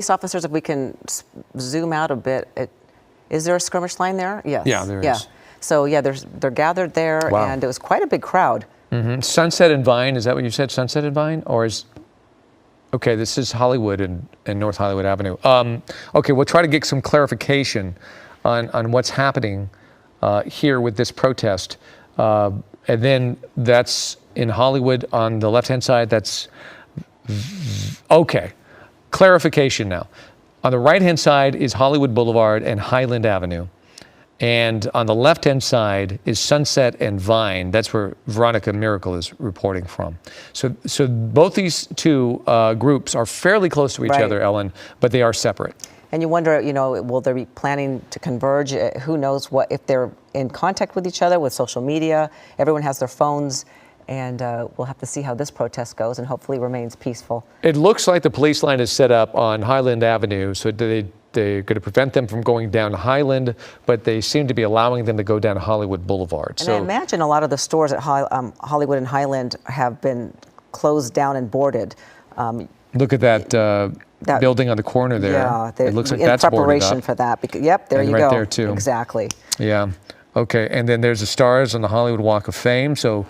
Police officers, if we can zoom out a bit, is there a skirmish line there? Yes. Yeah, there is. So yeah, they're gathered there, Wow. and it was quite a big crowd. Mm-hmm. Sunset and Vine, is that what you said? Sunset and Vine, or is? Okay, this is Hollywood and North Hollywood Avenue. Okay, we'll try to get some clarification on what's happening here with this protest, and then that's in Hollywood on the left-hand side. That's okay. Clarification now. On the right-hand side is Hollywood Boulevard and Highland Avenue. And on the left-hand side is Sunset and Vine. That's where Veronica Miracle is reporting from. So both these two groups are fairly close to each other, Ellen, but they are separate. And you wonder, will they be planning to converge? Who knows if they're in contact with each other with social media. Everyone has their phones. And we'll have to see how this protest goes and hopefully remains peaceful. It looks like the police line is set up on Highland Avenue, so they're going to prevent them from going down Highland, but they seem to be allowing them to go down Hollywood Boulevard. And I imagine a lot of the stores at Hollywood and Highland have been closed down and boarded. Look at that building on the corner there. Yeah, it looks like that's boarded up. In preparation for that. Yep, there you go. Right there too. Exactly. Yeah. Okay, and then there's the stars on the Hollywood Walk of Fame. So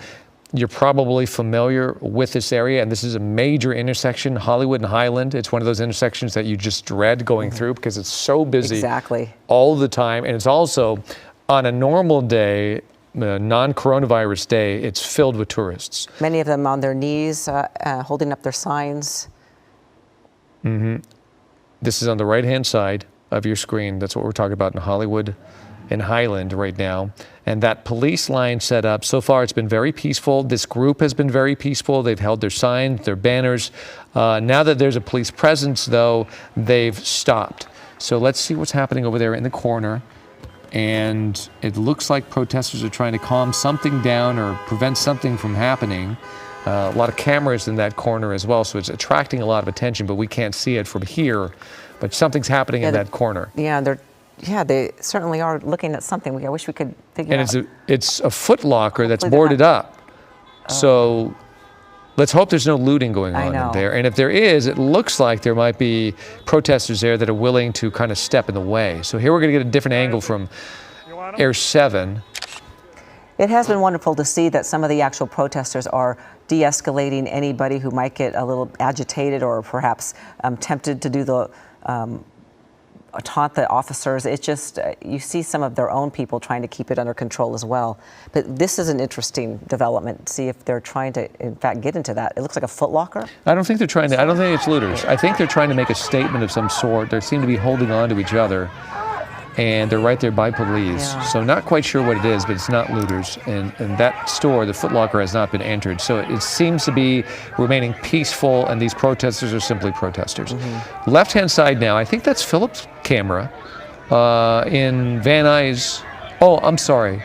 you're probably familiar with this area, and this is a major intersection, Hollywood and Highland. It's one of those intersections that you just dread going through because it's so busy all the time. And it's also, on a normal day, non-coronavirus day, it's filled with tourists. Many of them on their knees, holding up their signs. Mm-hmm. This is on the right-hand side of your screen. That's what we're talking about in Hollywood and Highland right now. And that police line set up, so far it's been very peaceful. This group has been very peaceful. They've held their signs, their banners. Now that there's a police presence, though, they've stopped. So let's see what's happening over there in the corner. And it looks like protesters are trying to calm something down or prevent something from happening. A lot of cameras in that corner as well, so it's attracting a lot of attention, but we can't see it from here. But something's happening in that corner. Yeah, they certainly are looking at something. I wish we could figure out. And it's a Foot Locker that's boarded up. So let's hope there's no looting going on in there. And if there is, it looks like there might be protesters there that are willing to kind of step in the way. So here we're going to get a different angle from Air 7. It has been wonderful to see that some of the actual protesters are de-escalating anybody who might get a little agitated or perhaps tempted to do the taunt the officers. It's just, you see some of their own people trying to keep it under control as well. But this is an interesting development. See if they're trying to, in fact, get into that. It looks like a Foot Locker. I don't think they're trying to, I don't think it's looters. I think they're trying to make a statement of some sort. They seem to be holding on to each other. And they're right there by police. So not quite sure what it is, but it's not looters. And that store, the Foot Locker, has not been entered. So it seems to be remaining peaceful, and these protesters are simply protesters. Left-hand side now, I think that's Philip's camera in Van Nuys. Oh, I'm sorry.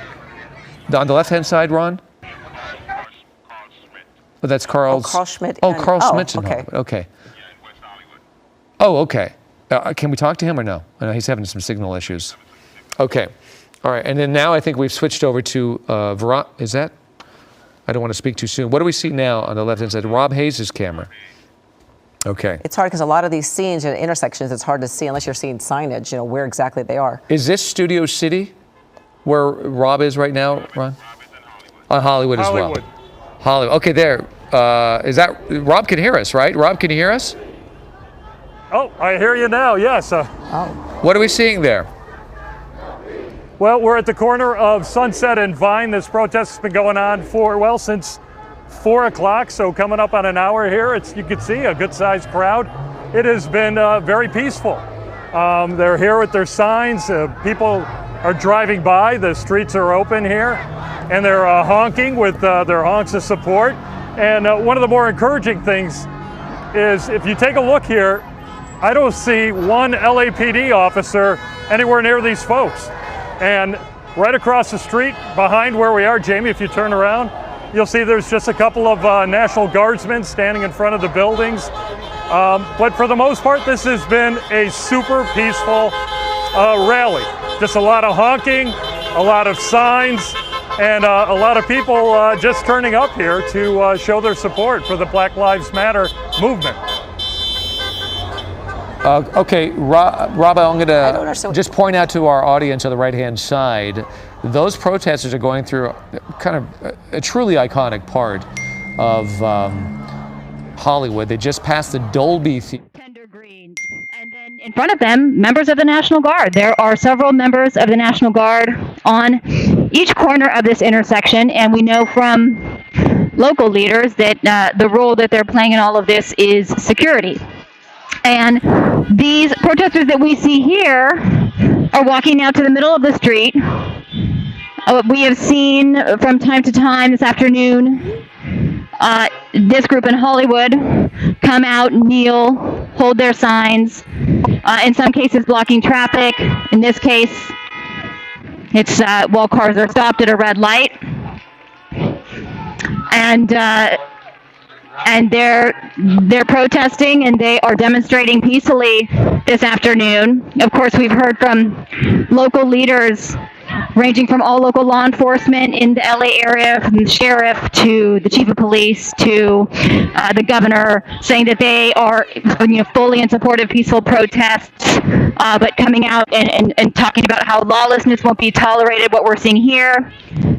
On the left-hand side, Ron? Oh, that's Carl's. Oh, Carl Schmidt. Oh, Carl Schmidt's in Hollywood. Okay. Oh, okay. Can we talk to him or no? I know he's having some signal issues. Okay. All right. And then now I think we've switched over to is that? I don't want to speak too soon. What do we see now on the left-hand side? Rob Hayes' camera. Okay. It's hard because a lot of these scenes and intersections, it's hard to see unless you're seeing signage, where exactly they are. Is this Studio City where Rob is right now, Ron? On Hollywood as well. Hollywood. Okay, there. Is that, Rob can hear us, right? Rob, can you hear us? Oh, I hear you now, yes. What are we seeing there? Well, we're at the corner of Sunset and Vine. This protest has been going on since 4 o'clock, so coming up on an hour here. You can see a good-sized crowd. It has been very peaceful. They're here with their signs. People are driving by. The streets are open here, and they're honking with their honks of support. And one of the more encouraging things is if you take a look here, I don't see one LAPD officer anywhere near these folks. And right across the street behind where we are, Jamie, if you turn around, you'll see there's just a couple of National Guardsmen standing in front of the buildings. But for the most part, this has been a super peaceful rally. Just a lot of honking, a lot of signs, and a lot of people just turning up here to show their support for the Black Lives Matter movement. Okay, Rob, I'm going don't to understand. just point out to our audience on the right-hand side, those protesters are going through kind of a truly iconic part of Hollywood. They just passed the Dolby Theater. Tender greens. And then in front of them, members of the National Guard. There are several members of the National Guard on each corner of this intersection, and we know from local leaders that the role that they're playing in all of this is security. And these protesters that we see here are walking out to the middle of the street. We have seen from time to time this afternoon this group in Hollywood come out, kneel, hold their signs, in some cases blocking traffic. In this case, it's while cars are stopped at a red light. And they're protesting and they are demonstrating peacefully this afternoon. Of course, we've heard from local leaders ranging from all local law enforcement in the LA area, from the sheriff to the chief of police to the governor, saying that they are fully in support of peaceful protests, but coming out and talking about how lawlessness won't be tolerated. What we're seeing here,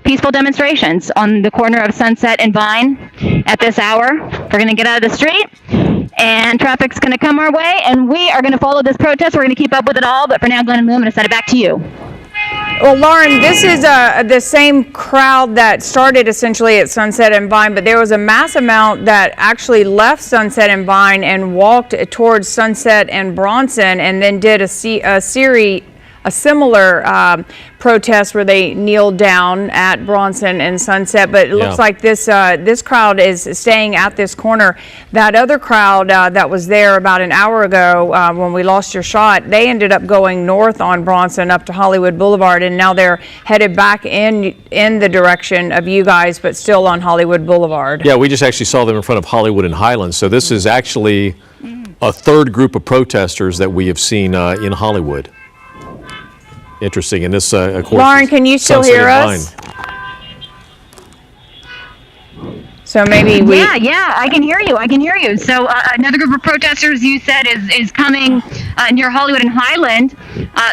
peaceful demonstrations on the corner of Sunset and Vine at this hour. We're going to get out of the street and traffic's going to come our way, and we are going to follow this protest. We're going to keep up with it all, but for now, Glenn and Lou, I'm going to send it back to you. Well, Lauren, this is the same crowd that started essentially at Sunset and Vine, but there was a mass amount that actually left Sunset and Vine and walked towards Sunset and Bronson, and then did a similar protest where they kneeled down at Bronson and Sunset. But it looks like this crowd is staying at this corner. That other crowd that was there about an hour ago when we lost your shot, they ended up going north on Bronson up to Hollywood Boulevard, and now they're headed back in the direction of you guys, but still on Hollywood Boulevard. Yeah, we just actually saw them in front of Hollywood and Highlands. So this is actually a third group of protesters that we have seen in Hollywood. Interesting. And this, of course, Lauren, can you still hear us? So maybe we... Yeah, I can hear you. So another group of protesters, you said, is coming near Hollywood and Highland.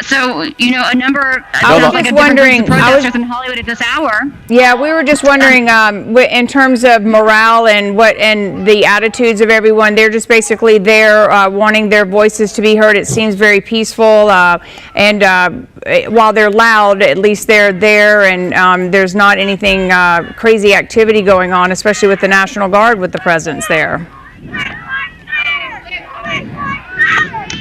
So, a number... I was just wondering... protesters in Hollywood at this hour. Yeah, we were just wondering, in terms of morale and the attitudes of everyone, they're just basically there wanting their voices to be heard. It seems very peaceful, and while they're loud, at least they're there, and there's not anything crazy activity going on, especially with the National Guard with the presence there.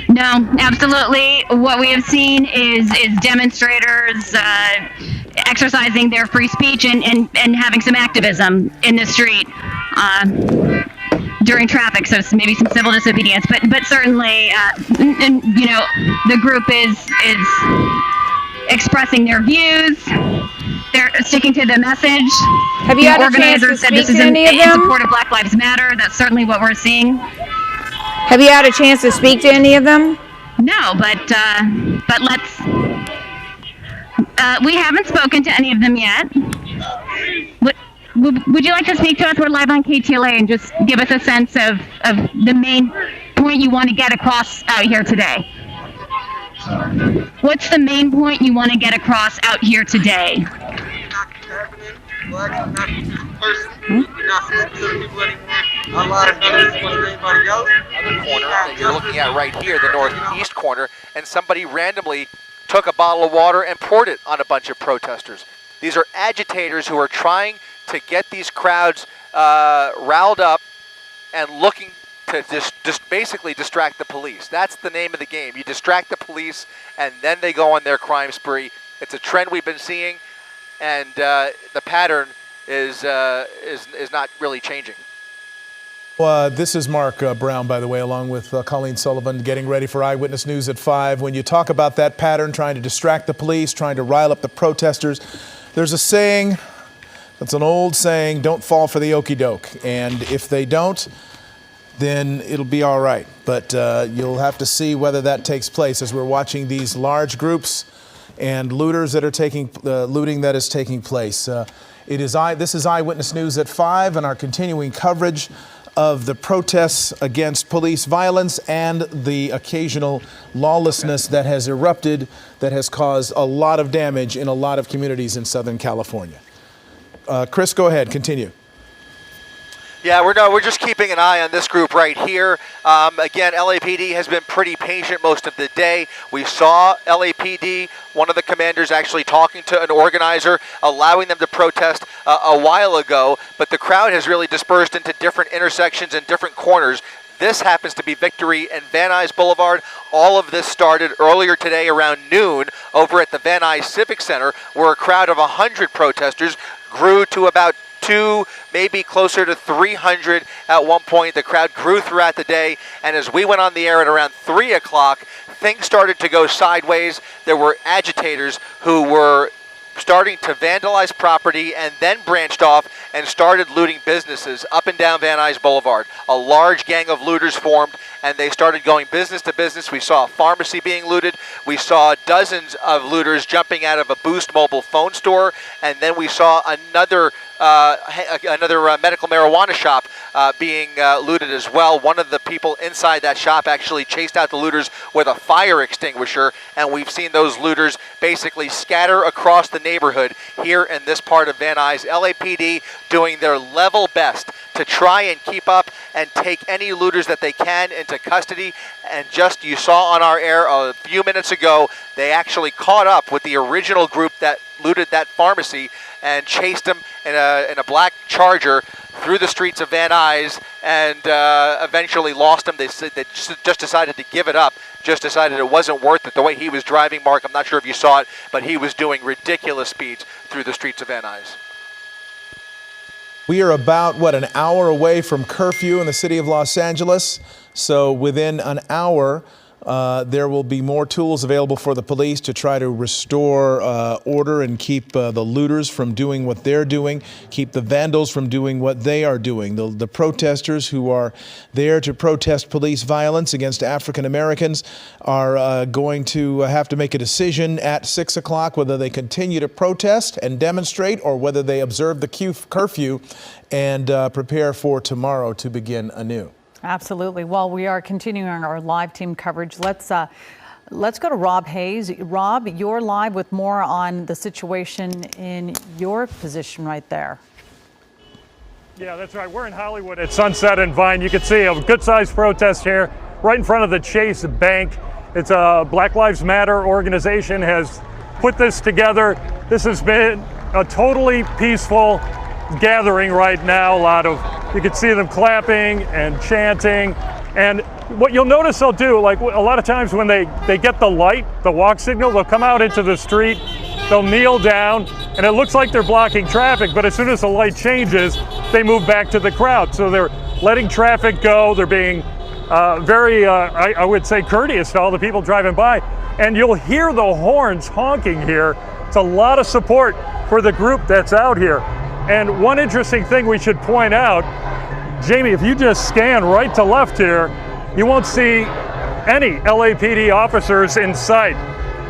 No, absolutely. What we have seen is demonstrators exercising their free speech and having some activism in the street during traffic. So maybe some civil disobedience, but certainly, the group is expressing their views. They're sticking to the message. Have you had a chance to speak to any of them? In support of Black Lives Matter. That's certainly what we're seeing. Have you had a chance to speak to any of them? No, but let's. We haven't spoken to any of them yet. Would you like to speak to us? We're live on KTLA, and just give us a sense of the main point you want to get across out here today. What's the main point you want to get across out here today? Other corner that you're looking at right here, the northeast corner, and somebody randomly took a bottle of water and poured it on a bunch of protesters. These are agitators who are trying to get these crowds riled up and looking to just basically distract the police. That's the name of the game. You distract the police, and then they go on their crime spree. It's a trend we've been seeing, and the pattern is not really changing. This is Mark Brown, by the way, along with Colleen Sullivan, getting ready for Eyewitness News at 5. When you talk about that pattern, trying to distract the police, trying to rile up the protesters, there's a saying, that's an old saying, don't fall for the okie doke. And if they don't, then it'll be all right. But you'll have to see whether that takes place as we're watching these large groups and looters that are looting that is taking place. This is Eyewitness News at 5, and our continuing coverage of the protests against police violence and the occasional lawlessness that has erupted, that has caused a lot of damage in a lot of communities in Southern California. Chris, go ahead, continue. Yeah, we're just keeping an eye on this group right here. Again, LAPD has been pretty patient most of the day. We saw LAPD, one of the commanders actually talking to an organizer, allowing them to protest a while ago, but the crowd has really dispersed into different intersections and different corners. This happens to be Victory and Van Nuys Boulevard. All of this started earlier today around noon over at the Van Nuys Civic Center, where a crowd of 100 protesters grew to about 2, maybe closer to 300 at one point. The crowd grew throughout the day, and as we went on the air at around 3 o'clock, things started to go sideways. There were agitators who were starting to vandalize property and then branched off and started looting businesses up and down Van Nuys Boulevard. A large gang of looters formed, and they started going business to business. We saw a pharmacy being looted. We saw dozens of looters jumping out of a Boost mobile phone store, and then we saw another medical marijuana shop being looted as well. One of the people inside that shop actually chased out the looters with a fire extinguisher, and we've seen those looters basically scatter across the neighborhood here in this part of Van Nuys. LAPD doing their level best to try and keep up and take any looters that they can into custody. And just, you saw on our air a few minutes ago, they actually caught up with the original group that looted that pharmacy and chased them in a black Charger through the streets of Van Nuys, and eventually lost him. They just decided to give it up, just decided it wasn't worth it. The way he was driving, Mark, I'm not sure if you saw it, but he was doing ridiculous speeds through the streets of Van Nuys. We are about, an hour away from curfew in the city of Los Angeles. So within an hour, there will be more tools available for the police to try to restore order and keep the looters from doing what they're doing, keep the vandals from doing what they are doing. The protesters who are there to protest police violence against African Americans are going to have to make a decision at 6 o'clock whether they continue to protest and demonstrate or whether they observe the curfew and prepare for tomorrow to begin anew. Absolutely. Well, we are continuing our live team coverage. Let's go to Rob Hayes. Rob, you're live with more on the situation in your position right there. Yeah, that's right. We're in Hollywood at Sunset and Vine. You can see a good-sized protest here right in front of the Chase Bank. It's a Black Lives Matter organization has put this together. This has been a totally peaceful gathering right now. You can see them clapping and chanting. And what you'll notice they'll do, like a lot of times when they get the light, the walk signal, they'll come out into the street, they'll kneel down, and it looks like they're blocking traffic, but as soon as the light changes, they move back to the crowd. So they're letting traffic go. They're being very, I would say, courteous to all the people driving by. And you'll hear the horns honking here. It's a lot of support for the group that's out here. And one interesting thing we should point out, Jamie, if you just scan right to left here, you won't see any LAPD officers in sight.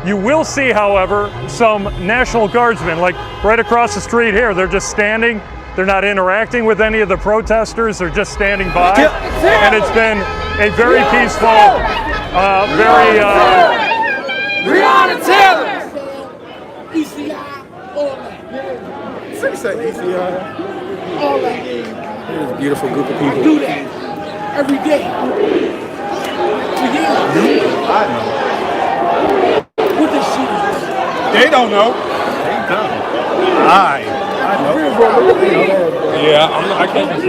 You will see, however, some National Guardsmen, like right across the street here. They're just standing. They're not interacting with any of the protesters. They're just standing by. And it's been a very peaceful, Breonna Taylor! ECI, all that. Say ECI. All that. It's a beautiful group of people. I do that every day. I know. What this shit is. They don't know. They don't. I know. Yeah, I can't just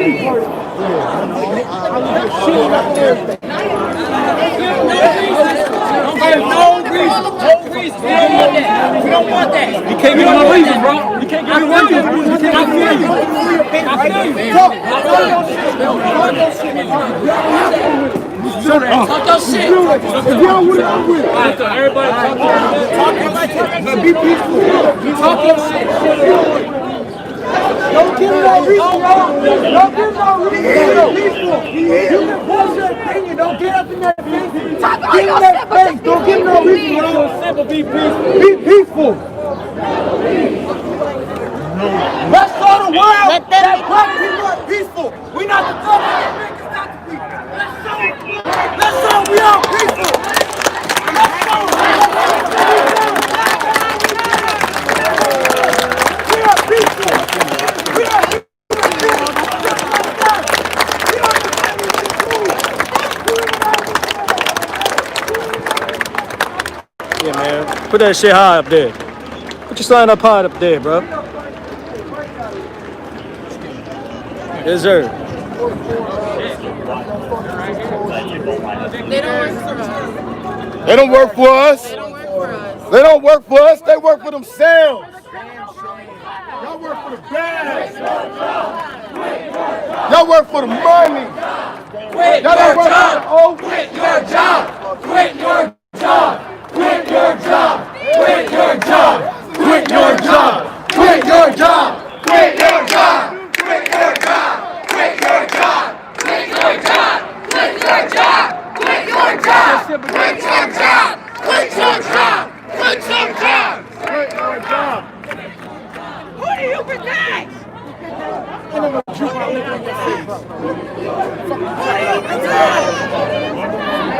no reason. We don't want that. You can't give no reason, bro. You can't give no reason. I feel you. Talk your shit. Everybody talk. Be peaceful. Talk your shit. Don't give no reason, bro. Don't give no reason. Be peaceful. You can voice your opinion. Don't get up in that face. Give him that face. Don't give no reason, bro. Simple. Be peaceful. Be peaceful. Let's show the world that black people are peaceful. We not the government. Not the people. Let's show we are peaceful. Let's show we are peaceful. We are peaceful. Yeah, man. Put that shit high up there. Put your sign up high up there, bro. Yes, sir. They don't work for us. They don't work for us. They don't work for us. They work for themselves. Y'all work for the bag. Y'all work for the money. Quit your job. Quit your job. Quit your job. Quit your job. Quit your job. Quit your job. Quit your job. Quit your job. Quit your job. Quit your job. Quit your job. Quit your job. Quit your job. Quit your job. Quit your job. Quit your job. Quit your job. Who do you protect? Who do you protect?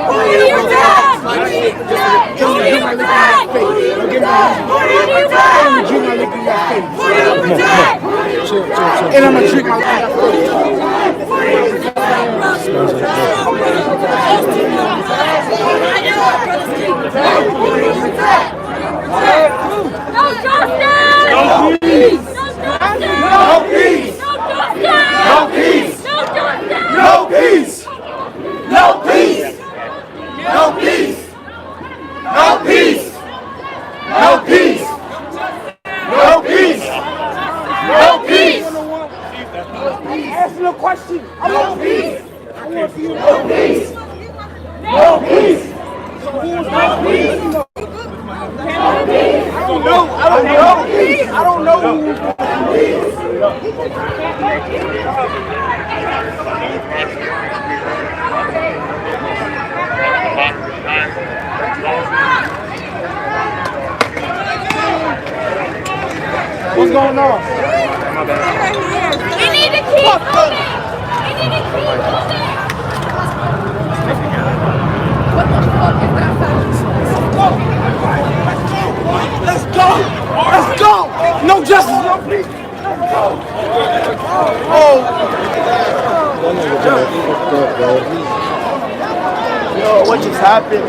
Who do you protect? Who do you protect? Who do you protect? Who do you protect? Who do you protect? And I'm gonna drink my face. Who do you protect? No justice! No peace! No peace! No peace! No peace! No peace! No peace! No peace! No peace! No peace! No peace! Ask me a question. I want peace. I want you. No peace. No peace. No peace. I don't know. I don't know. I don't know. What's going on? We need to keep moving. We need to keep moving. What the fuck is that? Let's go! Let's go! No justice, no peace! Let's go! Oh! Yo, what just happened?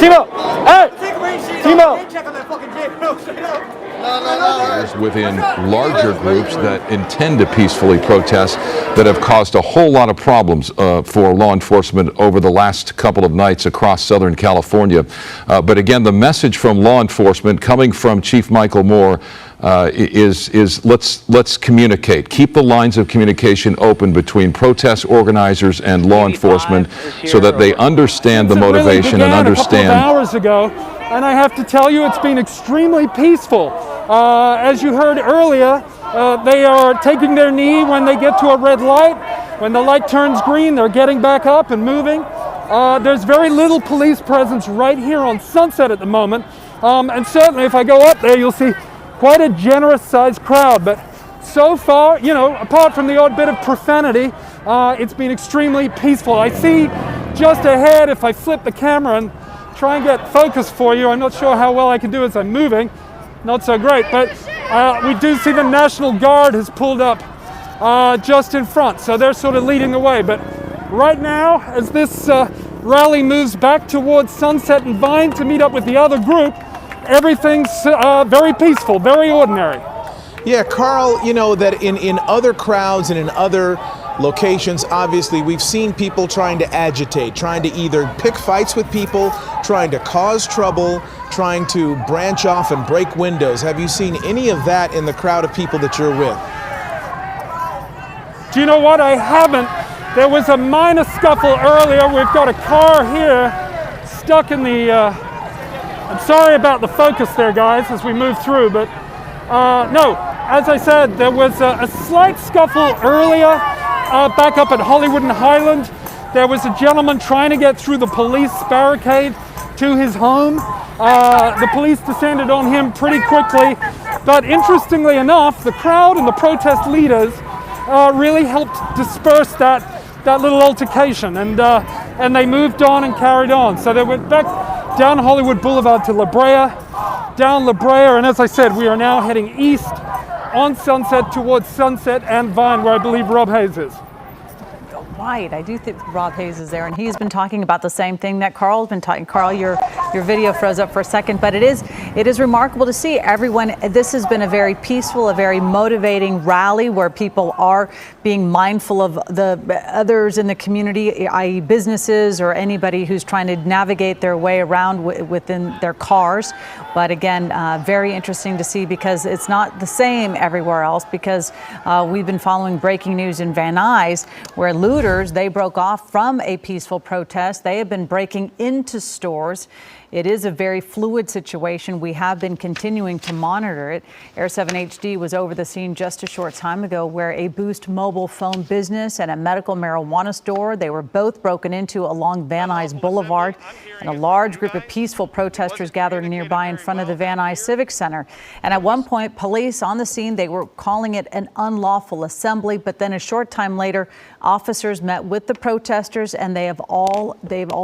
Timo! Hey! Timo! Within larger groups that intend to peacefully protest that have caused a whole lot of problems for law enforcement over the last couple of nights across Southern California. But again, the message from law enforcement coming from Chief Michael Moore is let's communicate. Keep the lines of communication open between protest organizers and law enforcement so that they understand the motivation and understand. A couple of hours ago, and I have to tell you, it's been extremely peaceful. As you heard earlier, they are taking their knee when they get to a red light. When the light turns green, they're getting back up and moving. There's very little police presence right here on Sunset at the moment. And certainly if I go up there, you'll see quite a generous sized crowd. But so far, you know, apart from the odd bit of profanity, it's been extremely peaceful. I see just ahead, if I flip the camera and try and get focus for you, I'm not sure how well I can do as I'm moving. Not so great, but we do see the National Guard has pulled up just in front, so they're sort of leading the way. But right now, as this rally moves back towards Sunset and Vine to meet up with the other group, everything's very peaceful, very ordinary. Yeah, Carl, you know that in other crowds and in other locations, obviously, we've seen people trying to agitate, trying to either pick fights with people, trying to cause trouble, trying to branch off and break windows. Have you seen any of that in the crowd of people that you're with? Do you know what? I haven't. There was a minor scuffle earlier. We've got a car here stuck in the... I'm sorry about the focus there, guys, as we move through, but no, as I said, there was a slight scuffle earlier back up at Hollywood and Highland. There was a gentleman trying to get through the police barricade to his home. The police descended on him pretty quickly, But interestingly enough, the crowd and the protest leaders really helped disperse that little altercation, and they moved on and carried on. So they went back down Hollywood Boulevard to La Brea, down La Brea, and as I said, we are now heading east on Sunset towards Sunset and Vine, where I believe Rob Hayes is. Right, I do think Rob Hayes is there, and he's been talking about the same thing that Carl's been talking. Carl, your video froze up for a second, but it is remarkable to see everyone. This has been a very peaceful, a very motivating rally where people are being mindful of the others in the community, i.e. businesses or anybody who's trying to navigate their way around within their cars. But again, very interesting to see, because it's not the same everywhere else, because we've been following breaking news in Van Nuys where looters, they broke off from a peaceful protest. They have been breaking into stores. It is a very fluid situation. We have been continuing to monitor it. Air 7 HD was over the scene just a short time ago where a Boost mobile phone business and a medical marijuana store, they were both broken into along Van Nuys Boulevard, and a large group of peaceful protesters gathered nearby in front of the Van Nuys Civic Center. And at one point, police on the scene, they were calling it an unlawful assembly, but then a short time later, officers met with the protesters, and they've all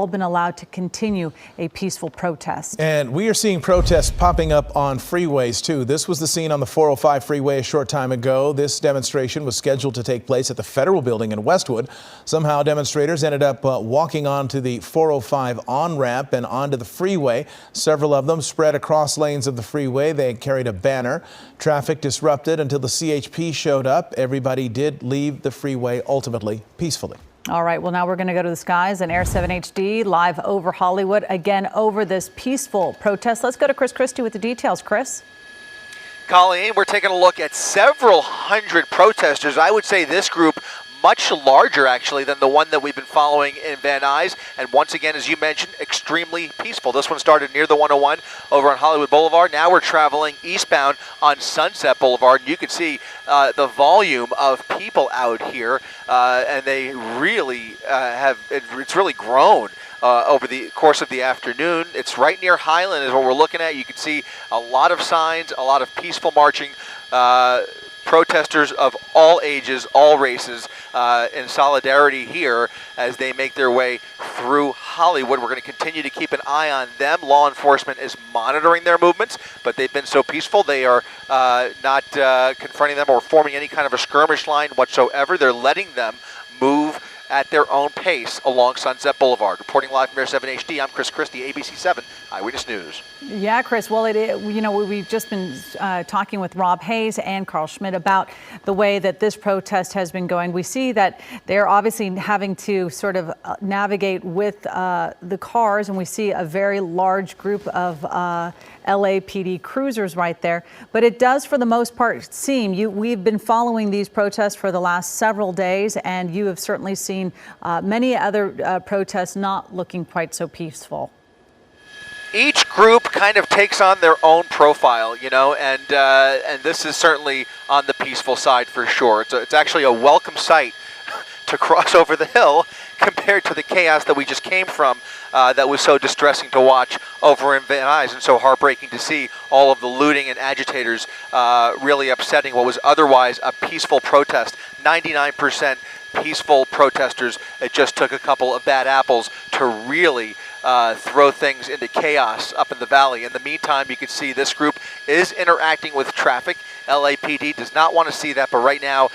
been allowed to continue a peaceful protest. And we are seeing protests popping up on freeways too. This was the scene on the 405 freeway a short time ago. This demonstration was scheduled to take place at the Federal Building in Westwood. Somehow demonstrators ended up walking onto the 405 on-ramp and onto the freeway. Several of them spread across lanes of the freeway. They carried a banner. Traffic disrupted until the CHP showed up. Everybody did leave the freeway ultimately peacefully. All right, well, now we're going to go to the skies and Air 7 HD live over Hollywood, again over this peaceful protest. Let's go to Chris Christie with the details. Chris? Colleen, we're taking a look at several hundred protesters. I would say this group much larger, actually, than the one that we've been following in Van Nuys. And once again, as you mentioned, extremely peaceful. This one started near the 101 over on Hollywood Boulevard. Now we're traveling eastbound on Sunset Boulevard. And you can see the volume of people out here, and they really it's really grown over the course of the afternoon. It's right near Highland is what we're looking at. You can see a lot of signs, a lot of peaceful marching, protesters of all ages, all races, in solidarity here as they make their way through Hollywood. We're going to continue to keep an eye on them. Law enforcement is monitoring their movements, but they've been so peaceful they are not confronting them or forming any kind of a skirmish line whatsoever. They're letting them move at their own pace along Sunset Boulevard. Reporting live from Air 7 HD, I'm Chris Christie, ABC 7 Eyewitness News. Yeah, Chris. Well, we've just been talking with Rob Hayes and Carl Schmidt about the way that this protest has been going. We see that they're obviously having to sort of navigate with the cars, and we see a very large group of LAPD cruisers right there. But it does, for the most part, seem we've been following these protests for the last several days, and you have certainly seen many other protests not looking quite so peaceful. Each group kind of takes on their own profile, you know, and this is certainly on the peaceful side for sure. It's actually a welcome sight to cross over the hill compared to the chaos that we just came from, that was so distressing to watch over in Van Nuys and so heartbreaking to see all of the looting and agitators really upsetting what was otherwise a peaceful protest. 99% peaceful protesters. It just took a couple of bad apples to really throw things into chaos up in the valley. In the meantime, you can see this group is interacting with traffic. LAPD does not want to see that, but right now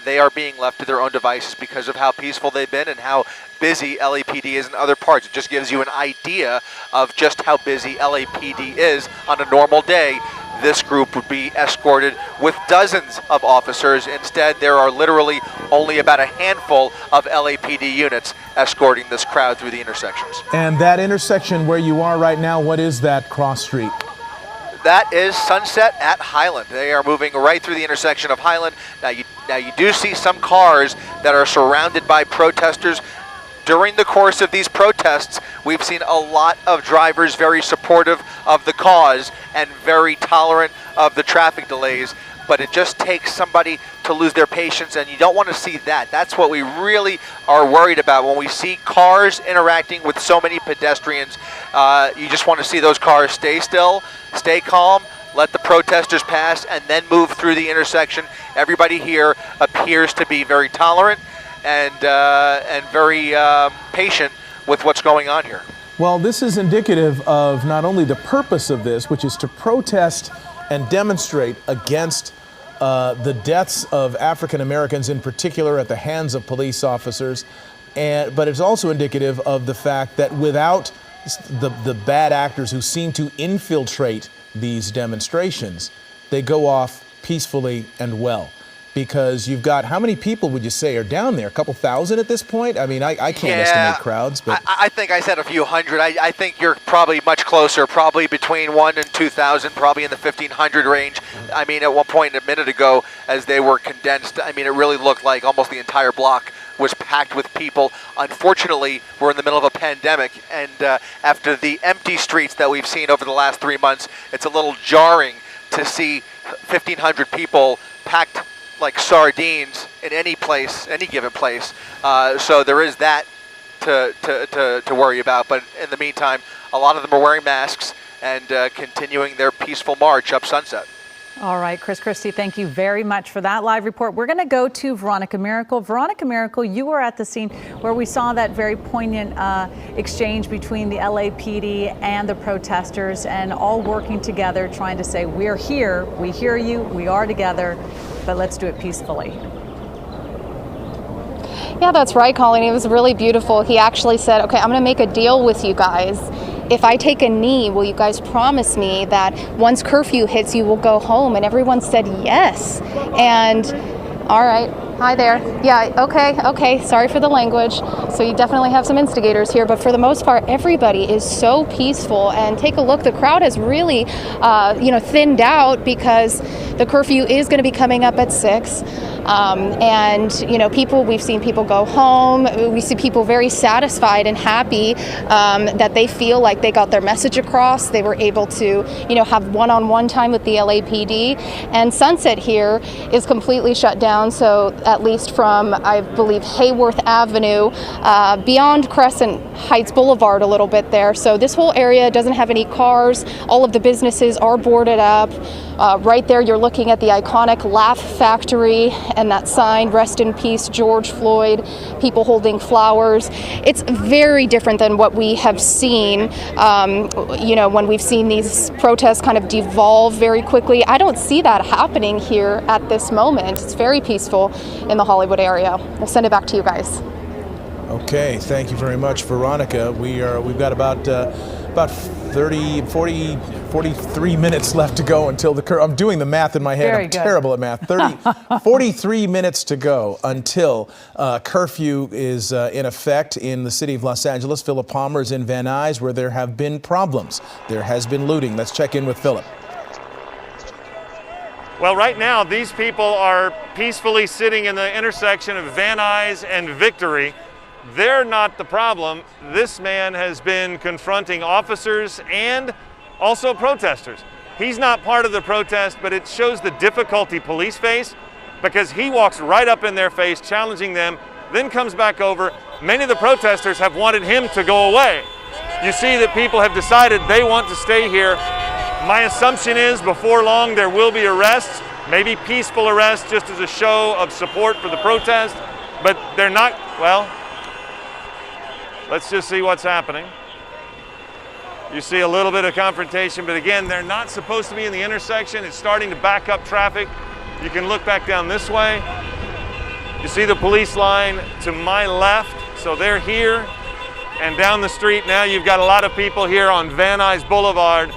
they are being left to their own devices because of how peaceful they've been and how busy LAPD is in other parts. It just gives you an idea of just how busy LAPD is on a normal day. This group would be escorted with dozens of officers. Instead, there are literally only about a handful of LAPD units escorting this crowd through the intersections. And that intersection where you are right now, what is that cross street? That is Sunset at Highland. They are moving right through the intersection of Highland. Now you do see some cars that are surrounded by protesters. During the course of these protests, we've seen a lot of drivers very supportive of the cause and very tolerant of the traffic delays. But it just takes somebody to lose their patience, and you don't want to see that. That's what we really are worried about when we see cars interacting with so many pedestrians. You just want to see those cars stay still, stay calm, let the protesters pass, and then move through the intersection. Everybody here appears to be very tolerant and very patient with what's going on here. Well, this is indicative of not only the purpose of this, which is to protest and demonstrate against the deaths of African Americans in particular at the hands of police officers, but it's also indicative of the fact that without the bad actors who seem to infiltrate these demonstrations, they go off peacefully and well. Because you've got, how many people would you say are down there? A couple thousand at this point? I mean, I can't estimate crowds, but I think I said a few hundred. I think you're probably much closer, probably between 1,000 and 2,000, probably in the 1,500 range. I mean, at one point a minute ago, as they were condensed, I mean, it really looked like almost the entire block was packed with people. Unfortunately, we're in the middle of a pandemic, and after the empty streets that we've seen over the last 3 months, it's a little jarring to see 1,500 people packed like sardines in any place, any given place. So there is that to worry about. But in the meantime, a lot of them are wearing masks and continuing their peaceful march up Sunset. All right, Chris Christie, thank you very much for that live report. We're going to go to Veronica Miracle. Veronica Miracle, you were at the scene where we saw that very poignant exchange between the LAPD and the protesters, and all working together, trying to say, we're here, we hear you, we are together, but let's do it peacefully. Yeah, that's right, Colleen. It was really beautiful. He actually said, okay, I'm going to make a deal with you guys. If I take a knee, will you guys promise me that once curfew hits, you will go home? And everyone said yes. And all right, hi there. Yeah, okay, sorry for the language. So you definitely have some instigators here, but for the most part, everybody is so peaceful. And take a look, the crowd has really, thinned out because the curfew is going to be coming up at 6. We've seen people go home. We see people very satisfied and happy that they feel like they got their message across. They were able to, have one-on-one time with the LAPD. And Sunset here is completely shut down. So at least from, I believe, Hayworth Avenue, beyond Crescent Heights Boulevard a little bit there. So this whole area doesn't have any cars. All of the businesses are boarded up. Right there, you're looking at the iconic Laugh Factory and that sign, "Rest in Peace, George Floyd," people holding flowers. It's very different than what we have seen, when we've seen these protests kind of devolve very quickly. I don't see that happening here at this moment. It's very peaceful in the Hollywood area. We'll send it back to you guys. Okay, thank you very much, Veronica. We've got about 43 minutes left to go until I'm doing the math in my head. I'm terrible at math. 43 minutes to go until curfew is in effect in the city of Los Angeles. Philip Palmer is in Van Nuys, where there have been problems. There has been looting. Let's check in with Philip. Well, right now, these people are peacefully sitting in the intersection of Van Nuys and Victory. They're not the problem. This man has been confronting officers and also protesters. He's not part of the protest, but it shows the difficulty police face because he walks right up in their face, challenging them, then comes back over. Many of the protesters have wanted him to go away. You see that people have decided they want to stay here. My assumption is before long there will be arrests, maybe peaceful arrests just as a show of support for the protest, but they're not, well, let's just see what's happening. You see a little bit of confrontation, but again, they're not supposed to be in the intersection. It's starting to back up traffic. You can look back down this way. You see the police line to my left, so they're here. And down the street now, you've got a lot of people here on Van Nuys Boulevard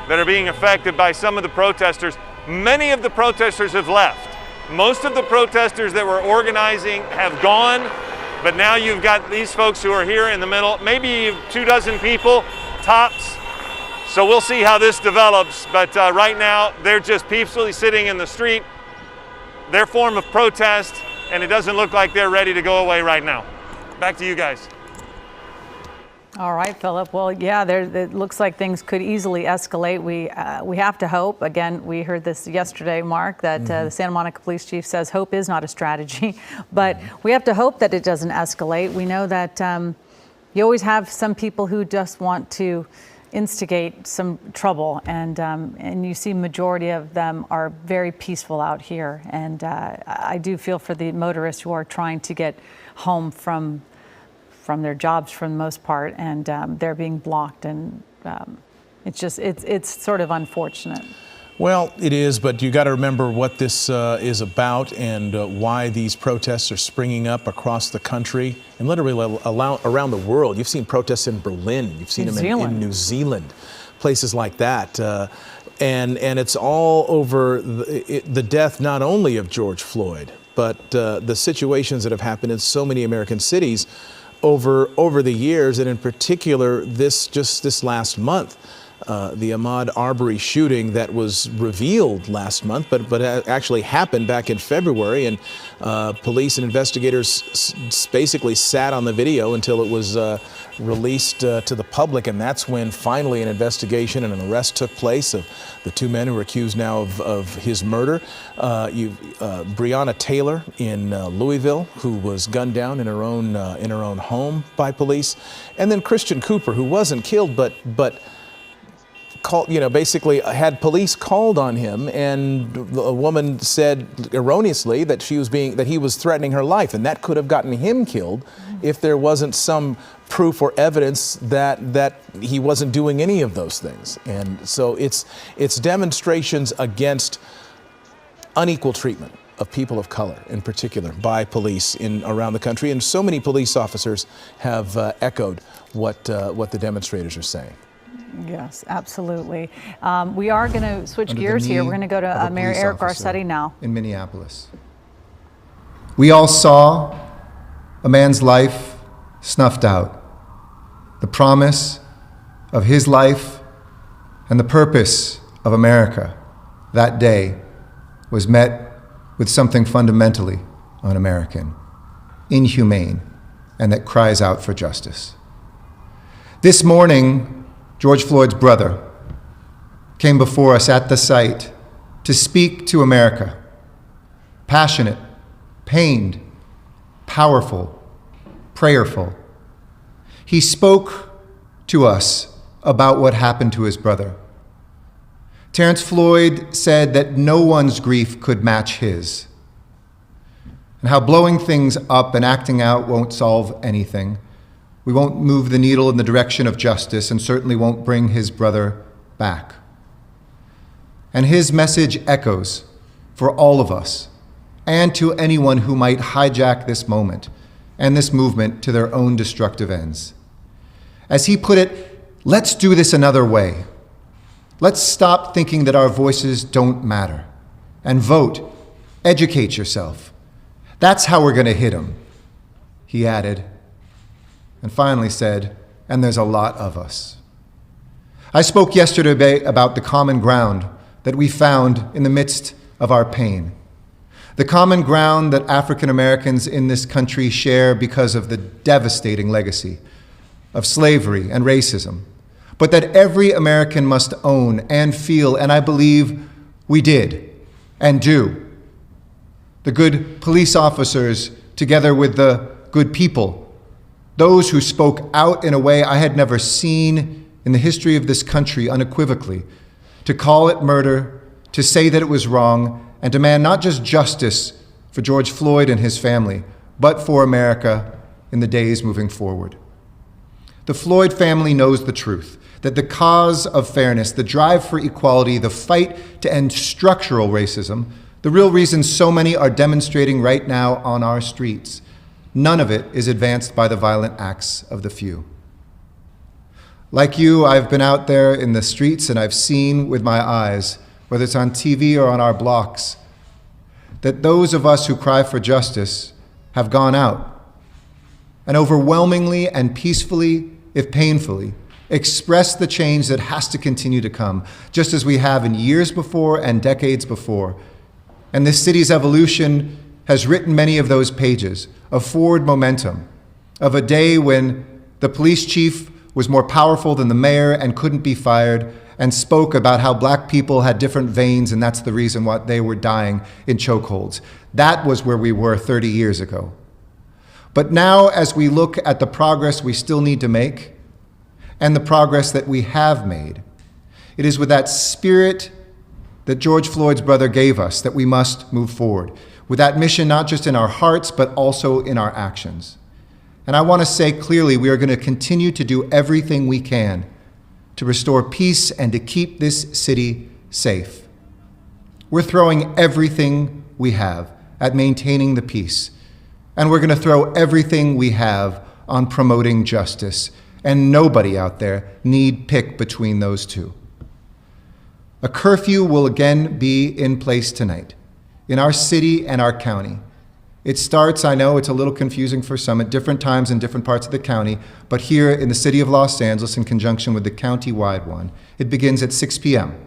that are being affected by some of the protesters. Many of the protesters have left. Most of the protesters that were organizing have gone. But now you've got these folks who are here in the middle, maybe 24 people, tops. So we'll see how this develops. But right now, they're just peacefully sitting in the street, their form of protest, and it doesn't look like they're ready to go away right now. Back to you guys. All right, Philip. Well, yeah, it looks like things could easily escalate. We have to hope. Again, we heard this yesterday, Mark, that the Santa Monica Police Chief says hope is not a strategy, but we have to hope that it doesn't escalate. We know that you always have some people who just want to instigate some trouble, and you see majority of them are very peaceful out here, and I do feel for the motorists who are trying to get home from their jobs for the most part, and they're being blocked, and it's sort of unfortunate. Well, it is, but you got to remember what this is about and why these protests are springing up across the country and literally around the world. You've seen protests in Berlin, you've seen them in New Zealand, places like that. And it's all over the death not only of George Floyd, but the situations that have happened in so many American cities over the years, and in particular this last month. The Ahmaud Arbery shooting that was revealed last month, but actually happened back in February, and police and investigators basically sat on the video until it was released to the public, and that's when finally an investigation and an arrest took place of the two men who are accused now of his murder. Breonna Taylor in Louisville, who was gunned down in her own home by police, and then Christian Cooper, who wasn't killed, but basically had police called on him, and a woman said erroneously that he was threatening her life, and that could have gotten him killed if there wasn't some proof or evidence that he wasn't doing any of those things. And so it's demonstrations against unequal treatment of people of color, in particular, by police around the country, and so many police officers have echoed what the demonstrators are saying. Yes, absolutely. We are going to switch gears here. We're going to go to Mayor Eric Garcetti now. In Minneapolis. We all saw a man's life snuffed out. The promise of his life and the purpose of America that day was met with something fundamentally un-American, inhumane, and that cries out for justice. This morning, George Floyd's brother came before us at the site to speak to America. Passionate, pained, powerful, prayerful. He spoke to us about what happened to his brother. Terrence Floyd said that no one's grief could match his, and how blowing things up and acting out won't solve anything. We won't move the needle in the direction of justice, and certainly won't bring his brother back. And his message echoes for all of us, and to anyone who might hijack this moment and this movement to their own destructive ends. As he put it, let's do this another way. Let's stop thinking that our voices don't matter, and vote, educate yourself. That's how we're going to hit him, he added. And finally said, and there's a lot of us. I spoke yesterday about the common ground that we found in the midst of our pain. The common ground that African Americans in this country share because of the devastating legacy of slavery and racism, but that every American must own and feel, and I believe we did and do. The good police officers, together with the good people, those who spoke out in a way I had never seen in the history of this country unequivocally, to call it murder, to say that it was wrong, and demand not just justice for George Floyd and his family, but for America in the days moving forward. The Floyd family knows the truth, that the cause of fairness, the drive for equality, the fight to end structural racism, the real reason so many are demonstrating right now on our streets, none of it is advanced by the violent acts of the few. Like you, I've been out there in the streets and I've seen with my eyes, whether it's on TV or on our blocks, that those of us who cry for justice have gone out and overwhelmingly and peacefully, if painfully, express the change that has to continue to come, just as we have in years before and decades before. And this city's evolution has written many of those pages of forward momentum, of a day when the police chief was more powerful than the mayor and couldn't be fired, and spoke about how black people had different veins and that's the reason why they were dying in chokeholds. That was where we were 30 years ago. But now, as we look at the progress we still need to make, and the progress that we have made. It is with that spirit that George Floyd's brother gave us that we must move forward, with that mission not just in our hearts, but also in our actions. And I want to say clearly, we are going to continue to do everything we can to restore peace and to keep this city safe. We're throwing everything we have at maintaining the peace, and we're going to throw everything we have on promoting justice, and nobody out there need pick between those two. A curfew will again be in place tonight in our city and our county. It starts, I know it's a little confusing for some, at different times in different parts of the county, but here in the city of Los Angeles, in conjunction with the county-wide one, it begins at 6 p.m.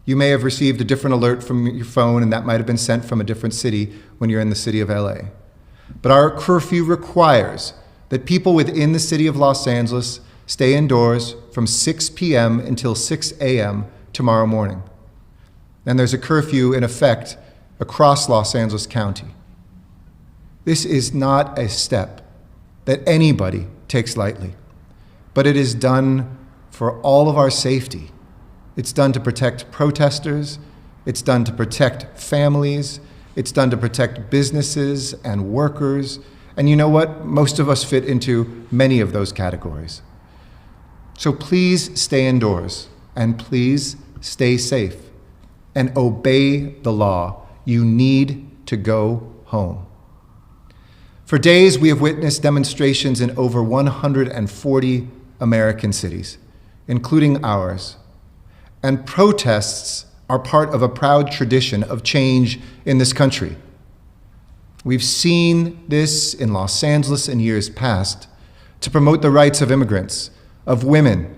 You may have received a different alert from your phone, and that might have been sent from a different city when you're in the city of LA. But our curfew requires that people within the city of Los Angeles stay indoors from 6 p.m. until 6 a.m. tomorrow morning. And there's a curfew in effect across Los Angeles County. This is not a step that anybody takes lightly, but it is done for all of our safety. It's done to protect protesters, it's done to protect families, it's done to protect businesses and workers, and you know what? Most of us fit into many of those categories. So please stay indoors, and please stay safe, and obey the law. You need to go home. For days, we have witnessed demonstrations in over 140 American cities, including ours. And protests are part of a proud tradition of change in this country. We've seen this in Los Angeles in years past to promote the rights of immigrants, of women,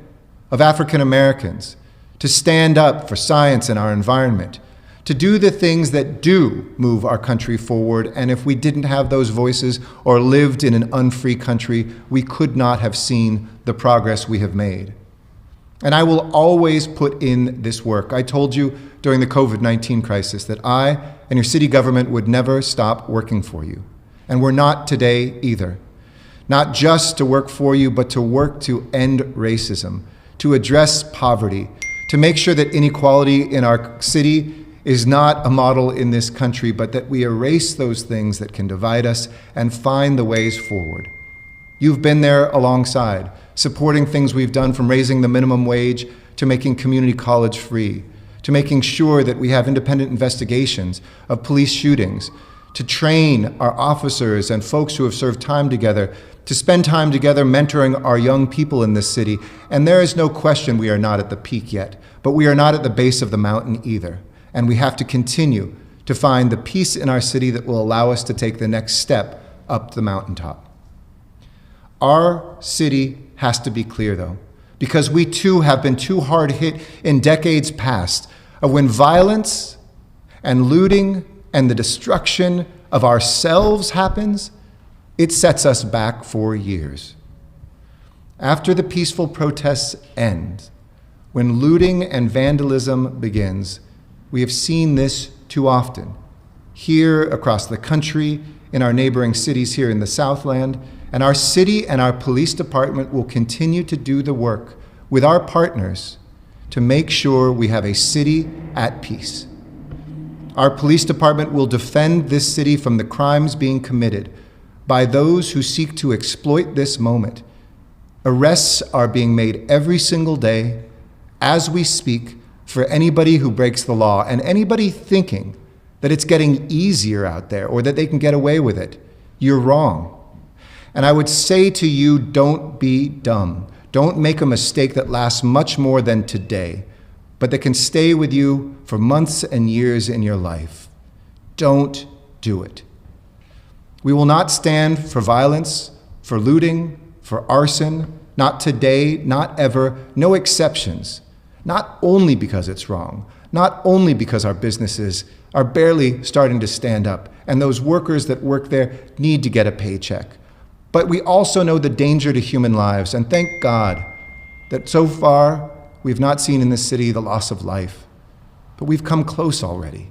of African Americans, to stand up for science and our environment, to do the things that do move our country forward. And if we didn't have those voices or lived in an unfree country, we could not have seen the progress we have made. And I will always put in this work. I told you during the COVID-19 crisis that I and your city government would never stop working for you. And we're not today either. Not just to work for you, but to work to end racism, to address poverty, to make sure that inequality in our city is not a model in this country, but that we erase those things that can divide us and find the ways forward. You've been there alongside, supporting things we've done, from raising the minimum wage to making community college free, to making sure that we have independent investigations of police shootings, to train our officers and folks who have served time together, to spend time together mentoring our young people in this city. And there is no question we are not at the peak yet, but we are not at the base of the mountain either. And we have to continue to find the peace in our city that will allow us to take the next step up the mountaintop. Our city has to be clear, though, because we too have been too hard hit in decades past of when violence and looting and the destruction of ourselves happens, it sets us back for years. After the peaceful protests end, when looting and vandalism begins, we have seen this too often, here across the country, in our neighboring cities here in the Southland, and our city and our police department will continue to do the work with our partners to make sure we have a city at peace. Our police department will defend this city from the crimes being committed by those who seek to exploit this moment. Arrests are being made every single day as we speak for anybody who breaks the law, and anybody thinking that it's getting easier out there or that they can get away with it, you're wrong. And I would say to you, don't be dumb. Don't make a mistake that lasts much more than today, but that can stay with you for months and years in your life. Don't do it. We will not stand for violence, for looting, for arson, not today, not ever, no exceptions. Not only because it's wrong, not only because our businesses are barely starting to stand up and those workers that work there need to get a paycheck, but we also know the danger to human lives, and thank God that so far we've not seen in this city the loss of life, but we've come close already.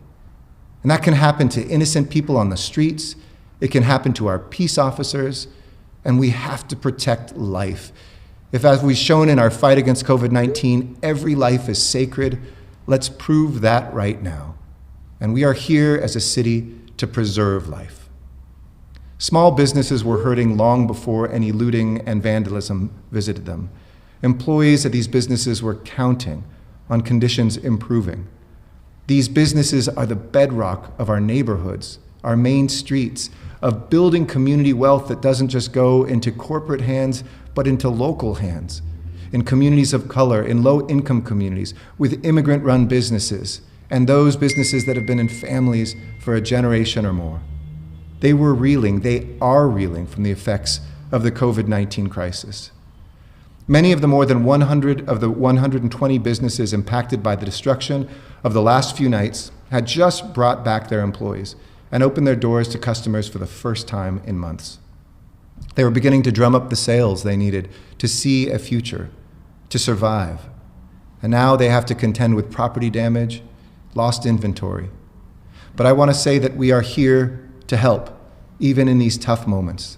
And that can happen to innocent people on the streets, it can happen to our peace officers, and we have to protect life. If, as we've shown in our fight against COVID-19, every life is sacred, let's prove that right now. And we are here as a city to preserve life. Small businesses were hurting long before any looting and vandalism visited them. Employees at these businesses were counting on conditions improving. These businesses are the bedrock of our neighborhoods, our main streets, of building community wealth that doesn't just go into corporate hands, but into local hands, in communities of color, in low-income communities, with immigrant-run businesses, and those businesses that have been in families for a generation or more. They are reeling from the effects of the COVID-19 crisis. Many of the more than 100 of the 120 businesses impacted by the destruction of the last few nights had just brought back their employees and opened their doors to customers for the first time in months. They were beginning to drum up the sales they needed to see a future, to survive. And now they have to contend with property damage, lost inventory. But I want to say that we are here to help, even in these tough moments.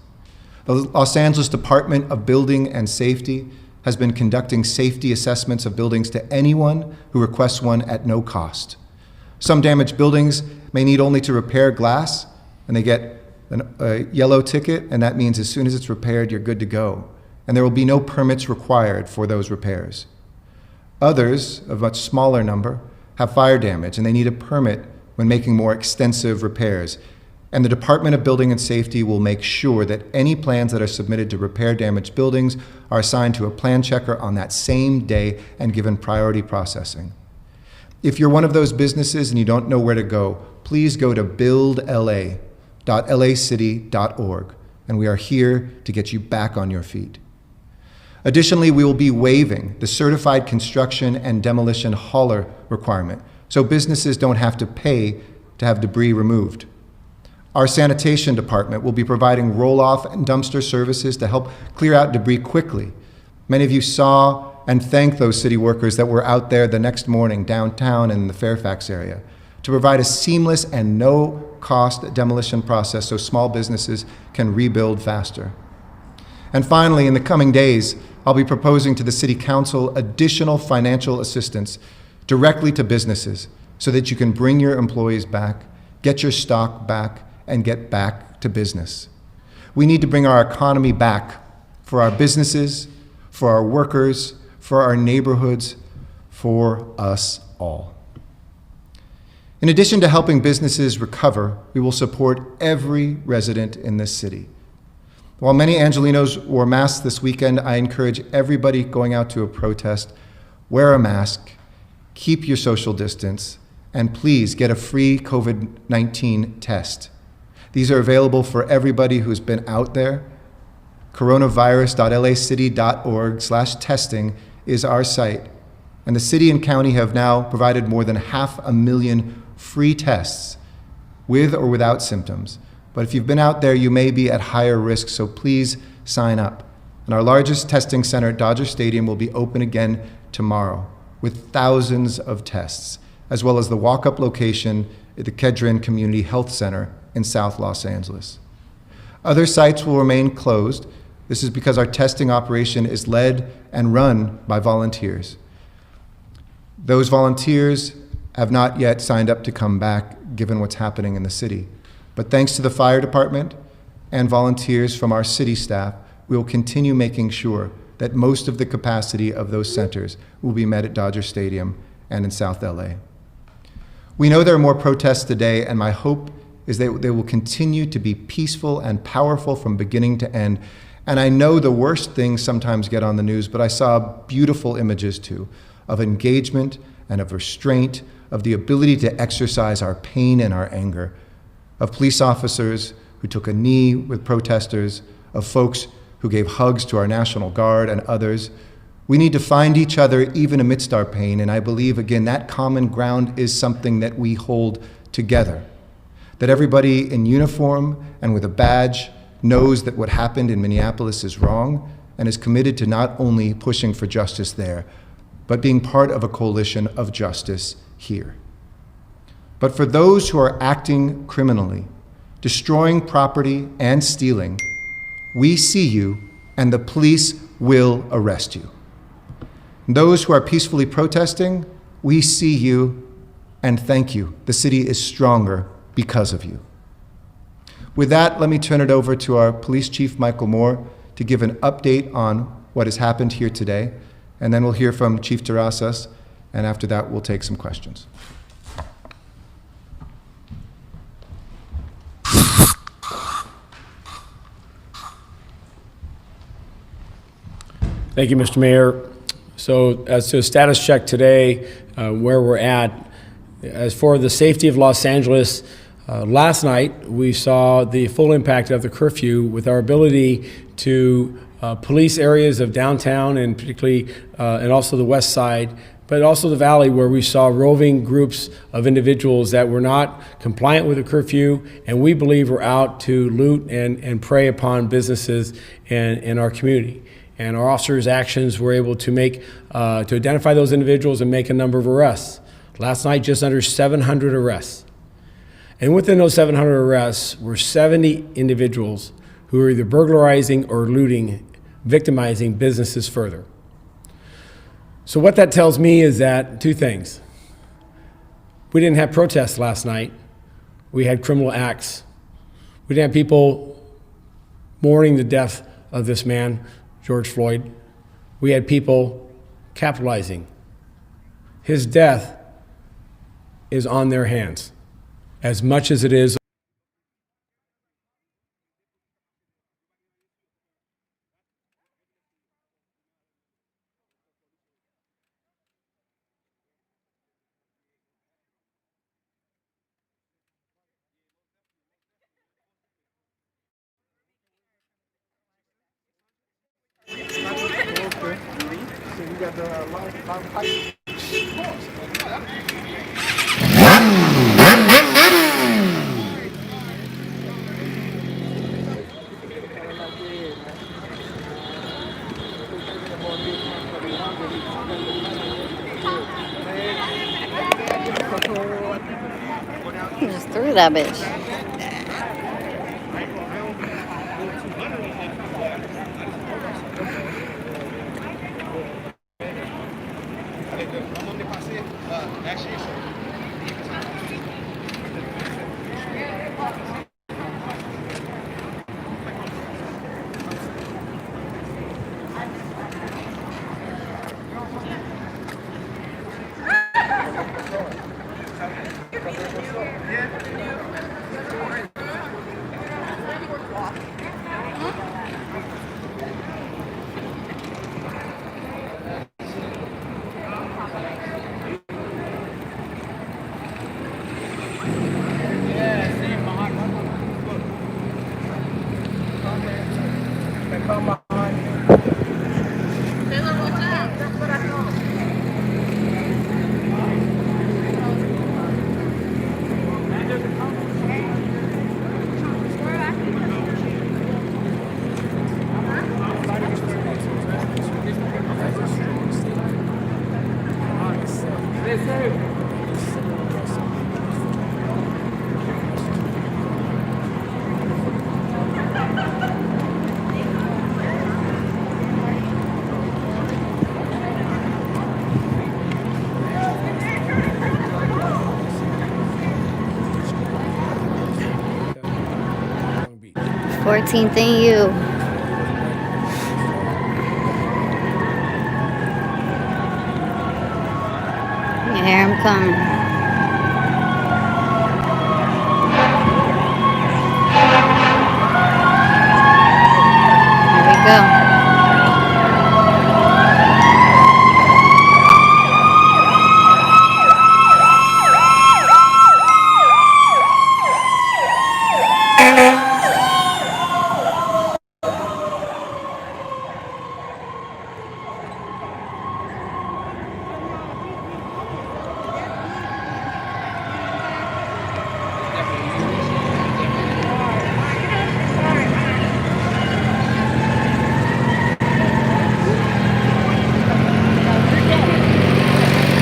The Los Angeles Department of Building and Safety has been conducting safety assessments of buildings to anyone who requests one at no cost. Some damaged buildings may need only to repair glass, and they get a yellow ticket, and that means as soon as it's repaired, you're good to go. And there will be no permits required for those repairs. Others, a much smaller number, have fire damage, and they need a permit when making more extensive repairs. And the Department of Building and Safety will make sure that any plans that are submitted to repair damaged buildings are assigned to a plan checker on that same day and given priority processing. If you're one of those businesses and you don't know where to go, please go to buildla.lacity.org, and we are here to get you back on your feet. Additionally, we will be waiving the certified construction and demolition hauler requirement, so businesses don't have to pay to have debris removed. Our sanitation department will be providing roll-off and dumpster services to help clear out debris quickly. Many of you saw and thanked those city workers that were out there the next morning downtown and in the Fairfax area to provide a seamless and no-cost demolition process so small businesses can rebuild faster. And finally, in the coming days, I'll be proposing to the City Council additional financial assistance directly to businesses so that you can bring your employees back, get your stock back, and get back to business. We need to bring our economy back for our businesses, for our workers, for our neighborhoods, for us all. In addition to helping businesses recover, we will support every resident in this city. While many Angelenos wore masks this weekend, I encourage everybody going out to a protest, wear a mask, keep your social distance, and please get a free COVID-19 test. These are available for everybody who's been out there. coronavirus.lacity.org/testing is our site. And the city and county have now provided more than 500,000 free tests with or without symptoms. But if you've been out there, you may be at higher risk, so please sign up. And our largest testing center at Dodger Stadium will be open again tomorrow with thousands of tests, as well as the walk-up location at the Kedron Community Health Center in South Los Angeles. Other sites will remain closed. This is because our testing operation is led and run by volunteers. Those volunteers have not yet signed up to come back, given what's happening in the city. But thanks to the fire department and volunteers from our city staff, we will continue making sure that most of the capacity of those centers will be met at Dodger Stadium and in South LA. We know there are more protests today, and my hope is that they will continue to be peaceful and powerful from beginning to end. And I know the worst things sometimes get on the news, but I saw beautiful images too, of engagement and of restraint, of the ability to exercise our pain and our anger, of police officers who took a knee with protesters, of folks who gave hugs to our National Guard and others. We need to find each other even amidst our pain, and I believe, again, that common ground is something that we hold together. That everybody in uniform and with a badge knows that what happened in Minneapolis is wrong and is committed to not only pushing for justice there, but being part of a coalition of justice here. But for those who are acting criminally, destroying property and stealing, we see you, and the police will arrest you. Those who are peacefully protesting, we see you and thank you. The city is stronger because of you. With that, let me turn it over to our Police Chief, Michael Moore, to give an update on what has happened here today, and then we'll hear from Chief Terrazas, and after that, we'll take some questions. Thank you, Mr. Mayor. So as to a status check today, where we're at, as for the safety of Los Angeles, last night we saw the full impact of the curfew with our ability to police areas of downtown and particularly, and also the west side, but also the valley where we saw roving groups of individuals that were not compliant with the curfew and we believe were out to loot and prey upon businesses in our community. And our officers' actions were able to to identify those individuals and make a number of arrests. Last night, just under 700 arrests. And within those 700 arrests were 70 individuals who were either burglarizing or looting, victimizing businesses further. So what that tells me is that two things. We didn't have protests last night. We had criminal acts. We didn't have people mourning the death of this man, George Floyd. We had people capitalizing. His death is on their hands as much as it is. He just threw that bitch. Fourteenth and U. You hear him coming. Here we go.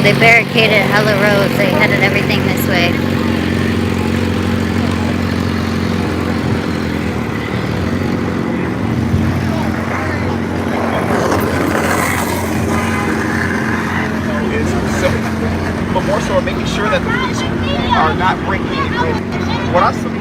They barricaded hella roads. They headed everything this way. more so making sure that the police are not breaking anything. What I saw.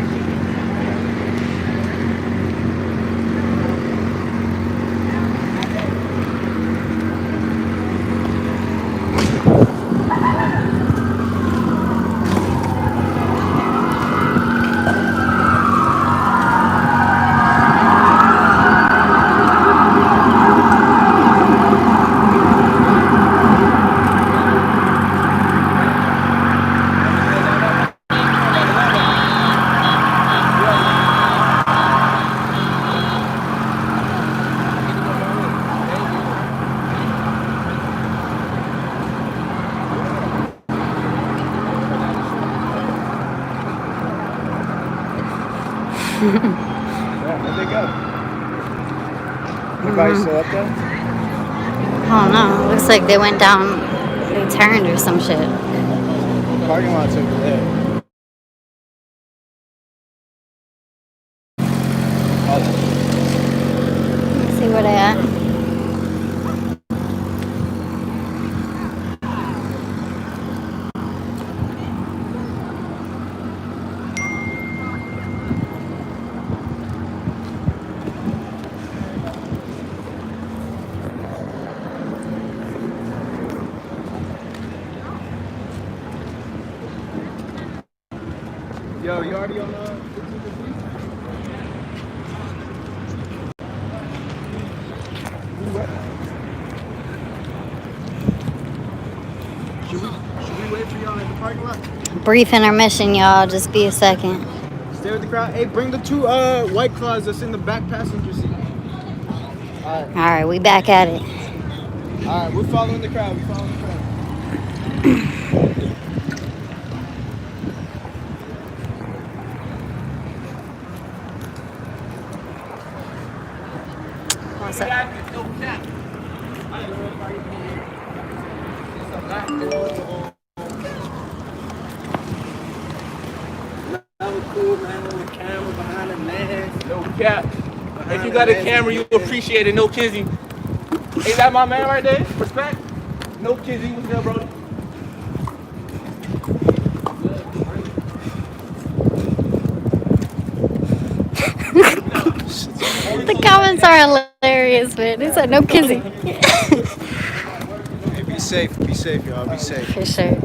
Yeah, where'd they go? Anybody still up there? I don't know. Looks like they went down, they turned or some shit. Parking lot's over there. Let me see where they at. Yo, you already on Should we wait for y'all in the parking lot? Brief intermission, y'all. Just be a second. Stay with the crowd. Hey, bring the two White Claws that's in the back passenger seat. All right, we back at it. All right, we're following the crowd. We're following the crowd. What's up? That was cool, man. With the camera behind the man. No cap. If you got a camera, you appreciate it. No kizzy. Hey, that my man right there? Respect. No kizzy. What's up, bro? The comments are hilarious, man. They said no kizzy. Hey, be safe, y'all. Be safe. For sure.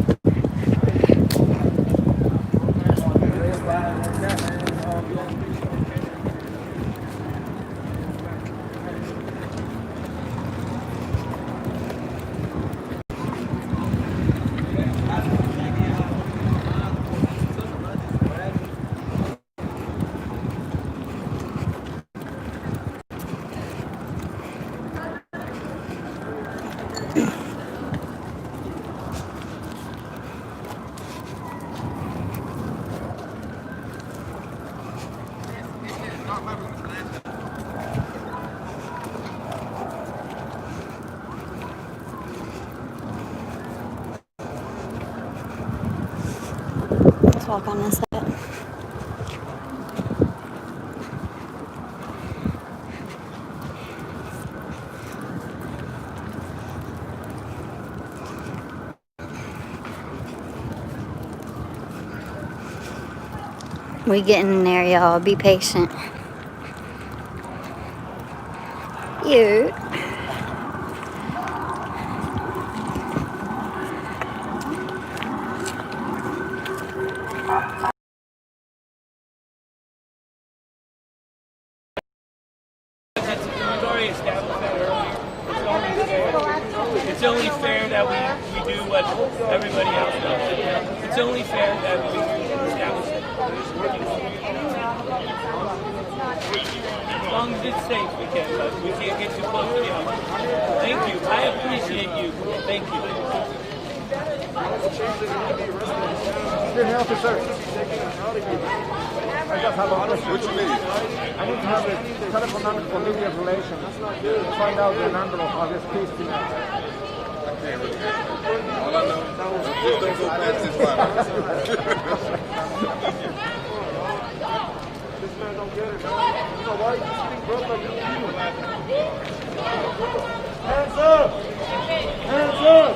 Let's walk on this side. We getting in there, y'all. Be patient. You. It's only fair that we do what everybody else does. It's only fair that we establish it. As long as it's safe, we can, but we can't get too close to the other. Thank you. I appreciate you. Thank you. Good health, sir. I just have a question. What you need? I need to have a telephone number for media relations to find out the number of this peace tonight. All I know is don't go past this line. This man don't get it, man. So why you speak brother? Hands up! Hands up!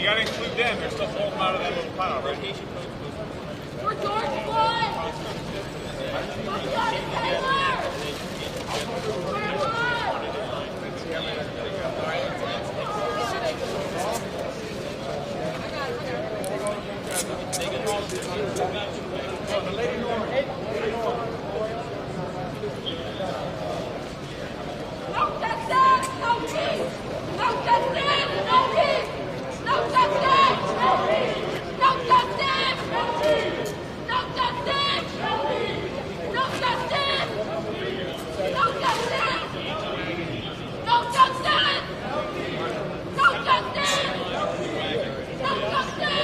You gotta include them. They're still holding out of that little pile, right? For George Floyd! No justice, no peace! No justice, no peace! No justice, no peace! No justice, no peace! No justice, no peace! No justice, no justice! No justice! No justice! No justice!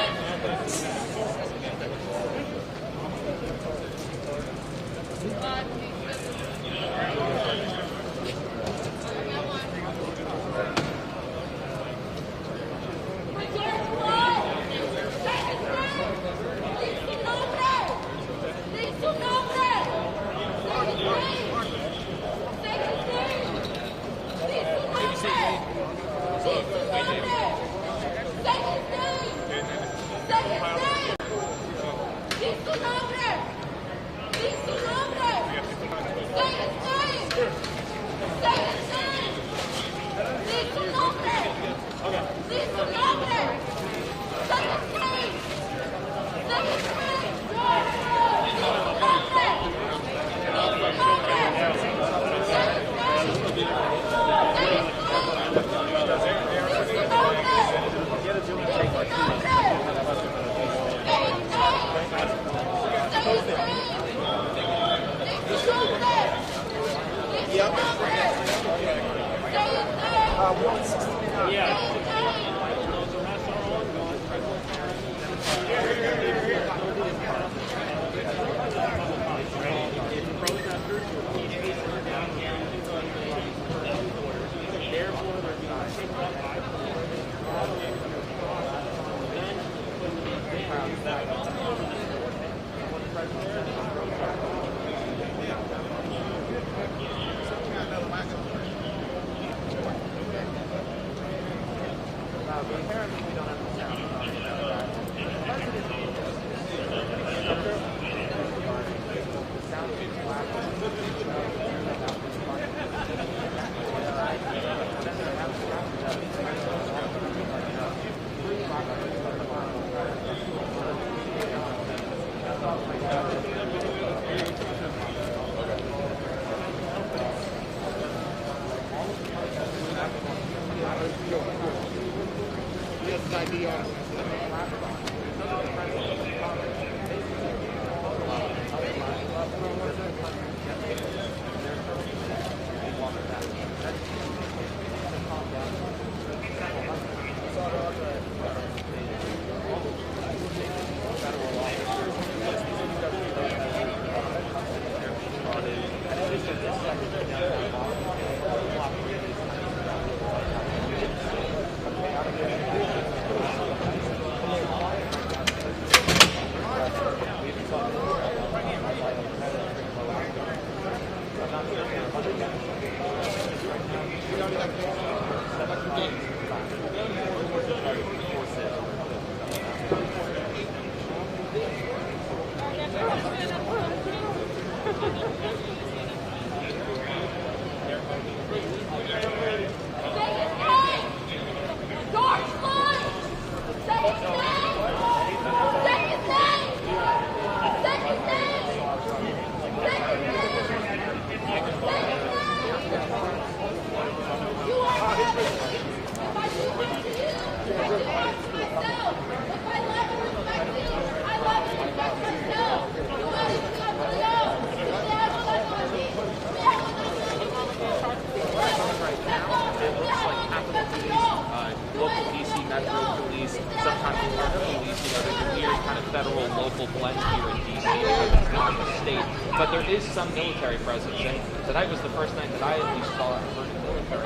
federal local blend here in D.C. It's not the state, but there is some military presence. And tonight was the first night that I at least saw a military.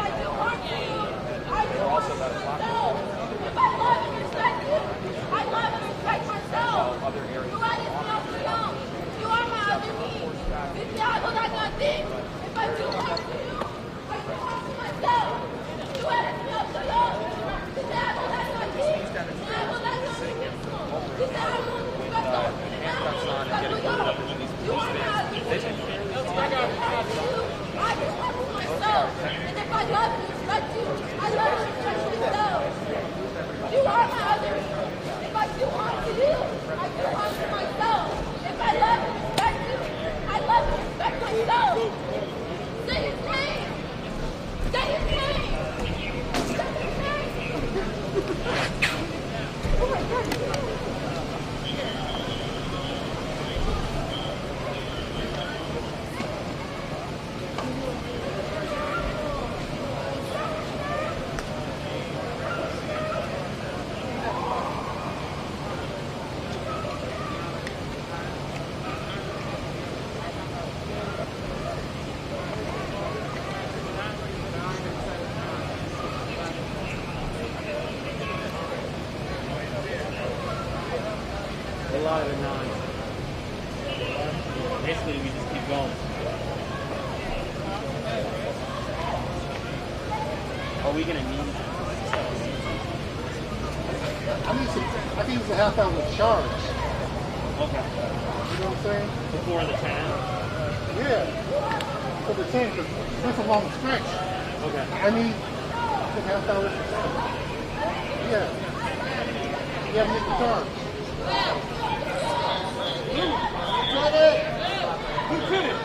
We're also about a block. Other areas. You are my other me. If y'all know that nothing, if I do want to, I do want to myself. You are the love to love. This is how that's my king. This is how that's my king. This is how handcuffs on and getting loaded up into these police vans. They've been fairly I just want to myself. And if I love and respect you, I love and respect myself. You are my other me. If I do want to you, I do want to myself. If I love and respect you, I love and respect myself. Say his name. Say his name. Say his name. Oh my God. Basically, we just keep going. Are we going to need I think it's a half hour charge. Okay. You know what I'm saying? Before the 10? Yeah. For the 10, because that's a long stretch. Okay. I need a half hour for charge. Yeah. Yeah, make the charge. Got it. Who did it?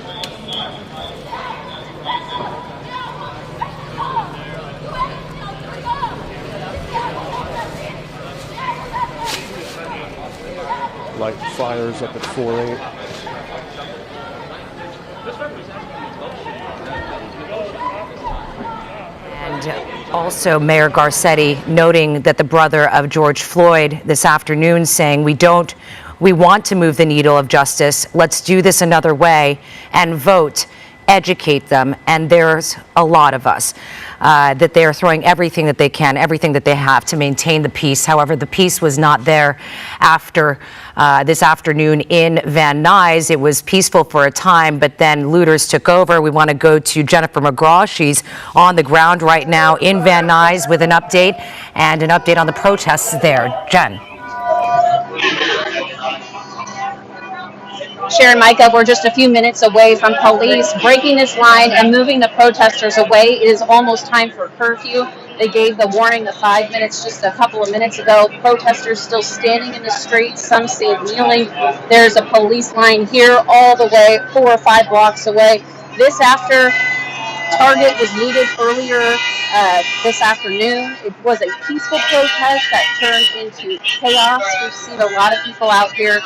Light fires up at 4/8. And also Mayor Garcetti noting that the brother of George Floyd this afternoon saying we want to move the needle of justice. Let's do this another way and vote, educate them. And there's a lot of us that they are throwing everything that they can, everything that they have to maintain the peace. However, the peace was not there after this afternoon in Van Nuys. It was peaceful for a time, but then looters took over. We want to go to Jennifer McGraw. She's on the ground right now in Van Nuys with an update and an update on the protests there. Jen. Sharon, Micah, we're just a few minutes away from police breaking this line and moving the protesters away. It is almost time for curfew. They gave the warning, the 5 minutes, just a couple of minutes ago. Protesters still standing in the streets, some see it kneeling. There's a police line here all the way 4 or 5 blocks away. This after Target was looted earlier this afternoon. It was a peaceful protest that turned into chaos. We've seen a lot of people out here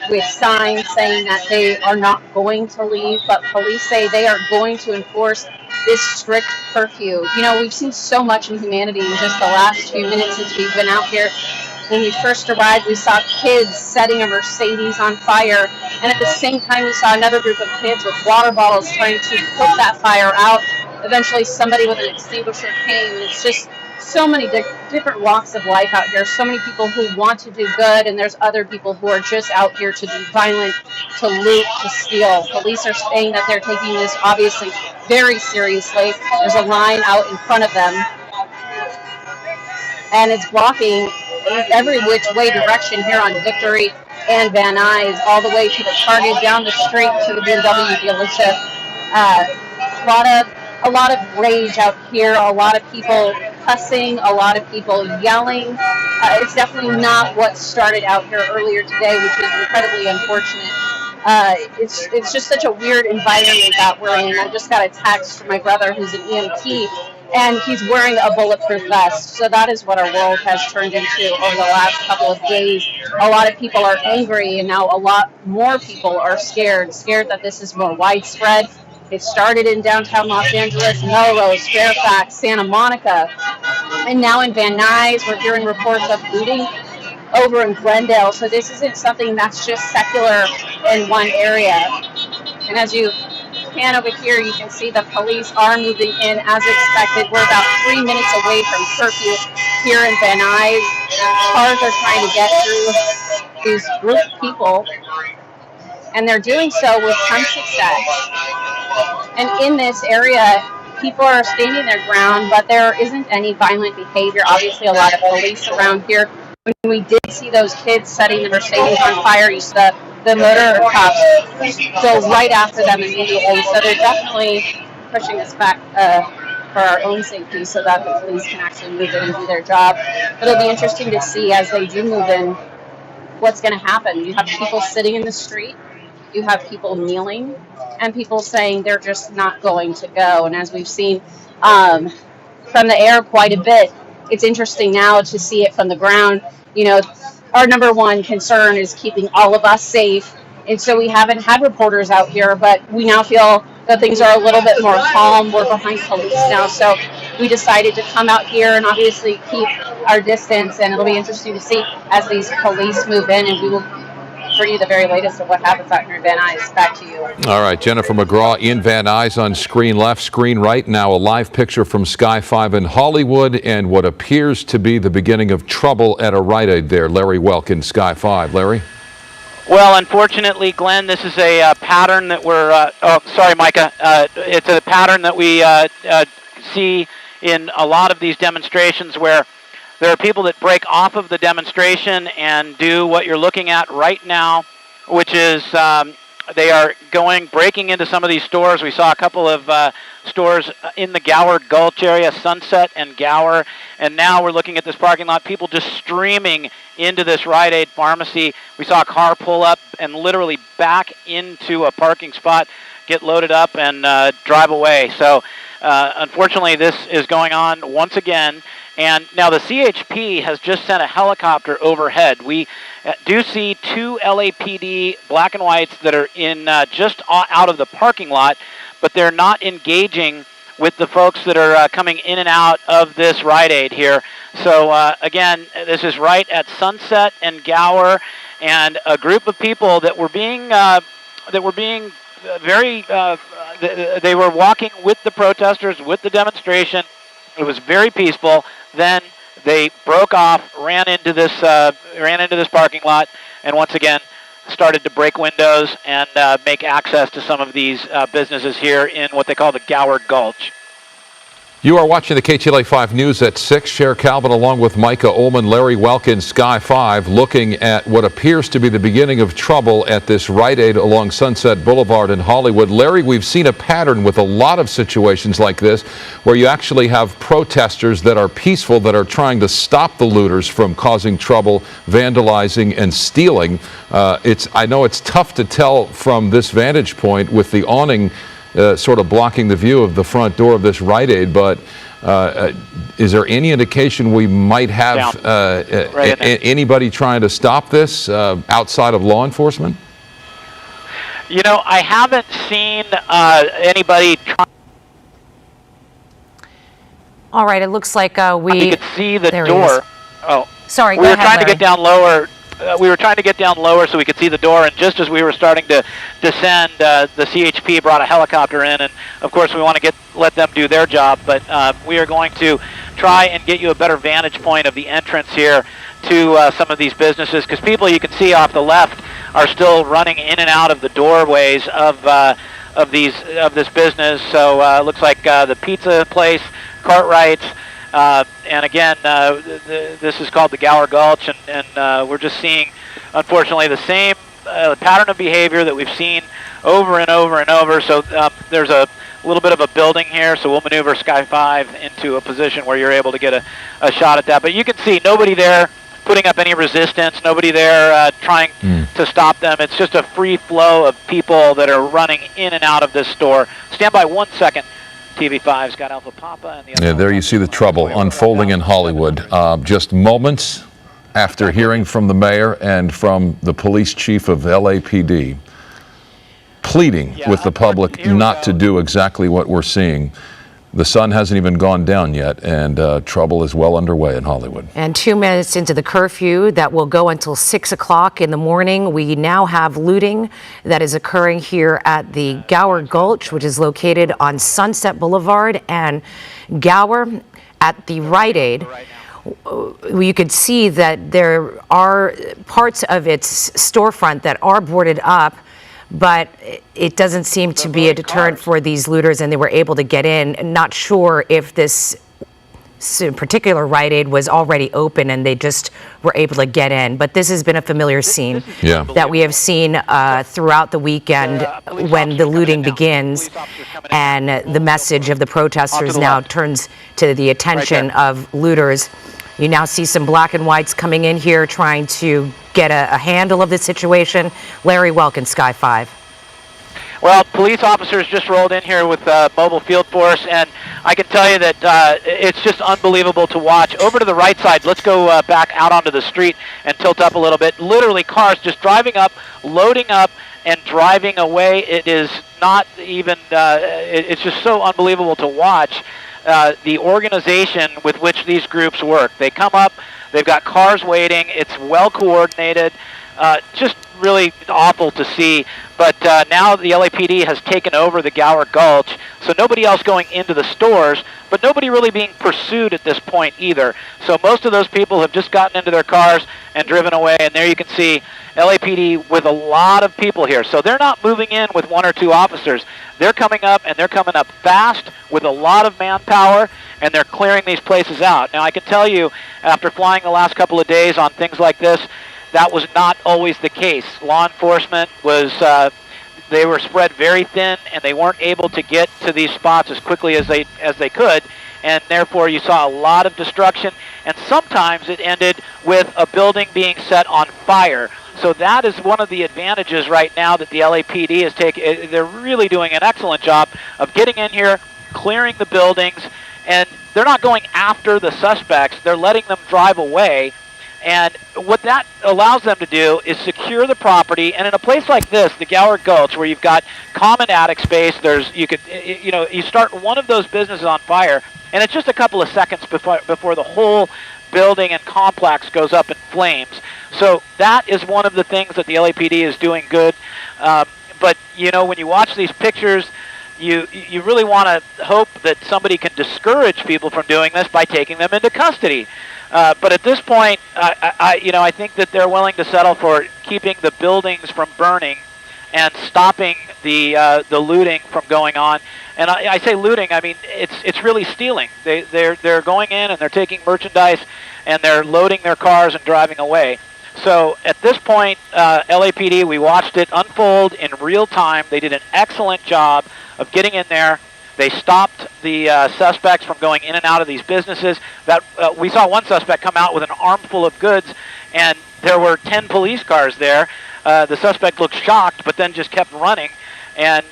with signs saying that they are not going to leave, but police say they are going to enforce this strict curfew. You know, we've seen so much in humanity in just the last few minutes since we've been out here. When we first arrived, we saw kids setting a Mercedes on fire, and at the same time we saw another group of kids with water bottles trying to put that fire out. Eventually somebody with an extinguisher came, and it's just so many different walks of life out here, so many people who want to do good, and there's other people who are just out here to be violent, to loot, to steal. Police are saying that they're taking this obviously very seriously. There's a line out in front of them, and it's blocking every which way direction here on Victory and Van Nuys, all the way to the Target, down the street to the BMW dealership. A lot of rage out here, a lot of people cussing, a lot of people yelling. It's definitely not what started out here earlier today, which is incredibly unfortunate. It's just such a weird environment that we're in. I just got a text from my brother who's an EMT, and he's wearing a bulletproof vest. So that is what our world has turned into over the last couple of days. A lot of people are angry, and now a lot more people are scared that this is more widespread. It started in downtown Los Angeles, Melrose, Fairfax, Santa Monica, and now in Van Nuys, we're hearing reports of looting. over in Glendale. So this isn't something that's just secular in one area. And as you pan over here, you can see the police are moving in as expected. We're about 3 minutes away from curfew here in Van Nuys. Cars are trying to get through these group of people, and they're doing so with some success. And in this area, people are standing their ground, but there isn't any violent behavior. Obviously, a lot of police around here. When we did see those kids setting the Mercedes on fire, you saw the motor cops go right after them immediately. So they're definitely pushing us back for our own safety so that the police can actually move in and do their job. But it'll be interesting to see as they do move in what's going to happen. You have people sitting in the street, you have people kneeling, and people saying they're just not going to go. And as we've seen from the air quite a bit, it's interesting now to see it from the ground. You know, our number one concern is keeping all of us safe. And so we haven't had reporters out here, but we now feel that things are a little bit more calm. We're behind police now. So we decided to come out here and obviously keep our distance. And it'll be interesting to see as these police move in, and we will bring you the very latest of what happens out here in Van Nuys. Back to you. All right, Jennifer McGraw in Van Nuys on screen left, screen right. Now a live picture from Sky 5 in Hollywood and what appears to be the beginning of trouble at a Rite Aid there. Larry Welk in Sky 5. Larry? Well, unfortunately, Glenn, this is a pattern that we're, sorry, Micah. It's a pattern that we see in a lot of these demonstrations where there are people that break off of the demonstration and do what you're looking at right now, which is they are breaking into some of these stores. We saw a couple of stores in the Gower Gulch area, Sunset and Gower, and now we're looking at this parking lot, people just streaming into this Rite Aid pharmacy. We saw a car pull up and literally back into a parking spot, get loaded up, and drive away. So unfortunately, this is going on once again. And now the CHP has just sent a helicopter overhead. We do see 2 LAPD black and whites that are in just out of the parking lot, but they're not engaging with the folks that are coming in and out of this Rite Aid here. So again, this is right at Sunset and Gower, and a group of people that were being very they were walking with the protesters, with the demonstration. It was very peaceful. Then they broke off, ran into this parking lot, and once again started to break windows and make access to some of these businesses here in what they call the Gower Gulch. You are watching the KTLA 5 News at 6. Cher Calvin along with Micah Ullman, Larry Welk in Sky 5, looking at what appears to be the beginning of trouble at this Rite Aid along Sunset Boulevard in Hollywood. Larry, we've seen a pattern with a lot of situations like this where you actually have protesters that are peaceful, that are trying to stop the looters from causing trouble, vandalizing, and stealing. I know it's tough to tell from this vantage point with the awning sort of blocking the view of the front door of this Rite Aid, but is there any indication we might have anybody trying to stop this outside of law enforcement? You know, I haven't seen anybody try. All right, it looks like You could see the door. Oh, sorry, we were trying to get down lower. We were trying to get down lower so we could see the door, and just as we were starting to descend, the CHP brought a helicopter in, and of course we want to let them do their job, but we are going to try and get you a better vantage point of the entrance here to some of these businesses, because people you can see off the left are still running in and out of the doorways of this business. So it looks like the pizza place, Cartwright's. And again, this is called the Gower Gulch, and we're just seeing, unfortunately, the same pattern of behavior that we've seen over and over and over. So there's a little bit of a building here, so we'll maneuver Sky 5 into a position where you're able to get a shot at that. But you can see nobody there putting up any resistance, nobody there trying to stop them. It's just a free flow of people that are running in and out of this store. Stand by 1 second. TV5's got Alpha Papa. And the there you see the trouble unfolding in Hollywood. Just moments after hearing from the mayor and from the police chief of LAPD, pleading with the public not to do exactly what we're seeing. the sun hasn't even gone down yet, and trouble is well underway in Hollywood. And 2 minutes into the curfew that will go until 6 o'clock in the morning, we now have looting that is occurring here at the Gower Gulch, which is located on Sunset Boulevard and Gower at the Rite Aid. You could see that there are parts of its storefront that are boarded up, but it doesn't seem to be a deterrent for these looters, and they were able to get in. Not sure if this particular Rite Aid was already open and they just were able to get in. But this has been a familiar scene that we have seen throughout the weekend when the looting begins, and the message of the protesters now turns to the attention of looters. You now see some black and whites coming in here trying to get a handle of the situation. Larry Welkin, Sky 5. Well, police officers just rolled in here with mobile field force, and I can tell you that it's just unbelievable to watch. Over to the right side, let's go back out onto the street and tilt up a little bit. Literally cars just driving up, loading up, and driving away. It is not even, it's just so unbelievable to watch the organization with which these groups work. They come up, they've got cars waiting, it's well coordinated, just really awful to see. But now the LAPD has taken over the Gower Gulch, so nobody else going into the stores, but nobody really being pursued at this point either. So most of those people have just gotten into their cars and driven away, and there you can see LAPD with a lot of people here. So they're not moving in with 1 or 2 officers. They're coming up, and they're coming up fast with a lot of manpower, and they're clearing these places out. Now, I can tell you, after flying the last couple of days on things like this, that was not always the case. Law enforcement was, they were spread very thin, and they weren't able to get to these spots as quickly as they could, and therefore you saw a lot of destruction, and sometimes it ended with a building being set on fire. So that is one of the advantages right now that the LAPD is taking. They're really doing an excellent job of getting in here, clearing the buildings, and they're not going after the suspects. They're letting them drive away. And what that allows them to do is secure the property. And in a place like this, the Gower Gulch, where you've got common attic space, you start one of those businesses on fire, and it's just a couple of seconds before the whole building and complex goes up in flames. So that is one of the things that the LAPD is doing good. But when you watch these pictures, you really want to hope that somebody can discourage people from doing this by taking them into custody. But at this point, I think that they're willing to settle for keeping the buildings from burning and stopping the looting from going on. And I say looting, I mean it's really stealing. They're going in and they're taking merchandise and they're loading their cars and driving away. So at this point, LAPD, we watched it unfold in real time. They did an excellent job of getting in there. They stopped the suspects from going in and out of these businesses. We saw one suspect come out with an armful of goods, and there were 10 police cars there. The suspect looked shocked, but then just kept running. And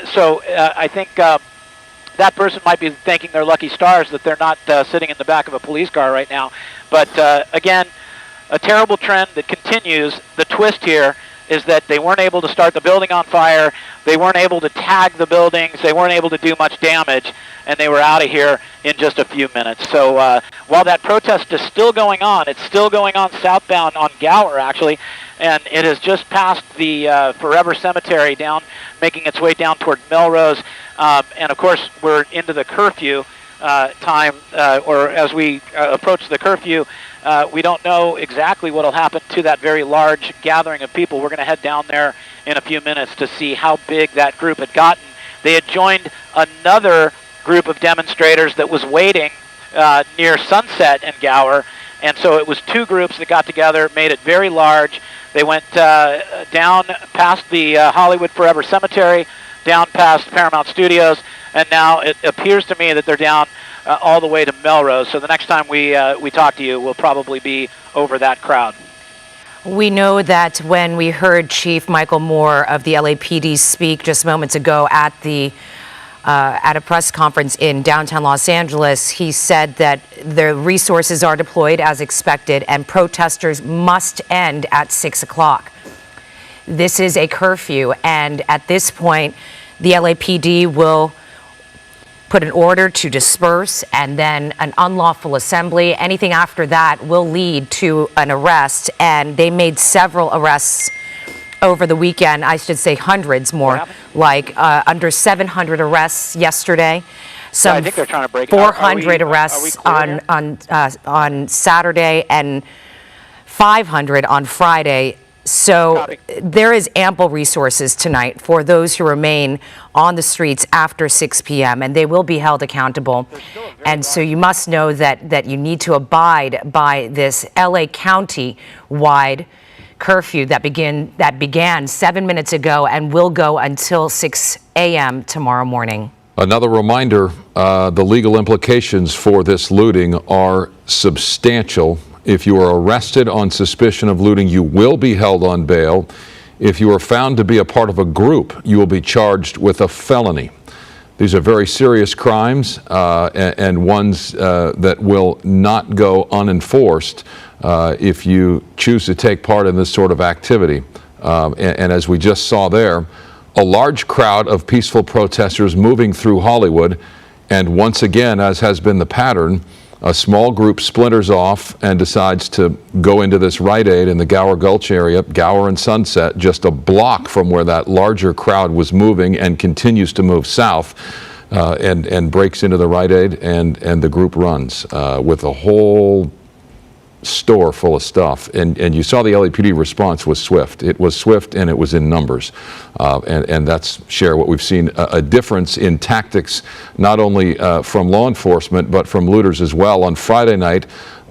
so I think that person might be thanking their lucky stars that they're not sitting in the back of a police car right now. But again, a terrible trend that continues. The twist here is that they weren't able to start the building on fire. They weren't able to tag the buildings. They weren't able to do much damage, and they were out of here in just a few minutes. So while that protest is still going on, it's still going on southbound on Gower, actually, and it has just passed the Forever Cemetery down, making its way down toward Melrose. And, of course, we're into the curfew time, or as we approach the curfew, we don't know exactly what will happen to that very large gathering of people. We're going to head down there in a few minutes to see how big that group had gotten. They had joined another group of demonstrators that was waiting near Sunset and Gower, and so it was 2 groups that got together, made it very large. They went down past the Hollywood Forever Cemetery, down past Paramount Studios, and now it appears to me that they're down all the way to Melrose. So the next time we talk to you, we'll probably be over that crowd. We know that when we heard Chief Michael Moore of the LAPD speak just moments ago at a press conference in downtown Los Angeles, he said that the resources are deployed as expected and protesters must end at 6 o'clock. This is a curfew, and at this point, the LAPD will put an order to disperse, and then an unlawful assembly. Anything after that will lead to an arrest, and they made several arrests over the weekend. I should say hundreds more, like under 700 arrests yesterday. Some I think they're trying to break 400 arrests on Saturday and 500 on Friday. So there is ample resources tonight for those who remain on the streets after 6 p.m. and they will be held accountable. And so you must know that you need to abide by this LA County-wide curfew that began 7 minutes ago and will go until 6 a.m. tomorrow morning. Another reminder, the legal implications for this looting are substantial. If you are arrested on suspicion of looting, you will be held on bail. If you are found to be a part of a group, you will be charged with a felony. These are very serious crimes and ones that will not go unenforced if you choose to take part in this sort of activity. And as we just saw there, a large crowd of peaceful protesters moving through Hollywood, and once again, as has been the pattern, a small group splinters off and decides to go into this Rite Aid in the Gower Gulch area, Gower and Sunset, just a block from where that larger crowd was moving, and continues to move south and breaks into the Rite Aid, and the group runs with a whole store full of stuff. And you saw the LAPD response was swift. It was swift and it was in numbers. And that's, Cher, what we've seen, a difference in tactics, not only from law enforcement, but from looters as well. On Friday night,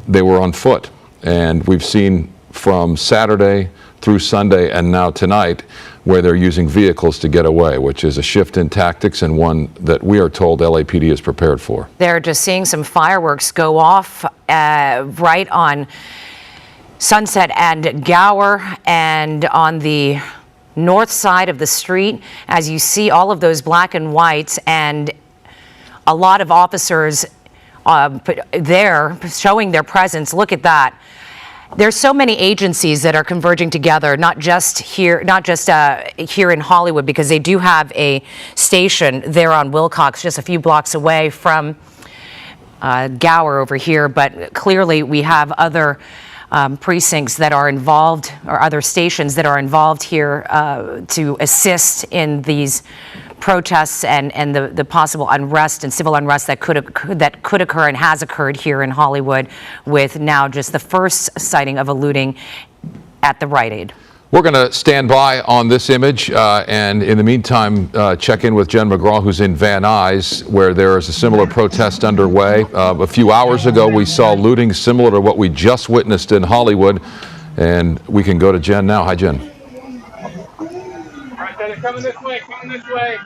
they were on foot. And we've seen from Saturday through Sunday and now tonight where they're using vehicles to get away, which is a shift in tactics and one that we are told LAPD is prepared for. They're just seeing some fireworks go off right on Sunset and Gower, and on the north side of the street, as you see all of those black and whites, and a lot of officers there showing their presence. Look at that. There's so many agencies that are converging together, not just here in Hollywood, because they do have a station there on Wilcox, just a few blocks away from Gower over here. But clearly, we have other precincts that are involved, or other stations that are involved here to assist in these protests and the possible unrest and civil unrest that could occur and has occurred here in Hollywood, with now just the first sighting of a looting at the Rite Aid. We're going to stand by on this image, and in the meantime, check in with Jen McGraw, who's in Van Nuys, where there is a similar protest underway. A few hours ago, we saw looting similar to what we just witnessed in Hollywood, and we can go to Jen now. Hi, Jen. Coming this way, coming this way.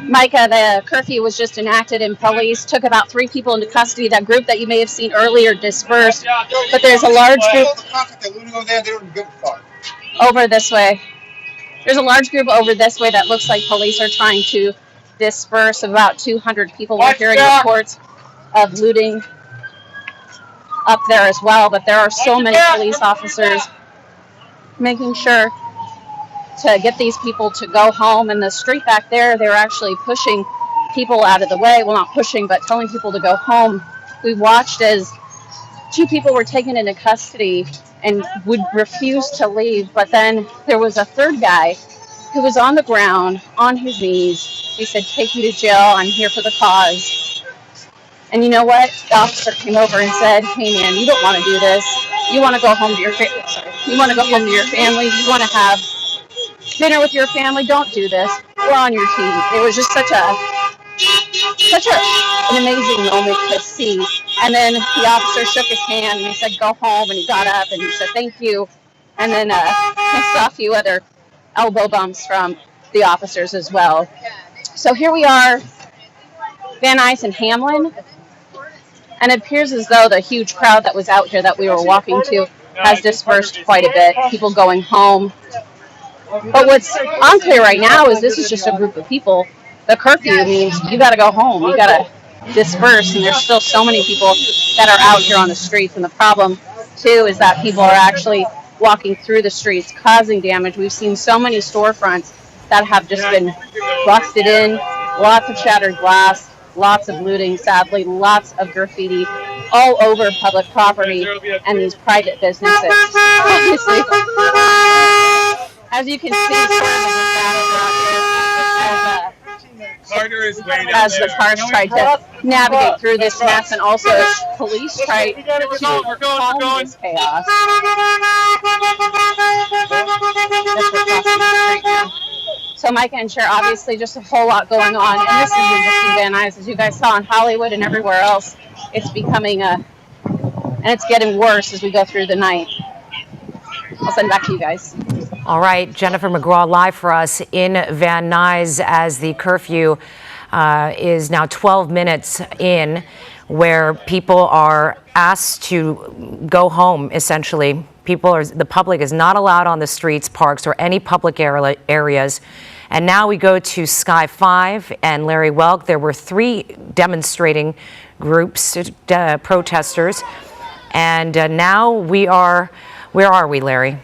Micah, the curfew was just enacted and police took about 3 people into custody. That group that you may have seen earlier dispersed, but there's a large group over this way. There's a large group over this way that looks like police are trying to disperse. About 200 people. We're hearing reports of looting up there as well, but there are so many police officers making sure to get these people to go home. In the street back there, they were actually pushing people out of the way. Well, not pushing, but telling people to go home. We watched as 2 people were taken into custody and would refuse to leave. But then there was a 3rd guy who was on the ground, on his knees. He said, "Take me to jail. I'm here for the cause." And you know what? The officer came over and said, "Hey man, you don't want to do this. You want to go home to your You want to go home to your family. You want to have dinner with your family. Don't do this. We're on your team." It was just such an amazing moment to see. And then the officer shook his hand and he said, "Go home." And he got up and he said, "Thank you." And then I saw a few other elbow bumps from the officers as well. So here we are, Van Nuys and Hamlin. And it appears as though the huge crowd that was out here that we were walking to has dispersed quite a bit. People going home. But what's unclear right now is this is just a group of people. The curfew means you got to go home. You got to disperse. And there's still so many people that are out here on the streets. And the problem, too, is that people are actually walking through the streets, causing damage. We've seen so many storefronts that have just been busted in, lots of shattered glass, lots of looting, sadly, lots of graffiti all over public property and these private businesses. Obviously, as you can see, sort of the battleground here as the cars try to navigate through this mess, and also as police try to calm this chaos. So Micah and Cher, obviously just a whole lot going on, and this isn't just in Van Nuys, as you guys saw in Hollywood and everywhere else. It's becoming and it's getting worse as we go through the night. I'll send it back to you guys. All right, Jennifer McGraw live for us in Van Nuys as the curfew is now 12 minutes in, where people are asked to go home, essentially. The public is not allowed on the streets, parks, or any public areas. And now we go to Sky 5 and Larry Welk. There were 3 demonstrating groups, protesters. And now where are we, Larry?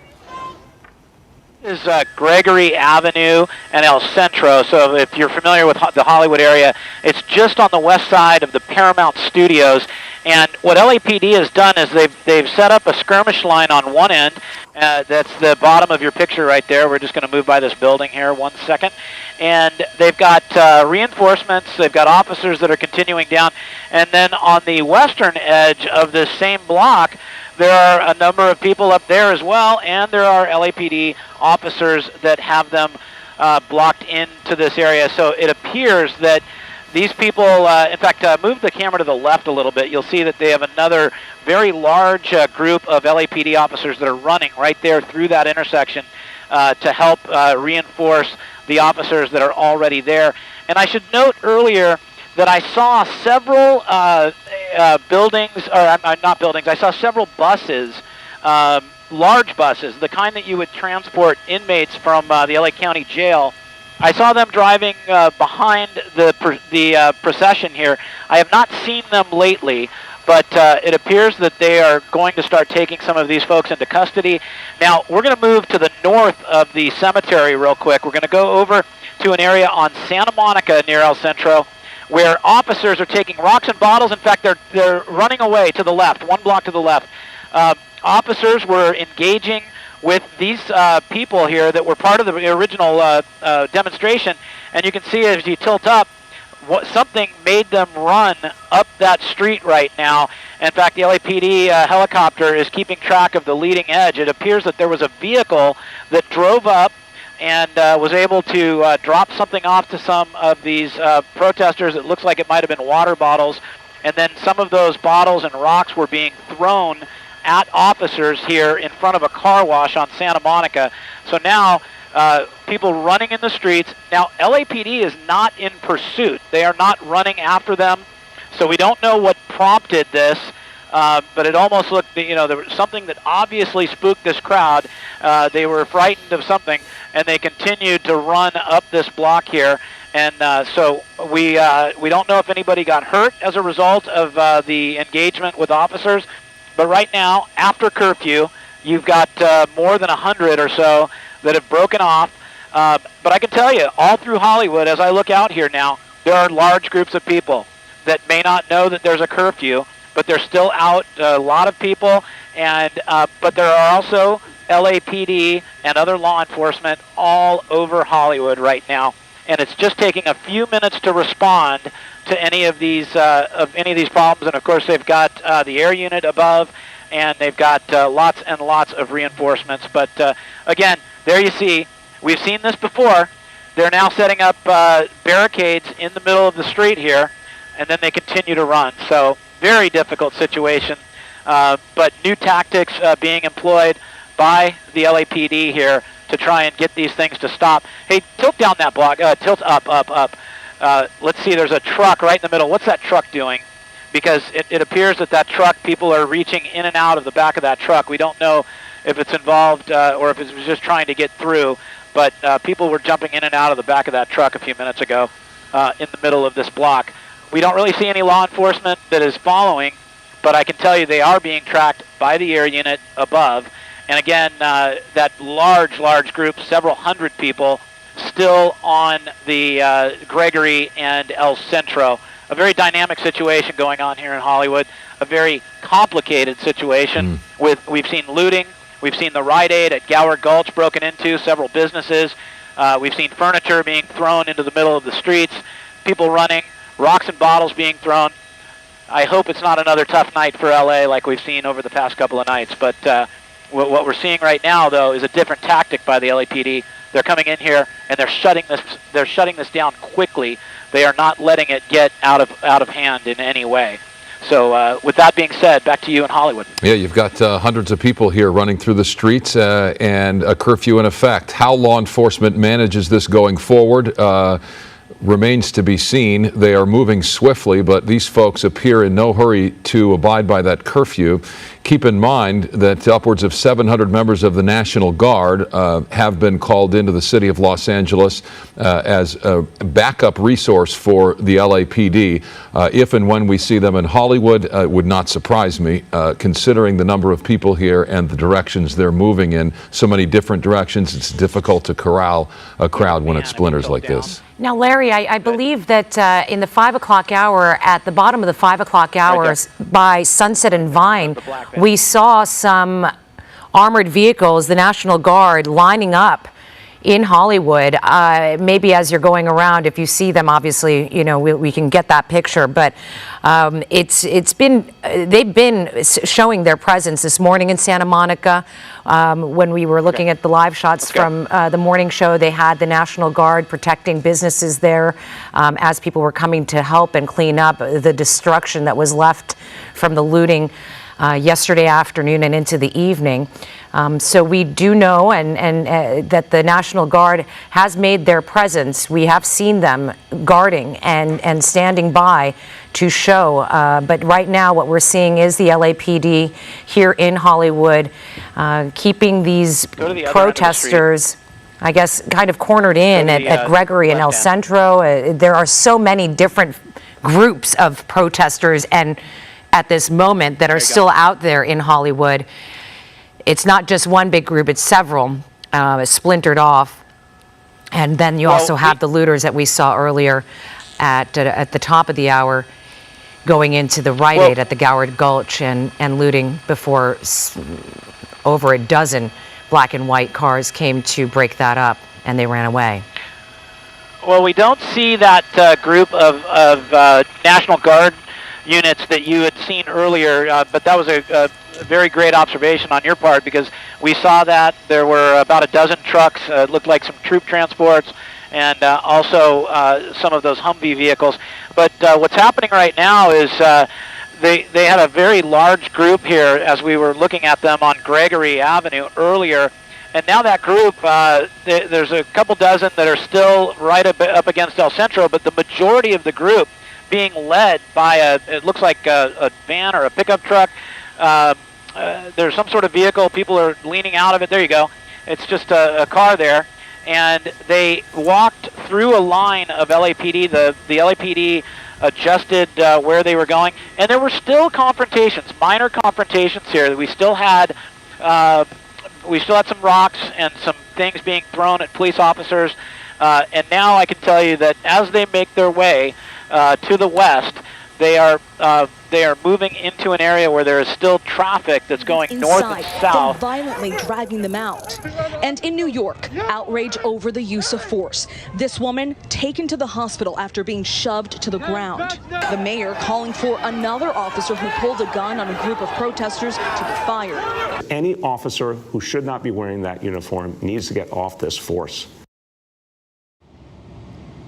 This is Gregory Avenue and El Centro. So if you're familiar with the Hollywood area, it's just on the west side of the Paramount Studios. And what LAPD has done is they've set up a skirmish line on one end. That's the bottom of your picture right there. We're just going to move by this building here 1 second. And they've got reinforcements. They've got officers that are continuing down. And then on the western edge of this same block, there are a number of people up there as well, and there are LAPD officers that have them blocked into this area. So it appears that these people, in fact, move the camera to the left a little bit. You'll see that they have another very large group of LAPD officers that are running right there through that intersection to help reinforce the officers that are already there. And I should note earlier that I saw several buildings, or not buildings, I saw several buses, large buses, the kind that you would transport inmates from the LA County Jail. I saw them driving behind the procession here. I have not seen them lately, but it appears that they are going to start taking some of these folks into custody. Now, we're going to move to the north of the cemetery real quick. We're going to go over to an area on Santa Monica near El Centro, where officers are taking rocks and bottles. In fact, they're running away to the left, 1 block to the left. Officers were engaging with these people here that were part of the original demonstration, and you can see as you tilt up, something made them run up that street right now. In fact, the LAPD helicopter is keeping track of the leading edge. It appears that there was a vehicle that drove up and was able to drop something off to some of these protesters. It looks like it might have been water bottles, and then some of those bottles and rocks were being thrown at officers here in front of a car wash on Santa Monica. So now people running in the streets. Now LAPD is not in pursuit. They are not running after them, so we don't know what prompted this. But it almost looked, there was something that obviously spooked this crowd. They were frightened of something, and they continued to run up this block here. And so we don't know if anybody got hurt as a result of the engagement with officers. But right now, after curfew, you've got more than 100 or so that have broken off. But I can tell you, all through Hollywood, as I look out here now, there are large groups of people that may not know that there's a curfew, but they're still out, a lot of people, and but there are also LAPD and other law enforcement all over Hollywood right now, and it's just taking a few minutes to respond to any of these problems. And of course, they've got the air unit above, and they've got lots and lots of reinforcements. But again, there you see, we've seen this before. They're now setting up barricades in the middle of the street here, and then they continue to run. So very difficult situation, but new tactics being employed by the LAPD here to try and get these things to stop. Hey, tilt down that block, tilt up. Let's see, there's a truck right in the middle. What's that truck doing? Because it appears that truck, people are reaching in and out of the back of that truck. We don't know if it's involved or if it was just trying to get through, but people were jumping in and out of the back of that truck a few minutes ago in the middle of this block. We don't really see any law enforcement that is following, but I can tell you they are being tracked by the air unit above. And again, that large group, several hundred people, still on the Gregory and El Centro a very dynamic situation going on here in Hollywood, a very complicated situation. We've seen looting, we've seen the Rite Aid at Gower Gulch broken into, several businesses. We've seen furniture being thrown into the middle of the streets, people running, rocks and bottles being thrown. I hope it's not another tough night for LA like we've seen over the past couple of nights. But what we're seeing right now, though, is a different tactic by the LAPD. They're coming in here and they're shutting this down quickly. They are not letting it get out of hand in any way. So with that being said, back to you in Hollywood. Yeah, you've got hundreds of people here running through the streets and a curfew in effect. How law enforcement manages this going forward remains to be seen. They are moving swiftly, but these folks appear in no hurry to abide by that curfew. Keep in mind that upwards of 700 members of the National Guard have been called into the city of Los Angeles as a backup resource for the LAPD. If and when we see them in Hollywood, it would not surprise me, considering the number of people here and the directions they're moving in. So many different directions, it's difficult to corral a crowd when it splinters like this. Now, Larry, I believe that in the 5 o'clock hour, at the bottom of the 5 o'clock hours by Sunset and Vine, we saw some armored vehicles, the National Guard, lining up in Hollywood. Maybe as you're going around, if you see them, obviously, you know, we can get that picture. But they've been showing their presence this morning in Santa Monica. When we were looking at the live shots from the morning show, they had the National Guard protecting businesses there as people were coming to help and clean up the destruction that was left from the looting yesterday afternoon and into the evening. So we do know and that the National Guard has made their presence. We have seen them guarding and standing by to show. But right now what we're seeing is the LAPD here in Hollywood keeping these protesters, I guess, kind of cornered in at Gregory and El Centro. There are so many different groups of protesters and at this moment that are still out there in Hollywood. It's not just one big group, it's several splintered off. And then you also have the looters that we saw earlier at the top of the hour going into the Rite Aid at the Gower Gulch and looting before over a dozen black and white cars came to break that up and they ran away. Well, we don't see that group of National Guard units that you had seen earlier, but that was a very great observation on your part, because we saw that there were about a dozen trucks, it looked like some troop transports, and also some of those Humvee vehicles. But what's happening right now is they had a very large group here as we were looking at them on Gregory Avenue earlier. And now that group, there's a couple dozen that are still right up against El Centro, but the majority of the group being led by it looks like a van or a pickup truck. There's some sort of vehicle. People are leaning out of it. There you go. It's just a car there. And they walked through a line of LAPD. The LAPD adjusted where they were going. And there were still confrontations, minor confrontations here. We still had some rocks and some things being thrown at police officers. And now I can tell you that as they make their way to the west, they are moving into an area where there is still traffic that's going north and south. Violently dragging them out. And in New York, outrage over the use of force. This woman taken to the hospital after being shoved to the ground. The mayor calling for another officer who pulled a gun on a group of protesters to be fired. Any officer who should not be wearing that uniform needs to get off this force.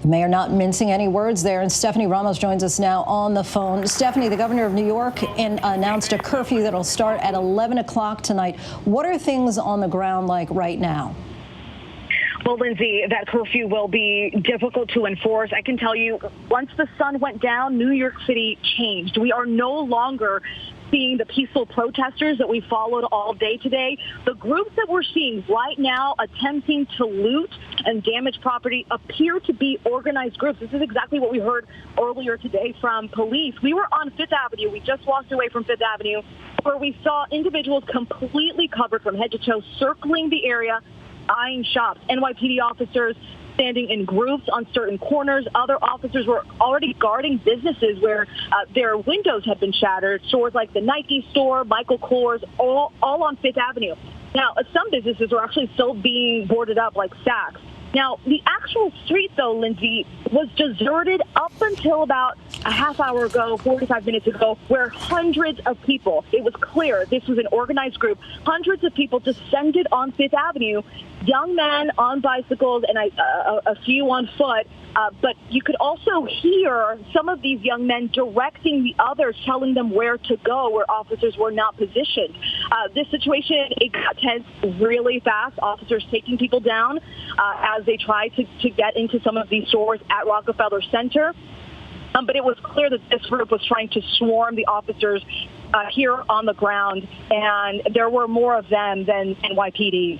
The mayor not mincing any words there, and Stephanie Ramos joins us now on the phone. Stephanie, the governor of New York announced a curfew that'll start at 11 o'clock tonight. What are things on the ground like right now? Well, Lindsay, that curfew will be difficult to enforce. I can tell you, once the sun went down, New York City changed. We are no longer seeing the peaceful protesters that we followed all day today. The groups that we're seeing right now attempting to loot and damage property appear to be organized groups. This is exactly what we heard earlier today from police. We were on Fifth Avenue. We just walked away from Fifth Avenue, where we saw individuals completely covered from head to toe circling the area, eyeing shops. NYPD officers standing in groups on certain corners. Other officers were already guarding businesses where their windows had been shattered. Stores like the Nike store, Michael Kors, all on Fifth Avenue. Now, some businesses are actually still being boarded up like Saks. Now, the actual street, though, Lindsay, was deserted up until about a half hour ago, 45 minutes ago, where hundreds of people, it was clear this was an organized group, hundreds of people descended on Fifth Avenue, young men on bicycles and a few on foot. But you could also hear some of these young men directing the others, telling them where to go, where officers were not positioned. This situation, it got tense really fast. Officers taking people down as they tried to get into some of these stores at Rockefeller Center. But it was clear that this group was trying to swarm the officers here on the ground, and there were more of them than NYPD.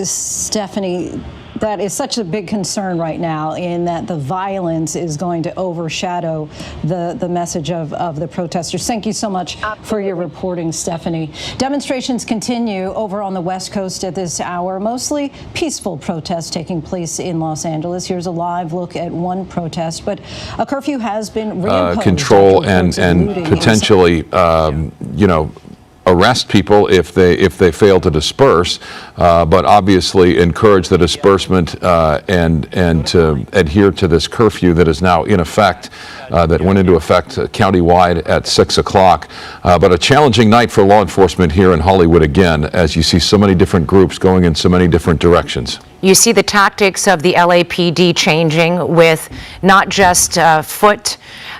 Stephanie, that is such a big concern right now, in that the violence is going to overshadow the message of the protesters. Thank you so much for your reporting, Stephanie. Demonstrations continue over on the West Coast at this hour. Mostly peaceful protests taking place in Los Angeles. Here's a live look at one protest, but a curfew has been reimposed. Control and potentially, arrest people if they fail to disperse, but obviously encourage the disbursement and to adhere to this curfew that is now in effect, that went into effect countywide at 6 o'clock. But a challenging night for law enforcement here in Hollywood again, as you see so many different groups going in so many different directions. You see the tactics of the LAPD changing, with not just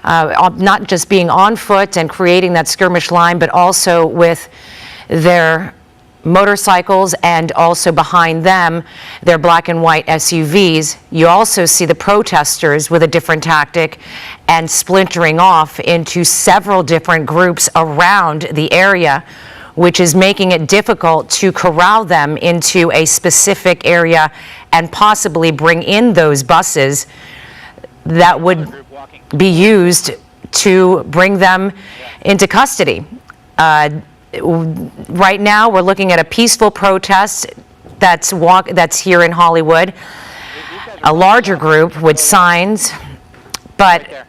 not just being on foot and creating that skirmish line, but also with their motorcycles, and also behind them their black and white SUVs. You also see the protesters with a different tactic and splintering off into several different groups around the area, which is making it difficult to corral them into a specific area and possibly bring in those buses that would be used to bring them into custody. Right now, we're looking at a peaceful protest that's here in Hollywood, a larger group with signs, but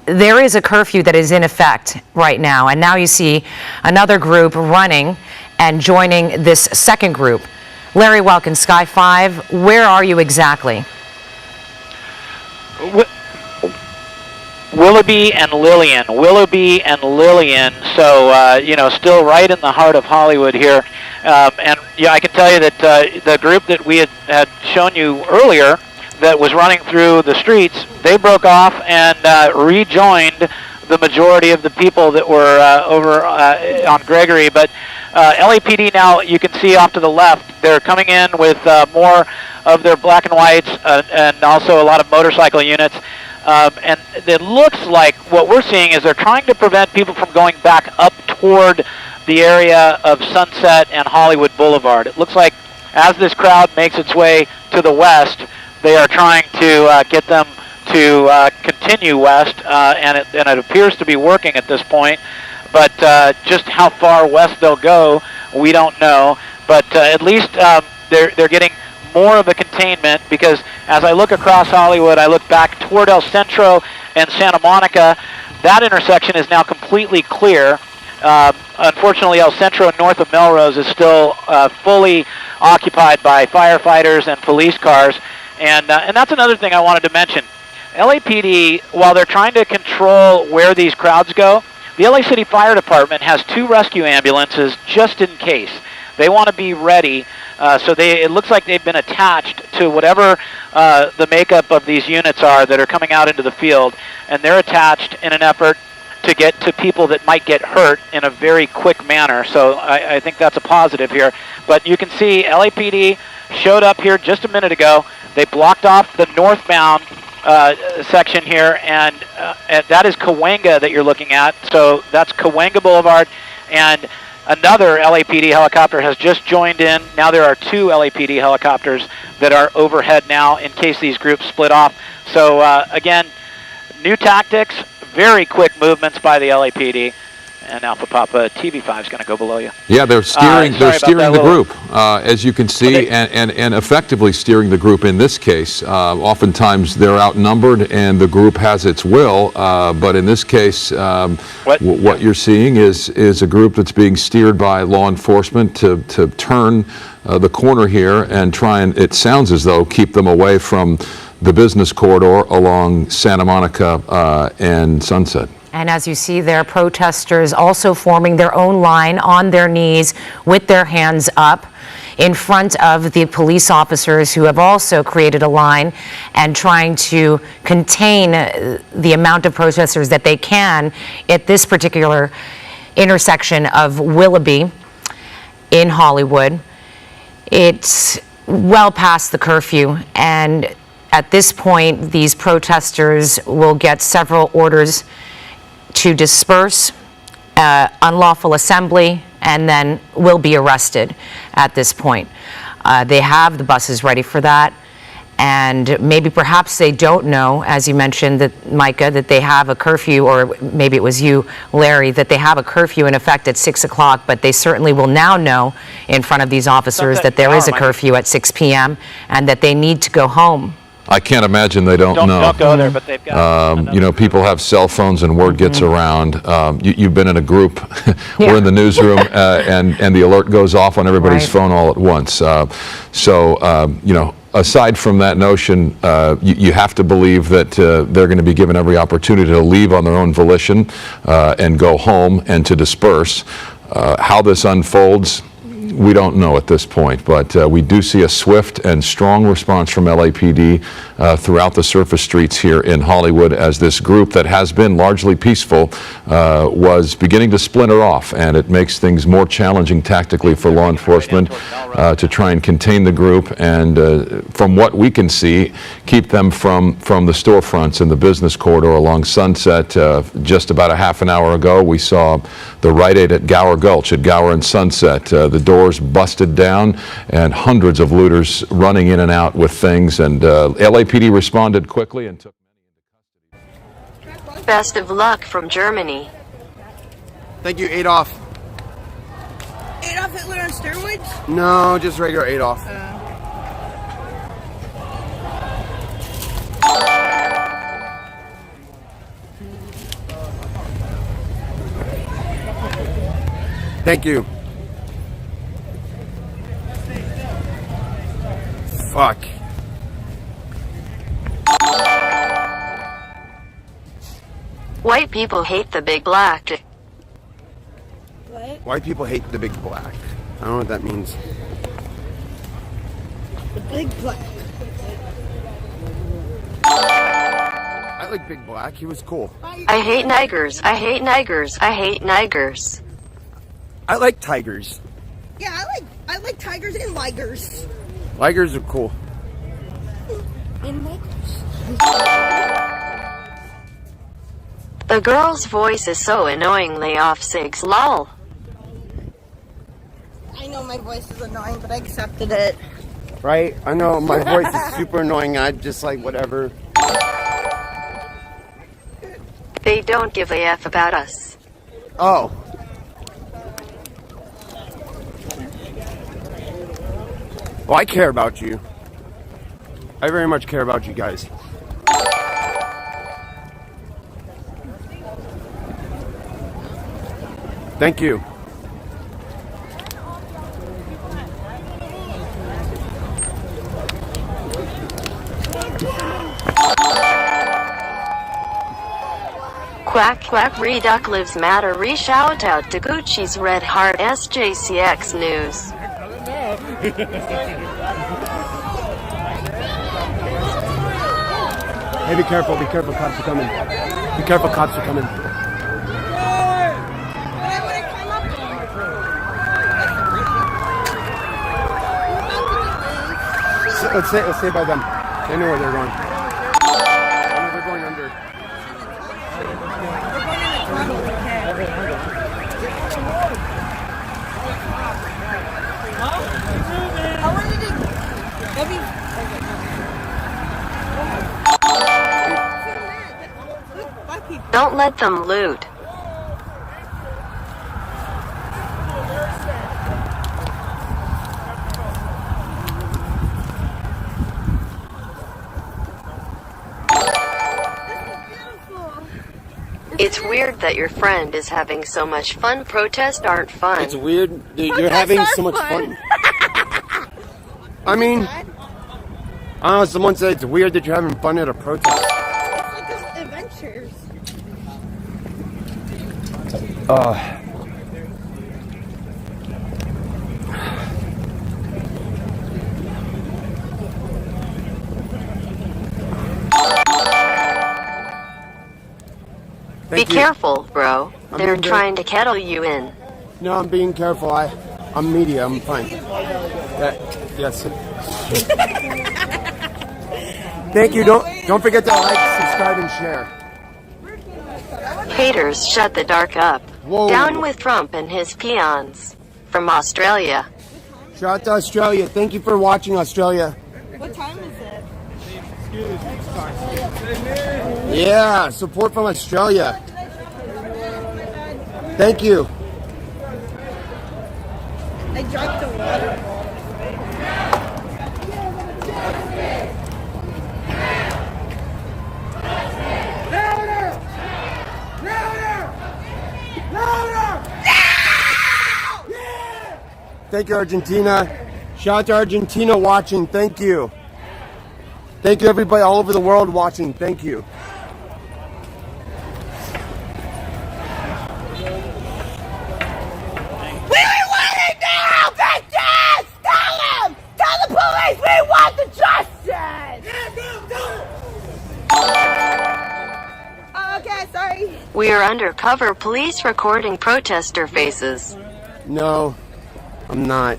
there is a curfew that is in effect right now, and now you see another group running and joining this second group. Larry Welkin, Sky 5, where are you exactly? Willoughby and Lillian. So, still right in the heart of Hollywood here. And yeah, I can tell you that the group that we had shown you earlier that was running through the streets, they broke off and rejoined the majority of the people that were over on Gregory. But LAPD now, you can see off to the left, they're coming in with more of their black and whites and also a lot of motorcycle units. And it looks like what we're seeing is they're trying to prevent people from going back up toward the area of Sunset and Hollywood Boulevard. It looks like as this crowd makes its way to the west, they are trying to get them to continue west, and it appears to be working at this point. But just how far west they'll go, we don't know. But at least they're getting more of a containment, because as I look across Hollywood, I look back toward El Centro and Santa Monica. That intersection is now completely clear. Unfortunately, El Centro north of Melrose is still fully occupied by firefighters and police cars. And that's another thing I wanted to mention. LAPD, while they're trying to control where these crowds go, the LA City Fire Department has 2 rescue ambulances just in case. They want to be ready. So it looks like they've been attached to whatever the makeup of these units are that are coming out into the field, and they're attached in an effort to get to people that might get hurt in a very quick manner. So I think that's a positive here. But you can see LAPD showed up here just a minute ago. They blocked off the northbound section here, and that is Cahuenga that you're looking at. So that's Cahuenga Boulevard, and another LAPD helicopter has just joined in. Now there are 2 LAPD helicopters that are overhead now in case these groups split off. So again, new tactics, very quick movements by the LAPD, And Alpha Papa TV5 is going to go below you. Yeah, they're steering. They're steering the group, as you can see, and effectively steering the group in this case. Oftentimes they're outnumbered, and the group has its will. But in this case, what you're seeing is a group that's being steered by law enforcement to turn the corner here and try and, it sounds as though, keep them away from the business corridor along Santa Monica and Sunset. And as you see there, protesters also forming their own line on their knees with their hands up in front of the police officers who have also created a line and trying to contain the amount of protesters that they can at this particular intersection of Willoughby in Hollywood. It's well past the curfew, and at this point, these protesters will get several orders to disperse, unlawful assembly, and then will be arrested at this point. They have the buses ready for that, and maybe perhaps they don't know, as you mentioned, that Micah, that they have a curfew, or maybe it was you, Larry, that they have a curfew in effect at 6 o'clock, but they certainly will now know in front of these officers that there is a curfew at 6 p.m. and that they need to go home. I can't imagine they don't know. Don't go there, but they've got. You know, people have cell phones and word gets around. You've been in a group. We're in the newsroom, and the alert goes off on everybody's phone all at once. You know, aside from that notion, you have to believe that they're going to be given every opportunity to leave on their own volition and go home and to disperse. How this unfolds, we don't know at this point, but we do see a swift and strong response from LAPD throughout the surface streets here in Hollywood as this group that has been largely peaceful was beginning to splinter off, and it makes things more challenging tactically for law enforcement to try and contain the group and, from what we can see, keep them from the storefronts in the business corridor along Sunset. Just about a half an hour ago, we saw the Riot at Gower Gulch at Gower and Sunset. The doors busted down and hundreds of looters running in and out with things, and LAPD responded quickly and took many into custody. Best of luck from Germany. Thank you, Adolf. Adolf Hitler on steroids? No, just regular Adolf. Thank you. Fuck. White people hate the big black. What? White people hate the big black. I don't know what that means. The big black. I like Big Black. He was cool. I hate niggers. I hate niggers. I hate niggers. I like tigers. Yeah, I like tigers and ligers. Ligers are cool. And ligers. The girl's voice is so annoyingly off 6 lol. I know my voice is annoying, but I accepted it. Right? I know my voice is super annoying. I just like whatever. They don't give a F about us. Oh. Well, I care about you. I very much care about you guys. Thank you. Quack quack reduck lives matter re-shout out to Gucci's Red Heart SJCX News. Hey, be careful, cops are coming. Be careful, cops are coming. Let's stay by them. They know where they're going. They're going under. Don't let them loot. It's weird that your friend is having so much fun. Protests aren't fun. It's weird that you're having so much fun. I mean, I don't know, someone said it's weird that you're having fun at a protest. It's like adventures. Be careful, bro. They're trying to kettle you in. No, I'm being careful. I'm media. I'm fine. Yes. Thank you. Don't forget to like, subscribe, and share. Haters, shut the dark up. Whoa. Down with Trump and his peons. From Australia. Shout out to Australia. Thank you for watching, Australia. What time is it? Yeah, support from Australia. Thank you. I dropped the water ball. Thank you, Argentina. Shout out to Argentina watching. Thank you. Thank you, everybody all over the world watching. Thank you. We want it now, bitches! Tell them! Tell the police we want the justice! Okay, sorry. We are undercover police recording protester faces. No, I'm not.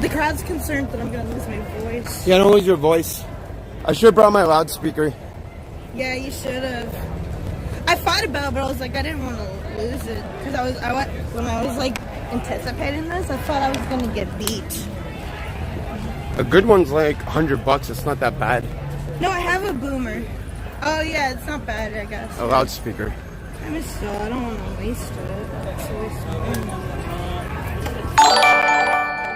The crowd's concerned that I'm gonna lose my voice. Yeah, don't lose your voice. I should have brought my loudspeaker. Yeah, you should have. I thought about it, but I was like, I didn't want to lose it because when I was like anticipating this, I thought I was gonna get beat. A good one's like $100. It's not that bad. No, I have a boomer. Oh yeah, it's not bad, I guess. A loudspeaker. I don't want to waste it. It's a waste of money.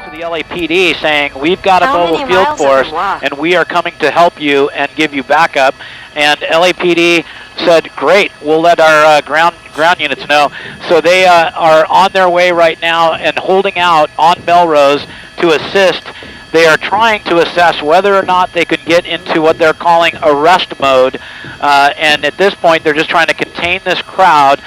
To the LAPD saying, we've got a mobile field force and we are coming to help you and give you backup. And LAPD said, great, we'll let our ground units know. So they are on their way right now and holding out on Melrose to assist. They are trying to assess whether or not they could get into what they're calling arrest mode. And at this point, they're just trying to contain this crowd.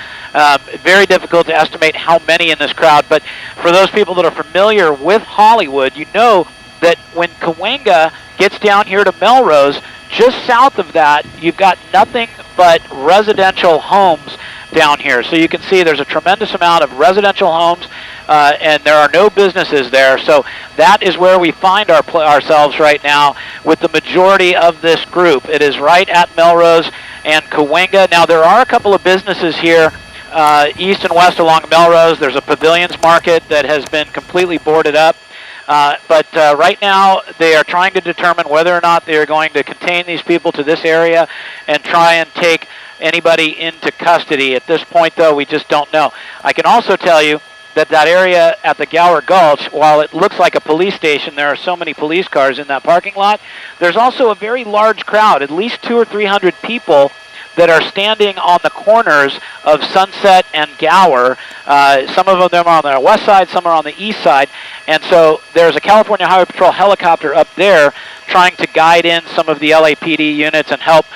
Very difficult to estimate how many in this crowd. But for those people that are familiar with Hollywood, you know that when Cahuenga gets down here to Melrose, just south of that, you've got nothing but residential homes down here. So you can see there's a tremendous amount of residential homes, and there are no businesses there. So that is where we find ourselves right now with the majority of this group. It is right at Melrose and Cahuenga. Now, there are a couple of businesses here east and west along Melrose. There's a Pavilions Market that has been completely boarded up. But right now, they are trying to determine whether or not they are going to contain these people to this area and try and take anybody into custody. At this point, though, we just don't know. I can also tell you that that area at the Gower Gulch, while it looks like a police station, there are so many police cars in that parking lot, there's also a very large crowd, at least 200 or 300 people that are standing on the corners of Sunset and Gower. Some of them are on the west side, some are on the east side. And so there's a California Highway Patrol helicopter up there trying to guide in some of the LAPD units and help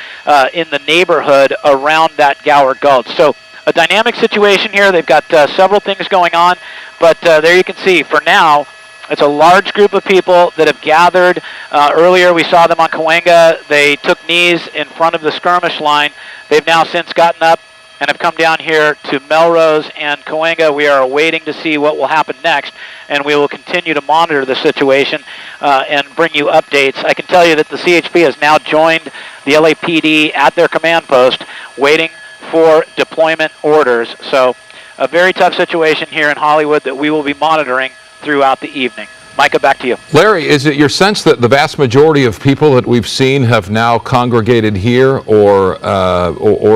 in the neighborhood around that Gower Gulch. So a dynamic situation here. They've got several things going on. But there you can see, for now, it's a large group of people that have gathered. Earlier we saw them on Cahuenga. They took knees in front of the skirmish line. They've now since gotten up and have come down here to Melrose and Cahuenga. We are waiting to see what will happen next, and we will continue to monitor the situation and bring you updates. I can tell you that the CHP has now joined the LAPD at their command post, waiting for deployment orders. So a very tough situation here in Hollywood that we will be monitoring throughout the evening. Micah, back to you. Larry, is it your sense that the vast majority of people that we've seen have now congregated here, or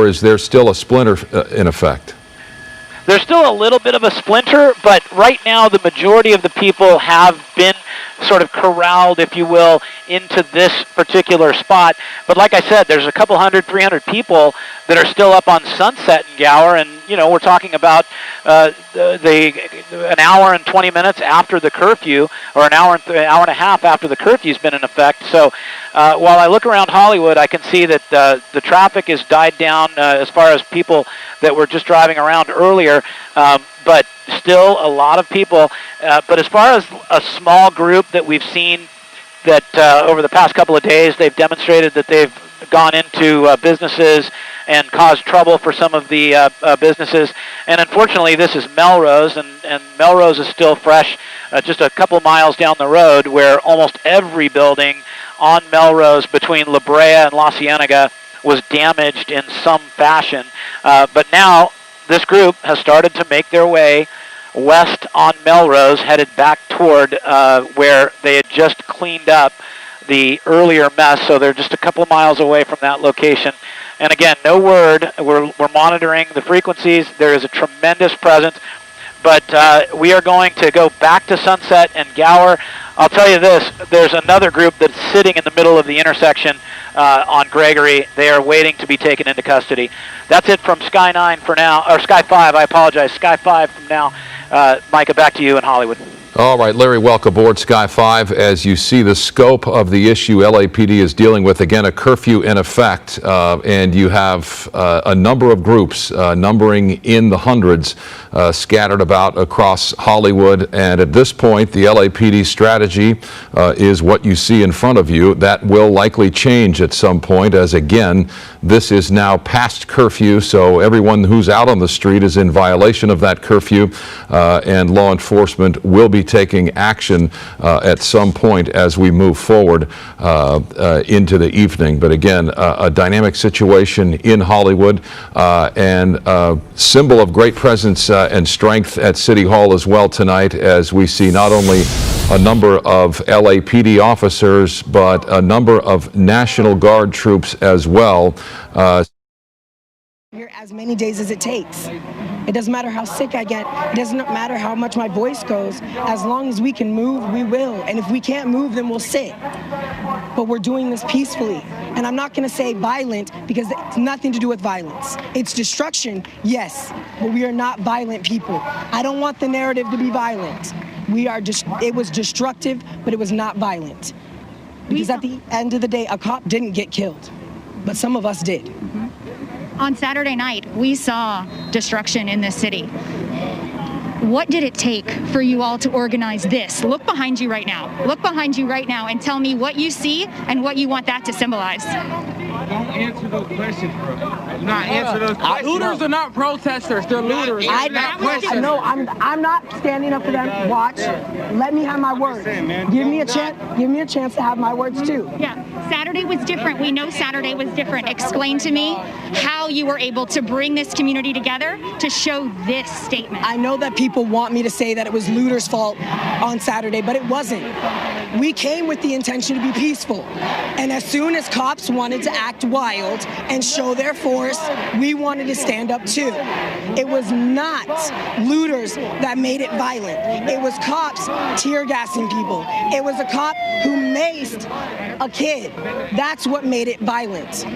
is there still a splinter in effect? There's still a little bit of a splinter, but right now the majority of the people have been sort of corralled, if you will, into this particular spot. But like I said, there's a couple 300 people that are still up on Sunset in Gower, and we're talking about an hour and 20 minutes after the curfew, or an hour and a half after the curfew's been in effect. So while I look around Hollywood, I can see that the traffic has died down as far as people that were just driving around earlier, but still a lot of people. But as far as a small group that we've seen that over the past couple of days, they've demonstrated that they've gone into businesses and caused trouble for some of the businesses. And unfortunately, this is Melrose, and Melrose is still fresh, just a couple miles down the road, where almost every building on Melrose between La Brea and La Cienega was damaged in some fashion. But now this group has started to make their way west on Melrose, headed back toward where they had just cleaned up the earlier mess. So they're just a couple miles away from that location. And again, no word. We're monitoring the frequencies. There is a tremendous presence. But we are going to go back to Sunset and Gower. I'll tell you this, there's another group that's sitting in the middle of the intersection on Gregory. They are waiting to be taken into custody. That's it from Sky 9 for now, or Sky 5, I apologize. Sky 5 from now. Micah, back to you in Hollywood. All right, Larry, welcome aboard Sky 5. As you see the scope of the issue LAPD is dealing with, again, a curfew in effect, and you have a number of groups, numbering in the hundreds, scattered about across Hollywood. And at this point, the LAPD strategy is what you see in front of you. That will likely change at some point, as again, this is now past curfew, so everyone who's out on the street is in violation of that curfew, and law enforcement will be taking action at some point as we move forward into the evening. But again, a dynamic situation in Hollywood, and a symbol of great presence and strength at City Hall as well tonight, as we see not only a number of LAPD officers, but a number of National Guard troops as well. Here as many days as it takes. It doesn't matter how sick I get. It doesn't matter how much my voice goes. As long as we can move, we will. And if we can't move, then we'll sit. But we're doing this peacefully. And I'm not going to say violent, because it's nothing to do with violence. It's destruction, yes, but we are not violent people. I don't want the narrative to be violent. It was destructive, but it was not violent. Because at the end of the day, a cop didn't get killed, but some of us did. On Saturday night, we saw destruction in this city. What did it take for you all to organize this? Look behind you right now. Look behind you right now and tell me what you see and what you want that to symbolize. Don't answer those questions, bro. Do not answer those questions. Looters are not protesters. They're looters. No, I'm not standing up for them. Watch. Let me have my words. Give me a chance to have my words too. Yeah. Saturday was different. We know Saturday was different. Explain to me how you were able to bring this community together to show this statement. I know that people want me to say that it was looters' fault on Saturday, but it wasn't. We came with the intention to be peaceful. And as soon as cops wanted to act wild and show their force, we wanted to stand up too. It was not looters that made it violent. It was cops tear gassing people. It was a cop who maced a kid. That's what made it violent.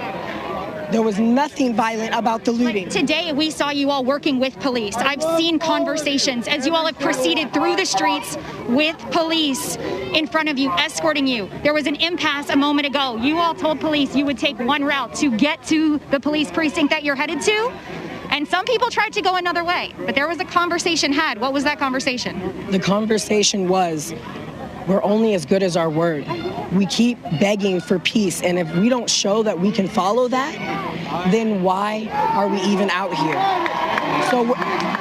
There was nothing violent about the looting. But today we saw you all working with police. I've seen conversations as you all have proceeded through the streets with police in front of you, escorting you. There was an impasse a moment ago. You all told police you would take one route to get to the police precinct that you're headed to. And some people tried to go another way, but there was a conversation had. What was that conversation? The conversation was, we're only as good as our word. We keep begging for peace, and if we don't show that we can follow that, then why are we even out here? So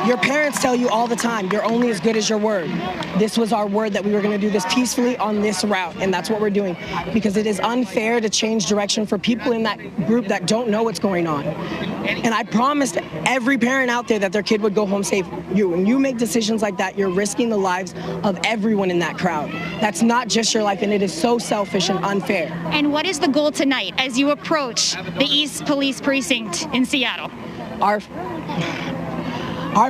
your parents tell you all the time, you're only as good as your word. This was our word that we were going to do this peacefully on this route, and that's what we're doing, because it is unfair to change direction for people in that group that don't know what's going on. And I promised every parent out there that their kid would go home safe. When you make decisions like that, you're risking the lives of everyone in that crowd. That's not just your life, and it is so selfish and unfair. And what is the goal tonight as you approach the East Police Precinct in Seattle? Our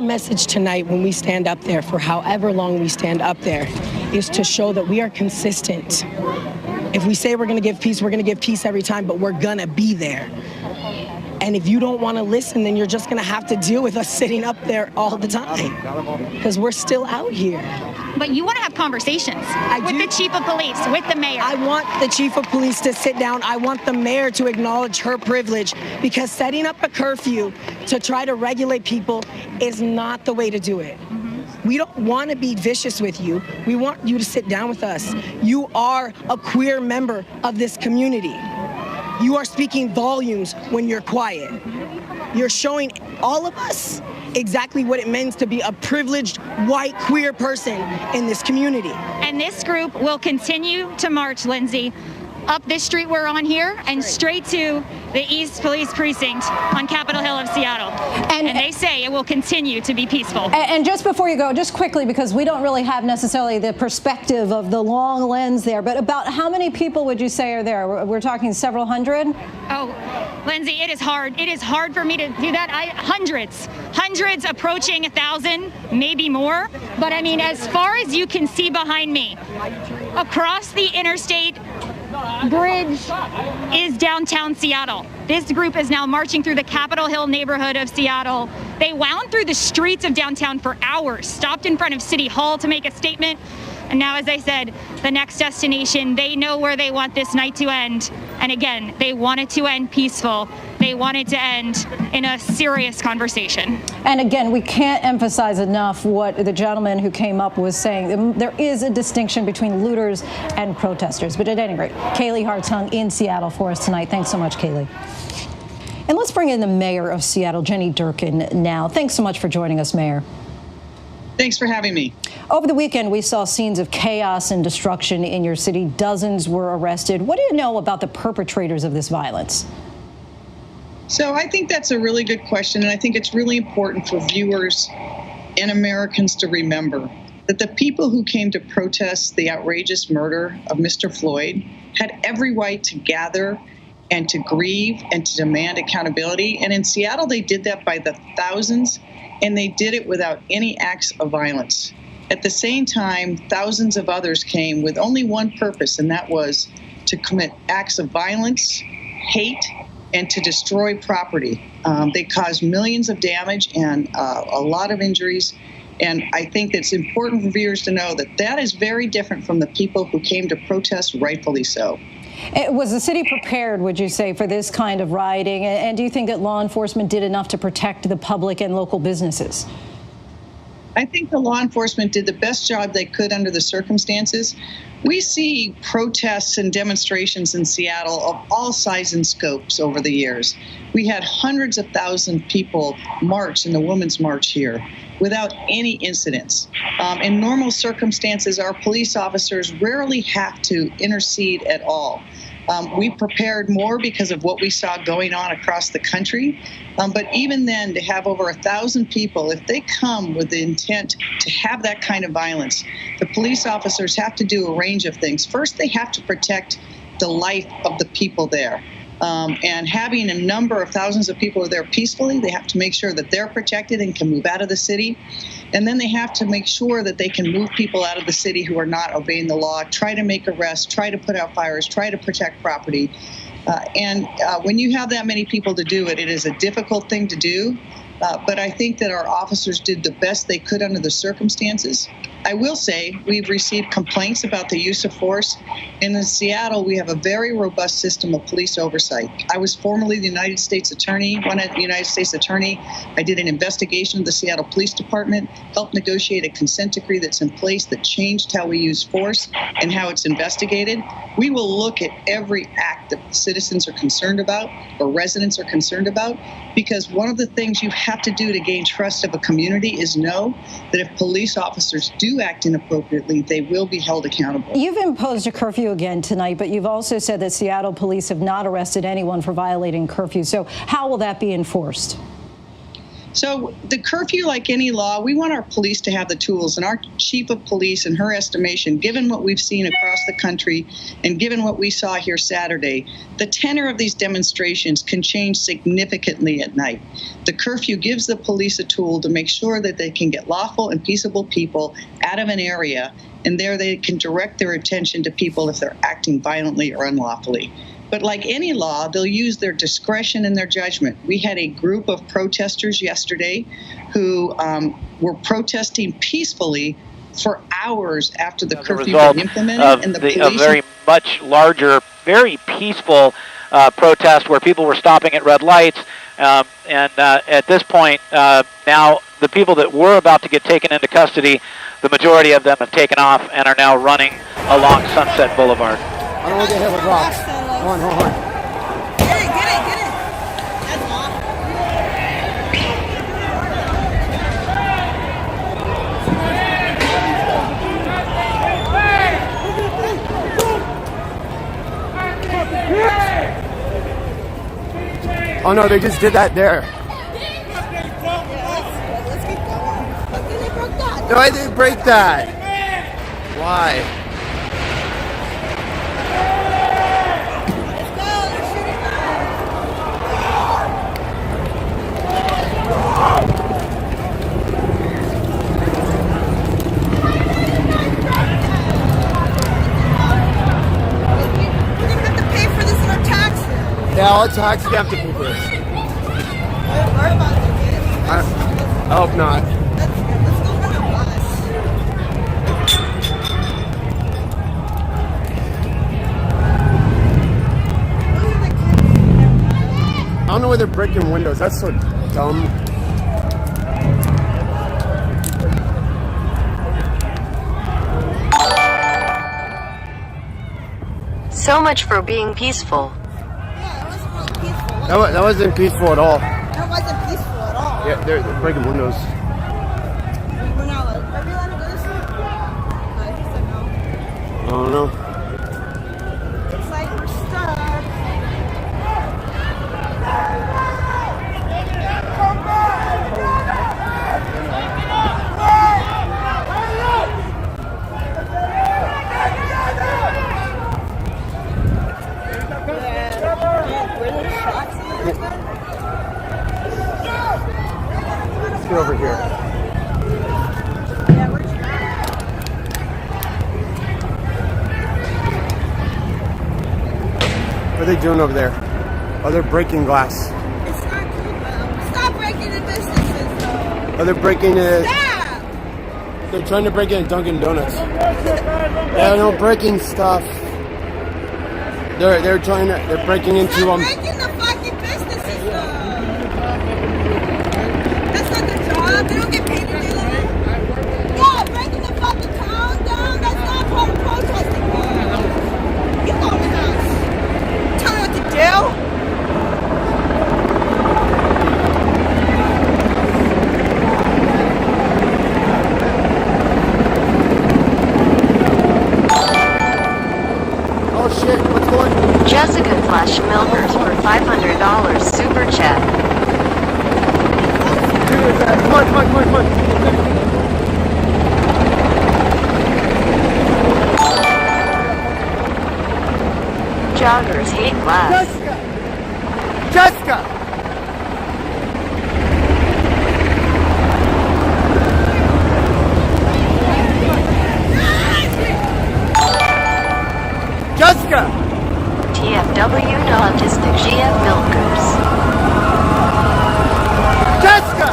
message tonight when we stand up there, for however long we stand up there, is to show that we are consistent. If we say we're going to give peace, we're going to give peace every time, but we're going to be there. And if you don't want to listen, then you're just going to have to deal with us sitting up there all the time, because we're still out here. But you want to have conversations with the chief of police, with the mayor. I want the chief of police to sit down. I want the mayor to acknowledge her privilege, because setting up a curfew to try to regulate people is not the way to do it. We don't want to be vicious with you. We want you to sit down with us. You are a queer member of this community. You are speaking volumes when you're quiet. You're showing all of us exactly what it means to be a privileged white queer person in this community. And this group will continue to march, Lindsay, up this street we're on here and straight to the East Police Precinct on Capitol Hill of Seattle. And they say it will continue to be peaceful. And just before you go, just quickly, because we don't really have necessarily the perspective of the long lens there, but about how many people would you say are there? We're talking several hundred? Oh, Lindsay, it is hard. It is hard for me to do that. Hundreds approaching 1,000, maybe more. But I mean, as far as you can see behind me, across the interstate bridge is downtown Seattle. This group is now marching through the Capitol Hill neighborhood of Seattle. They wound through the streets of downtown for hours, stopped in front of City Hall to make a statement. And now, as I said, the next destination, they know where they want this night to end. And again, they want it to end peaceful. They want it to end in a serious conversation. And again, we can't emphasize enough what the gentleman who came up was saying. There is a distinction between looters and protesters. But at any rate, Kaylee Hartung in Seattle for us tonight. Thanks so much, Kaylee. And let's bring in the mayor of Seattle, Jenny Durkin, now. Thanks so much for joining us, Mayor. Thanks for having me. Over the weekend, we saw scenes of chaos and destruction in your city. Dozens were arrested. What do you know about the perpetrators of this violence? So I think that's a really good question, and I think it's really important for viewers and Americans to remember that the people who came to protest the outrageous murder of Mr. Floyd had every right to gather and to grieve and to demand accountability. And in Seattle, they did that by the thousands, and they did it without any acts of violence. At the same time, thousands of others came with only one purpose, and that was to commit acts of violence, hate, and to destroy property. They caused millions of damage and a lot of injuries. And I think it's important for viewers to know that that is very different from the people who came to protest, rightfully so. Was the city prepared, would you say, for this kind of rioting? And do you think that law enforcement did enough to protect the public and local businesses? I think the law enforcement did the best job they could under the circumstances. We see protests and demonstrations in Seattle of all sizes and scopes over the years. We had hundreds of thousands of people march in the Women's March here without any incidents. In normal circumstances, our police officers rarely have to intercede at all. We prepared more because of what we saw going on across the country. But even then, to have over 1,000 people, if they come with the intent to have that kind of violence, the police officers have to do a range of things. First, they have to protect the life of the people there. And having a number of thousands of people there peacefully, they have to make sure that they're protected and can move out of the city. And then they have to make sure that they can move people out of the city who are not obeying the law, try to make arrests, try to put out fires, try to protect property. And when you have that many people to do it, it is a difficult thing to do. But I think that our officers did the best they could under the circumstances. I will say we've received complaints about the use of force. And in Seattle, we have a very robust system of police oversight. I was formerly the United States Attorney. I did an investigation of the Seattle Police Department, helped negotiate a consent decree that's in place that changed how we use force and how it's investigated. We will look at every act that citizens are concerned about or residents are concerned about, because one of the things you have to do to gain trust of a community is know that if police officers do act inappropriately, they will be held accountable. You've imposed a curfew again tonight, but you've also said that Seattle police have not arrested anyone for violating curfew. So how will that be enforced? So the curfew, like any law, we want our police to have the tools. And our chief of police, in her estimation, given what we've seen across the country and given what we saw here Saturday, the tenor of these demonstrations can change significantly at night. The curfew gives the police a tool to make sure that they can get lawful and peaceable people out of an area and there they can direct their attention to people if they're acting violently or unlawfully. But like any law, they'll use their discretion and their judgment. We had a group of protesters yesterday who were protesting peacefully for hours after the curfew was implemented, and the police a very much larger, very peaceful protest where people were stopping at red lights, and at this point, now the people that were about to get taken into custody, the majority of them have taken off and are now running along Sunset Boulevard. I don't want to get hit with rocks. Hold on. Get it. That's off. Oh no, they just did that there. Let's keep going. Look, they broke that. No, I didn't break that. Why? Yeah, I'll tax them to do this. We're about to get I hope not. Let's go on a bus. I don't know why they're breaking windows. That's so dumb. So much for being peaceful. That wasn't peaceful at all. That wasn't peaceful at all. Yeah, they're breaking windows. We're not allowed. Are we allowed to go this way? He said no. I don't know. Looks like we're stuck. Let's get over here. What are they doing over there? Oh, they're breaking glass. It's not cool, though. Stop breaking the businesses, though. Oh, they're breaking it. Stop! They're trying to break in Dunkin' Donuts. Yeah, no breaking stuff. They're breaking into Stop breaking the fucking businesses, though. That's not their job. They don't get paid to do that. Yeah, breaking the fucking town down. That's not part of protesting, bro. You go with us. Tell me what to do. Oh shit, what's going on? Jessica Flash Milkers for $500 super chat. Come on. Joggers hate glass. Jessica! Jessica! TFW no autistic GF Milkers. Jessica!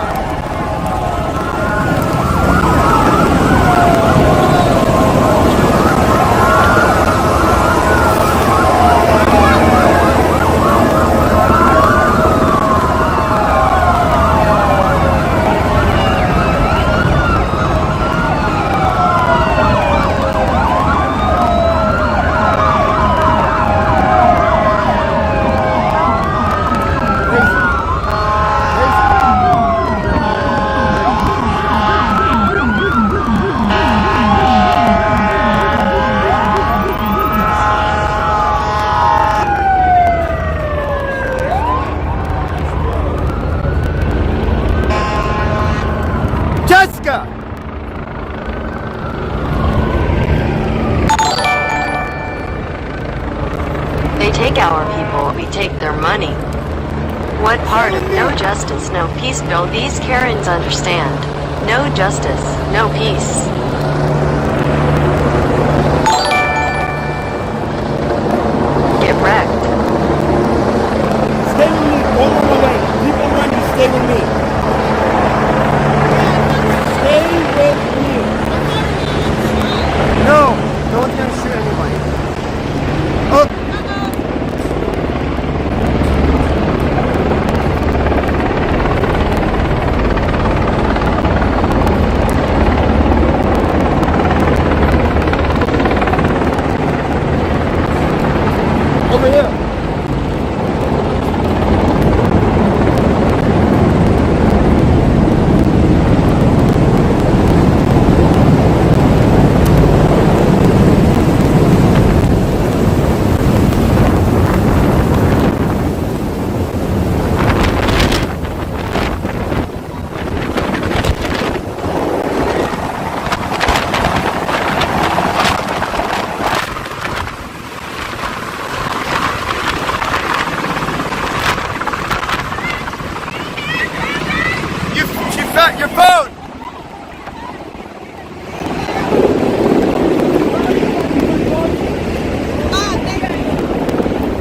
Jessica! They take our people, we take their money. What part of no justice, no peace bill these Karens understand? No justice, no peace. Your phone!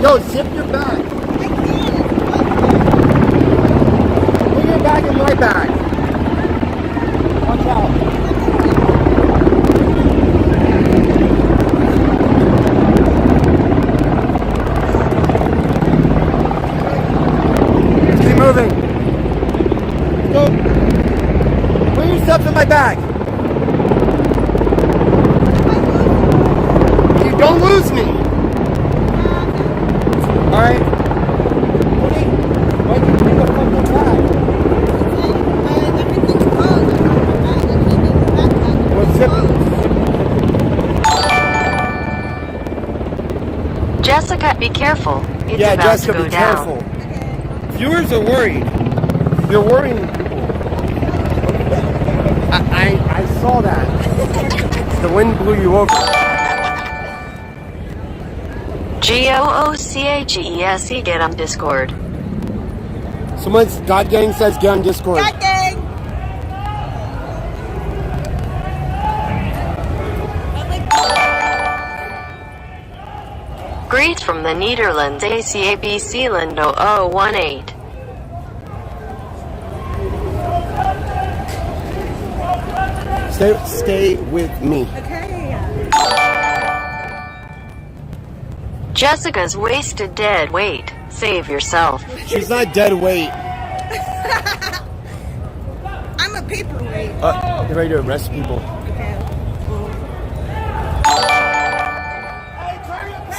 Yo, zip your bag. Put your bag in my bag. Watch out. Keep moving. Go. Put your stuff in my bag. You don't lose me. All right. Why do you bring a fucking bag? Well, zip it. Jessica, be careful. It's Yeah, about Jessica, to go be down. careful. Viewers are worried. You're worrying people. I saw that. The wind blew you over. GOOCHESE, get on Discord. Someone's God Gang says get on Discord. God dang! Greet from the Netherlands, ACAB Zealand 0018. Stay with me. Jessica's wasted dead weight. Save yourself. She's not dead weight. I'm a paperweight. You're ready to arrest people.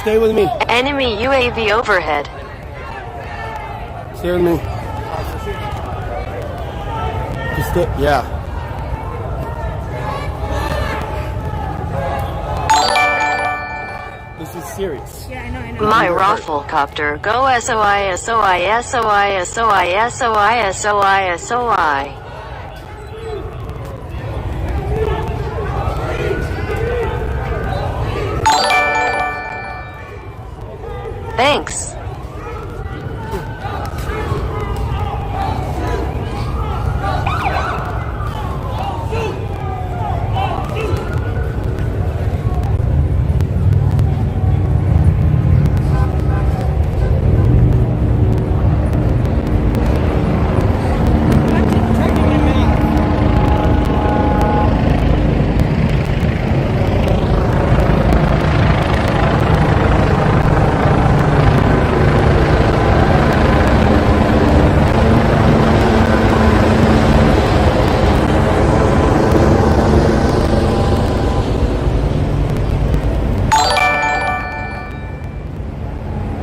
Stay with me. Enemy UAV overhead. Stay with me. Just stay. Yeah. This is serious. Yeah, I know. My raffle copter. Go SOI, SOI, SOI, SOI, SOI, SOI, SOI. Thanks.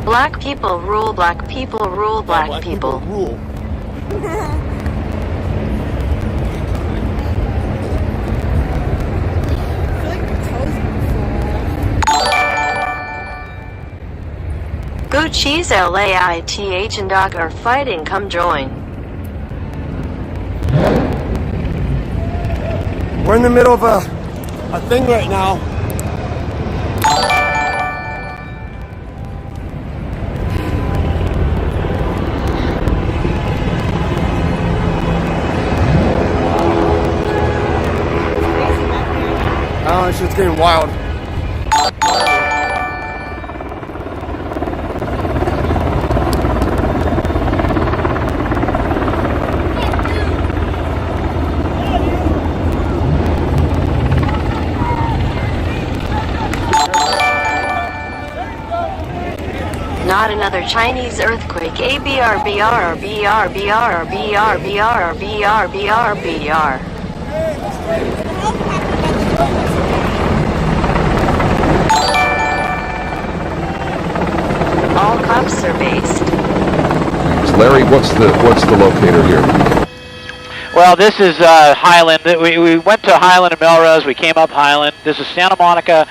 Black people rule, black people rule, black people rule. Gucci's LAITH and Doc are fighting, come join. We're in the middle of a thing right now. Oh, this shit's getting wild. Not another Chinese earthquake. ABR, BR, BR, BR, BR, BR, BR, BR, BR. All cops are based. Larry, what's the locator here? Well, this is Highland. We went to Highland and Melrose. We came up Highland. This is Santa Monica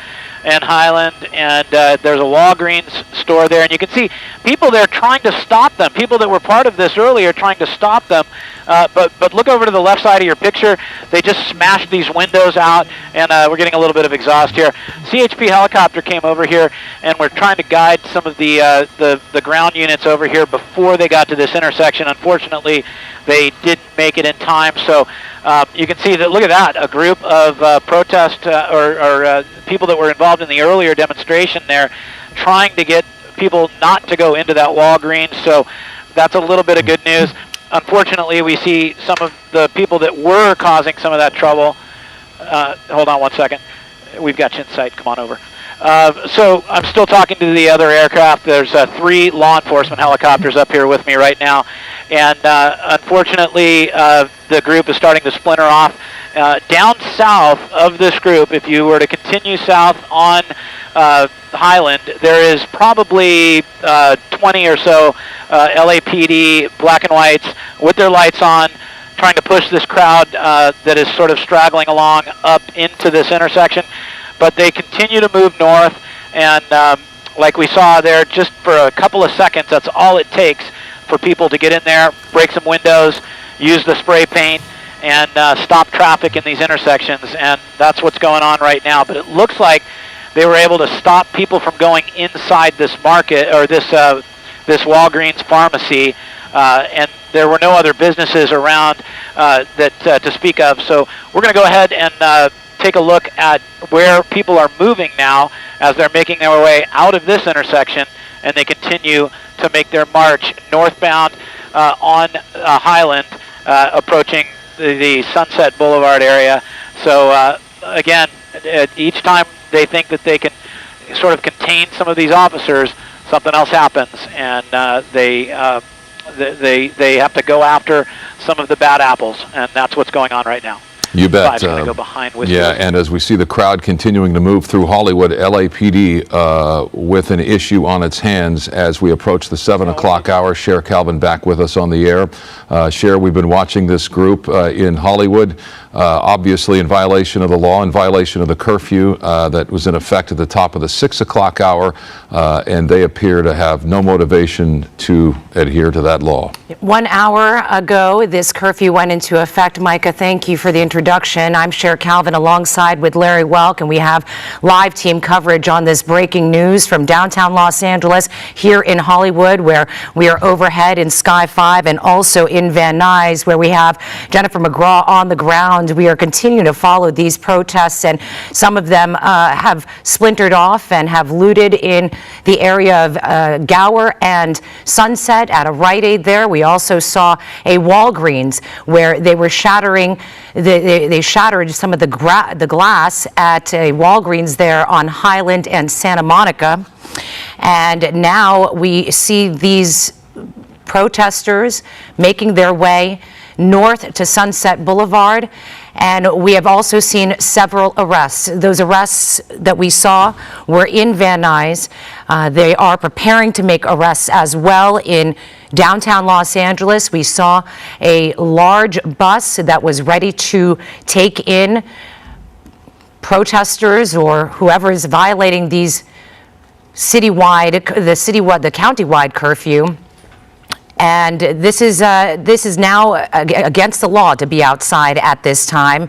and Highland, and there's a Walgreens store there, and you can see people there trying to stop them. People that were part of this earlier trying to stop them. But look over to the left side of your picture. They just smashed these windows out, and we're getting a little bit of exhaust here. CHP helicopter came over here, and we're trying to guide some of the ground units over here before they got to this intersection. Unfortunately, they didn't make it in time, so you can see that. Look at that, a group of protest or people that were involved in the earlier demonstration there, trying to get people not to go into that Walgreens. So that's a little bit of good news. Unfortunately, we see some of the people that were causing some of that trouble. Hold on one second. We've got you in sight. Come on over. So I'm still talking to the other aircraft. There's 3 law enforcement helicopters up here with me right now. And unfortunately, the group is starting to splinter off. Down south of this group, if you were to continue south on Highland, there is probably 20 or so LAPD black and whites with their lights on, trying to push this crowd that is sort of straggling along up into this intersection. But they continue to move north, and like we saw there, just for a couple of seconds, that's all it takes for people to get in there, break some windows, use the spray paint, and stop traffic in these intersections. And that's what's going on right now. But it looks like they were able to stop people from going inside this market, or this Walgreens pharmacy, and there were no other businesses around that to speak of. So we're going to go ahead and take a look at where people are moving now as they're making their way out of this intersection, and they continue to make their march northbound on Highland, approaching the Sunset Boulevard area. So again, each time they think that they can sort of contain some of these officers, something else happens, and they have to go after some of the bad apples, and that's what's going on right now. You bet. Go behind with yeah, you. And as we see the crowd continuing to move through Hollywood, LAPD with an issue on its hands as we approach the 7 o'clock hour. Cher Calvin back with us on the air. Cher, we've been watching this group in Hollywood, obviously in violation of the law, in violation of the curfew that was in effect at the top of the 6 o'clock hour, and they appear to have no motivation to adhere to that law. 1 hour ago, this curfew went into effect. Micah, thank you for the introduction. I'm Cher Calvin alongside with Larry Welk, and we have live team coverage on this breaking news from downtown Los Angeles, here in Hollywood, where we are overhead in Sky 5, and also in Van Nuys, where we have Jennifer McGraw on the ground. We are continuing to follow these protests, and some of them have splintered off and have looted in the area of Gower and Sunset at a Rite Aid there. We also saw a Walgreens where they were shattering they shattered some of the glass at a Walgreens there on Highland and Santa Monica. And now we see these protesters making their way north to Sunset Boulevard. And we have also seen several arrests. Those arrests that we saw were in Van Nuys. They are preparing to make arrests as well in downtown Los Angeles. We saw a large bus that was ready to take in protesters or whoever is violating these the countywide curfew. And this is now against the law to be outside at this time.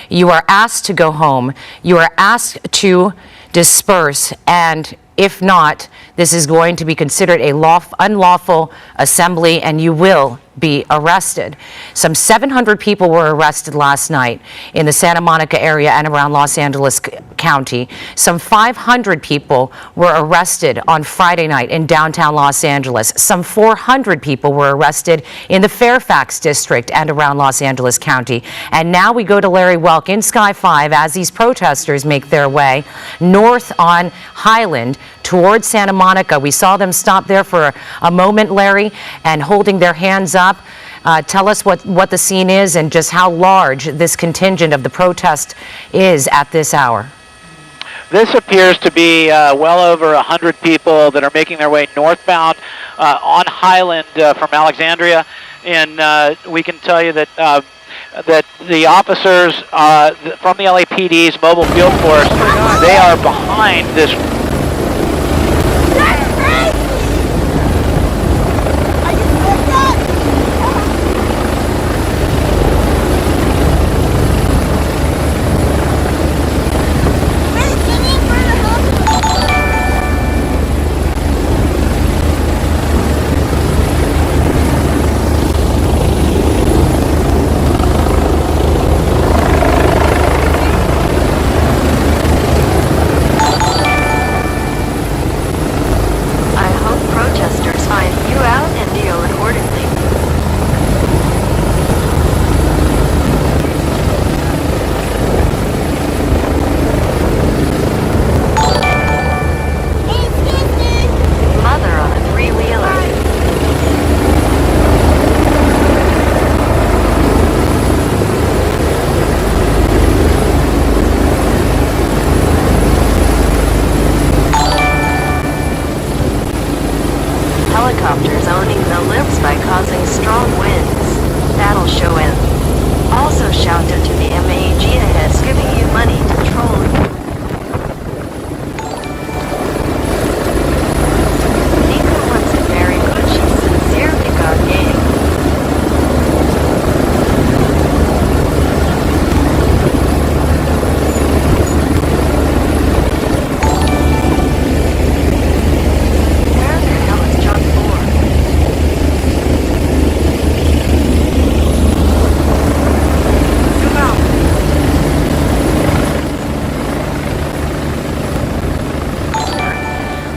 You are asked to go home. You are asked to disperse, and if not, this is going to be considered a unlawful assembly, and you will be arrested. Some 700 people were arrested last night in the Santa Monica area and around Los Angeles County. Some 500 people were arrested on Friday night in downtown Los Angeles. Some 400 people were arrested in the Fairfax district and around Los Angeles County. And now we go to Larry Welk in Sky 5 as these protesters make their way north on Highland towards Santa Monica. We saw them stop there for a moment, Larry, and holding their hands up. Tell us what the scene is and just how large this contingent of the protest is at this hour. This appears to be well over 100 people that are making their way northbound on Highland from Alexandria. And we can tell you that that the officers from the LAPD's mobile field force, they are behind this. Helicopters owning the lips by causing strong winds. That'll show him. Also shout out to the MAG ahead giving you money to troll. Nika wants it very good. She's sincerely got game.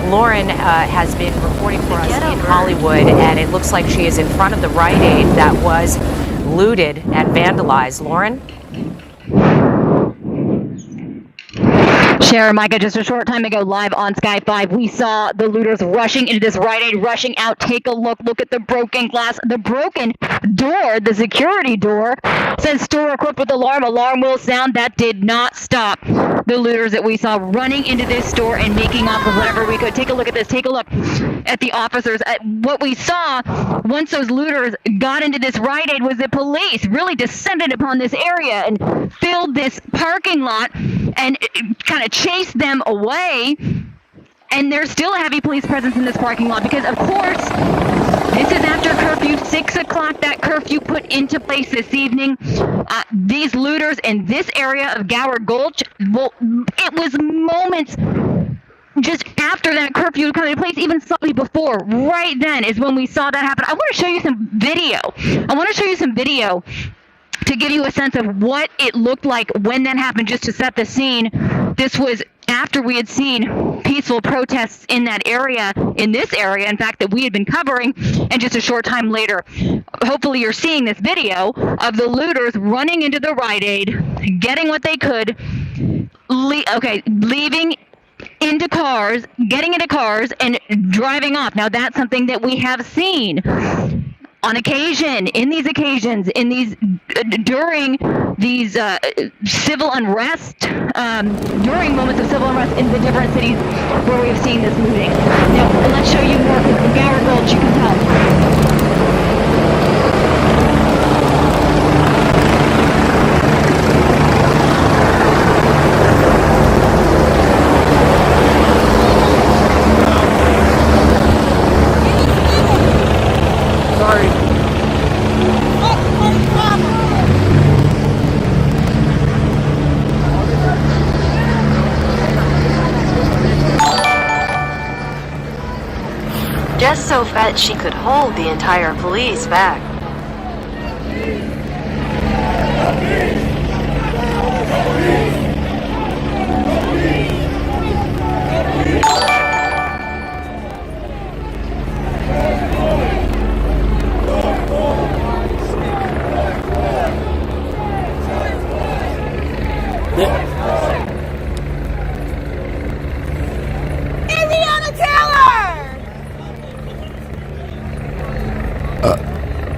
Lauren has been reporting for us in Hollywood, and it looks like she is in front of the Rite Aid that was looted and vandalized. Lauren? Sharon, Micah, just a short time ago, live on Sky 5, we saw the looters rushing into this Rite Aid, rushing out. Take a look. Look at the broken glass, the broken door, the security door. Says store equipped with alarm. Alarm will sound. That did not stop the looters that we saw running into this store and making off with whatever we could. Take a look at this. Take a look at the officers. What we saw once those looters got into this Rite Aid was the police really descended upon this area and filled this parking lot and kind of chased them away. And there's still a heavy police presence in this parking lot because, of course, this is after curfew, 6 o'clock, that curfew put into place this evening. These looters in this area of Gower Gulch, well, it was moments just after that curfew coming into place, even slightly before. Right then is when we saw that happen. I want to show you some video. To give you a sense of what it looked like when that happened, just to set the scene. This was after we had seen peaceful protests in that area, in this area, in fact, that we had been covering, and just a short time later. Hopefully you're seeing this video of the looters running into the Rite Aid, getting what they could, leaving into cars, getting into cars, and driving off. Now, that's something that we have seen on occasion, during these civil unrest, during moments of civil unrest in the different cities where we've seen this looting. Now, let's show you more from Gower Gulch, you can tell. Just so fat she could hold the entire police back.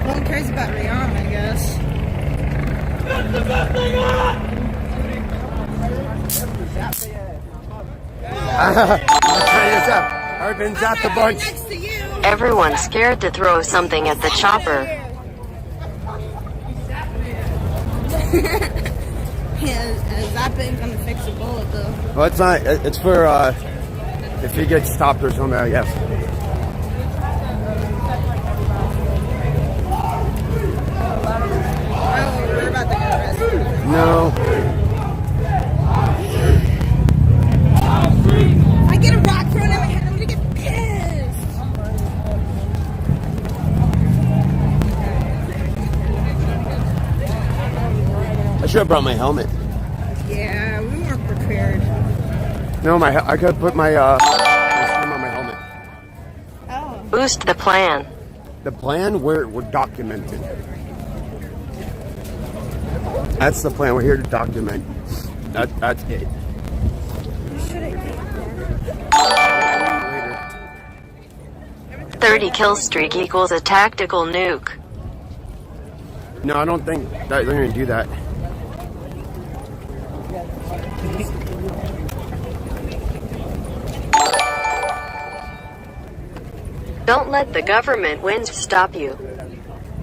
Going crazy about Rihanna, I guess. That's the best thing on! I've been zapped a bunch. Everyone's scared to throw something at the chopper. Has that been gonna fix a bullet though? Well, it's not. It's for if you get stopped or something, I guess. Oh, we're about to get arrested. No. If I get a rock thrown at my head, I'm gonna get pissed. I should have brought my helmet. Yeah, we weren't prepared. No, I could put my stream on my helmet. Oh. Boost the plan. The plan, we're documenting. That's the plan. We're here to document. That's it. 30 kill streak equals a tactical nuke. No, I don't think that they're going to do that. Don't let the government wind stop you.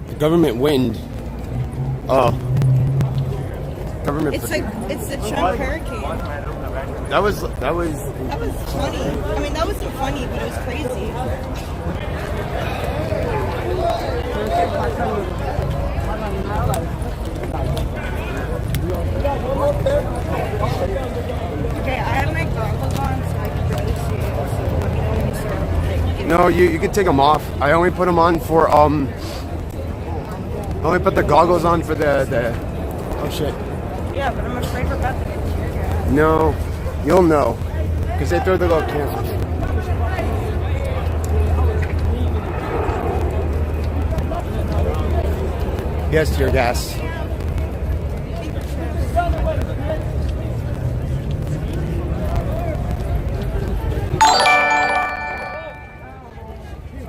The government wind. Oh. Government. It's like it's the Trump hurricane. That was funny. I mean, that wasn't funny, but it was crazy. Okay, I have my goggles on so I can really see. No, you can take them off. I only put them on for I only put the goggles on for the oh shit. Yeah, but I'm afraid we're about to get tear gas. No, you'll know, because they throw the little cancers. Yes, tear gas.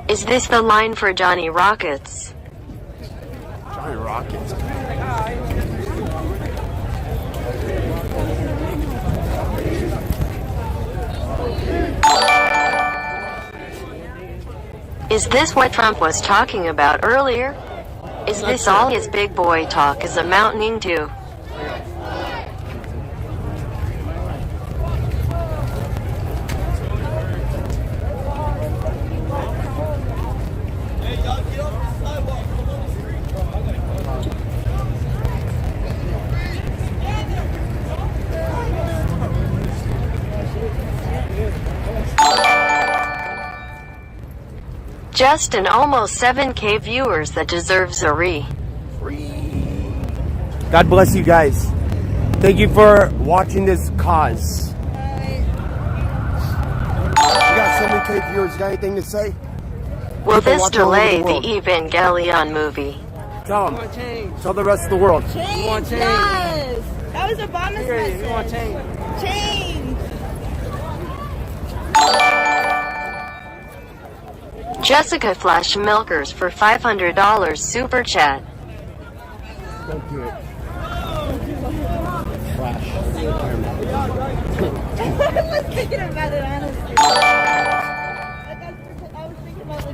Is this the line for Johnny Rockets? Johnny Rockets. Is this what Trump was talking about earlier? Is this all his big boy talk is amounting to? Just an almost 7K viewers that deserves a re. God bless you guys. Thank you for watching this cause. We got 7K viewers. Got anything to say? Will this delay the Evangelion movie? Tell them. Tell the rest of the world. Change, yes! That was Obama's message. You want change? Change! Jessica Flash Milkers for $500 super chat. Don't do it. I was thinking about it, honestly.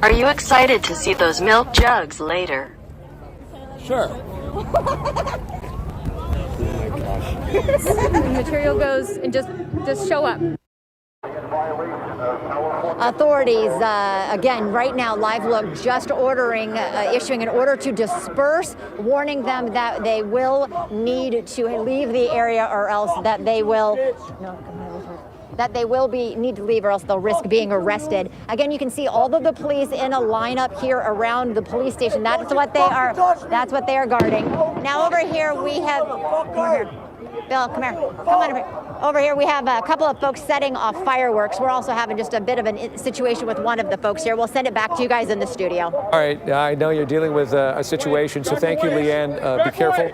Are you excited to see those milk jugs later? Sure. The material goes and just show up. Authorities, again, right now, Live Look just issuing an order to disperse, warning them that they will need to leave the area or else that they will, need to leave or else they'll risk being arrested. Again, you can see all of the police in a lineup here around the police station. That's what they are guarding. Now over here we have, come here. Bill, come here. Come on over here. Over here we have a couple of folks setting off fireworks. We're also having just a bit of a situation with one of the folks here. We'll send it back to you guys in the studio. All right, I know you're dealing with a situation, so thank you, Leanne. Be careful.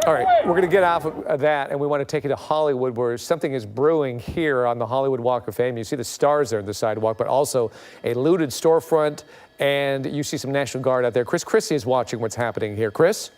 All right, we're going to get off of that, and we want to take you to Hollywood, where something is brewing here on the Hollywood Walk of Fame. You see the stars there on the sidewalk, but also a looted storefront, and you see some National Guard out there. Chris Christie is watching what's happening here. Chris?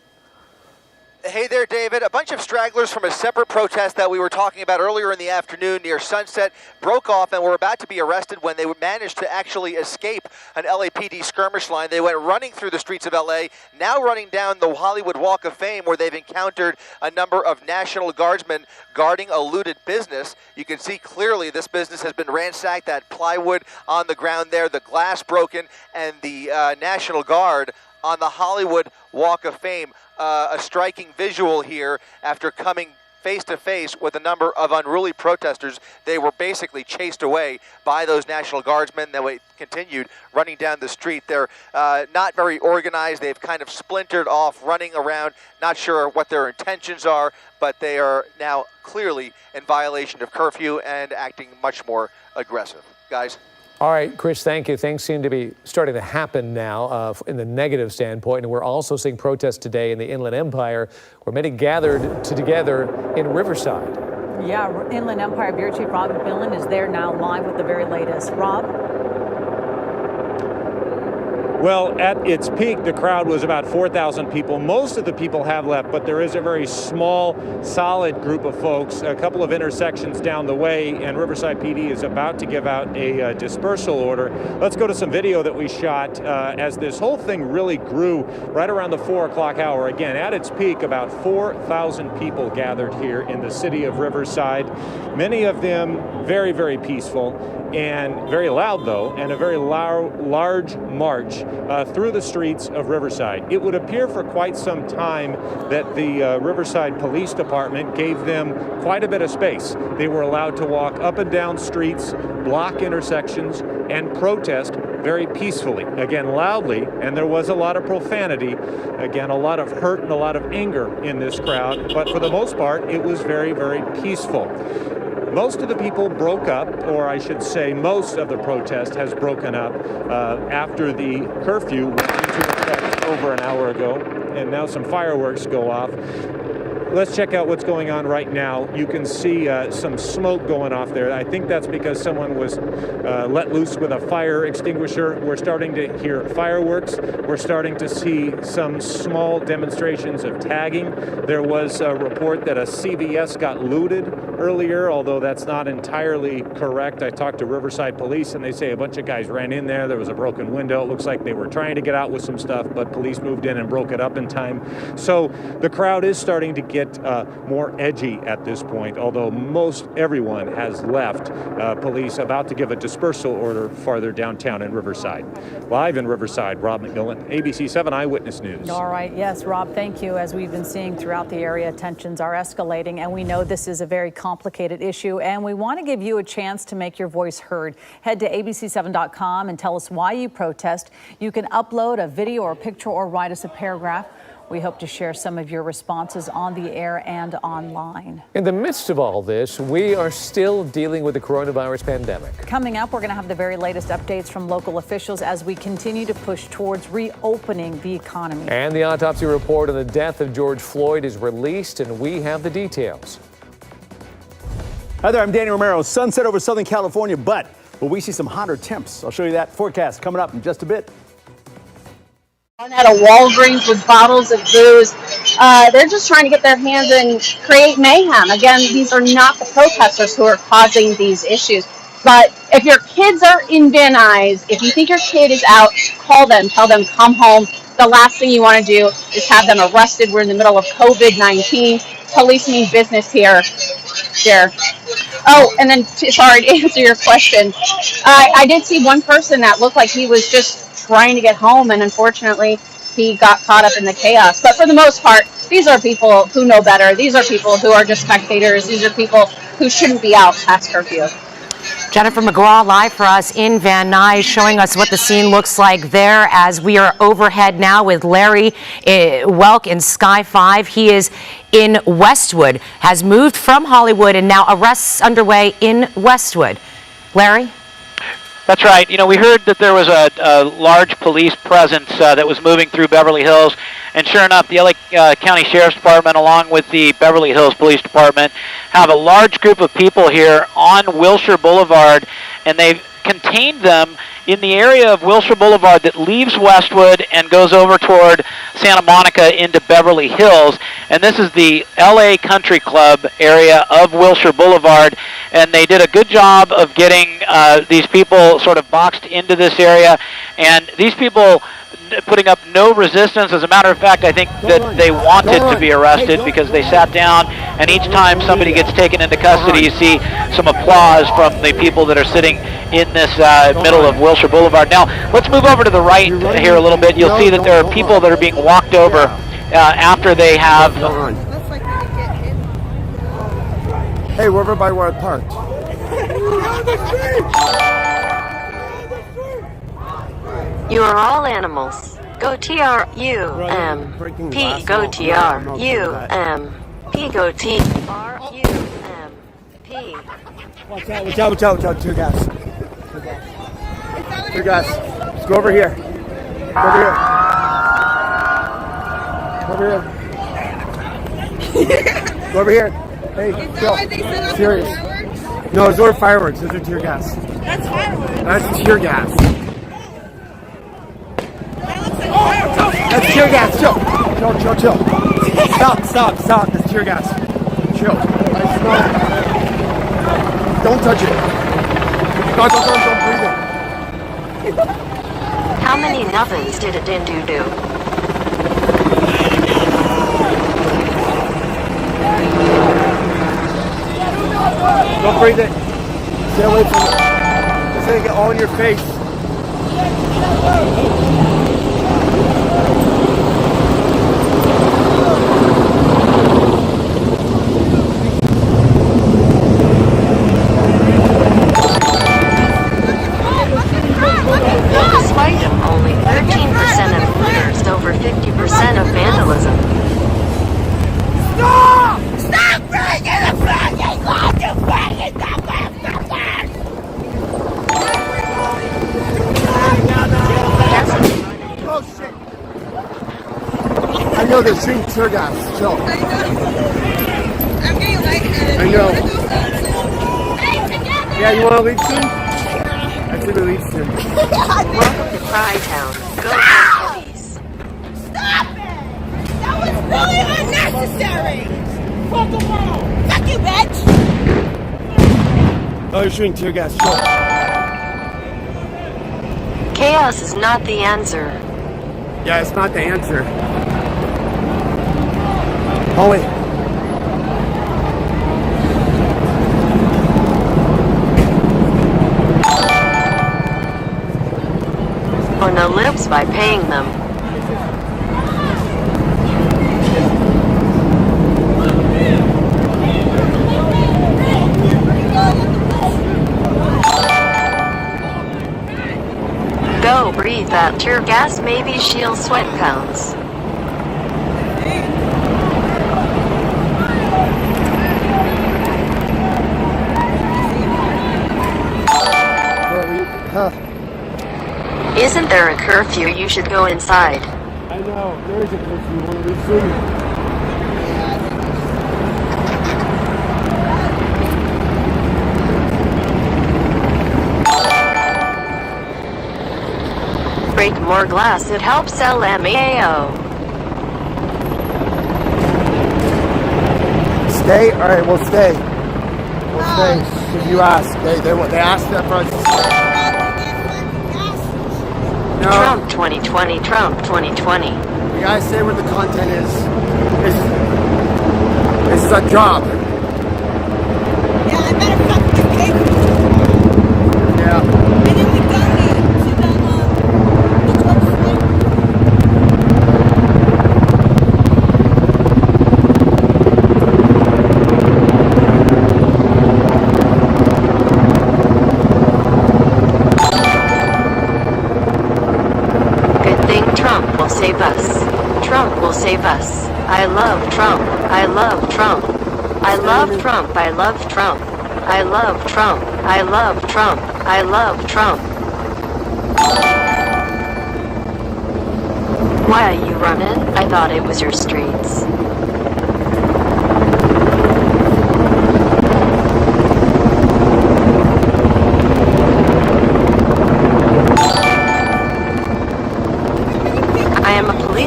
Hey there, David. A bunch of stragglers from a separate protest that we were talking about earlier in the afternoon near Sunset broke off and were about to be arrested when they managed to actually escape an LAPD skirmish line. They went running through the streets of LA, now running down the Hollywood Walk of Fame, where they've encountered a number of National Guardsmen guarding a looted business. You can see clearly this business has been ransacked, that plywood on the ground there, the glass broken, and the National Guard on the Hollywood Walk of Fame. A striking visual here after coming face to face with a number of unruly protesters. They were basically chased away by those National Guardsmen. They continued running down the street. They're not very organized. They've kind of splintered off, running around, not sure what their intentions are, but they are now clearly in violation of curfew and acting much more aggressive. Guys. All right, Chris, thank you. Things seem to be starting to happen now in the negative standpoint, and we're also seeing protests today in the Inland Empire, where many gathered together in Riverside. Yeah, Inland Empire Bureau Chief Rob McMillan is there now live with the very latest. Rob? Well, at its peak, the crowd was about 4,000 people. Most of the people have left, but there is a very small, solid group of folks. A couple of intersections down the way, and Riverside PD is about to give out a dispersal order. Let's go to some video that we shot as this whole thing really grew right around the 4 o'clock hour. Again, at its peak, about 4,000 people gathered here in the city of Riverside. Many of them very, very peaceful and very loud, though, and a very large march through the streets of Riverside. It would appear for quite some time that the Riverside Police Department gave them quite a bit of space. They were allowed to walk up and down streets, block intersections, and protest very peacefully. Again, loudly, and there was a lot of profanity. Again, a lot of hurt and a lot of anger in this crowd, but for the most part, it was very, very peaceful. Most of the people broke up, or I should say most of the protest has broken up after the curfew went into effect over an hour ago, and now some fireworks go off. Let's check out what's going on right now. You can see some smoke going off there. I think that's because someone was let loose with a fire extinguisher. We're starting to hear fireworks. We're starting to see some small demonstrations of tagging. There was a report that a CVS got looted earlier, although that's not entirely correct. I talked to Riverside Police, and they say a bunch of guys ran in there. There was a broken window. It looks like they were trying to get out with some stuff, but police moved in and broke it up in time. So the crowd is starting to get more edgy at this point, although most everyone has left. Police about to give a dispersal order farther downtown in Riverside. Live in Riverside, Rob McMillan, ABC 7 Eyewitness News. All right. Yes, Rob, thank you. As we've been seeing throughout the area, tensions are escalating, and we know this is a very complicated issue, and we want to give you a chance to make your voice heard. Head to abc7.com and tell us why you protest. You can upload a video or a picture or write us a paragraph. We hope to share some of your responses on the air and online. In the midst of all this, we are still dealing with the coronavirus pandemic. Coming up, we're going to have the very latest updates from local officials as we continue to push towards reopening the economy. And the autopsy report on the death of George Floyd is released, and we have the details. Hi there, I'm Danny Romero. Sunset over Southern California, but will we see some hotter temps? I'll show you that forecast coming up in just a bit. At a Walgreens with bottles of booze. They're just trying to get their hands and create mayhem. Again, these are not the protesters who are causing these issues. But if your kids are in Van Nuys, if you think your kid is out, call them, tell them, come home. The last thing you want to do is have them arrested. We're in the middle of COVID-19. Police mean business here. Oh, and then, sorry to answer your question. I did see one person that looked like he was just trying to get home, and unfortunately, he got caught up in the chaos. But for the most part, these are people who know better. These are people who are just spectators. These are people who shouldn't be out past curfew. Jennifer McGraw live for us in Van Nuys, showing us what the scene looks like there as we are overhead now with Larry Welk in Sky 5. He is in Westwood, has moved from Hollywood, and now arrests underway in Westwood. Larry? That's right. You know, we heard that there was a large police presence that was moving through Beverly Hills, and sure enough, the LA County Sheriff's Department, along with the Beverly Hills Police Department, have a large group of people here on Wilshire Boulevard, and they've contained them in the area of Wilshire Boulevard that leaves Westwood and goes over toward Santa Monica into Beverly Hills. And this is the LA Country Club area of Wilshire Boulevard. And they did a good job of getting these people sort of boxed into this area. And these people putting up no resistance. As a matter of fact, I think that they wanted to be arrested because they sat down, and each time somebody gets taken into custody, you see some applause from the people that are sitting in this middle of Wilshire Boulevard. Now, let's move over to the right here a little bit. You'll see that there are people that are being walked over after they have... Hey, we're over by where I parked. You are all animals. Go T-R-U-M-P. Go T-R-U-M-P. Go T-R-U-M-P. Watch out, watch out, watch out, watch out. Tear gas. Tear gas. Let's go over here. Go over here. Go over here. Hey, go. Serious. No, those are fireworks. Those are tear gas. That's fireworks. That's tear gas. That's tear gas. Chill. Chill. Stop. That's tear gas. Chill. Don't touch it. Don't breathe it. How many nothings did a Dindu do? Don't breathe it. Stay away from it. It's gonna get all in your face. Despite only 13% of looters, over 50% of vandalism. Stop! Stop bringing the fucking law to fucking the Oh shit! I know they're shooting tear gas. Chill. I'm getting lightheaded. I know. Yeah, you want to leave soon? I think we leave soon. Welcome to Crytown. Go home, police. Stop it! That was really unnecessary! Fuck the wall! Fuck you, bitch! Oh, you're shooting tear gas. Chill. Chaos is not the answer. Yeah, it's not the answer. Holy. Ona lives by paying them. Go breathe that tear gas, maybe she'll sweat pounds. Isn't there a curfew? You should go inside. I know, there is a curfew. You want to leave soon? Break more glass, it helps LMAO. Stay? Alright, we'll stay. We'll stay. If you ask. They asked that for us to stay. No. Trump 2020, Trump 2020. You guys say what the content is. This is a job. Yeah, I better fucking get paid. Yeah. And then we donate to the George Floyd. Good thing Trump will save us. Trump will save us. I love Trump. I love Trump. I love Trump. I love Trump. I love Trump. I love Trump. I love Trump. Why are you running? I thought it was your streets.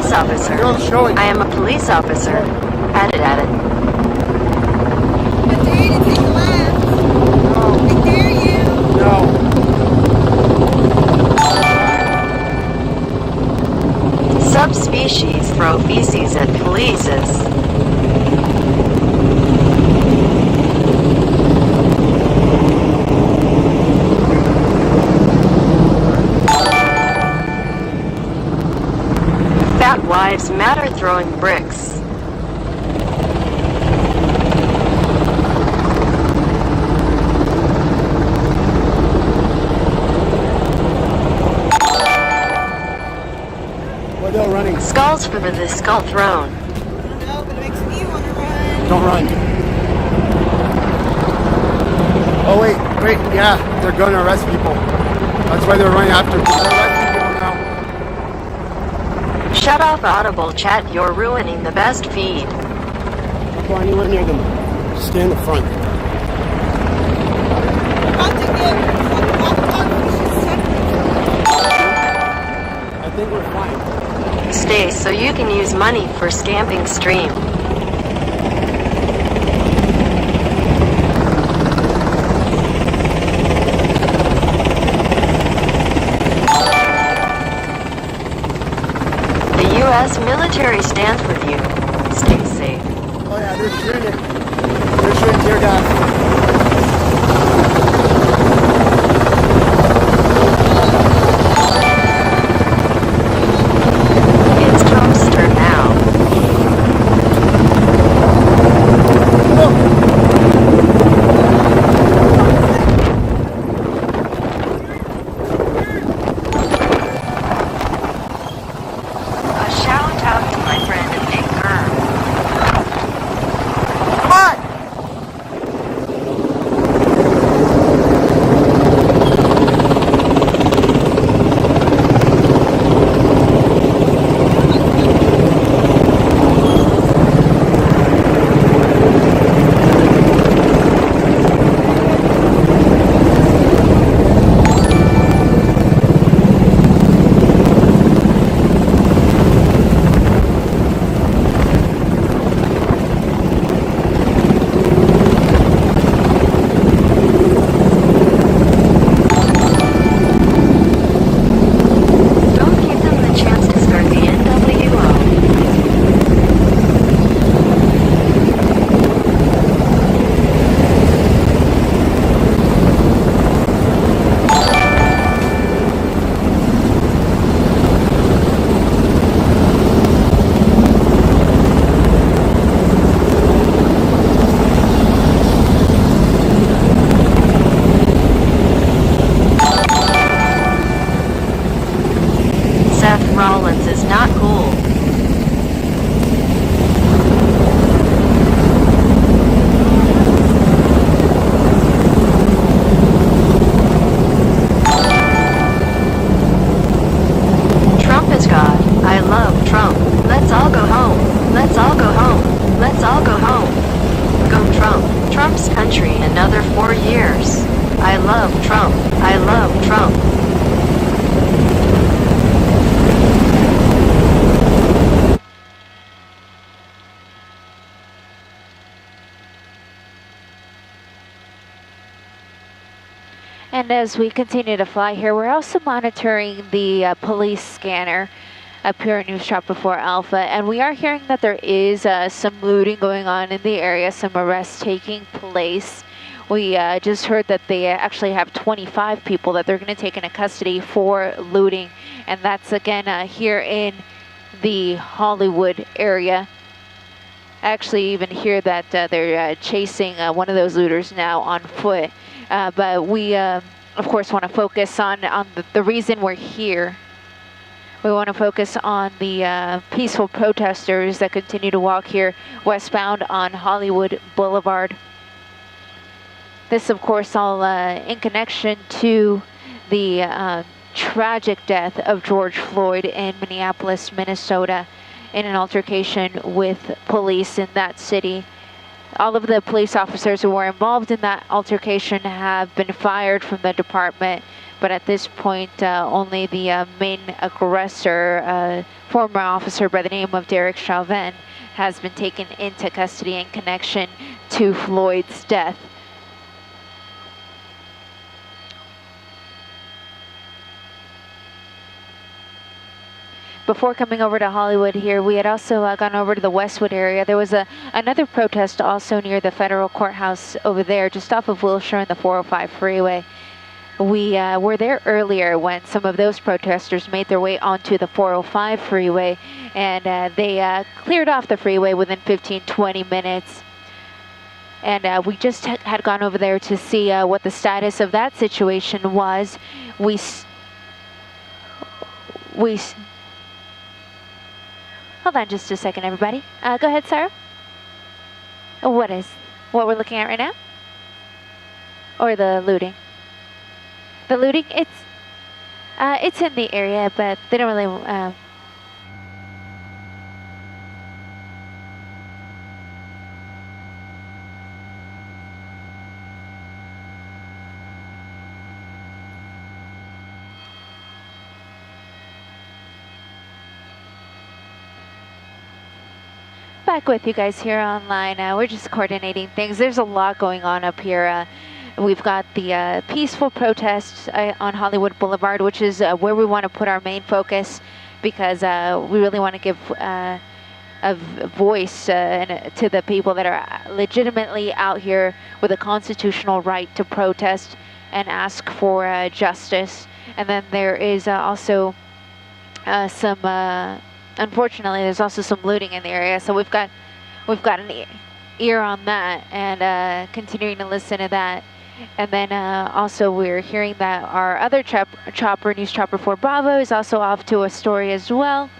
police officer. Don't show it. I am a police officer. At it. I dare you to take a left. I dare you. No. Subspecies throw feces at polices. Fat wives matter throwing bricks. Well, they're running. Skulls for the skull throne. No, but it makes me want to run. Don't run. Oh, wait, yeah, they're going to arrest people. That's why they're running after people. They're arresting people now. Shut off Audible chat, you're ruining the best feed. Don't go anywhere near them. Just stay in the front. I think we're fine. Stay so you can use money for scamping stream. The U.S. military stands with you. Stay safe. Oh yeah, they're shooting it. They're shooting tear gas. It's Trump's turn now. A shout out to my friend Nick Kerr. Come on! Don't give them the chance to start the NWO. Seth Rollins is not cool. Trump is God. I love Trump. Let's all go home. Let's all go home. Let's all go home. Go Trump. Trump's country another 4 years. I love Trump. I love Trump. And as we continue to fly here, we're also monitoring the police scanner up here in News Shop before Alpha, and we are hearing that there is some looting going on in the area, some arrests taking place. We just heard that they actually have 25 people that they're going to take into custody for looting, and that's again here in the Hollywood area. I actually even hear that they're chasing one of those looters now on foot. But we, of course, want to focus on the reason we're here. We want to focus on the peaceful protesters that continue to walk here westbound on Hollywood Boulevard. This, of course, all in connection to the tragic death of George Floyd in Minneapolis, Minnesota, in an altercation with police in that city. All of the police officers who were involved in that altercation have been fired from the department. But at this point, only the main aggressor, former officer by the name of Derek Chauvin, has been taken into custody in connection to Floyd's death. Before coming over to Hollywood here, we had also gone over to the Westwood area. There was another protest also near the federal courthouse over there, just off of Wilshire and the 405 freeway. We were there earlier when some of those protesters made their way onto the 405 freeway, and they cleared off the freeway within 15-20 minutes. And we just had gone over there to see what the status of that situation was. Hold on just a second, everybody. Go ahead, Sarah. What we're looking at right now? Or the looting? The looting, it's in the area, but they don't really, back with you guys here online. We're just coordinating things. There's a lot going on up here. We've got the peaceful protests on Hollywood Boulevard, which is where we want to put our main focus, because we really want to give a voice to the people that are legitimately out here with a constitutional right to protest and ask for justice. And then there is also unfortunately, there's also some looting in the area, so we've got an ear on that, and continuing to listen to that. And then also we're hearing that our other chopper, News Chopper 4 Bravo, is also off to a story as well.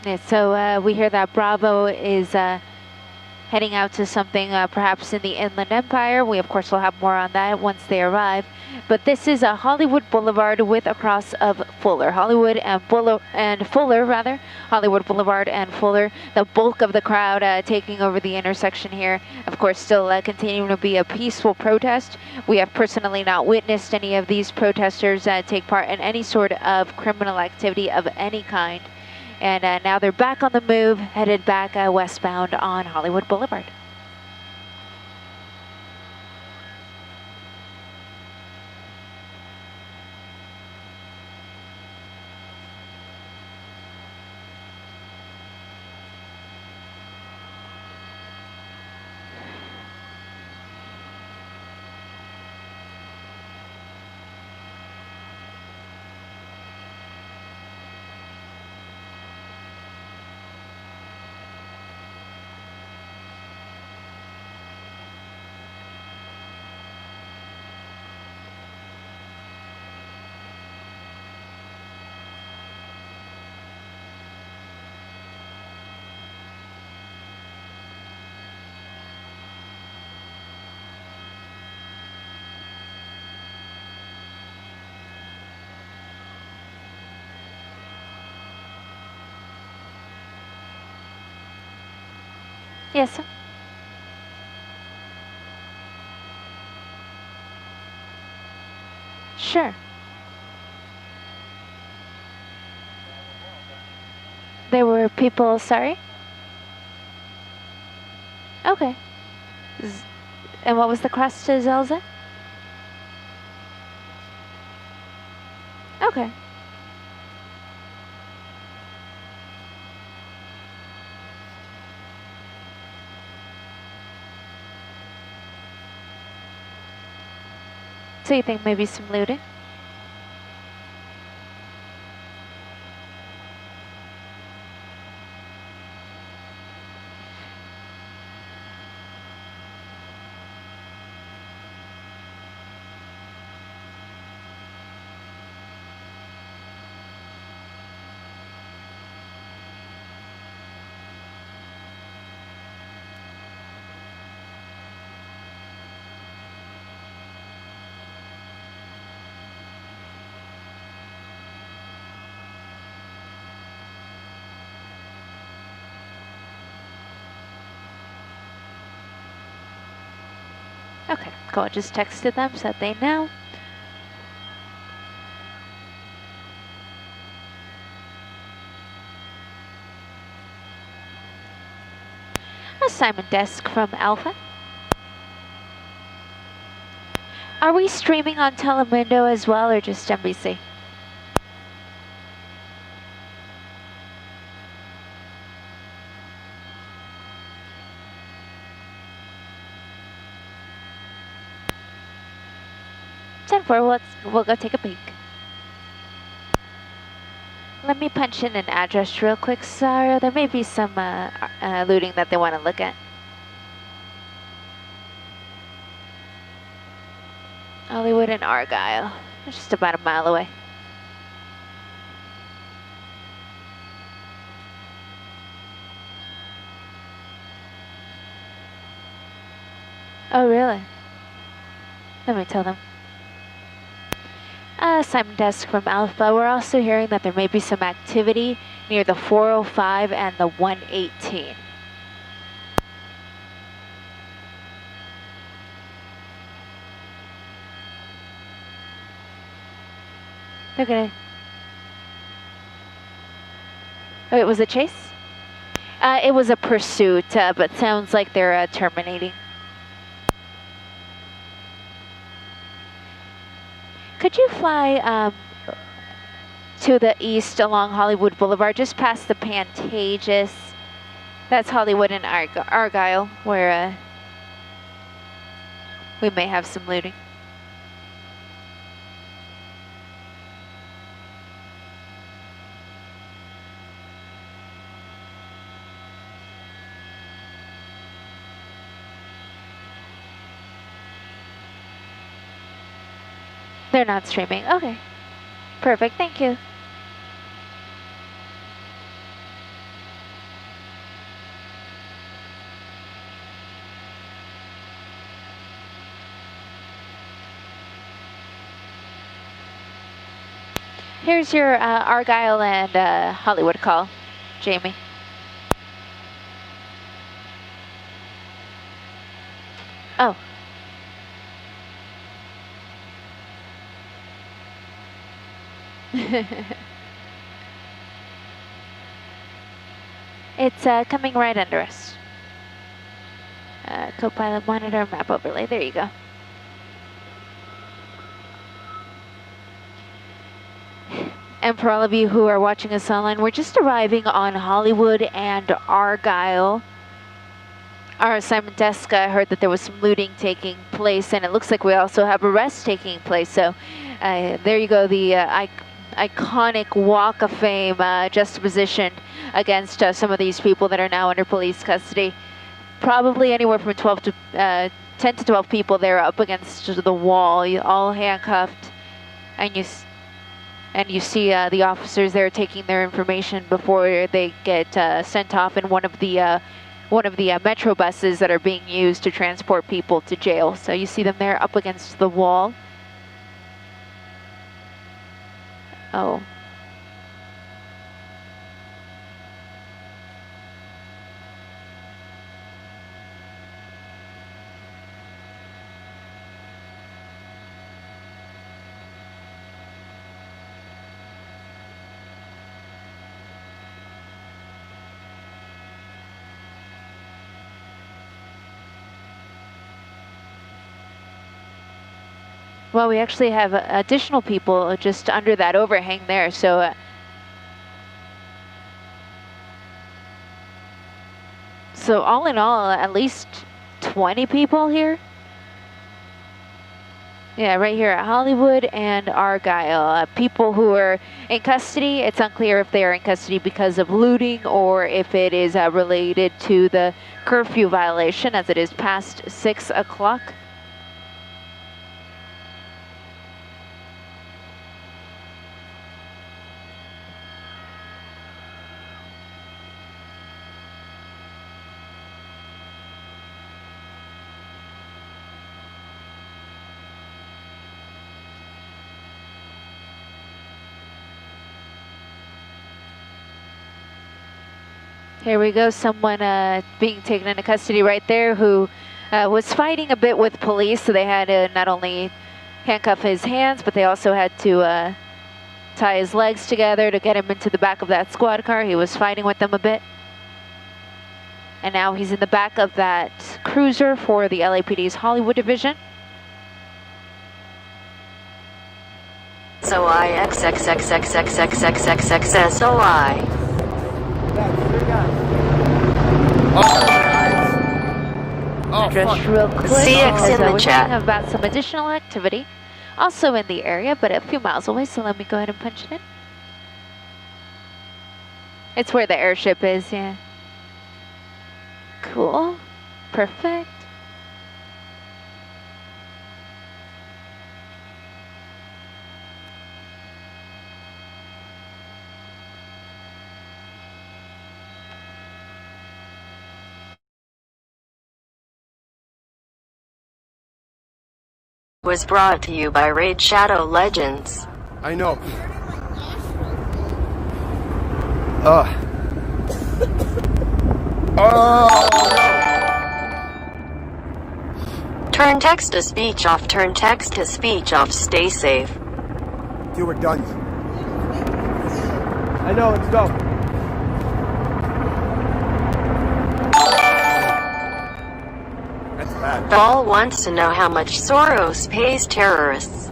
Yeah, so we hear that Bravo is heading out to something perhaps in the Inland Empire. We, of course, will have more on that once they arrive. But this is a Hollywood Boulevard with a cross of Fuller. Hollywood Boulevard and Fuller. The bulk of the crowd taking over the intersection here. Of course, still continuing to be a peaceful protest. We have personally not witnessed any of these protesters take part in any sort of criminal activity of any kind. And now they're back on the move, headed back westbound on Hollywood Boulevard. Yes, sir. Sure. There were people, sorry? Okay. And what was the cross to Zelza? Okay. So you think maybe some looting? Okay, cool. I just texted them so that they know. Assignment desk from Alpha. Are we streaming on Telemundo as well, or just NBC? We'll go take a peek. Let me punch in an address real quick, Sarah. There may be some looting that they want to look at. Hollywood and Argyle. Just about a mile away. Oh, really? Let me tell them. Assignment desk from Alpha. We're also hearing that there may be some activity near the 405 and the 118. They're gonna... Oh, it was a chase? It was a pursuit, but sounds like they're terminating. Could you fly to the east along Hollywood Boulevard, just past the Pantages? That's Hollywood and Argyle, where we may have some looting. They're not streaming. Okay. Perfect. Thank you. Here's your Argyle and Hollywood call, Jamie. Oh. It's coming right under us. Copilot monitor map overlay. There you go. And for all of you who are watching us online, we're just arriving on Hollywood and Argyle. Our assignment desk heard that there was some looting taking place, and it looks like we also have arrests taking place. So there you go, the iconic Walk of Fame juxtaposition against some of these people that are now under police custody. Probably anywhere from 10 to 12 people there up against the wall, all handcuffed, and you see the officers there taking their information before they get sent off in one of the metro buses that are being used to transport people to jail. So you see them there up against the wall. Oh. Well, we actually have additional people just under that overhang there, so so all in all, at least 20 people here. Yeah, right here at Hollywood and Argyle. People who are in custody, it's unclear if they are in custody because of looting or if it is related to the curfew violation, as it is past 6 o'clock. Here we go, someone being taken into custody right there who was fighting a bit with police, so they had to not only handcuff his hands, but they also had to tie his legs together to get him into the back of that squad car. He was fighting with them a bit. And now he's in the back of that cruiser for the LAPD's Hollywood division. SOI XXXXXXXXXXXOI. Just real quick, CX in the we're chat. talking about some additional activity also in the area, but a few miles away, so let me go ahead and punch it in. It's where the airship is, yeah. Cool. Perfect. Was brought to you by Raid Shadow Legends. I know. Turn text to speech off. Turn text to speech off. Stay safe. Dude, we're done. I know, let's go. That's bad. Ball wants to know how much Soros pays terrorists.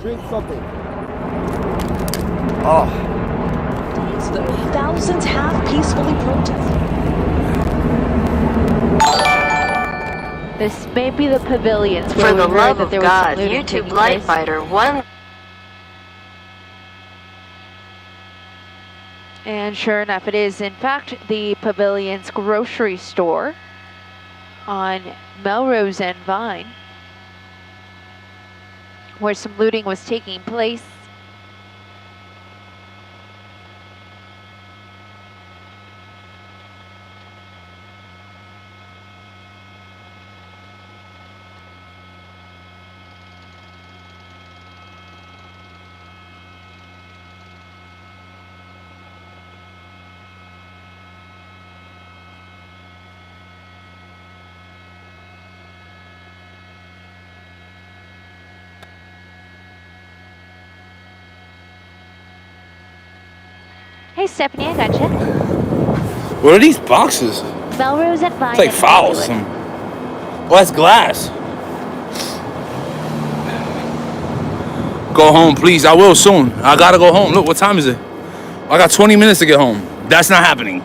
Drink something. Oh. Thousands have peacefully protested. This may be the pavilions For where the we heard love that of there was God, some looting YouTube taking Light place. Fighter 1. And sure enough, it is in fact the Pavilion's grocery store on Melrose and Vine, where some looting was taking place. Hey Stephanie, I gotcha. What are these boxes? Melrose and Vine. It's like in files. Hollywood. Well, that's glass. Go home, please. I will soon. I gotta go home. Look, what time is it? I got 20 minutes to get home. That's not happening.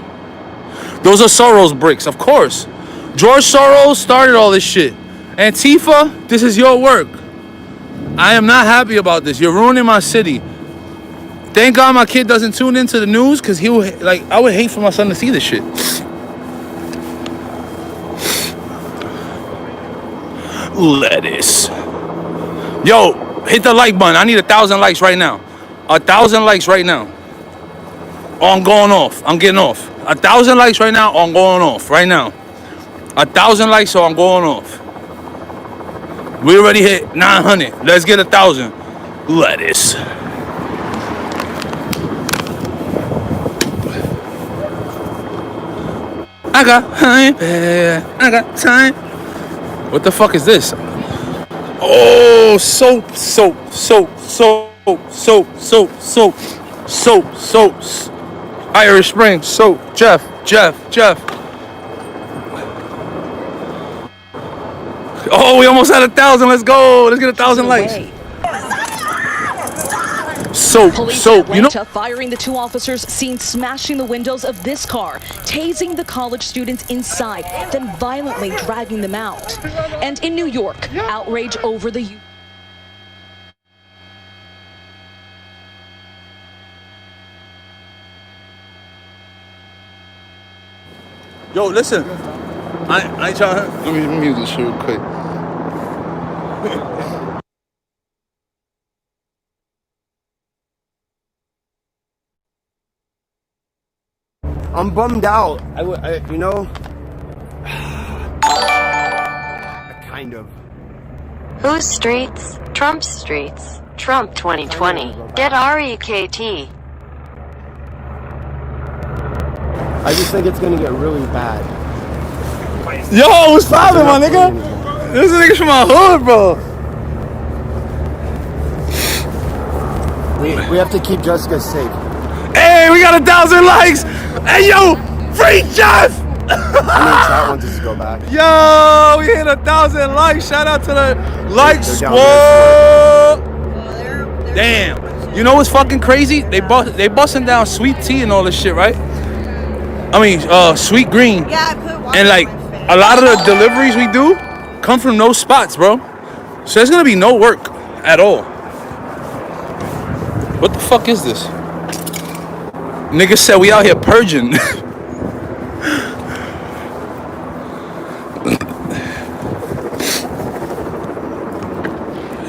Those are Soros bricks, of course. George Soros started all this shit. Antifa, this is your work. I am not happy about this. You're ruining my city. Thank God my kid doesn't tune into the news, because he would, like, I would hate for my son to see this shit. Lettuce. Yo, hit the like button. I need 1,000 likes right now. 1,000 likes right now. Or I'm going off. I'm getting off. 1,000 likes right now, or I'm going off. Right now. 1,000 likes, or I'm going off. We already hit 900. Let's get 1,000. Lettuce. I got time, I got time. What the fuck is this? Oh, soap. Irish Spring, soap. Jeff. Oh, we almost had 1,000. Let's go. Let's get 1,000 likes. Police Soap, in you know. Atlanta firing the two officers seen smashing the windows of this car, tasing the college students inside, then violently dragging them out. And in New York, outrage over the Yo, listen. I ain't trying to. Let me mute this shit real quick. I'm bummed out. You know, kind of. Whose streets? Trump's streets. Trump 2020. Get REKT. I just think it's gonna get really bad. Yo, what's poppin', my nigga? This nigga's from my hood, bro. We have to keep Jessica safe. Hey, we got 1,000 likes. Hey, yo, free Jeff. I need chat ones to go back. Yo, we hit 1,000 likes. Shout out to the like They're squad. Damn. You know what's fucking crazy? They busting down sweet tea and all this shit, right? I mean, sweet green. Yeah, I put water. And like a lot of the deliveries we do come from those spots, bro. So there's gonna be no work at all. What the fuck is this? Niggas said we out here purging.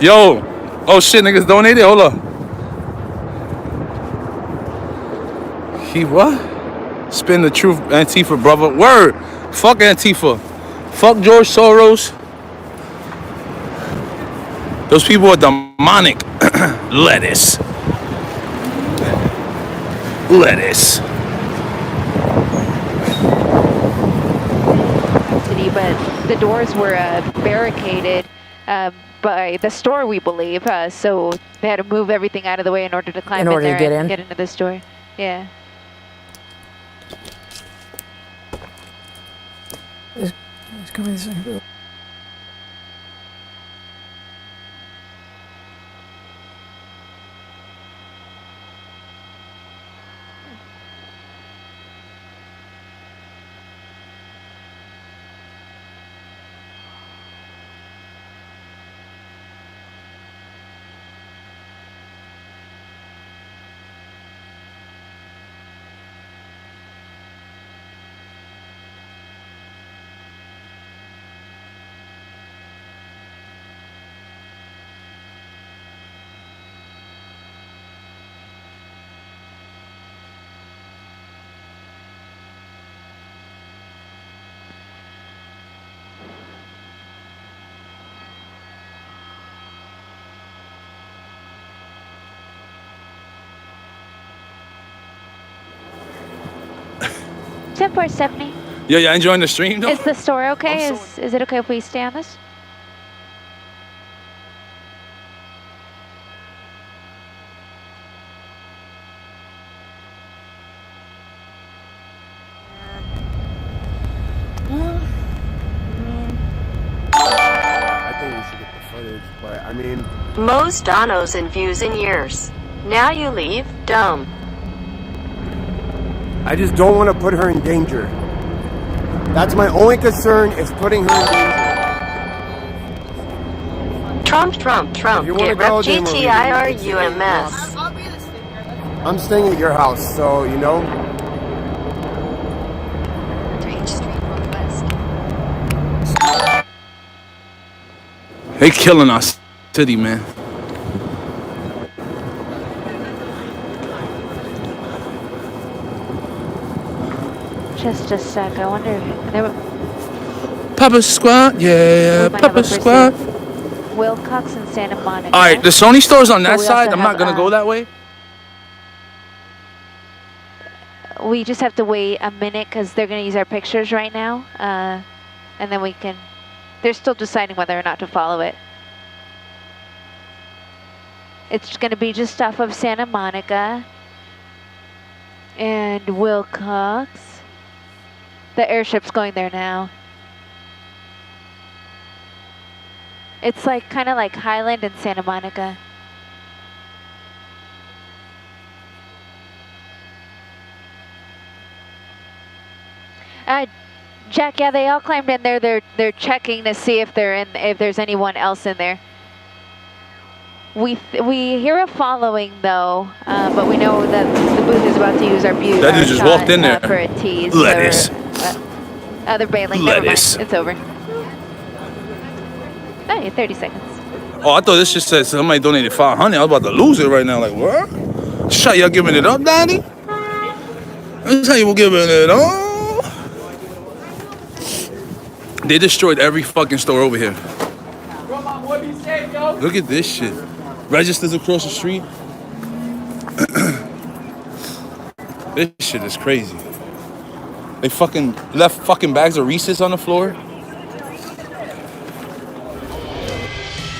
Yo, oh shit, niggas donated. Hold up. He what? Spin the truth, Antifa, brother. Word. Fuck Antifa. Fuck George Soros. Those people are demonic. Lettuce. Lettuce. But the doors were barricaded by the store, we believe. So they had to move everything out of the way in order to climb in there and get into the store. Yeah. It's coming this way. Temper, Stephanie. Yo, you enjoying the stream though? Is the store okay? Is it okay if we stay on this? I think we should get the footage, but I mean... Most donos in views in years. Now you leave, dumb. I just don't want to put her in danger. That's my only concern, is putting her in danger. Trump, Trump, Trump. Get rep GTIRUMS. I'm staying at your house, so, you know. They killing our city, man. Just a sec. I wonder. Pepper Squad, yeah, Pepper Squad. Wilcox and Santa Monica. All right, the Sony store's on that we side. also I'm not have, gonna go that way. We just have to wait a minute because they're gonna use our pictures right now, and then we can. They're still deciding whether or not to follow it. It's gonna be just off of Santa Monica and Wilcox. The airship's going there now. It's like kind of like Highland and Santa Monica. Jack, yeah, they all climbed in there. They're checking to see if if there's anyone else in there. We hear a following though, but we know that the booth is about to use our view. That dude just walked in there. For a tease. Lettuce. They're bailing. Lettuce. Never mind. It's over. Oh, yeah, 30 seconds. Oh, I thought this just said somebody donated 500. I was about to lose it right now. Like, what? Shut, y'all giving it up, Daddy? That's how you were giving it up. They destroyed every fucking store over here. Look at this shit. Registers across the street. This shit is crazy. They fucking left fucking bags of Reese's on the floor.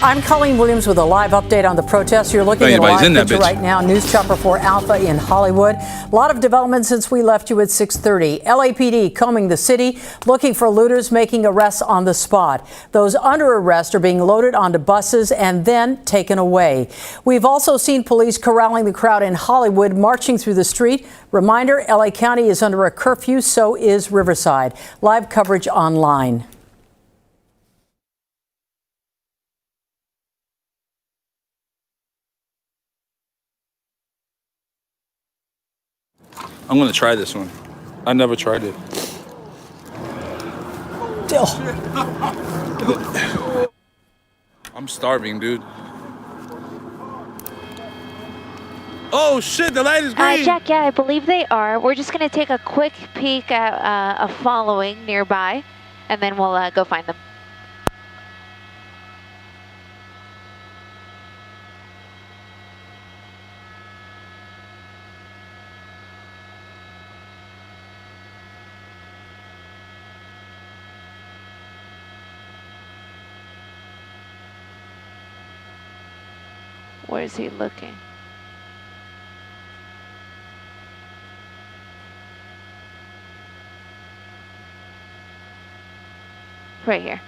I'm Colleen Williams with a live update on the protests. You're looking at a live picture right now. News Chopper 4 Alpha in Hollywood. A lot of development since we left you at 6:30. LAPD combing the city, looking for looters, making arrests on the spot. Those under arrest are being loaded onto buses and then taken away. We've also seen police corralling the crowd in Hollywood, marching through the street. Reminder, LA County is under a curfew, so is Riverside. Live coverage online. I'm gonna try this one. I never tried it. I'm starving, dude. Oh shit, the light is green. Jack, yeah, I believe they are. We're just gonna take a quick peek at a following nearby, and then we'll go find them. Where is he looking? Right here.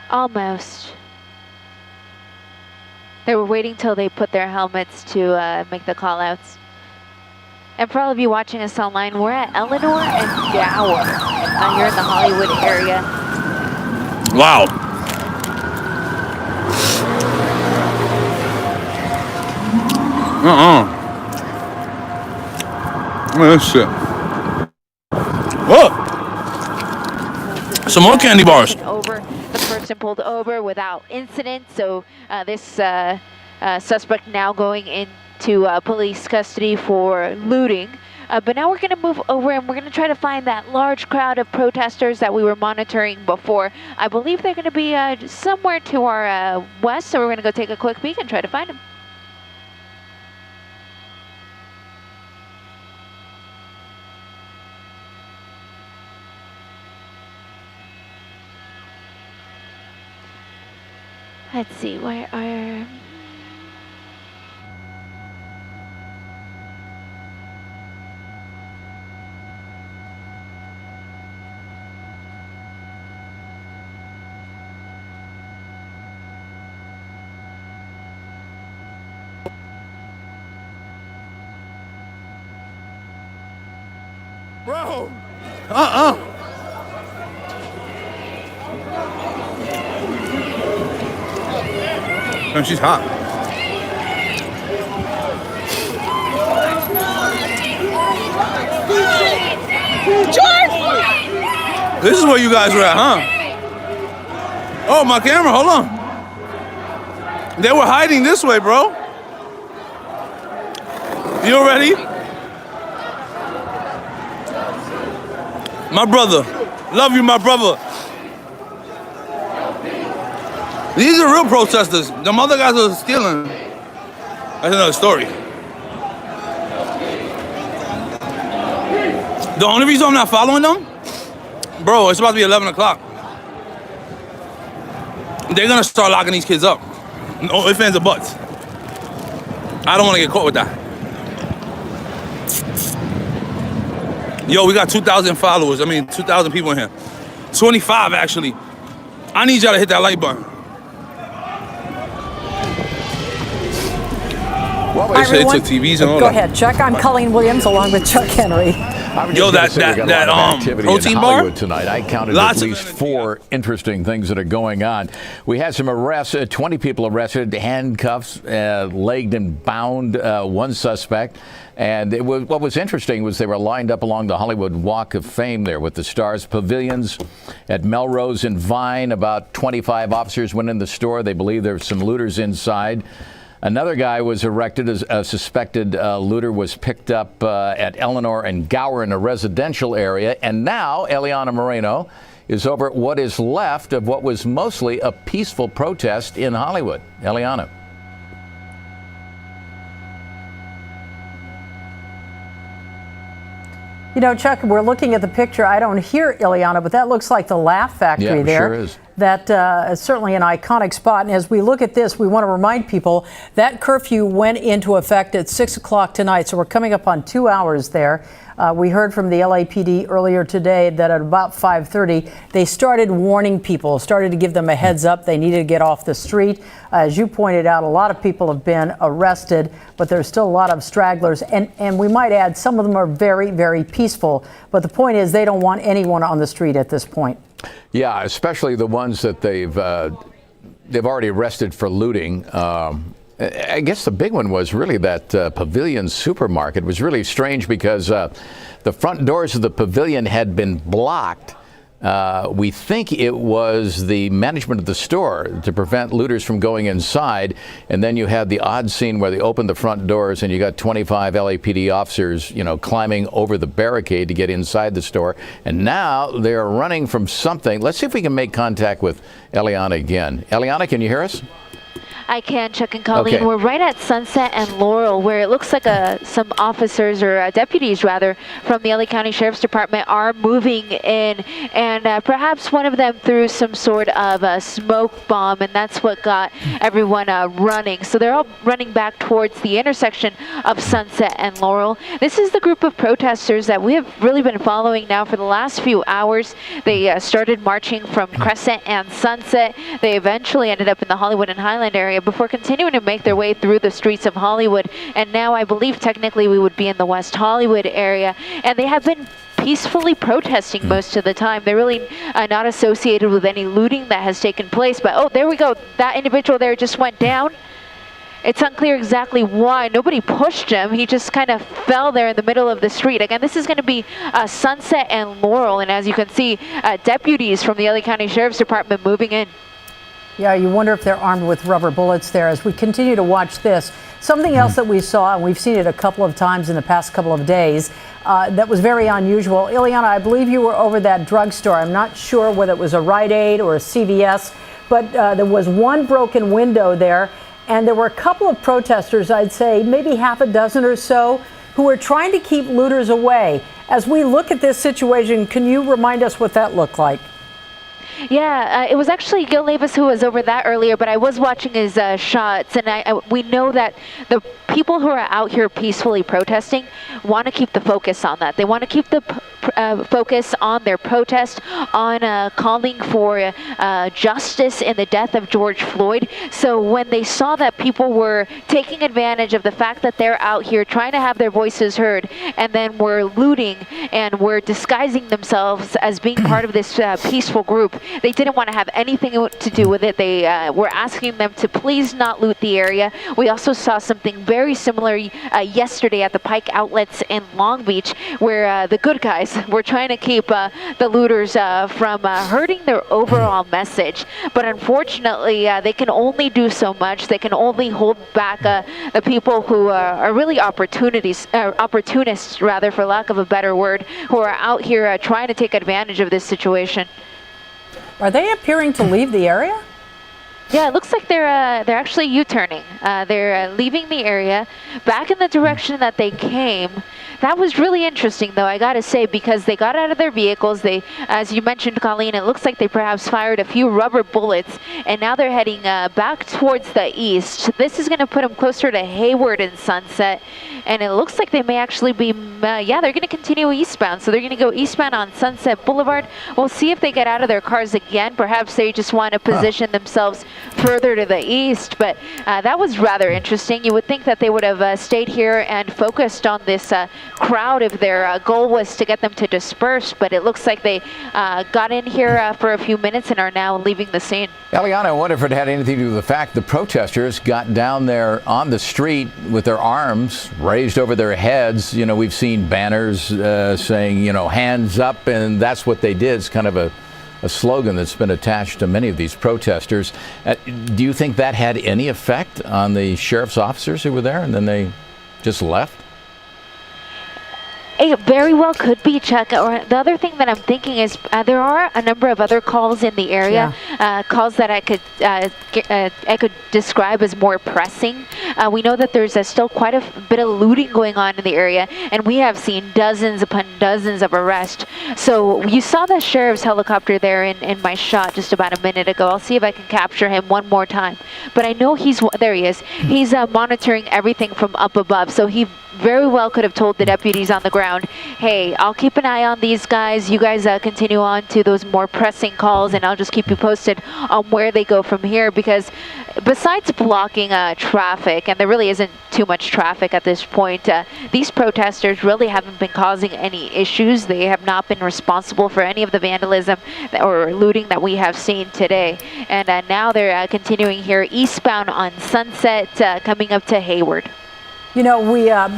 Almost. They were waiting till they put their helmets to make the call outs. And for all of you watching us online, we're at Eleanor and Gower here in the Hollywood area. Wow. Oh, shit. Whoa. Some more candy bars. The person pulled over without incident, so this suspect now going into police custody for looting. But now we're going to move over and we're going to try to find that large crowd of protesters that we were monitoring before. I believe they're going to be somewhere to our west, so we're going to go take a quick peek and try to find them. Let's see, where are... Bro! Man, she's hot. George! This is where you guys were at, huh? Oh, my camera, hold on. They were hiding this way, bro. You ready? My brother. Love you, my brother. These are real protesters. The other guys are stealing. That's another story. The only reason I'm not following them, bro, it's about to be 11 o'clock. They're gonna start locking these kids up. No ifs, ands, or buts. I don't wanna get caught with that. Yo, we got 2,000 followers. 2,000 people in here. 25, actually. I need y'all to hit that like button. Hi, they took TVs and all Go that. ahead, Chuck. I'm Colleen Williams along with Chuck Henry. Yo, that protein bar tonight. I counted at least 4 interesting things that are going on. We had some arrests, 20 people arrested, handcuffs, legged and bound, one suspect. And what was interesting was they were lined up along the Hollywood Walk of Fame there with the Stars Pavilions at Melrose and Vine. About 25 officers went in the store. They believe there's some looters inside. Another guy was arrested as a suspected looter was picked up at Eleanor and Gower in a residential area. And now Eliana Moreno is over at what is left of what was mostly a peaceful protest in Hollywood. Eliana. You know, Chuck, we're looking at the picture. I don't hear Ileana, but that looks like the Laugh Factory there. Sure is. That is certainly an iconic spot. And as we look at this, we want to remind people that curfew went into effect at 6 o'clock tonight. So we're coming up on 2 hours there. We heard from the LAPD earlier today that at about 5:30, they started warning people, started to give them a heads up. They needed to get off the street. As you pointed out, a lot of people have been arrested, but there's still a lot of stragglers. And we might add, some of them are very, very peaceful. But the point is, they don't want anyone on the street at this point. Yeah, especially the ones that they've already arrested for looting. I guess the big one was really that Pavilion supermarket. It was really strange because the front doors of the Pavilion had been blocked. We think it was the management of the store to prevent looters from going inside. And then you had the odd scene where they opened the front doors and you got 25 LAPD officers, you know, climbing over the barricade to get inside the store. And now they're running from something. Let's see if we can make contact with Eliana again. Eliana, can you hear us? I can, Chuck and Colleen. Okay. We're right at Sunset and Laurel, where it looks like some officers, or deputies rather, from the LA County Sheriff's Department are moving in, and perhaps one of them threw some sort of a smoke bomb, and that's what got everyone running. So they're all running back towards the intersection of Sunset and Laurel. This is the group of protesters that we have really been following now for the last few hours. They started marching from Crescent and Sunset. They eventually ended up in the Hollywood and Highland area before continuing to make their way through the streets of Hollywood. And now I believe technically we would be in the West Hollywood area. And they have been peacefully protesting most of the time. They're really not associated with any looting that has taken place. But oh, there we go. That individual there just went down. It's unclear exactly why. Nobody pushed him. He just kind of fell there in the middle of the street. Again, this is going to be Sunset and Laurel. And as you can see, deputies from the LA County Sheriff's Department moving in. Yeah, you wonder if they're armed with rubber bullets there. As we continue to watch this, something else that we saw, and we've seen it a couple of times in the past couple of days, that was very unusual. Ileana, I believe you were over that drugstore. I'm not sure whether it was a Rite Aid or a CVS, but there was one broken window there, and there were a couple of protesters, I'd say maybe half a dozen or so, who were trying to keep looters away. As we look at this situation, can you remind us what that looked like? Yeah, it was actually Gil Levis who was over that earlier, but I was watching his shots, and we know that the people who are out here peacefully protesting want to keep the focus on that. They want to keep the focus on their protest, on calling for justice in the death of George Floyd. So when they saw that people were taking advantage of the fact that they're out here trying to have their voices heard, and then were looting and were disguising themselves as being part of this peaceful group, they didn't want to have anything to do with it. They were asking them to please not loot the area. We also saw something very similar yesterday at the Pike Outlets in Long Beach, where the good guys were trying to keep the looters from hurting their overall message. But unfortunately, they can only do so much. They can only hold back the people who are really opportunists, rather, for lack of a better word, who are out here trying to take advantage of this situation. Are they appearing to leave the area? Yeah, it looks like they're actually U-turning. They're leaving the area back in the direction that they came. That was really interesting, though, I gotta say, because they got out of their vehicles. They, as you mentioned, Colleen, it looks like they perhaps fired a few rubber bullets, and now they're heading back towards the east. This is gonna put them closer to Hayward and Sunset, and it looks like they may actually be, yeah, they're gonna continue eastbound. So they're gonna go eastbound on Sunset Boulevard. We'll see if they get out of their cars again. Perhaps they just want to position themselves further to the east, but that was rather interesting. You would think that they would have stayed here and focused on this crowd if their goal was to get them to disperse, but it looks like they got in here for a few minutes and are now leaving the scene. Eliana, I wonder if it had anything to do with the fact the protesters got down there on the street with their arms raised over their heads. You know, we've seen banners saying, you know, hands up, and that's what they did. It's kind of a a slogan that's been attached to many of these protesters. Do you think that had any effect on the sheriff's officers who were there and then they just left? It very well could be, Chuck. Or the other thing that I'm thinking is there are a number of other calls in the area, calls that I could describe as more pressing. We know that there's still quite a bit of looting going on in the area, and we have seen dozens upon dozens of arrests. So you saw the sheriff's helicopter there in my shot just about a minute ago. I'll see if I can capture him one more time. But I know there he is. He's monitoring everything from up above, so he very well could have told the deputies on the ground, hey, I'll keep an eye on these guys. You guys continue on to those more pressing calls, and I'll just keep you posted on where they go from here. Because besides blocking traffic, and there really isn't too much traffic at this point, these protesters really haven't been causing any issues. They have not been responsible for any of the vandalism or looting that we have seen today. And now they're continuing here eastbound on Sunset, coming up to Hayward. You know,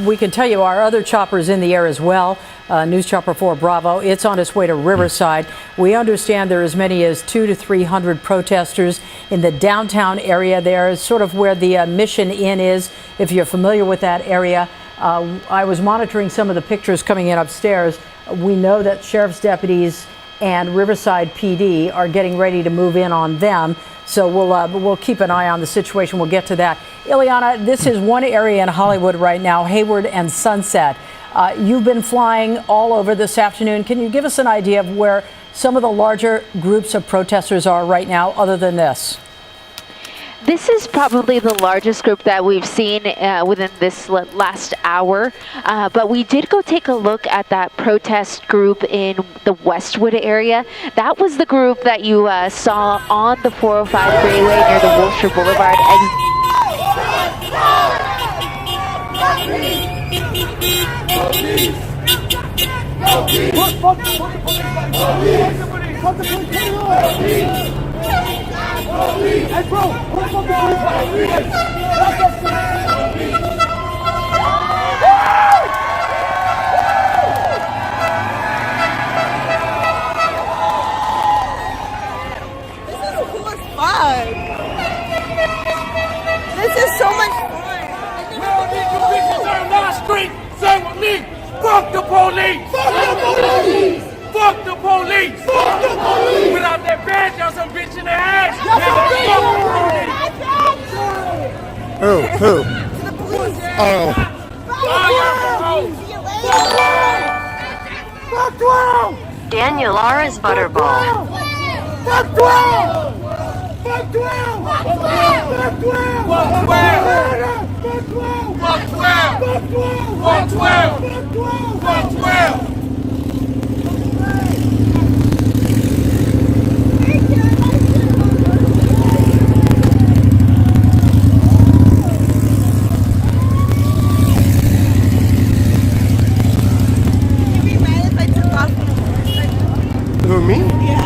we can tell you our other chopper's in the air as well. News Chopper 4 Bravo. It's on its way to Riverside. We understand there are as many as 200 to 300 protesters in the downtown area there. It's sort of where the Mission Inn is, if you're familiar with that area. I was monitoring some of the pictures coming in upstairs. We know that sheriff's deputies and Riverside PD are getting ready to move in on them. So we'll keep an eye on the situation. We'll get to that. Ileana, this is one area in Hollywood right now, Hayward and Sunset. You've been flying all over this afternoon. Can you give us an idea of where some of the larger groups of protesters are right now, other than this? This is probably the largest group that we've seen within this last hour, but we did go take a look at that protest group in the Westwood area. That was the group that you saw on the 405 freeway near the Wilshire Boulevard Hey, bro, what the This is cool as fuck. This is so much fun. Real nigga bitches on our street. Say with me. Fuck the police. Fuck the police. Fuck the police! Fuck the police! Without that badge, y'all some bitch in the ass! Who? Oh. Fuck 12! Daniel Lara's Butterball. Fuck 12! Fuck 12! Fuck 12! Fuck 12! Fuck 12! Fuck 12! Fuck 12! Fuck 12! Fuck 12! Who, me? Yeah.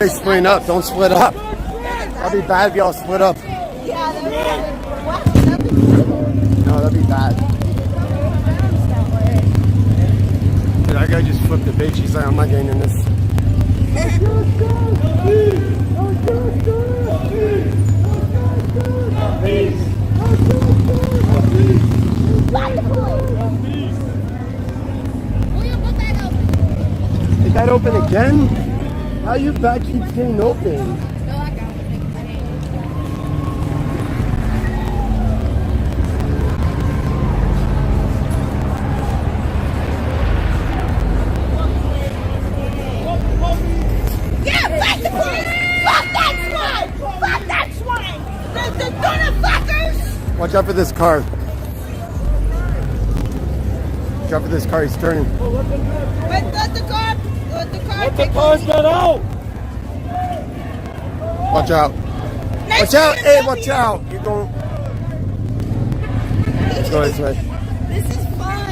they splitting up? Don't split up. That'd be bad if y'all split up. No, that'd be bad. That guy just flipped the bitch. He's like, I'm not getting in this. Is that open again? How you back keeps getting open? Watch out for this car. Watch out for this car, he's turning. Let the car Let the cars get out! Watch out. Watch out, hey, watch out. You don't. Let's go this way. This is fun.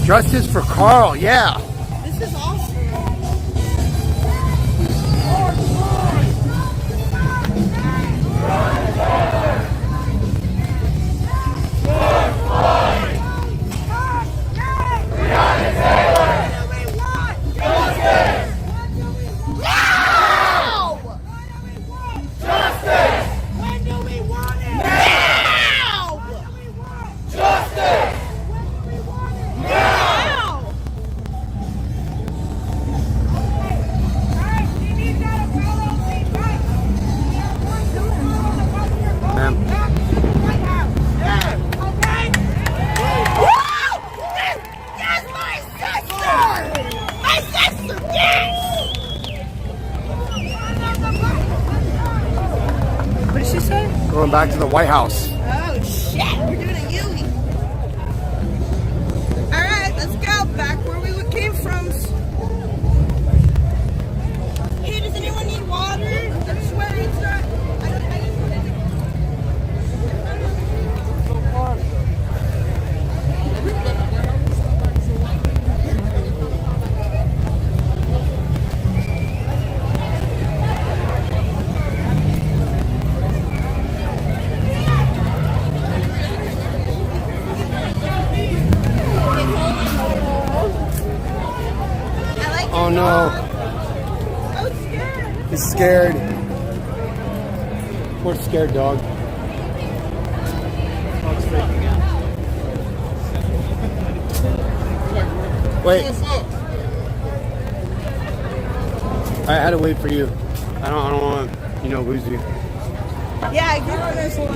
Justice for Carl, yeah. This is awesome. Going back to the White House. Oh shit, we're doing a Yui. Alright, let's go back where we came from. Hey, does anyone need water? That's where it's at. Oh no. He's scared. Poor scared dog. Dog's freaking out. Wait. I had to wait for you. I don't want to, lose you. Yeah, I get this one.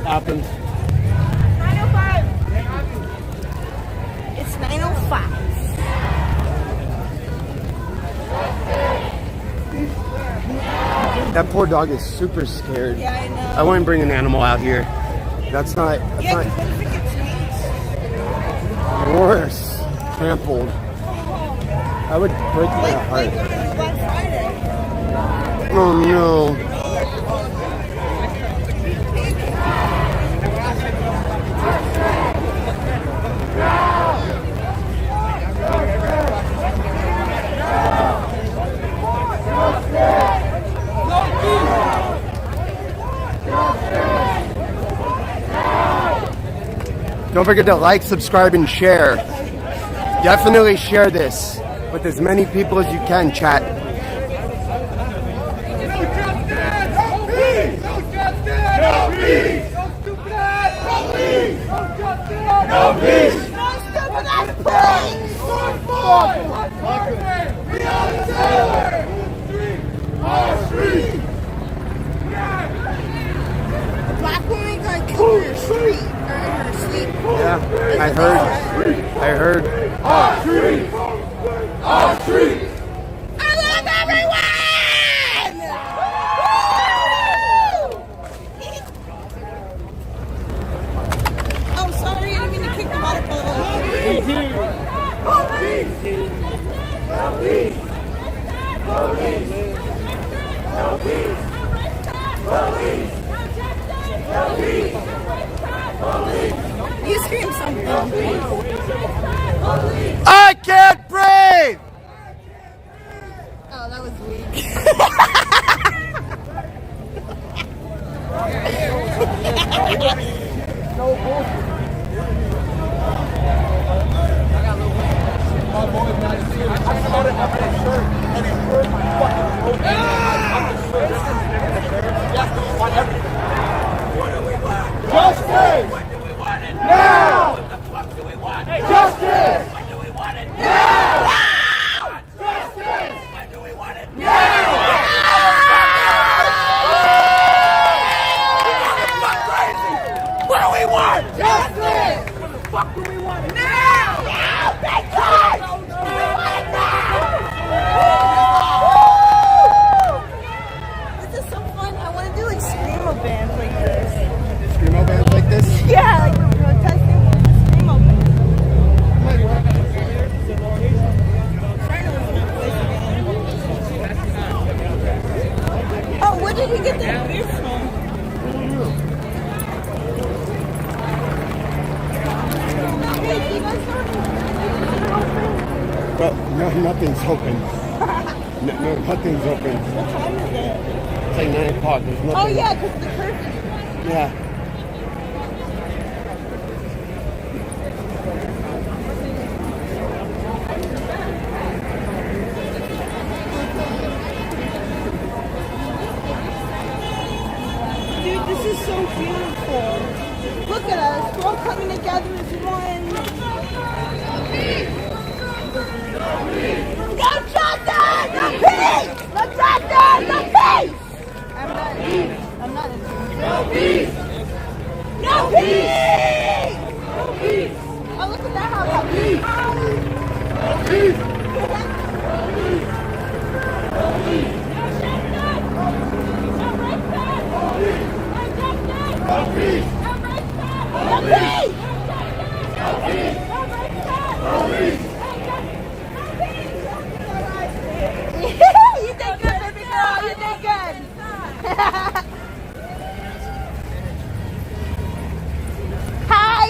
Happens. 905. It's 905. That poor dog is super scared. Yeah, I know. I wouldn't bring an animal out here. That's not. What if it gets Worse. Trampled. I would break my heart. Oh no. Don't forget to like, subscribe, and share. Definitely share this with as many people as you can, chat. No justice! No peace! No justice! No peace! Yeah, I heard. Our streets! Our streets! I love everyone! Oh, sorry, I didn't mean to kick the waterfall. You scream something. I can't breathe! Oh, that was weak. Justice! Now! Justice! When do we want it? Now! Justice! When do we want it? Now! What do we want? Justice! What the fuck do we want? Now! Now! Big time! We want it now! This is so fun. I want to do like screamo bands like this. Screamo bands like this? Yeah, like we're protesting screamo bands. Oh, where did he get that beer from? Hey, do you guys know? Well, no, nothing's open. No, nothing's open. What time is it? It's like 9 o'clock. There's nothing. Oh yeah, because of the curfew. Yeah. Dude, this is so beautiful. Look at us. We're all coming together as one. Go Justin! No peace! No Justin! No peace! I'm not no peace! No peace! No peace! Oh, look at that house. No peace! No peace! You did good, baby girl. You did good. Hi.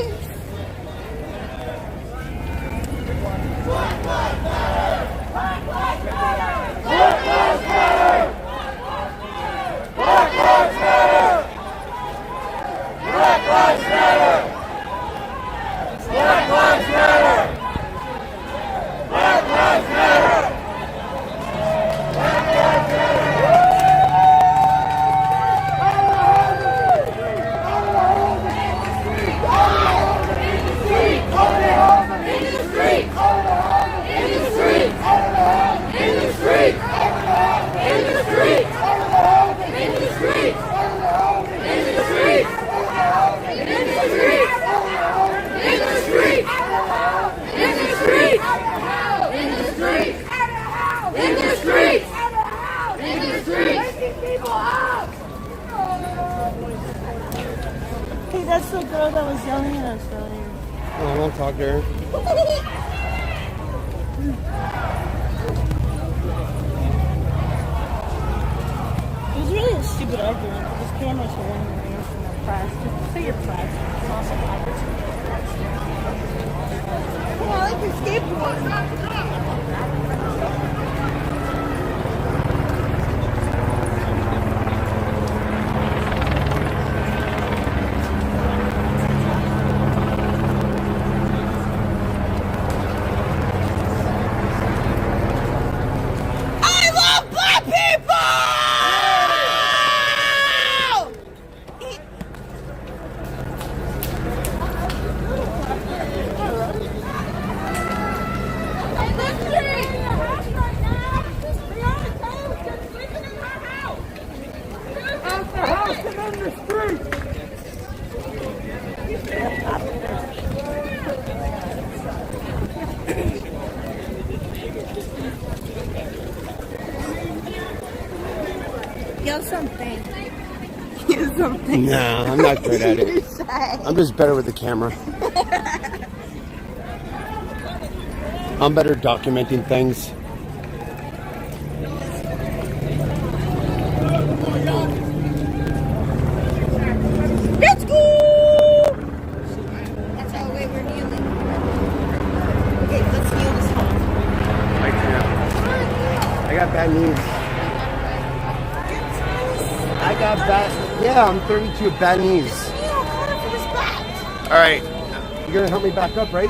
Hey, that's the girl that was yelling at us earlier. Oh, I won't talk to her. It was really a stupid argument because cameras were running around from the press. So you're press. Oh, I like your skateboard. film things. Nah, I'm not good at You're it. shy. I'm just better with the camera. I'm better documenting things. Let's go! That's how we're kneeling. Okay, let's kneel this one. I can't. I got bad knees. I got bad. Yeah, I'm 32 with bad knees. All right. You're gonna help me back up, right?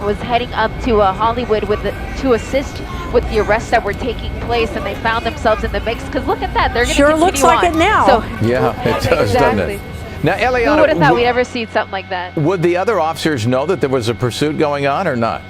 Was heading up to Hollywood to assist with the arrests that were taking place, and they found themselves in the mix. Because look at that, they're going to Sure looks like it now. So, Yeah, it does, doesn't exactly. it? Now, Who would have thought we'd ever seen something like that? would the other officers know that there was a pursuit going on or not?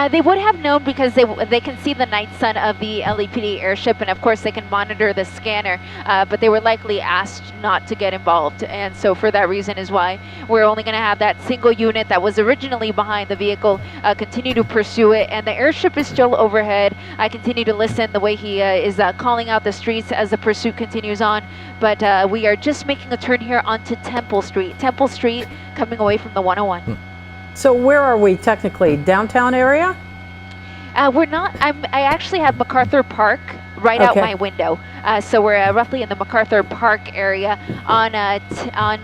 They would have known because they can see the night sun of the LAPD airship, and of course they can monitor the scanner, but they were likely asked not to get involved. And so for that reason is why we're only going to have that single unit that was originally behind the vehicle continue to pursue it. And the airship is still overhead. I continue to listen the way he is calling out the streets as the pursuit continues on. But we are just making a turn here onto Temple Street. Temple Street coming away from the 101. So where are we technically? Downtown area? We're not. I actually have MacArthur Park right out my window. So we're roughly in the MacArthur Park area on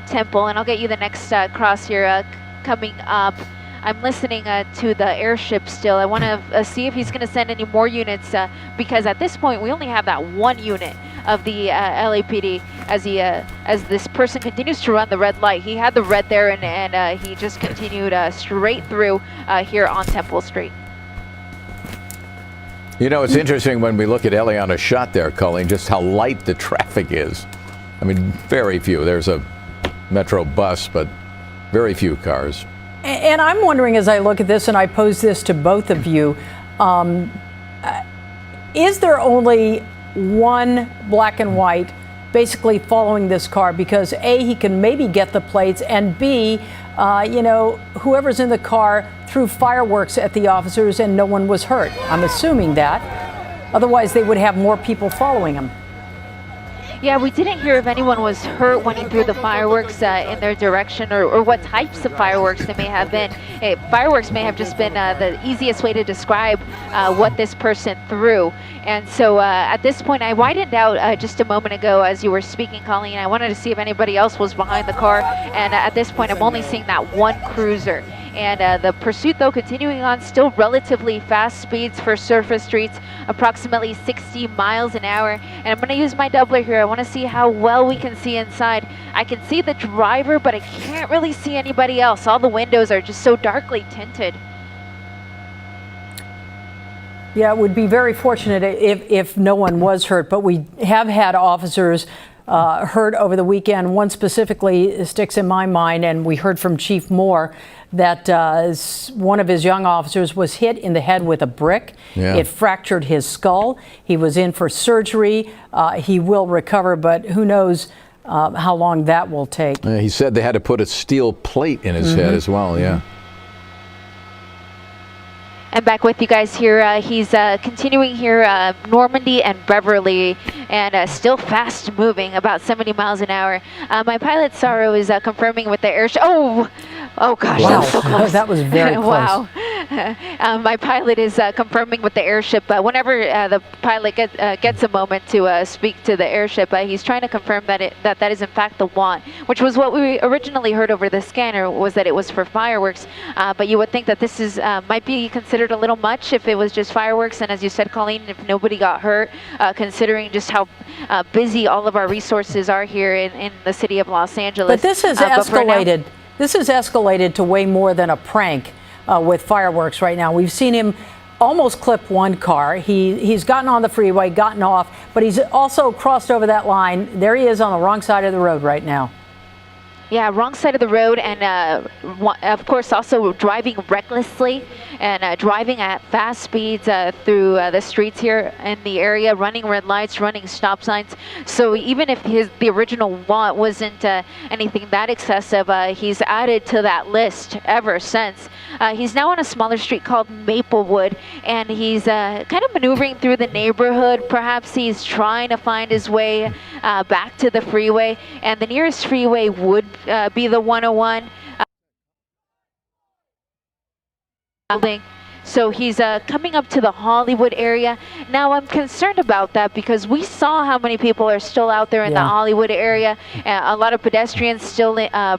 Temple, and I'll get you the next cross here coming up. I'm listening to the airship still. I want to see if he's going to send any more units because at this point we only have that one unit of the LAPD as this person continues to run the red light. He had the red there and he just continued straight through here on Temple Street. You know, it's interesting when we look at Eliana's shot there, Colleen, just how light the traffic is. I mean, very few. There's a Metro bus, but very few cars. And I'm wondering, as I look at this, and I pose this to both of you, is there only one black and white basically following this car? Because A, he can maybe get the plates, and B, whoever's in the car threw fireworks at the officers and no one was hurt. I'm assuming that. Otherwise, they would have more people following him. Yeah, we didn't hear if anyone was hurt when he threw the fireworks in their direction or what types of fireworks they may have been. Fireworks may have just been the easiest way to describe what this person threw. And so at this point, I widened out just a moment ago as you were speaking, Colleen. I wanted to see if anybody else was behind the car. And at this point, I'm only seeing that one cruiser. And the pursuit, though, continuing on, still relatively fast speeds for surface streets, approximately 60 miles an hour. And I'm going to use my doubler here. I want to see how well we can see inside. I can see the driver, but I can't really see anybody else. All the windows are just so darkly tinted. Yeah, it would be very fortunate if no one was hurt, but we have had officers hurt over the weekend. One specifically sticks in my mind, and we heard from Chief Moore that one of his young officers was hit in the head with a brick. Yeah. It fractured his skull. He was in for surgery. He will recover, but who knows how long that will take. He said they had to put a steel plate in his head as well, yeah. And back with you guys here. He's continuing here, Normandy and Beverly, and still fast moving, about 70 miles an hour. My pilot, Saro, is confirming with the airship. Oh gosh, Wow. that was so close. That was very close. Wow. My pilot is confirming with the airship. Whenever the pilot gets a moment to speak to the airship, he's trying to confirm that is in fact the want, which was what we originally heard over the scanner, was that it was for fireworks. But you would think that this is might be considered a little much if it was just fireworks. And as you said, Colleen, if nobody got hurt, considering just how busy all of our resources are here in the city of Los Angeles. But this has escalated. This has escalated to way more than a prank with fireworks right now. We've seen him almost clip one car. He's gotten on the freeway, gotten off, but he's also crossed over that line. There he is on the wrong side of the road right now. Yeah, wrong side of the road, and of course also driving recklessly. and driving at fast speeds through the streets here in the area, running red lights, running stop signs. So even if the original want wasn't anything that excessive, he's added to that list ever since. He's now on a smaller street called Maplewood, and he's kind of maneuvering through the neighborhood. Perhaps he's trying to find his way back to the freeway, and the nearest freeway would be the 101. So he's coming up to the Hollywood area. Now I'm concerned about that because we saw how many people are still out there in the Hollywood area. A lot of pedestrians still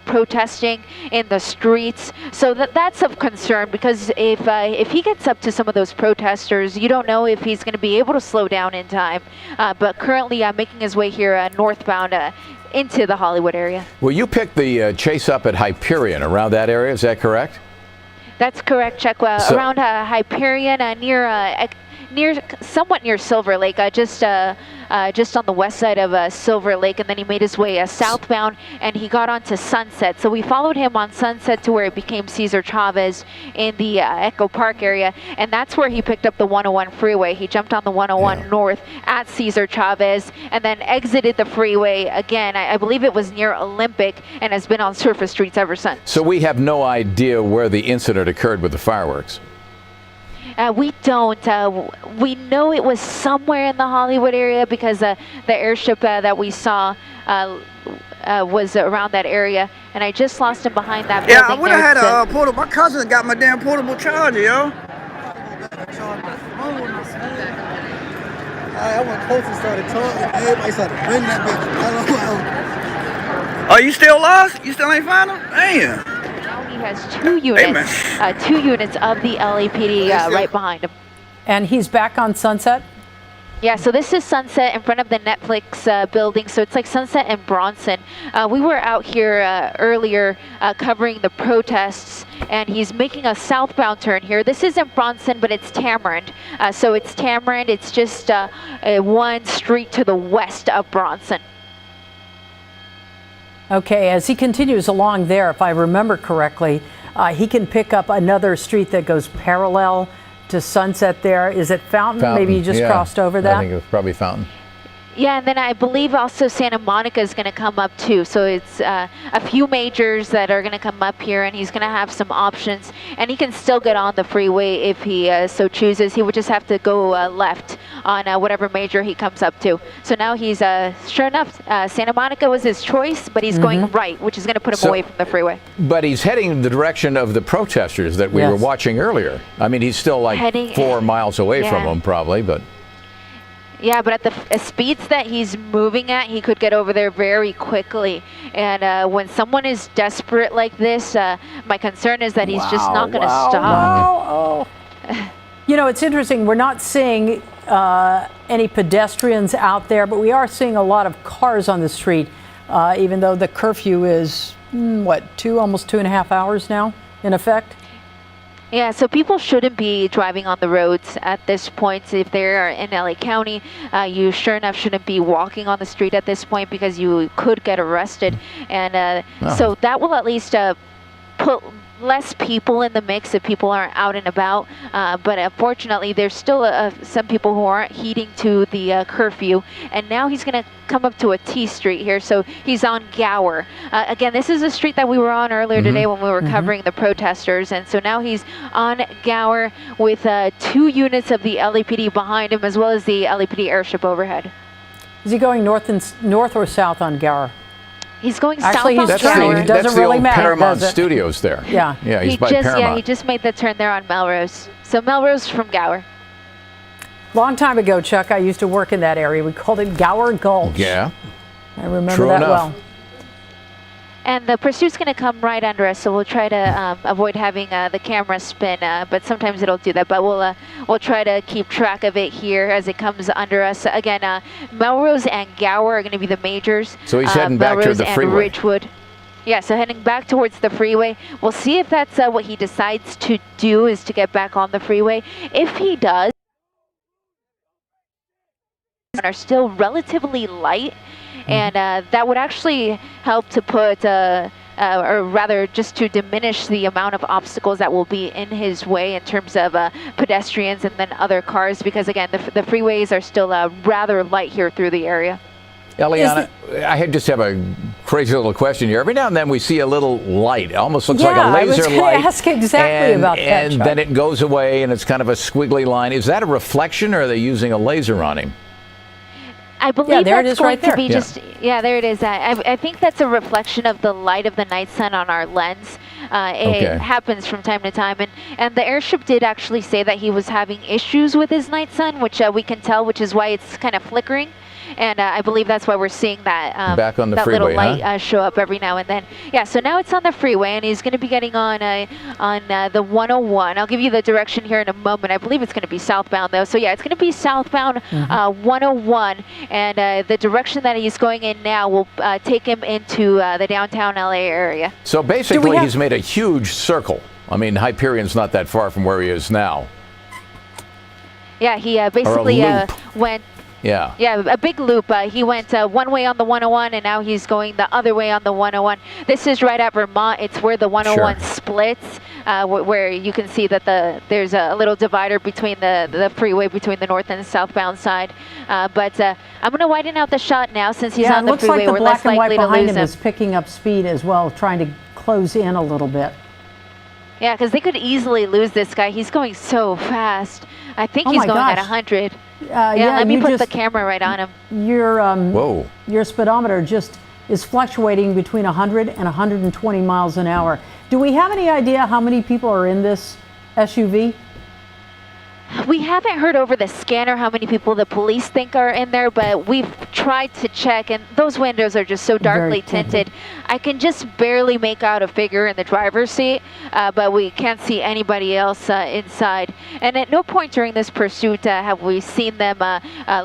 protesting in the streets. So that's of concern, because if he gets up to some of those protesters, you don't know if he's going to be able to slow down in time. But currently making his way here northbound into the Hollywood area. Well, you picked the chase up at Hyperion, around that area, is that correct? That's correct, Chuck. Around Hyperion, somewhat near Silver Lake, just on the west side of Silver Lake, and then he made his way southbound, and he got onto Sunset. So we followed him on Sunset to where it became Cesar Chavez in the Echo Park area, and that's where he picked up the 101 freeway. He jumped on the 101 north at Cesar Chavez, and then exited the freeway again. I believe it was near Olympic, and has been on surface streets ever since. So we have no idea where the incident occurred with the fireworks. We don't. We know it was somewhere in the Hollywood area because the airship that we saw was around that area, and I just lost him behind that building. Yeah, I would have had a portable. My cousin got my damn portable charger, yo. I went close and started talking. Everybody started running that bitch. Oh, you still lost? You still ain't find him? Damn. He has 2 units, 2 units of the LAPD right behind him. And he's back on Sunset? Yeah, so this is Sunset in front of the Netflix building. So it's like Sunset and Bronson. We were out here earlier covering the protests, and he's making a southbound turn here. This isn't Bronson, but it's Tamarind. So it's Tamarind. It's just one street to the west of Bronson. Okay, as he continues along there, if I remember correctly, he can pick up another street that goes parallel to Sunset there. Is it Fountain? Maybe you just crossed over that? I think it was probably Fountain. Yeah, and then I believe also Santa Monica is going to come up too. So it's a few majors that are going to come up here, and he's going to have some options. And he can still get on the freeway if he so chooses. He would just have to go left on whatever major he comes up to. So now he's, sure enough, Santa Monica was his choice, but he's going right, which is going to put him away from the freeway. But he's heading in the direction of the protesters that we were watching earlier. I mean, he's still like 4 miles away from them probably, but... Yeah, but at the speeds that he's moving at, he could get over there very quickly. And when someone is desperate like this, my concern is that he's just not going to stop. You know, it's interesting. We're not seeing any pedestrians out there, but we are seeing a lot of cars on the street, even though the curfew is, almost 2.5 hours now in effect? Yeah, so people shouldn't be driving on the roads at this point. If they are in LA County, you sure enough shouldn't be walking on the street at this point because you could get arrested. And so that will at least put less people in the mix if people aren't out and about. But unfortunately, there's still some people who aren't heeding to the curfew. And now he's going to come up to a T Street here. So he's on Gower. Again, this is a street that we were on earlier today when we were covering the protesters. And so now he's on Gower with 2 units of the LAPD behind him, as well as the LAPD airship overhead. Is he going north or south on Gower? He's going Actually, south he's on turning. Gower. It doesn't That's the really old matter, Paramount does it? Studios there. Yeah. Yeah, he's by Paramount. Yeah, he just made the turn there on Melrose. So Melrose from Gower. Long time ago, Chuck, I used to work in that area. We called it Gower Gulch. Yeah. I remember True that enough. well. And the pursuit's going to come right under us, so we'll try to avoid having the camera spin, but sometimes it'll do that. But we'll try to keep track of it here as it comes under us. Again, Melrose and Gower are going to be the majors. So he's heading back to the freeway. And Ridgewood. Yeah, so heading back towards the freeway. We'll see if that's what he decides to do, is to get back on the freeway. If he does, are still relatively light. And that would actually help to put or rather just to diminish the amount of obstacles that will be in his way in terms of pedestrians and then other cars, because again, the freeways are still rather light here through the area. Eliana, I just have a crazy little question here. Every now and then we see a little light. It almost looks like a laser light. I was going to ask exactly about that. And then it goes away and it's kind of a squiggly line. Is that a reflection, or are they using a laser on him? I believe that's going to be there it is. I think that's a reflection of the light of the night sun on our lens. It happens from time to time. And the airship did actually say that he was having issues with his night sun, which we can tell, which is why it's kind of flickering. And I believe that's why we're seeing that back on the that freeway, little light show up every now and then. Yeah, so now it's on the freeway, and he's going to be getting on the 101. I'll give you the direction here in a moment. I believe it's going to be southbound, though. So yeah, it's going to be southbound 101, and the direction that he's going in now will take him into the downtown LA area. So basically, he's made a huge circle. I mean, Hyperion's not that far from where he is now. Yeah, he basically went. Yeah, a big loop. He went one way on the 101, and now he's going the other way on the 101. This is right at Vermont. It's where the 101 splits, where you can see that there's a little divider between the freeway between the north and southbound side. But I'm going to widen out the shot now since he's on the freeway. It looks like the black and white behind him is picking up speed as well, trying to close in a little bit. Yeah, because they could easily lose this guy. He's going so fast. I think he's going at 100. Let me put the camera right on him. Your speedometer just is fluctuating between 100 and 120 miles an hour. Do we have any idea how many people are in this SUV? We haven't heard over the scanner how many people the police think are in there, but we've tried to check, and those windows are just so darkly tinted. I can just barely make out a figure in the driver's seat, but we can't see anybody else inside. And at no point during this pursuit have we seen them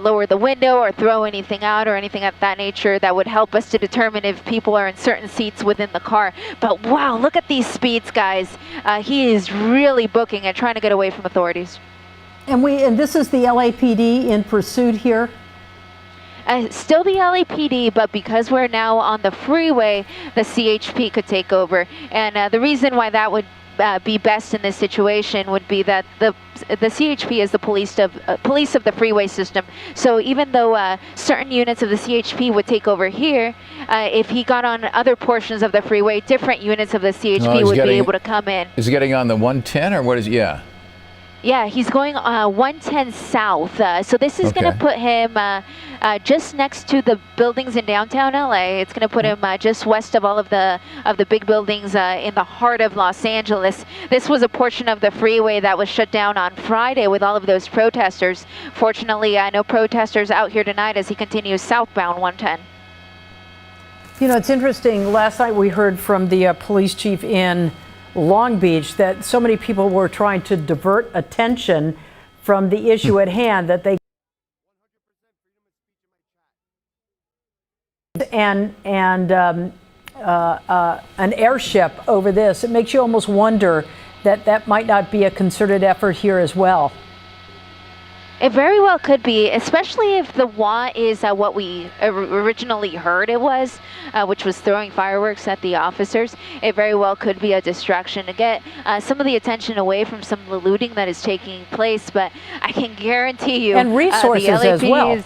lower the window or throw anything out or anything of that nature that would help us to determine if people are in certain seats within the car. But wow, look at these speeds, guys. He is really booking and trying to get away from authorities. And this is the LAPD in pursuit here? Still the LAPD, but because we're now on the freeway, the CHP could take over. And the reason why that would be best in this situation would be that the CHP is the police of the freeway system. So even though certain units of the CHP would take over here, if he got on other portions of the freeway, different units of the CHP would be able to come in. Is he getting on the 110 or what is? Yeah, he's going 110 south. So this is going to put him just next to the buildings in downtown LA. It's going to put him just west of all of the big buildings in the heart of Los Angeles. This was a portion of the freeway that was shut down on Friday with all of those protesters. Fortunately, no protesters out here tonight as he continues southbound 110. You know, it's interesting. Last night we heard from the police chief in Long Beach that so many people were trying to divert attention from the issue at hand that they and an airship over this. It makes you almost wonder that might not be a concerted effort here as well. It very well could be, especially if the wah is what we originally heard it was, which was throwing fireworks at the officers. It very well could be a distraction to get some of the attention away from some of the looting that is taking place. But I can guarantee you, and resources as well.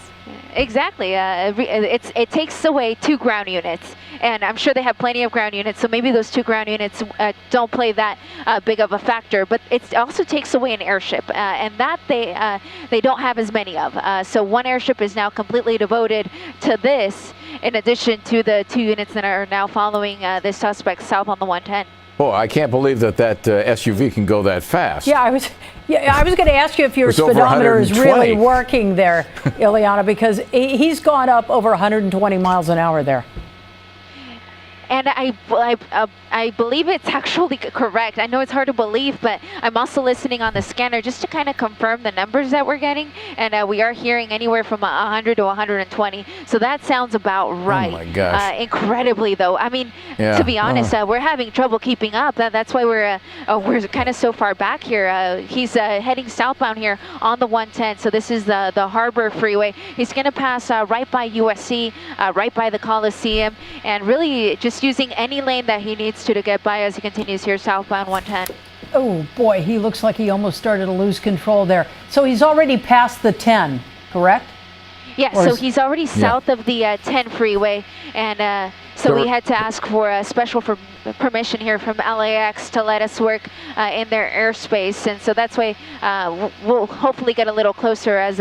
Exactly. It takes away 2 ground units, and I'm sure they have plenty of ground units, so maybe those 2 ground units don't play that big of a factor, but it also takes away an airship, and that they don't have as many of. So one airship is now completely devoted to this, in addition to the 2 units that are now following this suspect south on the 110. Oh, I can't believe that SUV can go that fast. Yeah, I was going to ask you if your speedometer is really working there, Ileana, because he's gone up over 120 miles an hour there. And I believe it's actually correct. I know it's hard to believe, but I'm also listening on the scanner just to kind of confirm the numbers that we're getting. And we are hearing anywhere from 100 to 120. So that sounds about right. Oh my gosh. Incredibly, though. I mean, to be honest, we're having trouble keeping up. That's why we're kind of so far back here. He's heading southbound here on the 110. So this is the Harbor Freeway. He's going to pass right by USC, right by the Coliseum, and really just just using any lane that he needs to get by as he continues here southbound 110. Oh boy, he looks like he almost started to lose control there. So he's already past the 10, correct? Yeah, so he's already south of the 10 freeway, and so we had to ask for a special permission here from LAX to let us work in their airspace, and so that's why we'll hopefully get a little closer as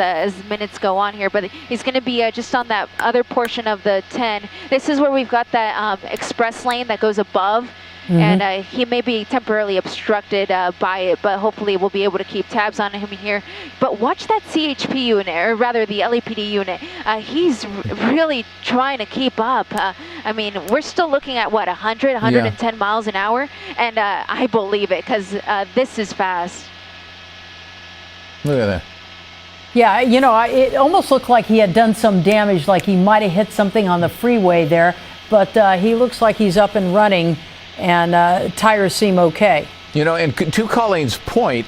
minutes go on here. But he's going to be just on that other portion of the 10. This is where we've got that express lane that goes above. And he may be temporarily obstructed by it, but hopefully we'll be able to keep tabs on him here. But watch that CHP unit, or rather the LAPD unit. He's really trying to keep up. I mean, we're still looking at, what, 100, 110 miles an hour? And I believe it, because this is fast. Look at that. Yeah, you know, it almost looked like he had done some damage, like he might have hit something on the freeway there. But he looks like he's up and running. And tires seem okay. You know, and to Colleen's point,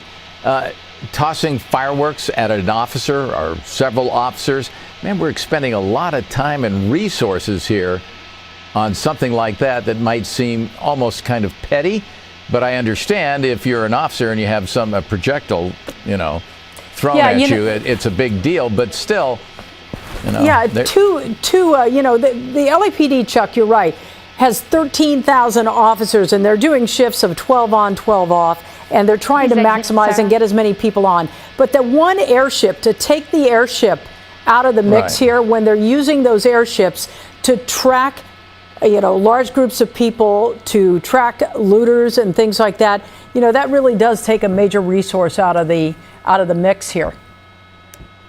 tossing fireworks at an officer or several officers, man, we're expending a lot of time and resources here on something like that might seem almost kind of petty. But I understand if you're an officer and you have some projectile, you know, thrown at you, it's a big deal. But still, you know. Yeah, you know, the LAPD, Chuck, you're right, has 13,000 officers, and they're doing shifts of 12 on, 12 off, and they're trying to maximize and get as many people on. But the one airship, to take the airship out of the mix here, when they're using those airships to track, you know, large groups of people, to track looters and things like that, you know, that really does take a major resource out of the mix here.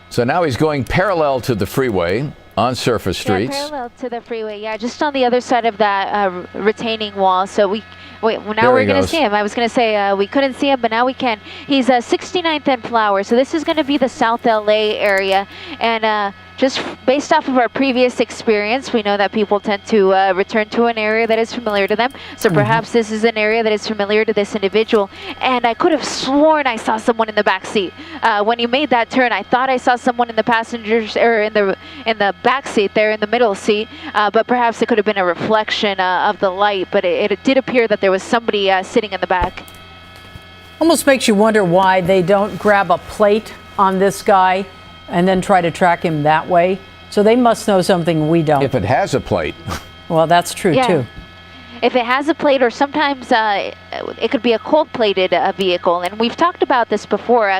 So now he's going parallel to the freeway on surface streets. Yeah, parallel to the freeway. Yeah, just on the other side of that retaining wall. So now we're going to see him. I was going to say we couldn't see him, but now we can. He's 69th and Flower. So this is going to be the South LA area, and just based off of our previous experience, we know that people tend to return to an area that is familiar to them. So perhaps this is an area that is familiar to this individual. And I could have sworn I saw someone in the back seat. When you made that turn, I thought I saw someone in the passengers, or in the back seat there, in the middle seat. But perhaps it could have been a reflection of the light. But it did appear that there was somebody sitting in the back. Almost makes you wonder why they don't grab a plate on this guy and then try to track him that way. So they must know something we don't. If it has a plate. Well, that's true, too. If it has a plate, or sometimes it could be a cold-plated vehicle. And we've talked about this before.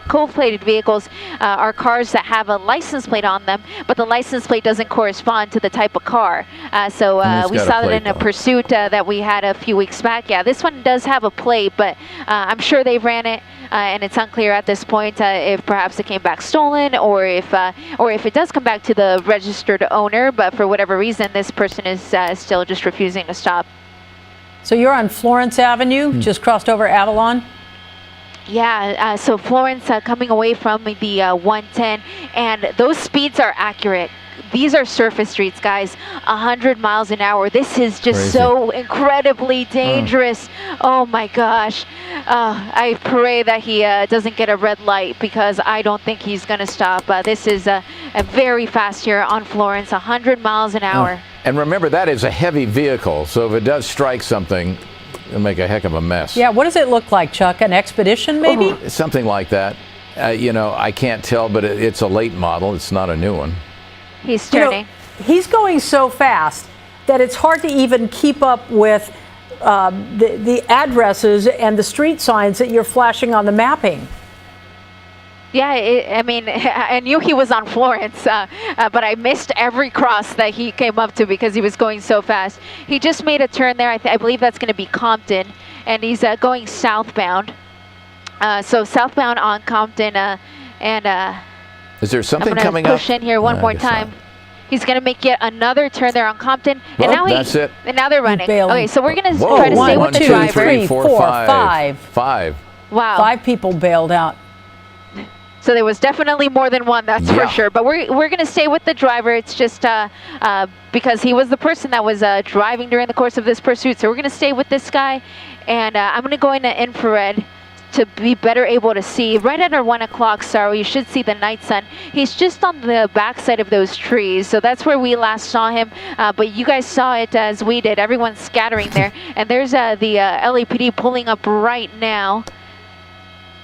Cold-plated vehicles are cars that have a license plate on them, but the license plate doesn't correspond to the type of car. So we saw that in a pursuit that we had a few weeks back. Yeah, this one does have a plate, but I'm sure they ran it. And it's unclear at this point if perhaps it came back stolen, or if it does come back to the registered owner. But for whatever reason, this person is still just refusing to stop. So you're on Florence Avenue, just crossed over Avalon? Yeah, so Florence coming away from the 110, and those speeds are accurate. These are surface streets, guys. 100 miles an hour. This is just so incredibly dangerous. Oh my gosh. I pray that he doesn't get a red light, because I don't think he's going to stop. This is a very fast here on Florence, 100 miles an hour. And remember, that is a heavy vehicle, so if it does strike something, it'll make a heck of a mess. Yeah, what does it look like, Chuck? An Expedition, maybe? Something like that. You know, I can't tell, but it's a late model. It's not a new one. He's turning. You know, he's going so fast that it's hard to even keep up with the addresses and the street signs that you're flashing on the mapping. Yeah, I mean, I knew he was on Florence, but I missed every cross that he came up to because he was going so fast. He just made a turn there. I believe that's going to be Compton, and he's going southbound. So southbound on Compton, and is there something coming up? I'm going to push in here one more time. Not. He's going to make yet another turn there on Compton, and now that's it. And now they're running. Okay, so we're going to try to stay with the driver. 1, 2, 3, 4, 5. 5. Wow. 5 people bailed out. So there was definitely more than one, that's for sure. But we're going to stay with the driver. It's just because he was the person that was driving during the course of this pursuit. So we're going to stay with this guy, and I'm going to go into infrared to be better able to see. Right at our 1 o'clock star, you should see the night sun. He's just on the backside of those trees, so that's where we last saw him. But you guys saw it as we did. Everyone's scattering there, and there's the LAPD pulling up right now,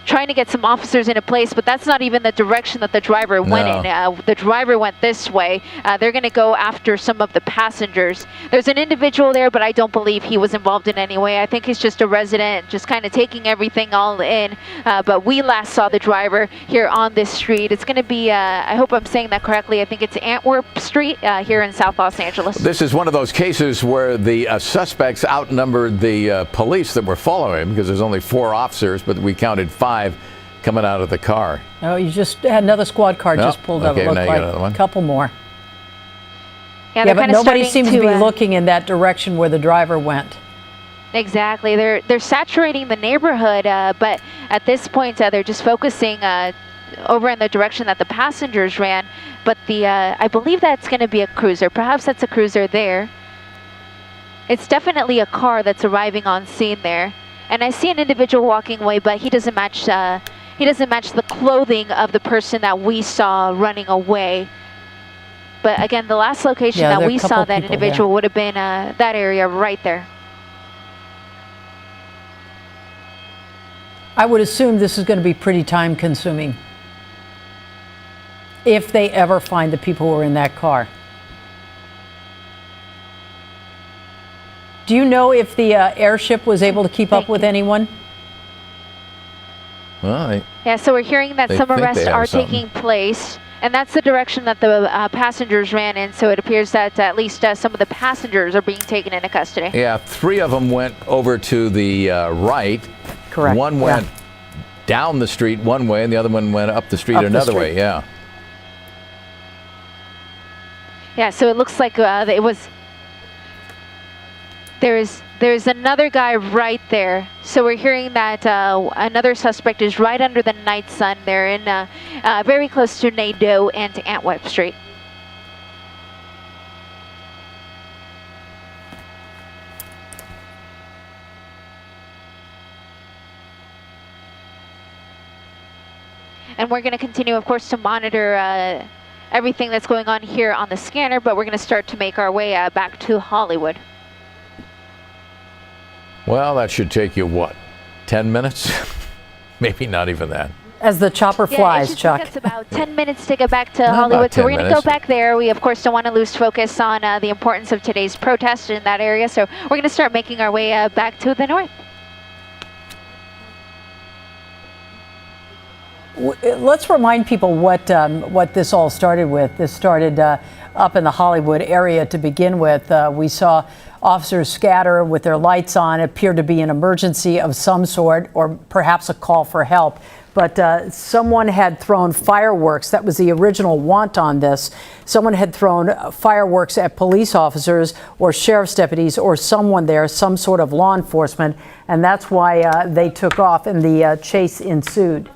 trying to get some officers into place, but that's not even the direction that the driver went in. The driver went this way. They're going to go after some of the passengers. There's an individual there, but I don't believe he was involved in any way. I think he's just a resident, just kind of taking everything all in. But we last saw the driver here on this street. It's going to be, I hope I'm saying that correctly, I think it's Antwerp Street here in South Los Angeles. This is one of those cases where the suspects outnumbered the police that were following him, because there's only 4 officers, but we counted 5 coming out of the car. Oh, you just had another squad car just pulled up. Okay, it looked now you like got another one. a couple more. Yeah, but nobody seems to be looking in that direction where the driver went. Exactly. They're saturating the neighborhood, but at this point they're just focusing over in the direction that the passengers ran. But I believe that's going to be a cruiser. Perhaps that's a cruiser there. It's definitely a car that's arriving on scene there. And I see an individual walking away, but he doesn't match the clothing of the person that we saw running away. But again, the last location that we saw that individual would have been that area right there. I would assume this is going to be pretty time consuming if they ever find the people who are in that car. Do you know if the airship was able to keep up with anyone? Well, yeah, so we're hearing that some arrests are taking place, and that's the direction that the passengers ran in, so it appears that at least some of the passengers are being taken into custody. Yeah, 3 of them went over to the right. Correct. One went down the street one way, and the other one went up the street another way, yeah. Yeah, so it looks like it was... There's another guy right there. So we're hearing that another suspect is right under the night sun. They're in very close to Nadeau and Antwerp Street. And we're going to continue, of course, to monitor everything that's going on here on the scanner, but we're going to start to make our way back to Hollywood. Well, that should take you, what, 10 minutes? Maybe not even that. As the chopper flies, Chuck. It should take us about 10 minutes to get back to Hollywood. So we're going to go back there. We, of course, don't want to lose focus on the importance of today's protest in that area. So we're going to start making our way back to the north. Let's remind people what this all started with. This started up in the Hollywood area to begin with. We saw officers scatter with their lights on. It appeared to be an emergency of some sort, or perhaps a call for help. But someone had thrown fireworks. That was the original want on this. Someone had thrown fireworks at police officers or sheriff's deputies or someone there, some sort of law enforcement. And that's why they took off and the chase ensued.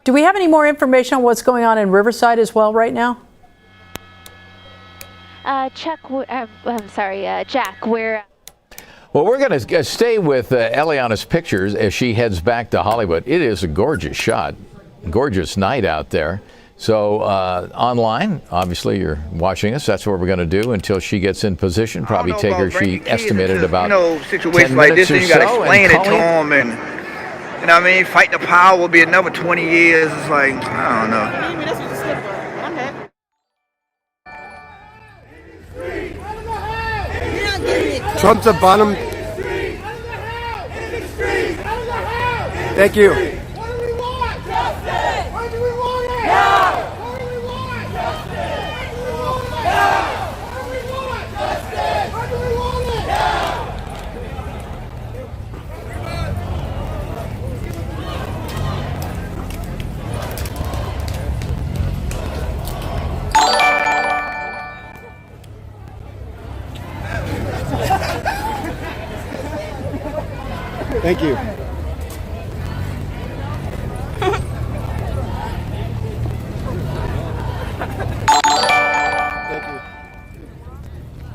Do we have any more information on what's going on in Riverside as well right now? Jack, where... Well, we're going to stay with Eliana's pictures as she heads back to Hollywood. It is a gorgeous shot, gorgeous night out there. So online, obviously you're watching us. That's what we're going to do until she gets in position. Probably take her, she estimated about 10 like this, minutes or you got to so. explain it to them, and you know what I mean? Fight the power will be another 20 years. It's like, I don't know. Trump's a bottom. Thank you. Thank you.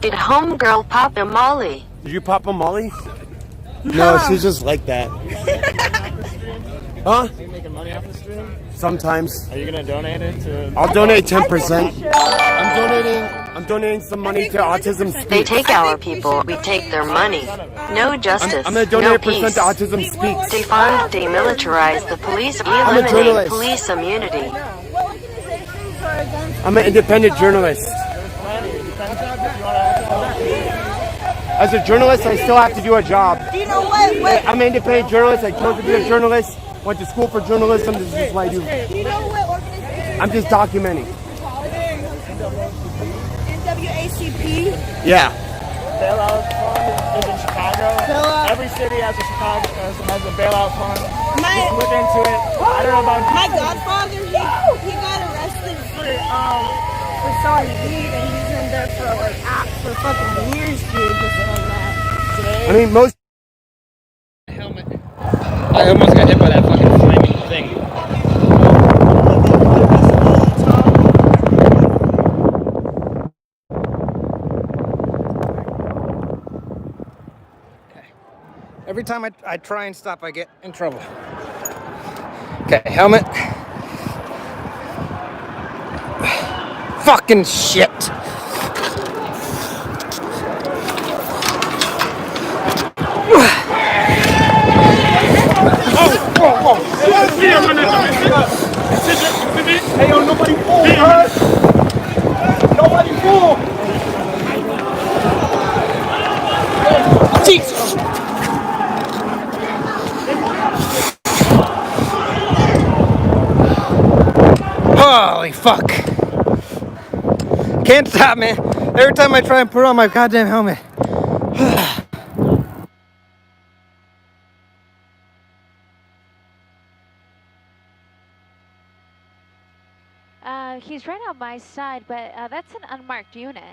Did homegirl pop a molly? Did you pop a molly? No, she's just like that. Huh? Are you making money off the stream? Sometimes. Are you gonna donate it to? I'll donate 10%. I'm donating some money to Autism Speaks. They take our people, we take their money. No justice, I'm gonna donate no a percent peace. to Autism Speaks. Defund, demilitarize the police, I'm a eliminate journalist. police immunity. I'm an independent journalist. As a journalist, I still have to do a job. You know what? I'm an independent journalist. I chose to be a journalist. Went to school for journalism. This is what I do. You know what organization? I'm just documenting. NAACP? Yeah. Bailout fund is in Chicago. Every city has a bailout fund. Just look into it. I don't know about my godfather. He got arrested for selling weed, and he's in there for fucking years, dude. Just like that. I mean, most. Helmet. I almost got hit by that fucking flaming thing. Every time I try and stop, I get in trouble. Okay, helmet. Fucking shit. Hey, yo, nobody fool, cuz. Nobody fool. Jesus. Holy fuck. Can't stop, man. Every time I try and put on my goddamn helmet. He's right on my side, but that's an unmarked unit.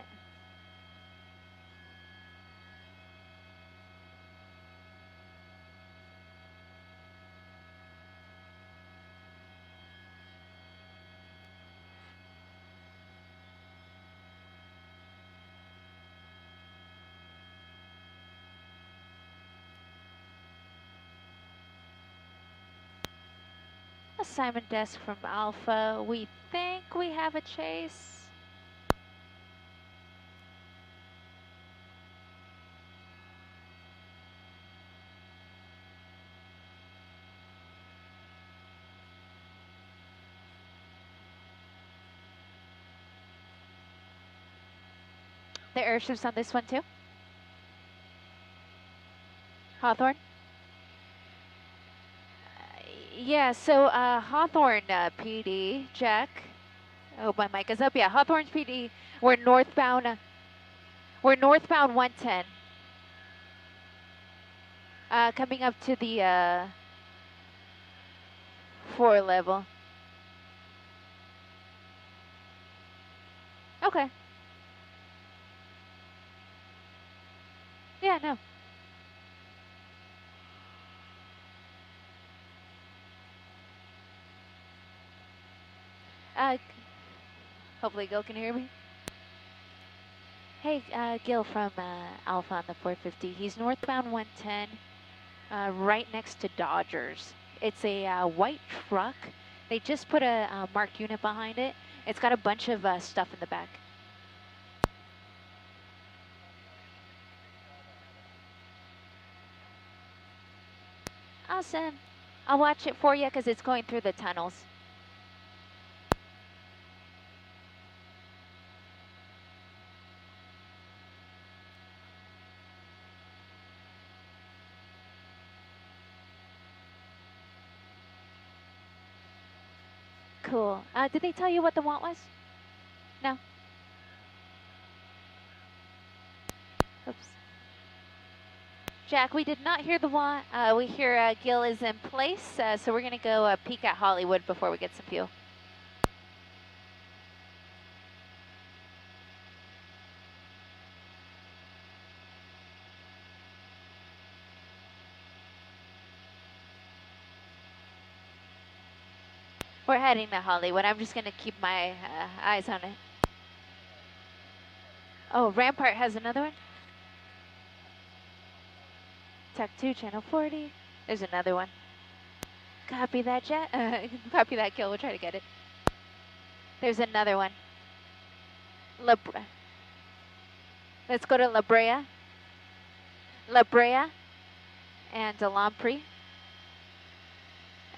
Assignment desk from Alpha. We think we have a chase. The airships on this one too. Hawthorne? Yeah, so Hawthorne PD, Jack. Oh, my mic is up. Yeah, Hawthorne PD. We're northbound 110. Coming up to the 4 level. Okay. Yeah, no. Hopefully Gil can hear me. Hey, Gil from Alpha on the 450. He's northbound 110, right next to Dodgers. It's a white truck. They just put a marked unit behind it. It's got a bunch of stuff in the back. Awesome. I'll watch it for you because it's going through the tunnels. Cool. Did they tell you what the want was? No? Oops. Jack, we did not hear the want. We hear Gil is in place, so we're going to go peek at Hollywood before we get some fuel. We're heading to Hollywood. I'm just going to keep my eyes on it. Oh, Rampart has another one? Tech 2, channel 40. There's another one. Copy that, Jet. Copy that, Kill. We'll try to get it. There's another one. Let's go to La Brea. La Brea and Lamprey.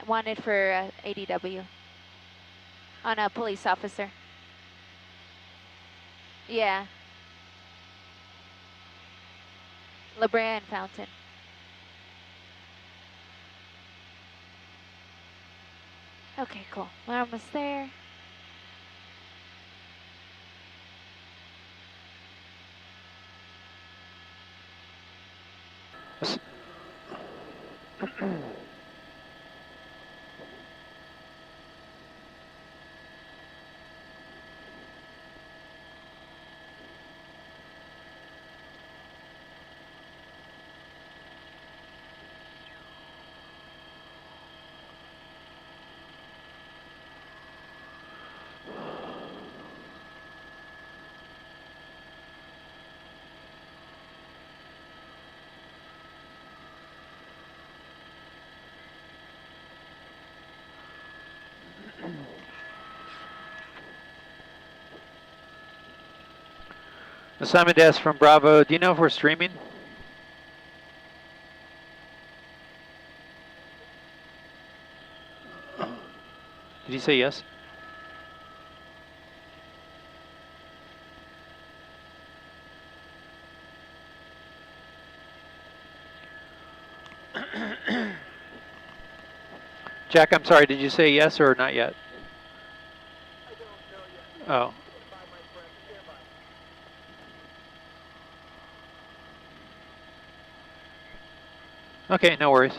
Wanted for ADW. On a police officer. Yeah. La Brea and Fountain. Okay, cool. We're almost there. Assignment desk from Bravo. Do you know if we're streaming? Did you say yes? Jack, I'm sorry, did you say yes or not yet? I don't know yet. Oh. Okay, no worries.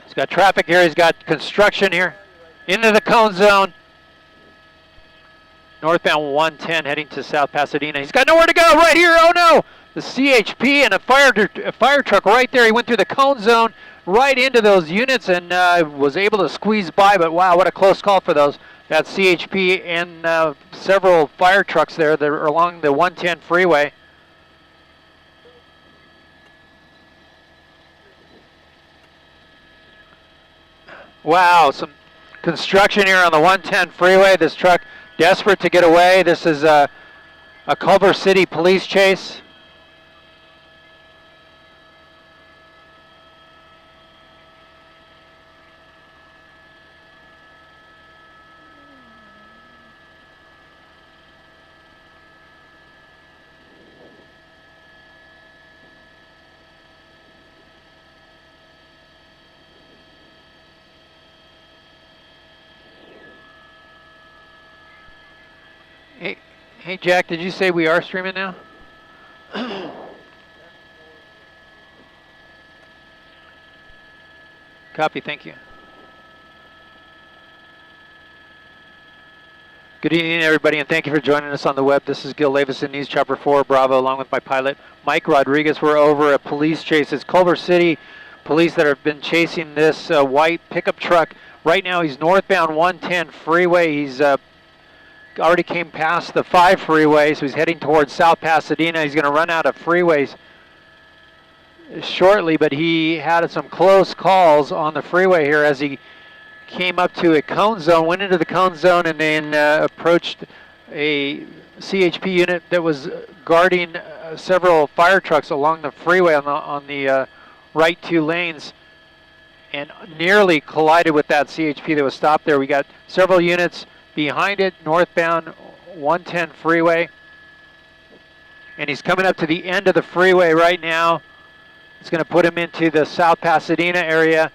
He's got traffic here, he's got construction here. Into the cone zone. Northbound 110 heading to South Pasadena. He's got nowhere to go right here, oh no! The CHP and a fire truck right there. He went through the cone zone right into those units and was able to squeeze by, but wow, what a close call for those. That CHP and several fire trucks there that are along the 110 freeway. Wow, some construction here on the 110 freeway. This truck desperate to get away. This is a Culver City police chase. Hey Jack, did you say we are streaming now? Copy, thank you. Good evening everybody and thank you for joining us on the web. This is Gil Levis in News Chopper 4 Bravo along with my pilot Mike Rodriguez. We're over a police chase. It's Culver City police that have been chasing this white pickup truck. Right now he's northbound 110 freeway. He's already came past the 5 freeway, so he's heading towards South Pasadena. He's going to run out of freeways shortly, but he had some close calls on the freeway here as he came up to a cone zone, went into the cone zone, and then approached a CHP unit that was guarding several fire trucks along the freeway on the right 2 lanes, and nearly collided with that CHP that was stopped there. We got several units behind it, northbound 110 freeway. And he's coming up to the end of the freeway right now. It's going to put him into the South Pasadena area.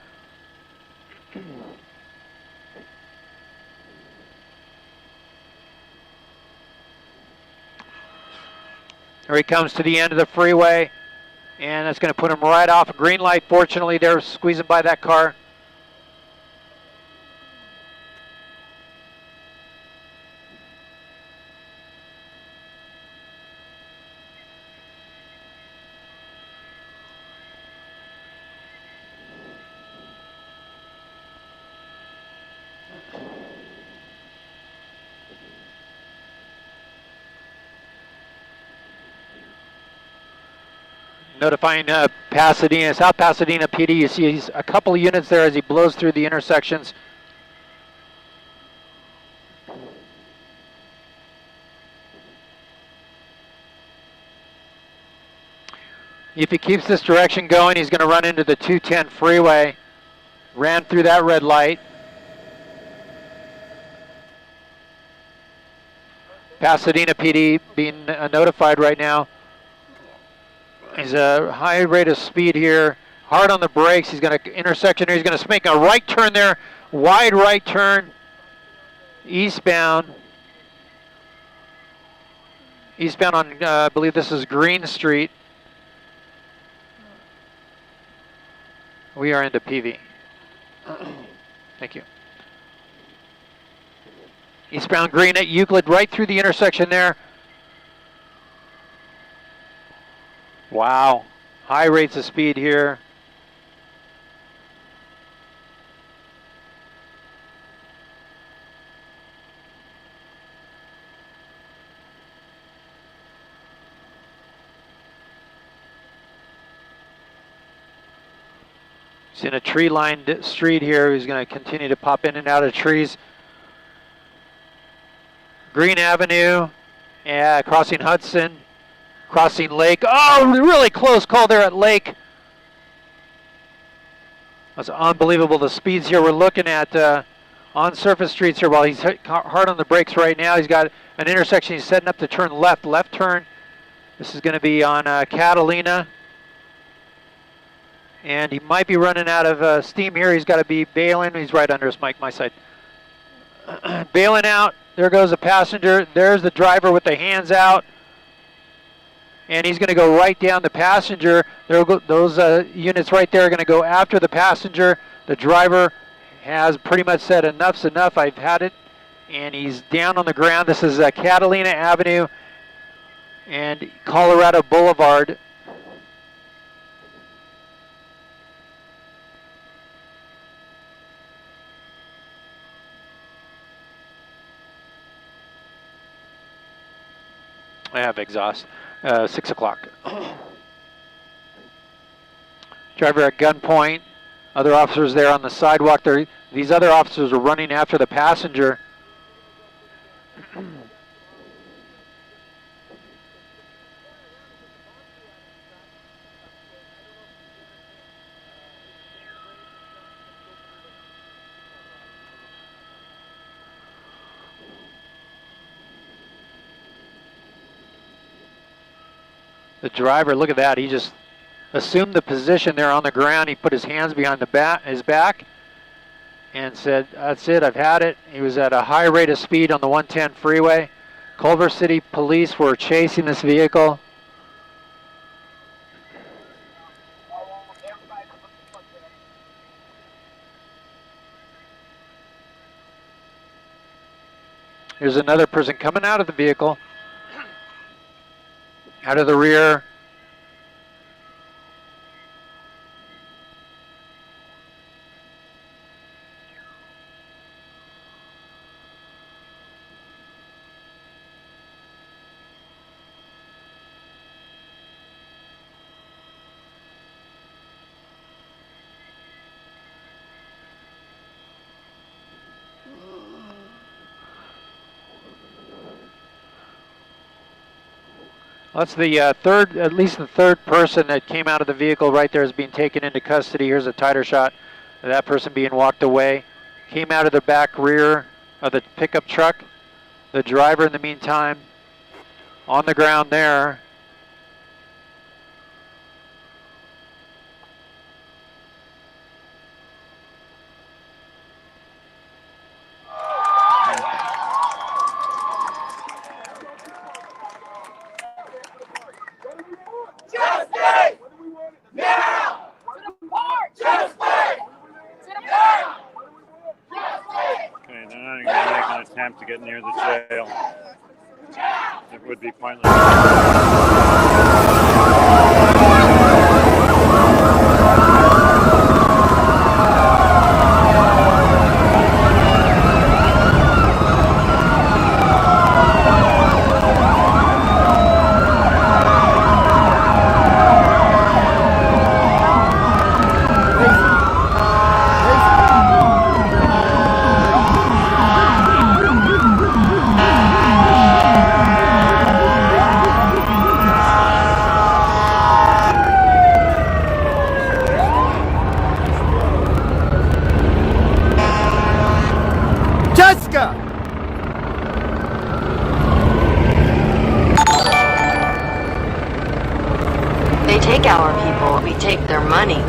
Here he comes to the end of the freeway. And it's going to put him right off a green light. Fortunately, they're squeezing by that car. Notifying Pasadena, South Pasadena PD. You see a couple of units there as he blows through the intersections. If he keeps this direction going, he's going to run into the 210 freeway. Ran through that red light. Pasadena PD being notified right now. He's a high rate of speed here. Hard on the brakes. He's going to intersection here. He's going to make a right turn there. Wide right turn. Eastbound. Eastbound on, I believe this is Green Street. We are into PV. Thank you. Eastbound Green at Euclid, right through the intersection there. Wow, high rates of speed here. He's in a tree-lined street here. He's going to continue to pop in and out of trees. Green Avenue, yeah, crossing Hudson, crossing Lake. Oh, really close call there at Lake. That's unbelievable, the speeds here we're looking at on surface streets here while he's hard on the brakes right now. He's got an intersection he's setting up to turn left turn. This is going to be on Catalina. And he might be running out of steam here. He's got to be bailing. He's right under us, Mike, my side. Bailing out. There goes the passenger. There's the driver with the hands out. And he's going to go right down the passenger. Those units right there are going to go after the passenger. The driver has pretty much said enough's enough. I've had it. And he's down on the ground. This is Catalina Avenue and Colorado Boulevard. I have exhaust. 6 o'clock. Driver at gunpoint. Other officers there on the sidewalk. These other officers are running after the passenger. The driver, look at that. He just assumed the position there on the ground. He put his hands behind his back and said, that's it, I've had it. He was at a high rate of speed on the 110 freeway. Culver City police were chasing this vehicle. Here's another person coming out of the vehicle. Out of the rear. That's the third, at least the third person that came out of the vehicle right there is being taken into custody. Here's a tighter shot of that person being walked away. Came out of the back rear of the pickup truck. The driver in the meantime on the ground there. To get near the jail. It would be pointless. They take our people, we take their money.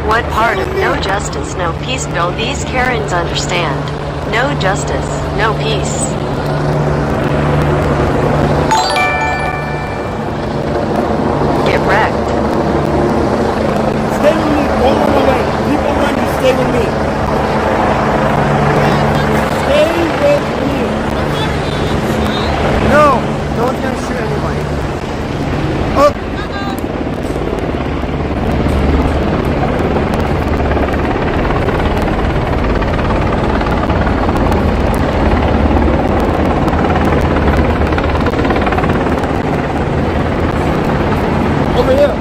What part of no justice, no peace don't these Karens understand? No justice, no peace. Get wrecked. Stay with me, don't run away. People run you, stay with me. Stay with me. No, no one's gonna shoot anybody. Oh. Over here.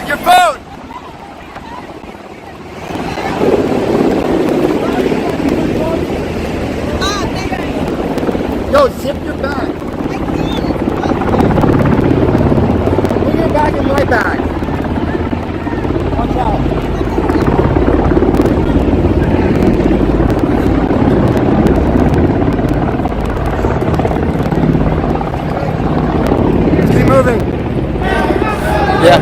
Your phone! Yo, zip your bag. Put your bag in my bag. Watch out. Keep moving. Yeah.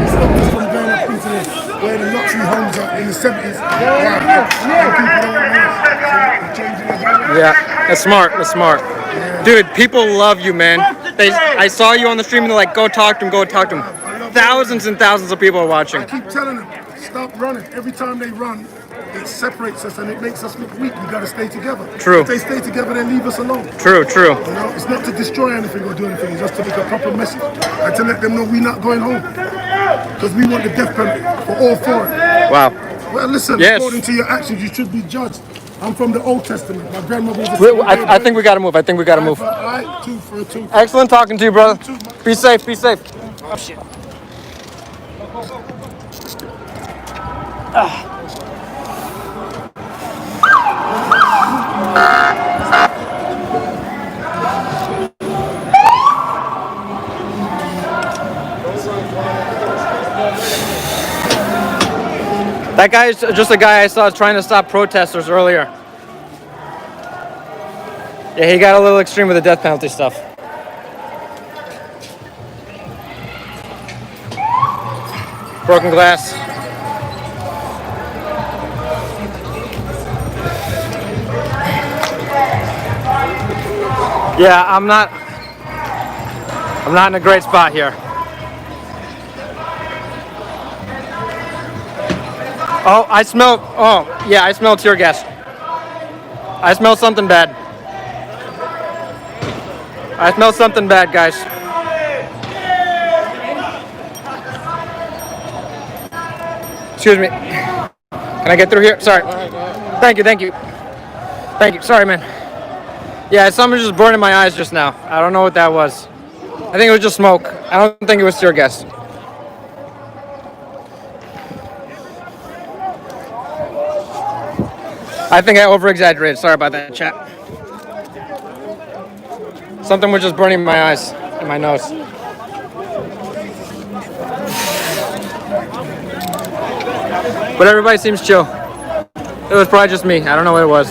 Where the luxury homes are in the 70s. Yeah, that's smart. That's smart. Dude, people love you, man. I saw you on the stream and they're like, go talk to him, go talk to him. Thousands and thousands of people are watching. I keep telling them, stop running. Every time they run, it separates us and it makes us look weak. We gotta stay together. True. If they stay together, they leave us alone. True, true. You know, it's not to destroy anything or do anything, it's just to make a proper message and to let them know we're not going home. Because we want the death penalty for all four. Wow. Well, listen, yes. According to your actions, you should be judged. I'm from the Old Testament. My grandmother was a I think we gotta move. I think we gotta move. All right, two for a two. Excellent talking to you, brother. Be safe, be safe. Oh, shit. That guy is just a guy I saw trying to stop protesters earlier. Yeah, he got a little extreme with the death penalty stuff. Broken glass. Yeah, I'm not in a great spot here. Oh, I smell tear gas. I smell something bad. I smell something bad, guys. Excuse me. Can I get through here? Sorry. Thank you. Sorry, man. Yeah, something just burned in my eyes just now. I don't know what that was. I think it was just smoke. I don't think it was tear gas. I think I over-exaggerated. Sorry about that, chat. Something was just burning my eyes and my nose. But everybody seems chill. It was probably just me. I don't know what it was.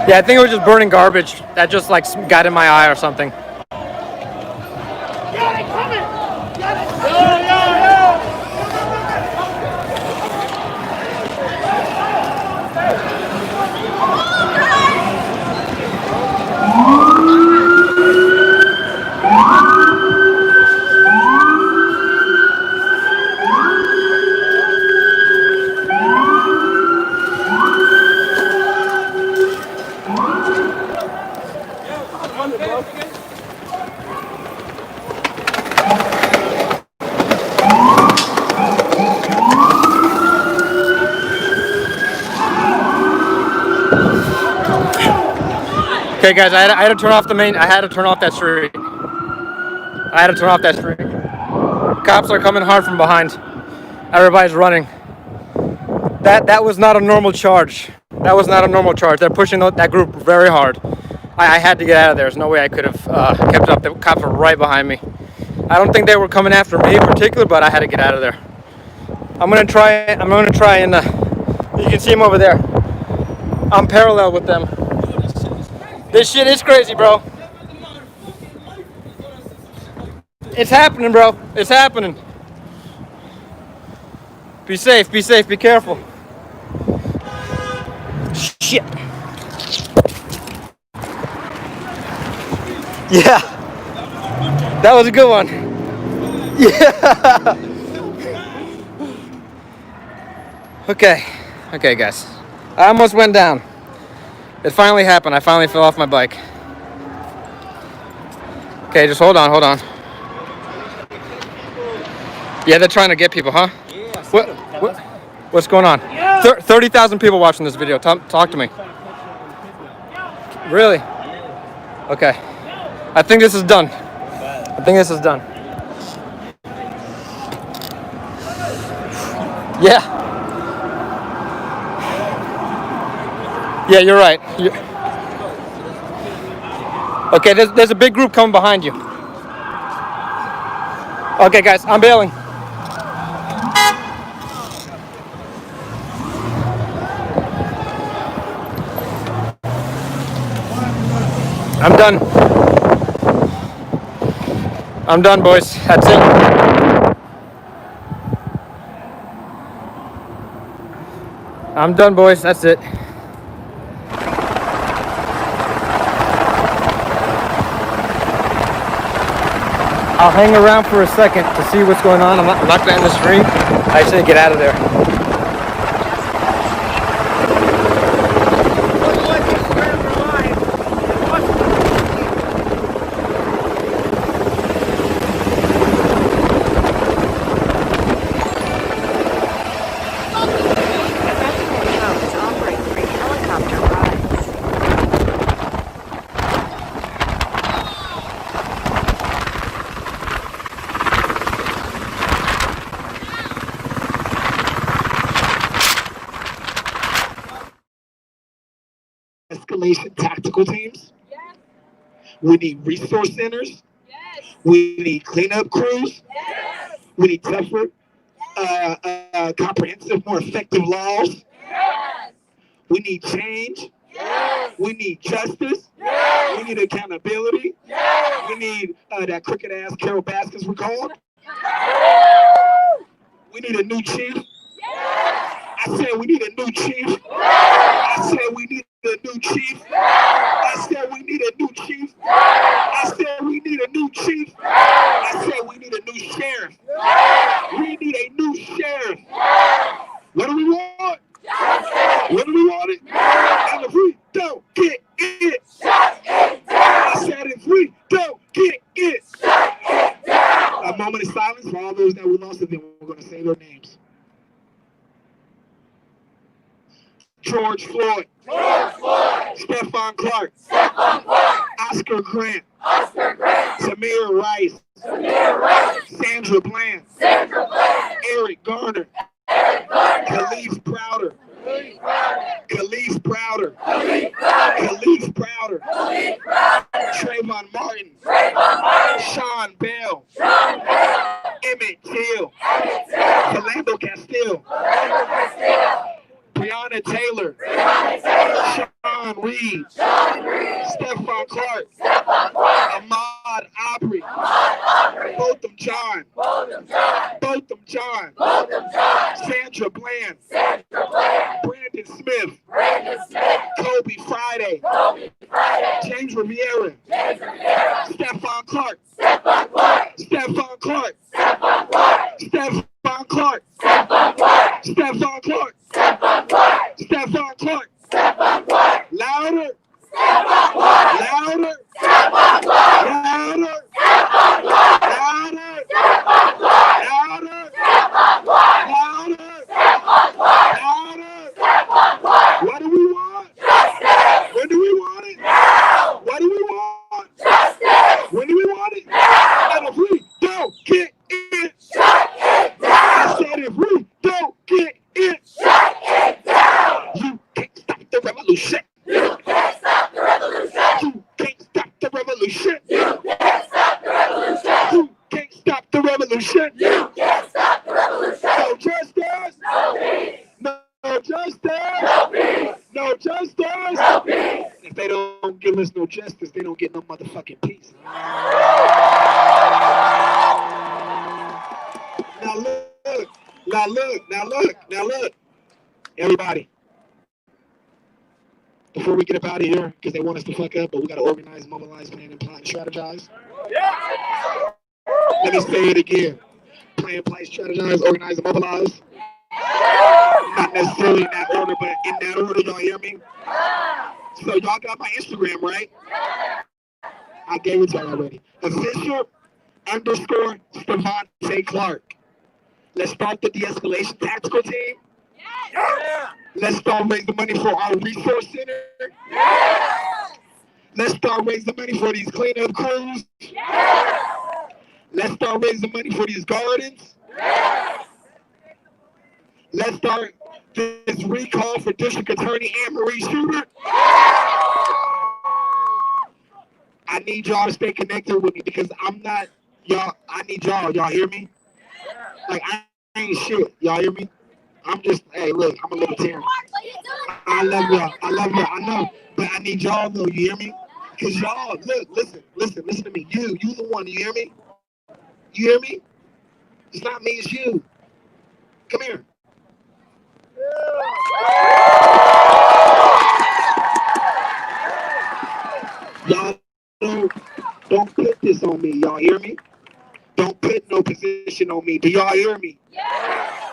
Yeah, I think it was just burning garbage that just like got in my eye or something. Okay, guys, I had to turn off the main. I had to turn off that street. I had to turn off that street. Cops are coming hard from behind. Everybody's running. That was not a normal charge. That was not a normal charge. They're pushing that group very hard. I had to get out of there. There's no way I could have kept up. The cops were right behind me. I don't think they were coming after me in particular, but I had to get out of there. I'm gonna try and you can see them over there. I'm parallel with them. This shit is crazy, bro. It's happening, bro. It's happening. Be safe, be careful. Shit. Yeah. That was a good one. Yeah. Okay, guys. I almost went down. It finally happened. I finally fell off my bike. Okay, just hold on. Yeah, they're trying to get people, huh? What's going on? 30,000 people watching this video. Talk to me. Really? Okay. I think this is done. Yeah. Yeah, you're right. Okay, there's a big group coming behind you. Okay, guys, I'm bailing. I'm done, boys. That's it. I'm done, boys. That's it. I'll hang around for a second to see what's going on. I'm not going to end the stream. I just need to get out of there. De-escalation tactical teams. Yes. We need resource centers. Yes. We need cleanup crews. Yes. We need tougher, comprehensive, more effective laws. Yes. We need change. Yes. We need justice. Yes. We need accountability. Yes. We need that crooked ass Carol Baskins we're called. Yes. We need a new chief. Yes. I said we need a new chief. Yes. I said we need a new chief. I said we need a new chief. I said we need a new chief. I said we need a new sheriff. We need a new sheriff. What do we want? What do we want it? And if we don't get it, I said if we don't get it, a moment of silence for all those that we lost, and then we're going to say their names. George Floyd. Stephon Clark. Oscar Grant. Samir Rice. Sandra Bland. Eric Garner. Khalif Browder. Trayvon Martin. Sean Bell. Emmett Till. Philando Castile. Breonna Taylor. Sean Reed. Stephon Clark. Ahmaud Arbery. Botham John. Sandra Bland. Brandon Smith. Kobe Friday. James Riviera. Stephon Clark. Stephon Clark. Louder. What do we want? When do we want it? Now. No justice. No peace. No justice. No peace. If they don't give us no justice, they don't get no motherfucking peace. Now look. Now look. Now look. Now look. Everybody. Before we get up out of here, because they want us to fuck up, but we got to organize, mobilize, plan, and plot, and strategize. Let me say it again. Plan, play, strategize, organize, and mobilize. Not necessarily in that order, but in that order, y'all hear me? So y'all got my Instagram, right? I gave it to y'all already. Official _Stevante Clark. Let's start the de-escalation tactical team. Yeah. Let's start raising money for our resource center. Yeah. Let's start raising money for these cleanup crews. Yeah. Let's start raising money for these gardens. Yeah. Let's start this recall for District Attorney Anne Marie Shooter. Yeah. I need y'all to stay connected with me because I'm not y'all. I need y'all. Y'all hear me? Like I ain't shit. Y'all hear me? I'm just, hey, look, I'm a libertarian. I love y'all. I love y'all. I know. But I need y'all, though. You hear me? Because y'all, look, listen to me. You the one. You hear me? You hear me? It's not me, it's you. Come here. Y'all don't put this on me. Y'all hear me? Don't put no position on me. Do y'all hear me? Yeah.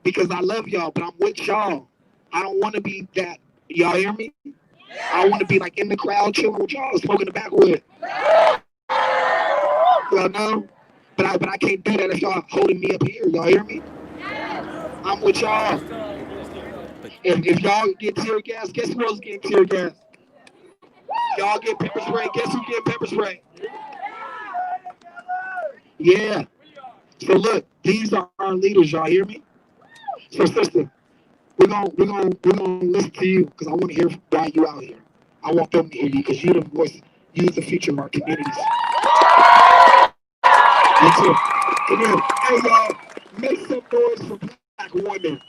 Because I love y'all, but I'm with y'all. I don't want to be that. Y'all hear me? Yeah. I want to be like in the crowd, chilling with y'all, smoking the backwood. Y'all know? But I can't do that if y'all holding me up here. Y'all hear me? Yeah. I'm with y'all. If y'all get tear gas, guess who else getting tear gas? Y'all get pepper spray. Guess who get pepper spray? Yeah. So look, these are our leaders. Y'all hear me? So sister, we're gonna listen to you because I want to hear why you out here. I want them to hear you because you're the voice. You're the future of our communities. You too. Come here. Hey y'all, make some noise for Black women.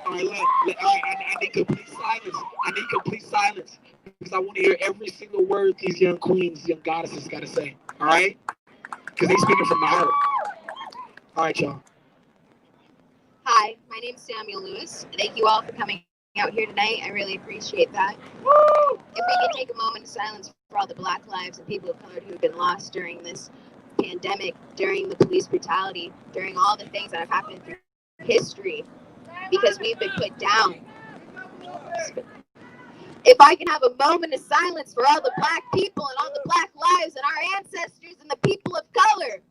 I need complete silence. I need complete silence because I want to hear every single word these young queens, young goddesses got to say. All right? Because they speaking from the heart. All right, y'all. Hi, my name is Samuel Nuys. Thank you all for coming out here tonight. I really appreciate that. If we could take a moment of silence for all the Black lives and people of color who have been lost during this pandemic, during the police brutality, during all the things that have happened through history, because we've been put down. If I can have a moment of silence for all the Black people and all the Black lives and our ancestors and the people of color.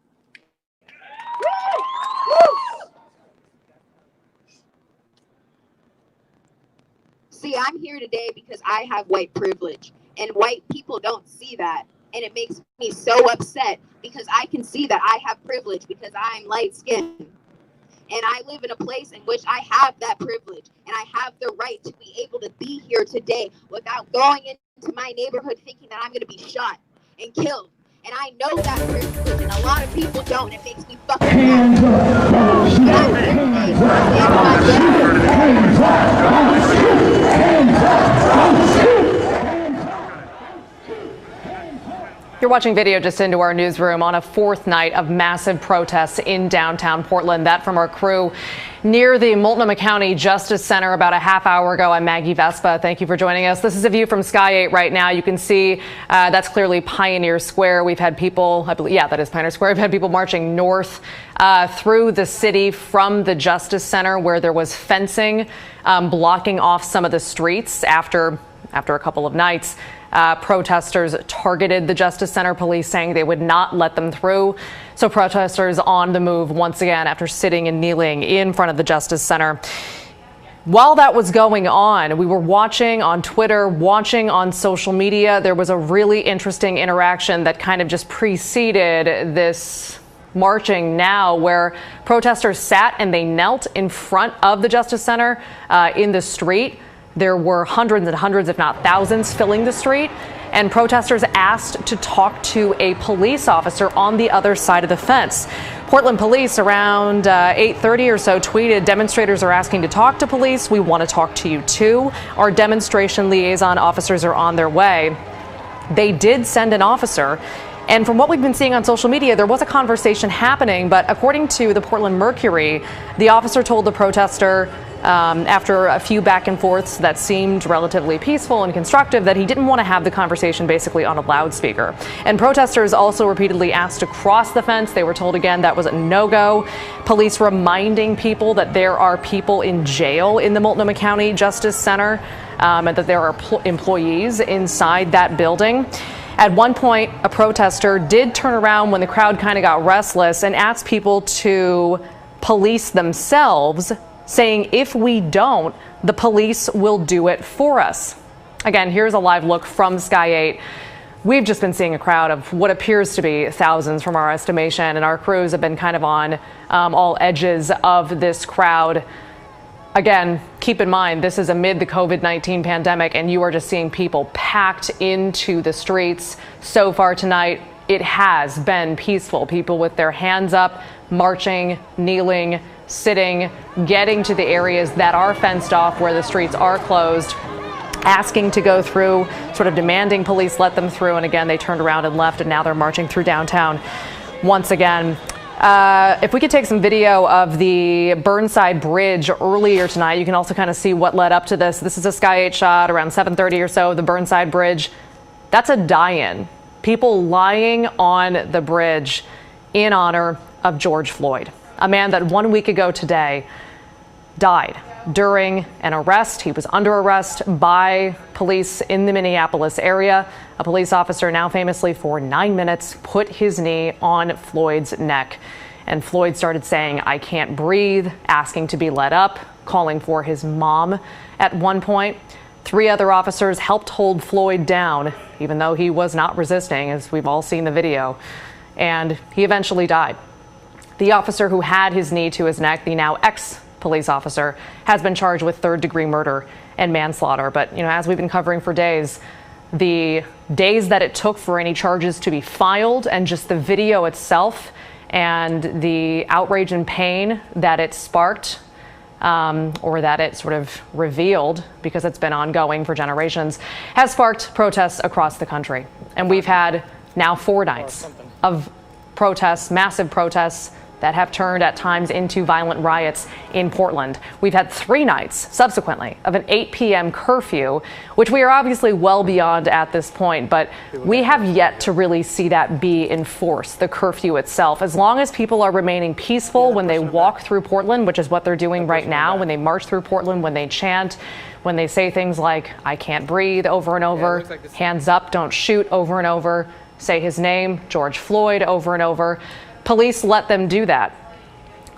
See, I'm here today because I have white privilege, and white people don't see that, and it makes me so upset because I can see that I have privilege because I'm light-skinned. And I live in a place in which I have that privilege and I have the right to be able to be here today without going into my neighborhood thinking that I'm going to be shot and killed. And I know that privilege and a lot of people don't. It makes me fucking You're watching video just into our newsroom on a fourth night of massive protests in downtown Portland. That from our crew near the Multnomah County Justice Center about a half hour ago. I'm Maggie Vespa. Thank you for joining us. This is a view from Sky 8 right now. You can see that's clearly Pioneer Square. We've had people, I believe, yeah, that is Pioneer Square. We've had people marching north through the city from the Justice Center where there was fencing blocking off some of the streets after a couple of nights. Protesters targeted the Justice Center, police saying they would not let them through. So protesters on the move once again after sitting and kneeling in front of the Justice Center. While that was going on, we were watching on Twitter, watching on social media. There was a really interesting interaction that kind of just preceded this marching now, where protesters sat and they knelt in front of the Justice Center in the street. There were hundreds and hundreds, if not thousands, filling the street. And protesters asked to talk to a police officer on the other side of the fence. Portland police around 8:30 or so tweeted, "Demonstrators are asking to talk to police. We want to talk to you too. Our demonstration liaison officers are on their way." They did send an officer. And from what we've been seeing on social media, there was a conversation happening. But according to the Portland Mercury, the officer told the protester, after a few back and forths that seemed relatively peaceful and constructive, that he didn't want to have the conversation basically on a loudspeaker. And protesters also repeatedly asked to cross the fence. They were told again that was a no-go. Police reminding people that there are people in jail in the Multnomah County Justice Center, and that there are employees inside that building. At one point, a protester did turn around when the crowd kind of got restless and asked people to police themselves, saying, "If we don't, the police will do it for us." Again, here's a live look from Sky 8. We've just been seeing a crowd of what appears to be thousands from our estimation, and our crews have been kind of on all edges of this crowd. Again, keep in mind, this is amid the COVID-19 pandemic, and you are just seeing people packed into the streets. So far tonight, it has been peaceful. People with their hands up, marching, kneeling, sitting, getting to the areas that are fenced off where the streets are closed, asking to go through, sort of demanding police let them through. And again, they turned around and left, and now they're marching through downtown once again. If we could take some video of the Burnside Bridge earlier tonight, you can also kind of see what led up to this. This is a Sky 8 shot around 7:30 or so, the Burnside Bridge. That's a die-in. People lying on the bridge in honor of George Floyd, a man that 1 week ago today died during an arrest. He was under arrest by police in the Minneapolis area. A police officer, now famously for 9 minutes, put his knee on Floyd's neck. And Floyd started saying, "I can't breathe," asking to be let up, calling for his mom at one point. 3 other officers helped hold Floyd down, even though he was not resisting, as we've all seen the video. And he eventually died. The officer who had his knee to his neck, the now ex-police officer, has been charged with third-degree murder and manslaughter. But, you know, as we've been covering for days, the days that it took for any charges to be filed, and just the video itself and the outrage and pain that it sparked, or that it sort of revealed, because it's been ongoing for generations, has sparked protests across the country. And we've had now 4 nights of protests, massive protests, that have turned at times into violent riots in Portland. We've had 3 nights subsequently of an 8 p.m. curfew, which we are obviously well beyond at this point, but we have yet to really see that be enforced, the curfew itself. As long as people are remaining peaceful when they walk through Portland, which is what they're doing right now, when they march through Portland, when they chant, when they say things like, "I can't breathe," over and over, "Hands up, don't shoot," over and over, say his name, George Floyd, over and over. Police let them do that.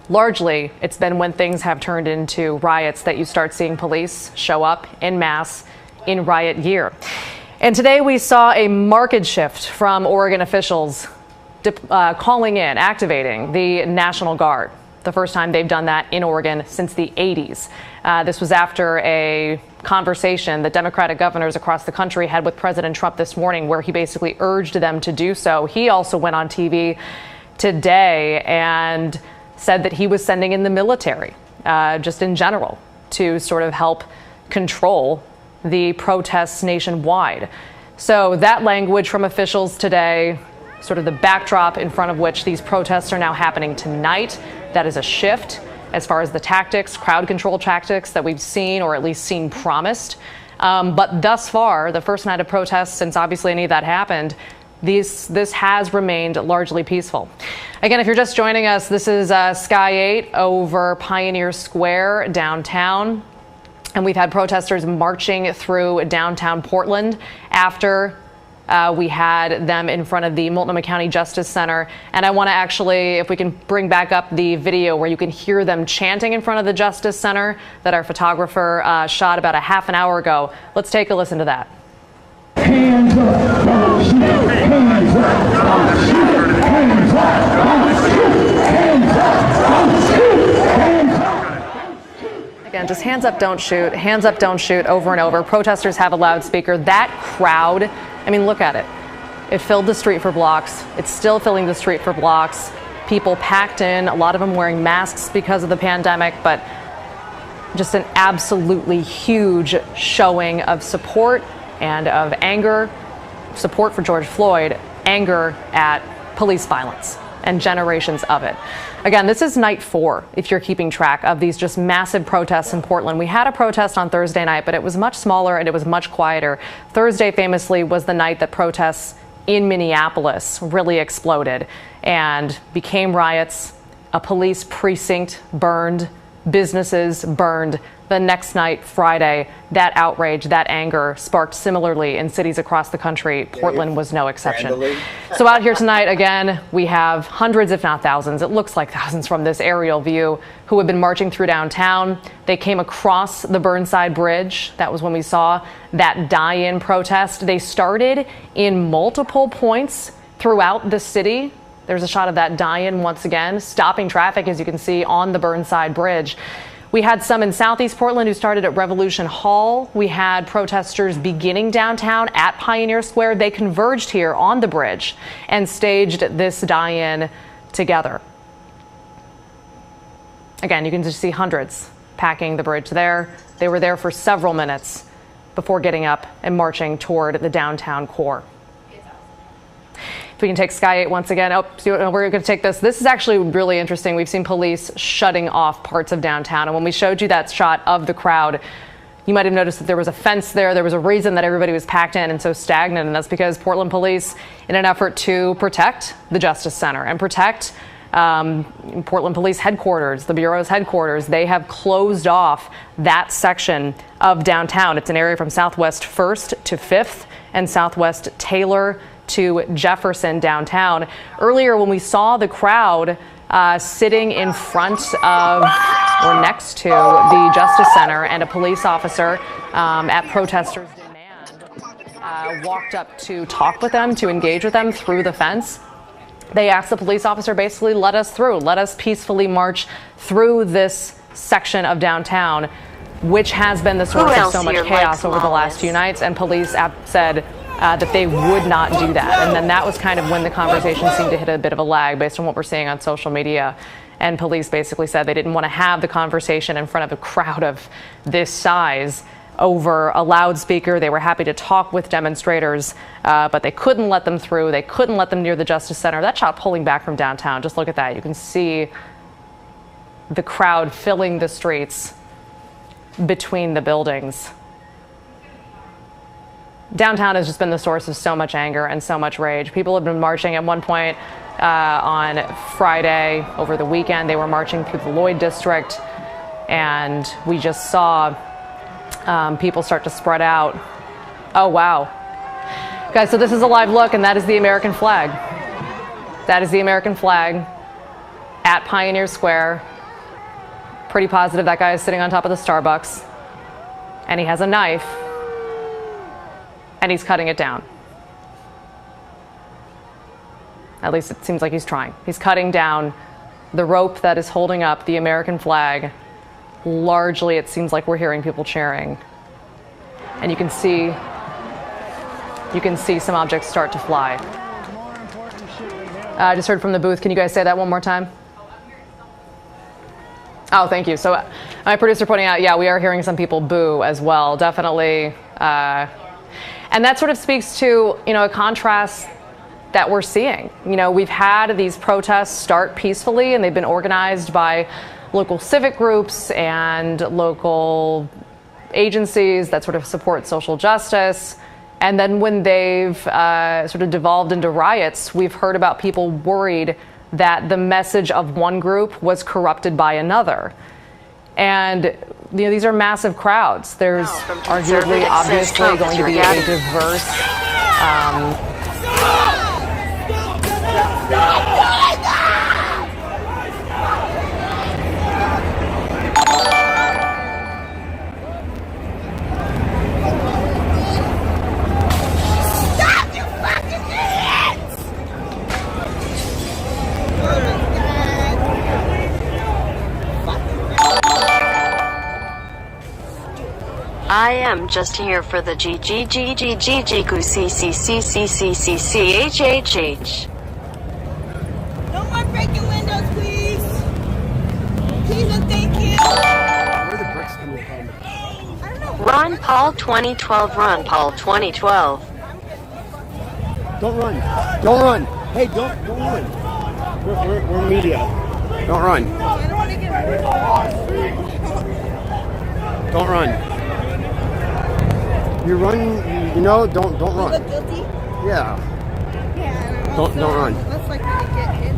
Largely, it's been when things have turned into riots that you start seeing police show up en masse in riot gear. And today we saw a marked shift from Oregon officials calling in, activating the National Guard. The first time they've done that in Oregon since the 80s. This was after a conversation that Democratic governors across the country had with President Trump this morning, where he basically urged them to do so. He also went on TV today and said that he was sending in the military, just in general, to sort of help control the protests nationwide. So that language from officials today, sort of the backdrop in front of which these protests are now happening tonight, that is a shift as far as the tactics, crowd control tactics that we've seen, or at least seen promised. But thus far, the first night of protests since obviously any of that happened, this has remained largely peaceful. Again, if you're just joining us, this is Sky 8 over Pioneer Square downtown. And we've had protesters marching through downtown Portland after we had them in front of the Multnomah County Justice Center. And I want to actually, if we can bring back up the video where you can hear them chanting in front of the Justice Center that our photographer shot about a half an hour ago. Let's take a listen to that. Hands up, don't shoot, hands up, don't shoot, hands up, don't shoot. again, just hands up, don't shoot over and over. Protesters have a loudspeaker. That crowd, I mean, look at it. It filled the street for blocks. It's still filling the street for blocks. People packed in, a lot of them wearing masks because of the pandemic, but just an absolutely huge showing of support and of anger, support for George Floyd, anger at police violence and generations of it. Again, this is night 4, if you're keeping track of these just massive protests in Portland. We had a protest on Thursday night, but it was much smaller and it was much quieter. Thursday famously was the night that protests in Minneapolis really exploded and became riots. A police precinct burned, businesses burned. The next night, Friday, that outrage, that anger sparked similarly in cities across the country. Portland was no exception. So out here tonight, again, we have hundreds, if not thousands, it looks like thousands from this aerial view, who have been marching through downtown. They came across the Burnside Bridge. That was when we saw that die-in protest. They started in multiple points throughout the city. There's a shot of that die-in once again, stopping traffic, as you can see, on the Burnside Bridge. We had some in Southeast Portland who started at Revolution Hall. We had protesters beginning downtown at Pioneer Square. They converged here on the bridge and staged this die-in together. Again, you can just see hundreds packing the bridge there. They were there for several minutes before getting up and marching toward the downtown core. If we can take Sky 8 once again. Oh, so we're going to take this. This is actually really interesting. We've seen police shutting off parts of downtown. And when we showed you that shot of the crowd, you might have noticed that there was a fence there. There was a reason that everybody was packed in and so stagnant. And that's because Portland police, in an effort to protect the Justice Center and protect Portland Police headquarters, the Bureau's headquarters, they have closed off that section of downtown. It's an area from Southwest 1st to 5th and Southwest Taylor to Jefferson downtown. Earlier, when we saw the crowd sitting in front of or next to the Justice Center, and a police officer at protesters' demand walked up to talk with them, to engage with them through the fence. They asked the police officer, basically, let us through, let us peacefully march through this section of downtown, which has been the source of so much chaos over the last few nights. And police said that they would not do that. And then that was kind of when the conversation seemed to hit a bit of a lag based on what we're seeing on social media. And police basically said they didn't want to have the conversation in front of a crowd of this size over a loudspeaker. They were happy to talk with demonstrators, but they couldn't let them through. They couldn't let them near the Justice Center. That shot pulling back from downtown, just look at that. You can see the crowd filling the streets between the buildings. Downtown has just been the source of so much anger and so much rage. People have been marching at one point on Friday over the weekend. They were marching through the Lloyd district, and we just saw people start to spread out. Oh, wow. Guys, so this is a live look, and that is the American flag. That is the American flag at Pioneer Square. Pretty positive that guy is sitting on top of the Starbucks, and he has a knife. And he's cutting it down. At least it seems like he's trying. He's cutting down the rope that is holding up the American flag. Largely, it seems like we're hearing people cheering. And you can see some objects start to fly. I just heard from the booth. Can you guys say that one more time? Oh, thank you. So my producer pointing out, yeah, we are hearing some people boo as well. Definitely. And that sort of speaks to, a contrast that we're seeing. We've had these protests start peacefully, and they've been organized by local civic groups and local agencies that sort of support social justice. And then when they've sort of devolved into riots, we've heard about people worried that the message of one group was corrupted by another. And these are massive crowds. There's arguably, obviously, going to be a diverse I am just here for the GGGGGGGCCCCCCCHHH. No more breaking windows, please. Please and thank you. Where are the bricks coming from? Ron Paul 2012, Ron Paul 2012. Don't run. Don't run. Hey, don't run. We're media. Don't run. Don't run. You run, you know, don't run. You look guilty? Yeah. Yeah. Don't run. Looks like we could get hit.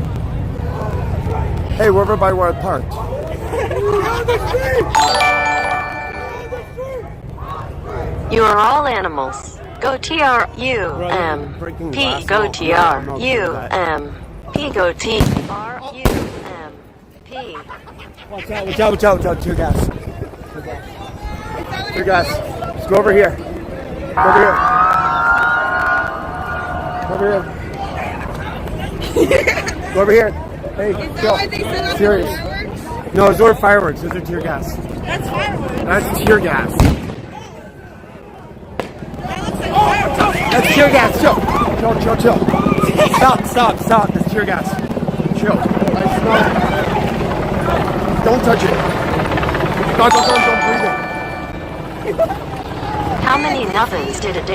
Hey, we're over by where I parked. You are all animals. Go T-R-U-M-P. Go T-R-U-M-P. Go T-R-U-M-P. Watch out, tear gas. Tear gas. Let's go over here. Go over here. Hey, chill. Serious. No, those are fireworks. Those are tear gas. That's fireworks. That's tear gas. That's tear gas. Chill. Stop. That's tear gas. Chill. Don't touch it. Don't breathe it. How many nothings did it do?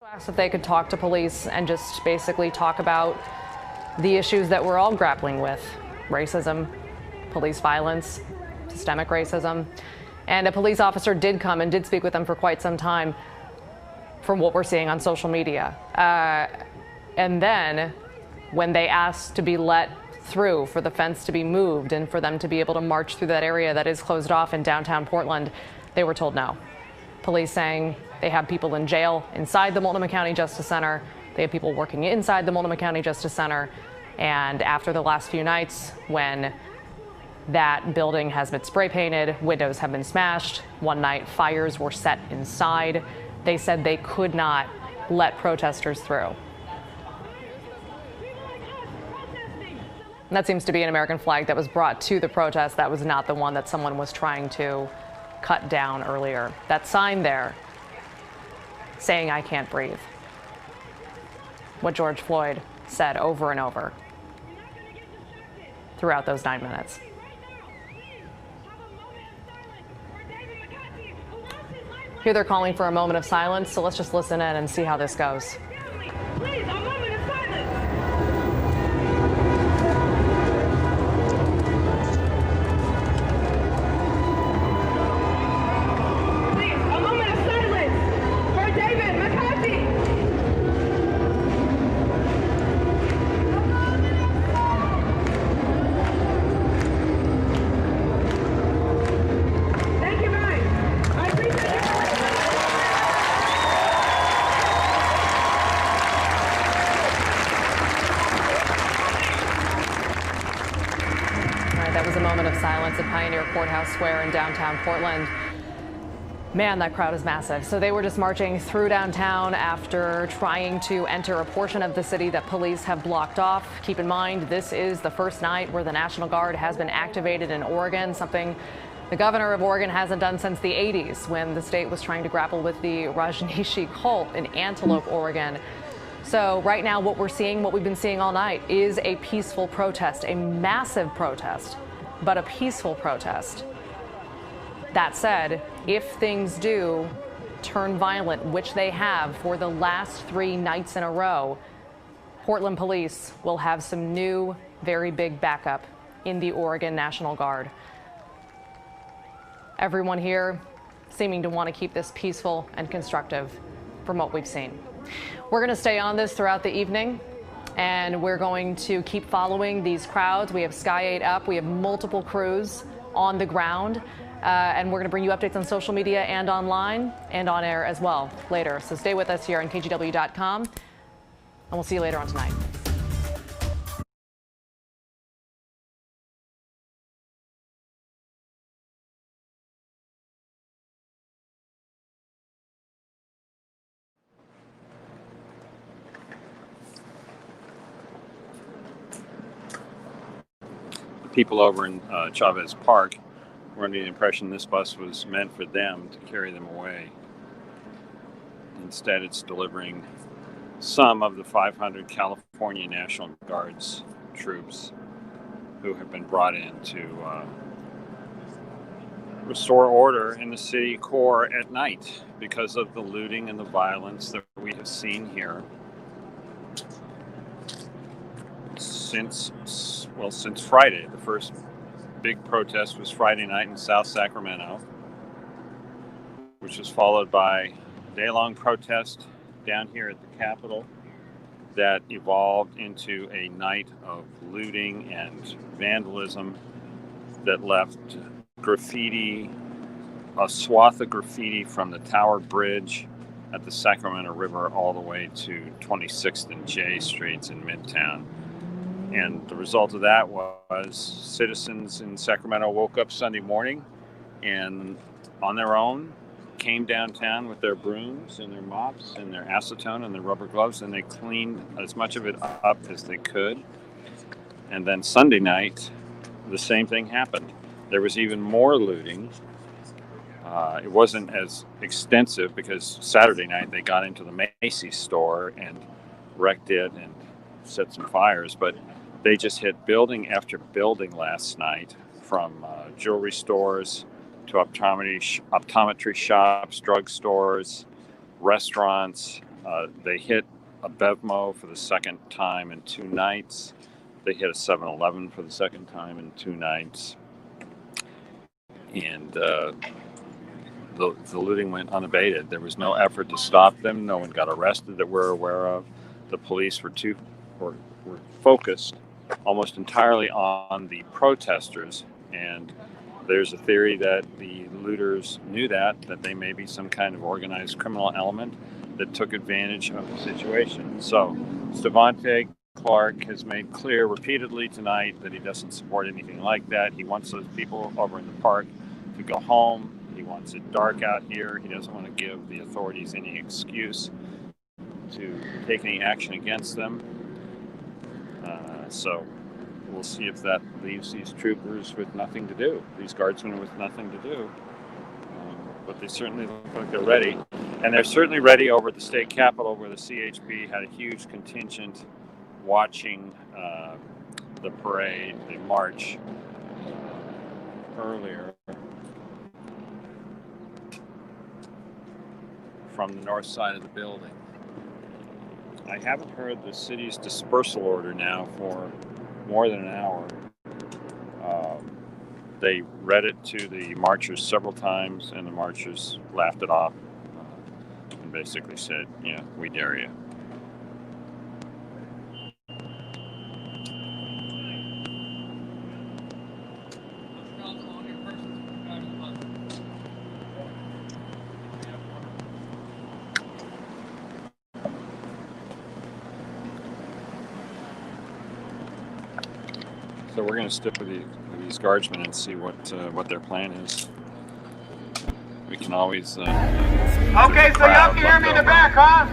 Asked if they could talk to police and just basically talk about the issues that we're all grappling with: racism, police violence, systemic racism. And a police officer did come and did speak with them for quite some time, from what we're seeing on social media. And then when they asked to be let through, for the fence to be moved and for them to be able to march through that area that is closed off in downtown Portland, they were told no. Police saying they have people in jail inside the Multnomah County Justice Center. They have people working inside the Multnomah County Justice Center. And after the last few nights, when that building has been spray painted, windows have been smashed, one night fires were set inside, they said they could not let protesters through. And that seems to be an American flag that was brought to the protest. That was not the one that someone was trying to cut down earlier. That sign there saying "I can't breathe." What George Floyd said over and over throughout those 9 minutes. Here they're calling for a moment of silence, so let's just listen in and see how this goes. Please, a moment of silence. Please, a moment of silence for David McCarthy. Thank you, guys. I appreciate it. That was a moment of silence at Pioneer Courthouse Square in downtown Portland. Man, that crowd is massive. So they were just marching through downtown after trying to enter a portion of the city that police have blocked off. Keep in mind, this is the first night where the National Guard has been activated in Oregon, something the governor of Oregon hasn't done since the 80s, when the state was trying to grapple with the Rajneeshi cult in Antelope, Oregon. So right now, what we're seeing, what we've been seeing all night, is a peaceful protest, a massive protest, but a peaceful protest. That said, if things do turn violent, which they have for the last 3 nights in a row, Portland police will have some new, very big backup in the Oregon National Guard. Everyone here seeming to want to keep this peaceful and constructive from what we've seen. We're going to stay on this throughout the evening, and we're going to keep following these crowds. We have Sky 8 up. We have multiple crews on the ground, and we're going to bring you updates on social media and online and on air as well later. So stay with us here on KGW.com, and we'll see you later on tonight. people over in Chavez Park were under the impression this bus was meant for them to carry them away. Instead, it's delivering some of the 500 California National Guard's troops who have been brought in to restore order in the city core at night because of the looting and the violence that we have seen here since Friday. The first big protest was Friday night in South Sacramento, which was followed by a day-long protest down here at the Capitol that evolved into a night of looting and vandalism that left graffiti, a swath of graffiti from the Tower Bridge at the Sacramento River all the way to 26th and J Streets in Midtown. And the result of that was citizens in Sacramento woke up Sunday morning and on their own came downtown with their brooms and their mops and their acetone and their rubber gloves, and they cleaned as much of it up as they could. And then Sunday night, the same thing happened. There was even more looting. It wasn't as extensive because Saturday night they got into the Macy's store and wrecked it and set some fires, but they just hit building after building last night, from jewelry stores to optometry shops, drugstores, restaurants. They hit a Bevmo for the second time in 2 nights. They hit a 7-Eleven for the second time in 2 nights. And the looting went unabated. There was no effort to stop them. No one got arrested that we're aware of. The police were focused almost entirely on the protesters, and there's a theory that the looters knew that they may be some kind of organized criminal element that took advantage of the situation. So Stevante Clark has made clear repeatedly tonight that he doesn't support anything like that. He wants those people over in the park to go home. He wants it dark out here. He doesn't want to give the authorities any excuse to take any action against them. So we'll see if that leaves these troopers with nothing to do, these guardsmen with nothing to do. But they certainly look like they're ready. And they're certainly ready over at the state capitol, where the CHP had a huge contingent watching the parade, the march earlier from the north side of the building. I haven't heard the city's dispersal order now for more than an hour. They read it to the marchers several times, and the marchers laughed it off and basically said, "Yeah, we dare you." So we're going to stick with these guardsmen and see what their plan is. We can always. Okay, so y'all can hear me in the back, huh?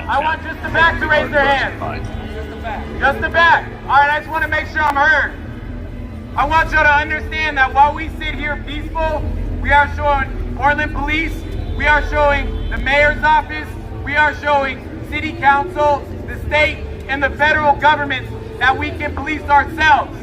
I want just the back to raise their hands. Just the back. All right, I just want to make sure I'm heard. I want y'all to understand that while we sit here peaceful, we are showing Portland Police, we are showing the mayor's office, we are showing city council, the state, and the federal government that we can police ourselves.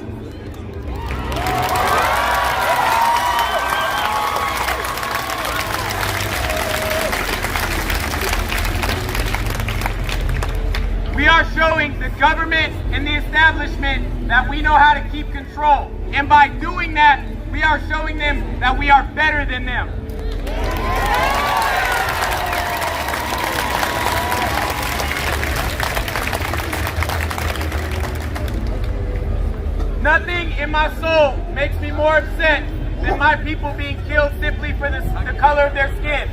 We are showing the government and the establishment that we know how to keep control. And by doing that, we are showing them that we are better than them. Nothing in my soul makes me more upset than my people being killed simply for the color of their skin.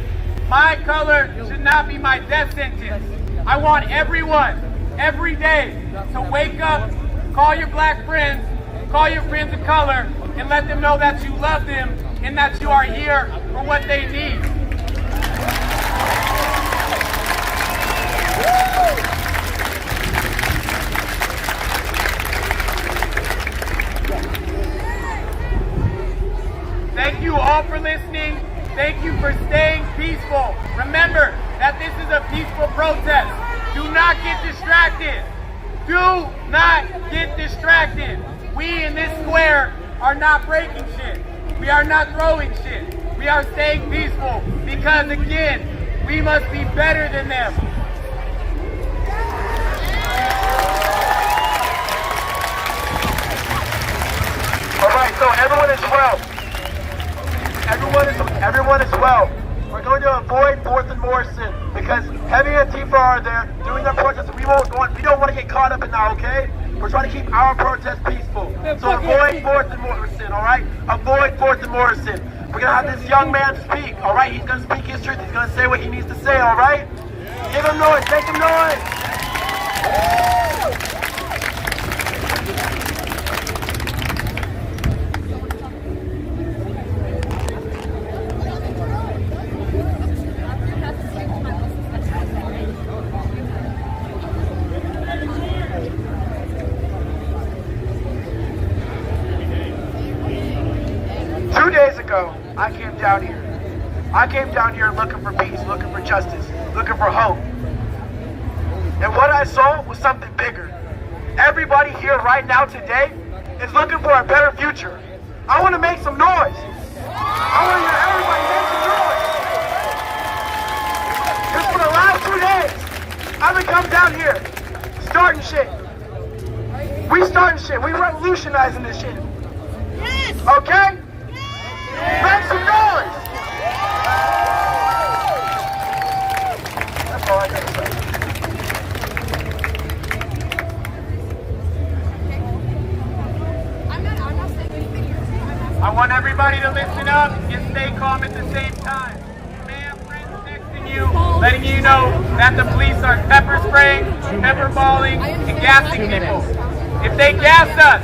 My color should not be my death sentence. I want everyone, every day, to wake up, call your black friends, call your friends of color, and let them know that you love them and that you are here for what they need. you all for listening. Thank you for staying peaceful. Remember that this is a peaceful protest. Do not get distracted. Do not get distracted. We in this square are not breaking shit. We are not throwing shit. We are staying peaceful because, again, we must be better than them. All right, so everyone is well. Everyone is well. We're going to avoid 4th and Morrison because heavy Antifa are there doing their protest. We don't want to get caught up in that, okay? We're trying to keep our protest peaceful. So avoid 4th and Morrison, all right? Avoid 4th and Morrison. We're going to have this young man speak, all right? He's going to speak his truth. He's going to say what he needs to say, all right? Give him noise. Make him noise. 2 days ago, I came down here. I came down here looking for peace, looking for justice, looking for hope. And what I saw was something bigger. Everybody here right now today is looking for a better future. I want to make some noise. I want to hear everybody make some noise. Just for the last 2 days, I've been coming down here, starting shit. We starting shit. We revolutionizing this shit. Yes. Okay? Make some noise! That's all I gotta say. I want everybody to listen up and stay calm at the same time. Ma'am, friends texting you, letting you know that the police are pepper spraying, pepper balling, and gassing people. If they gas us,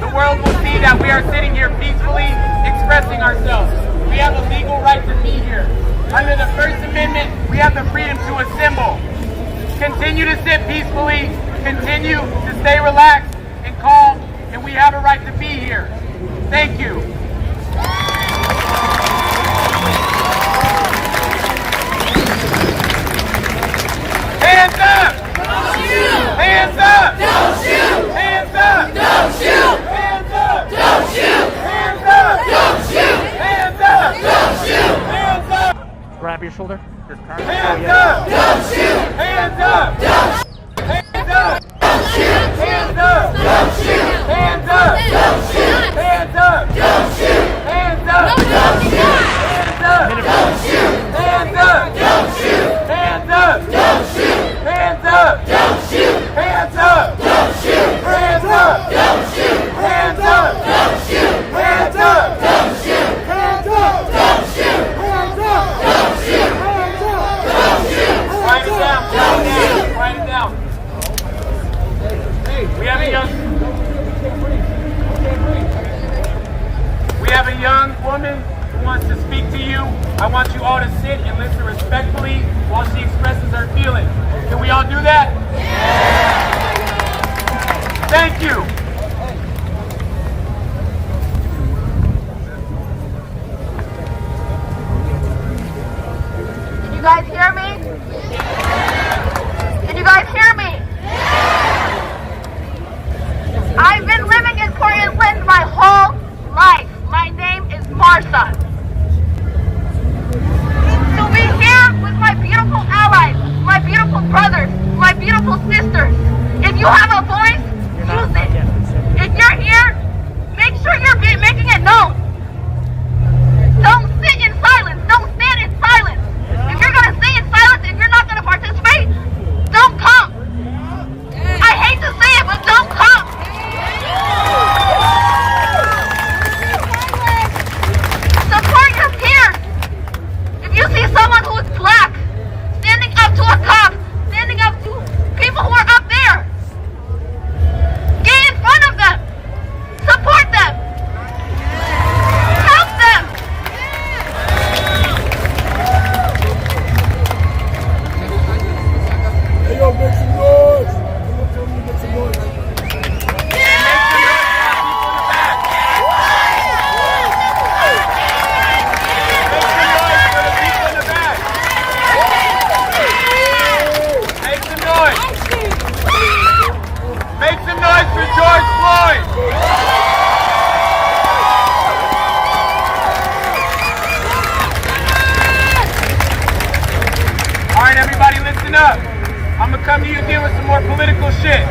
the world will see that we are sitting here peacefully expressing ourselves. We have a legal right to be here. Under the First Amendment, we have the freedom to assemble. Continue to sit peacefully, continue to stay relaxed and calm, and we have a right to be here. Thank you. Hands up! Don't shoot! Hands up! Don't shoot! Hands up! Don't shoot! Hands up! Don't shoot! Hands up! Don't shoot! Hands up! Don't shoot! Hands up! Grab your shoulder. Hands up! Don't shoot! Hands up! Don't shoot! Hands up! Don't shoot! Hands up! Don't shoot! Hands up! Don't shoot! Hands up! Don't shoot! Hands up! Don't shoot! Hands up! Don't shoot! Hands up! Don't shoot! Hands up! Don't shoot! Hands up! Don't shoot! Hands up! Don't shoot! Hands up! Don't shoot! Hands up! Don't shoot! Hands up! Don't shoot! Hands up! Don't shoot! Hands up! Don't shoot! Hands up! Don't shoot! Write it down. Don't shoot! Write it down. We have a young woman who wants to speak to you. I want you all to sit and listen respectfully while she expresses her feelings. Can we all do that? Yeah. Thank you. Can you guys hear me? Can you guys hear me? I've been living in Portland my whole life. My name is Martha. To be here with my beautiful allies, my beautiful brothers, my beautiful sisters. If you have a voice, use it. to come to you and deal with some more political shit.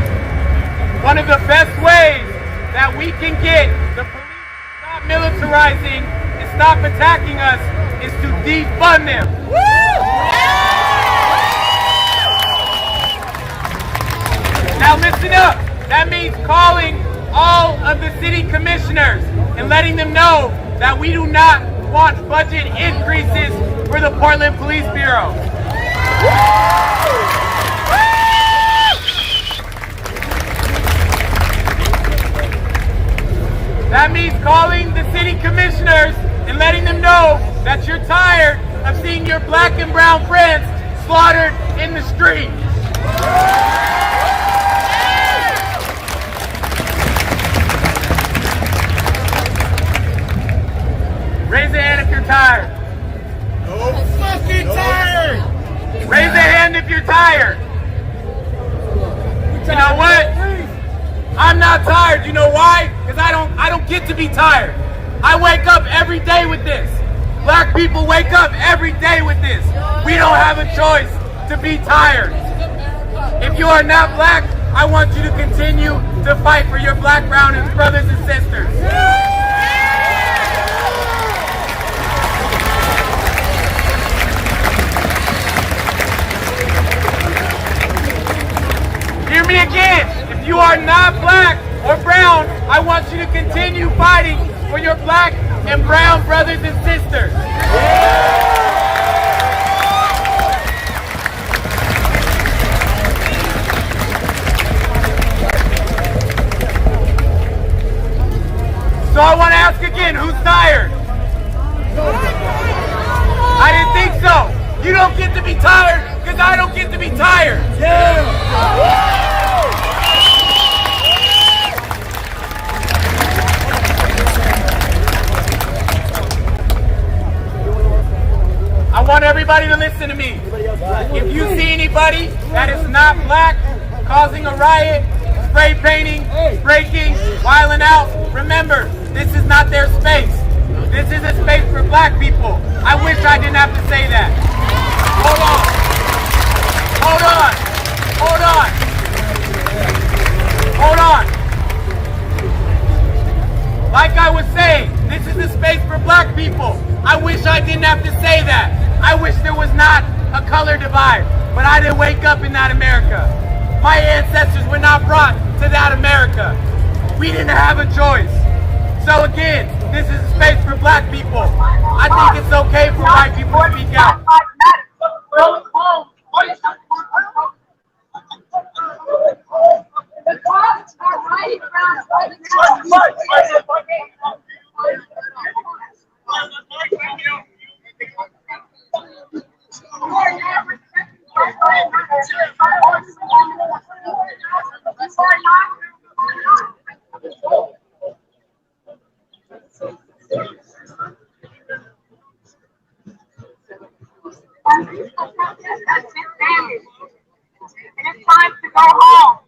One of the best ways that we can get the police to stop militarizing and stop attacking us is to defund them. Now listen up. That means calling all of the city commissioners and letting them know that we do not want budget increases for the Portland Police Bureau. That means calling the city commissioners and letting them know that you're tired of seeing your black and brown friends slaughtered in the street. Raise a hand if you're tired. No fucking tired. Raise a hand if you're tired. You know what? I'm not tired. You know why? Because I don't get to be tired. I wake up every day with this. Black people wake up every day with this. We don't have a choice to be tired. If you are not black, I want you to continue to fight for your black, brown, and brothers and sisters. Hear me again. If you are not black or brown, I want you to continue fighting for your black and brown brothers and sisters. So I want to ask again, who's tired? I didn't think so. You don't get to be tired because I don't get to be tired. I want everybody to listen to me. If you see anybody that is not black causing a riot, spray painting, breaking, wiling out, remember, this is not their space. This is a space for black people. I wish I didn't have to say that. Hold on. Hold on. Hold on. Hold on. Like I was saying, this is a space for black people. I wish I didn't have to say that. I wish there was not a color divide, but I didn't wake up in that America. My ancestors were not brought to that America. We didn't have a choice. So again, this is a space for black people. I think it's okay for white people to speak out. It's time to go home.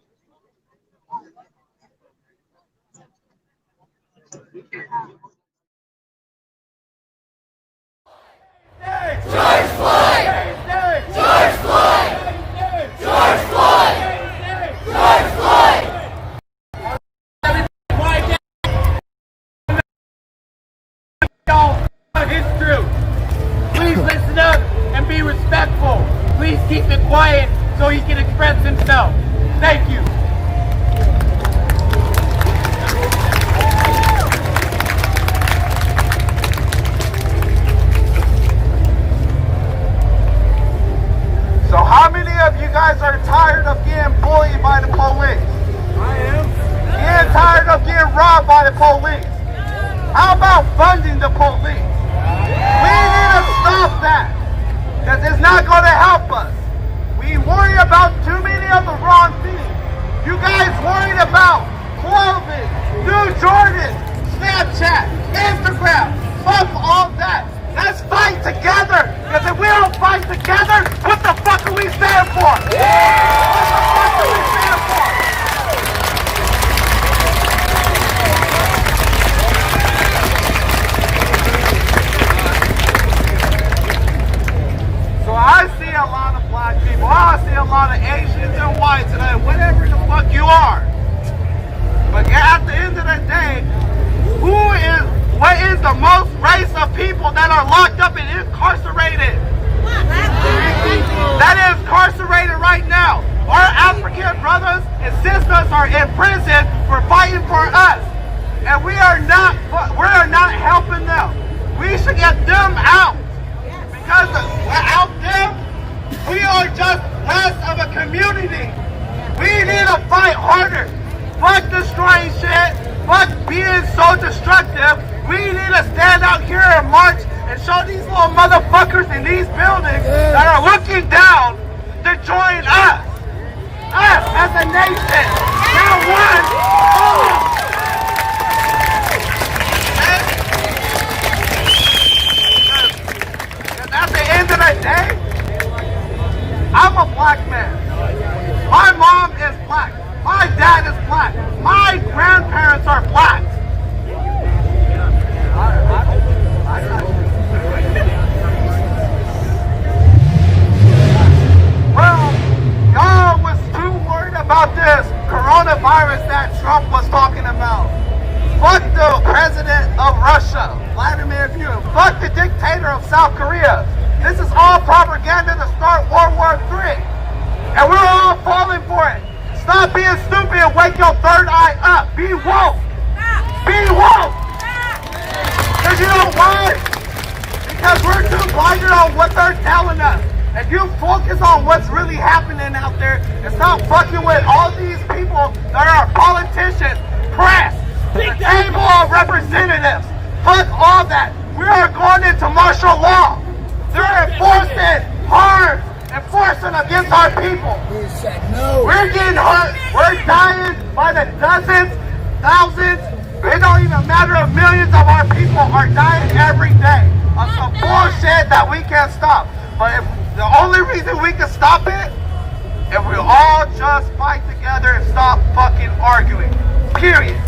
George Floyd! George Floyd! George Floyd! George Floyd! His truth. Please listen up and be respectful. Please keep it quiet so he can express himself. Thank you. So how many of you guys are tired of getting bullied by the police? I am. Getting tired of getting robbed by the police? How about funding the police? We need to stop that, because it's not going to help us. We worry about too many of the wrong things. You guys worried about clothing, new Jordans, Snapchat, Instagram, fuck all that. Let's fight together, because if we don't fight together, what the fuck are we stand for? What the fuck are we stand for? So I see a lot of black people, I see a lot of Asians that are locked up and incarcerated. That is incarcerated right now. Our African brothers and sisters are in prison for fighting for us. And we are not helping them. We should get them out. Because without them, we are just less of a community. We need to fight harder. Fuck destroying shit. Fuck being so destructive. We need to stand out here and march and show these little motherfuckers in these buildings that are looking down to join us. Us as a nation. Now one. At the end of the day, I'm a black man. My mom is black. My dad is black. My grandparents are black. Well, y'all was too worried about this coronavirus that Trump was talking about. Fuck the president of Russia, Vladimir Putin. Fuck the dictator of South Korea. This is all propaganda to start World War III. And we're all falling for it. Stop being stupid and wake your third eye up. Be woke. Be woke. Because you know why? Because we're too blinded on what they're telling us. If you focus on what's really happening out there and stop fucking with all these people that are politicians, press, the table of representatives, fuck all that. We are going into martial law. They're enforcing harm, enforcing against our people. We're getting hurt. We're dying by the dozens, thousands. It don't even matter if millions of our people are dying every day of some bullshit that we can't stop. But if the only reason we can stop it, if we all just fight together and stop fucking arguing. Period.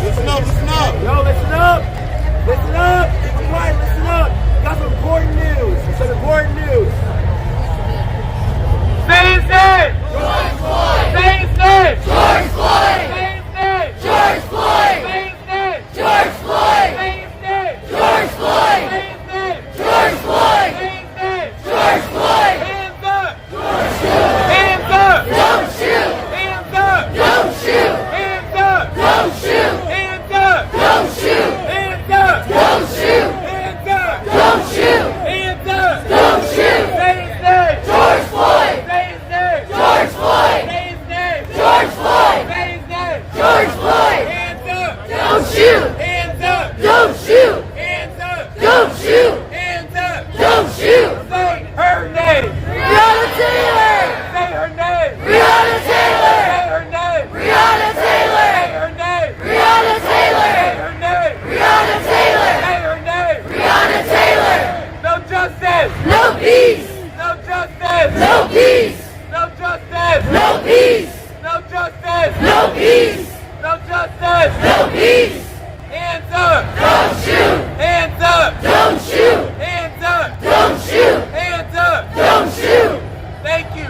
Listen up. Yo, listen up. Listen up. Keep quiet, listen up. Got some important news. Some important news. Say his name! George Floyd! Say his name! George Floyd! Say his name! George Floyd! Say his name! George Floyd! Say his name! George Floyd! Say his name! George Floyd! Say his name! George Floyd! Hands up! Hands up! Don't shoot! Hands up! Don't shoot! Hands up! Don't shoot! Hands up! Don't shoot! Hands up! Don't shoot! Hands up! Don't shoot! Hands up! Don't shoot! Say his name! George Floyd! George Floyd! Say his name! George Floyd! Say his name! George Floyd! Hands up! Don't shoot! Hands up! Don't shoot! Hands up! Don't shoot! Hands up! Don't shoot! Say her name! Breonna Taylor! Say her name! Breonna Taylor! Say her name! Breonna Taylor! Say her name! Breonna Taylor! Say her name! Breonna Taylor! Say her name! Breonna Taylor! No justice! No peace! No justice! No peace! No justice! No peace! No justice! No peace! No justice! No peace! Hands up! Don't shoot! Hands up! Don't shoot! Hands up! Don't shoot! Hands up! Don't shoot! Thank you.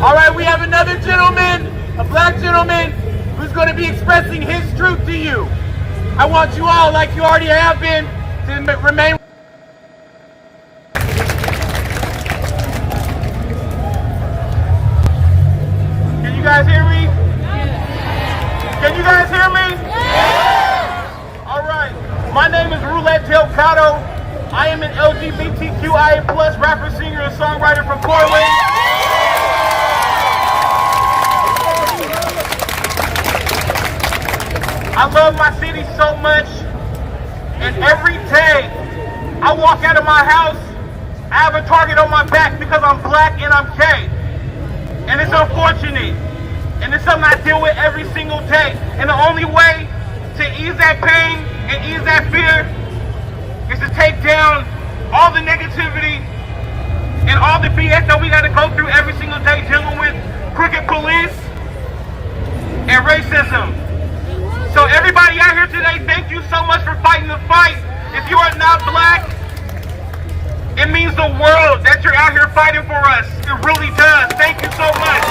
All right, we have another gentleman, a black gentleman, who's going to be expressing his truth to you. I want you all, like you already have been, to remain. Can you guys hear me? Can you guys hear me? All right. My name is Roulette Delgado. I am an LGBTQIA+ rapper, singer, and songwriter from Portland. I love my city so much, and every day I walk out of my house, I have a target on my back because I'm black and I'm gay. And it's unfortunate, and it's something I deal with every single day. And the only way to ease that pain and ease that fear is to take down all the negativity and all the BS that we got to go through every single day dealing with crooked police and racism. So everybody out here today, thank you so much for fighting the fight. If you are not black, it means the world that you're out here fighting for us. It really does. Thank you so much.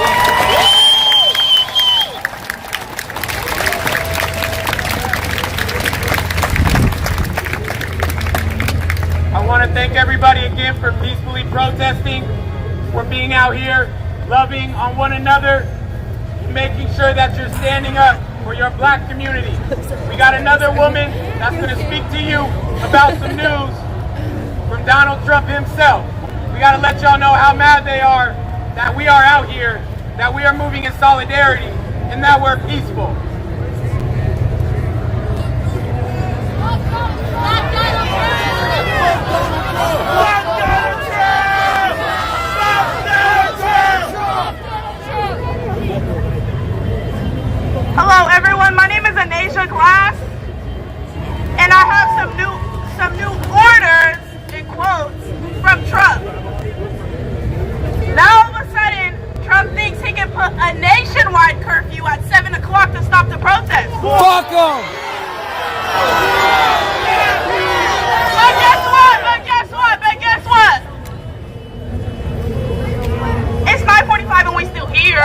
I want to thank everybody again for peacefully protesting, for being out here, loving on one another, making sure that you're standing up for your black community. We got another woman that's going to speak to you about some news from Donald Trump himself. We got to let y'all know how mad they are that we are out here, that we are moving in solidarity, and that we're peaceful. Hello everyone, my name is Anasia Glass, and I have some new orders, in quotes, from Trump. Now all of a sudden, Trump thinks he can put a nationwide curfew at 7 o'clock to stop the protest. Fuck him! But guess what? It's 9:45 and we still here.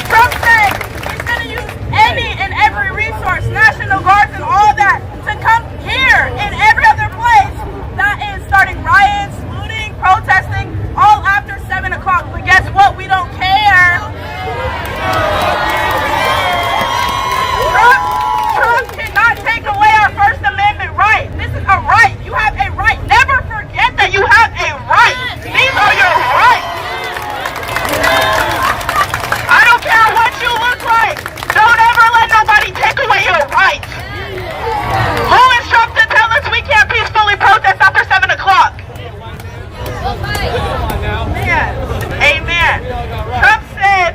Trump said he's going to use any and every resource, National Guards and all that, to come here and every other place that is starting riots, looting, protesting, all after 7 o'clock. But guess what? We don't care. Trump cannot take away our First Amendment right. This is a right. You have a right. Never forget that you have a right. These are your rights. I don't care what you look like. Don't ever let nobody take away your rights. Who is Trump to tell us we can't peacefully protest after 7 o'clock? Amen. Trump said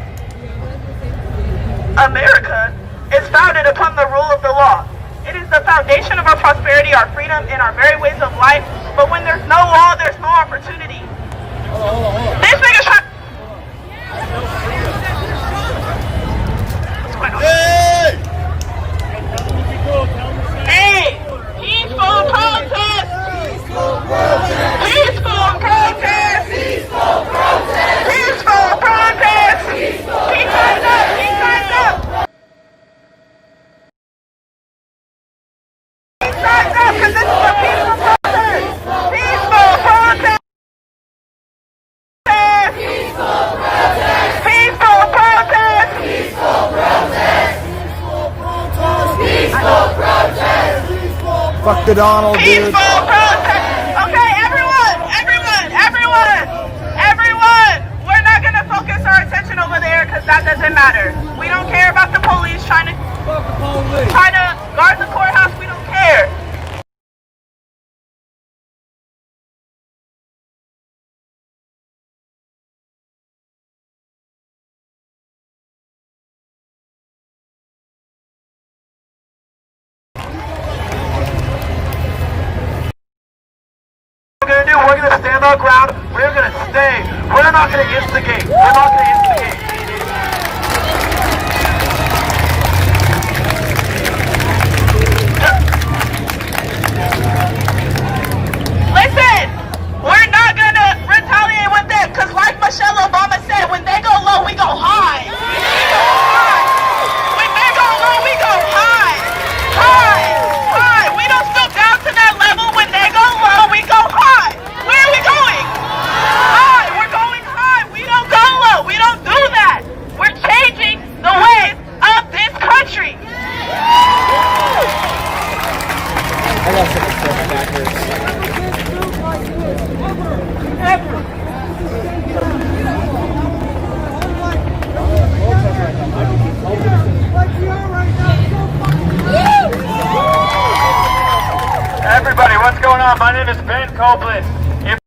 America is founded upon the rule of the law. It is the foundation of our prosperity, our freedom, and our very ways of life. But when there's no law, there's no opportunity. This nigga's trying. Hey! Peaceful protest! Peaceful protest! Peaceful protest! Peaceful protest! Peaceful protest! Peace signs up! Peace signs up! Peace signs up! Because this is a peaceful protest! Peaceful protest! Peaceful protest! Peaceful protest! Peaceful protest! Peaceful protest! Fuck the Donald, dude. Peaceful protest! Okay, everyone! We're not gonna focus our attention over there because that doesn't matter. We don't care about the police trying to guard the courthouse. We don't care. We're going to stand our ground. We're going to stay. We're not going to instigate. We're not going to instigate. Listen, we're not going to retaliate with them because like Michelle Obama said, when they go low, we go high. When they go low, we go high. High. We don't stoop down to that level. When they go low, we go high. Where are we going? High. We're going high. We don't go low. We don't do that. We're changing the ways of this country. I got something to say backwards. Everybody, what's going on? My name is Ben Copeland. If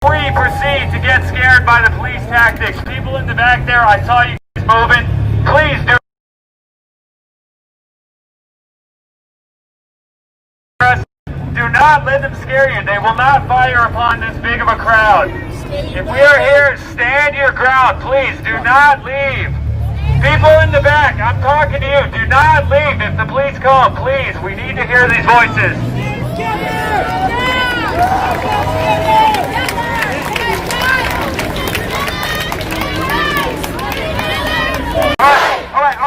3% proceed to get scared by the police tactics. People in the back there, I saw you guys moving. Please do. Do not let them scare you. They will not fire upon this big of a crowd. If we are here, stand your ground. Please do not leave. People in the back, I'm talking to you. Do not leave. If the police come, please, we need to hear these voices. All right.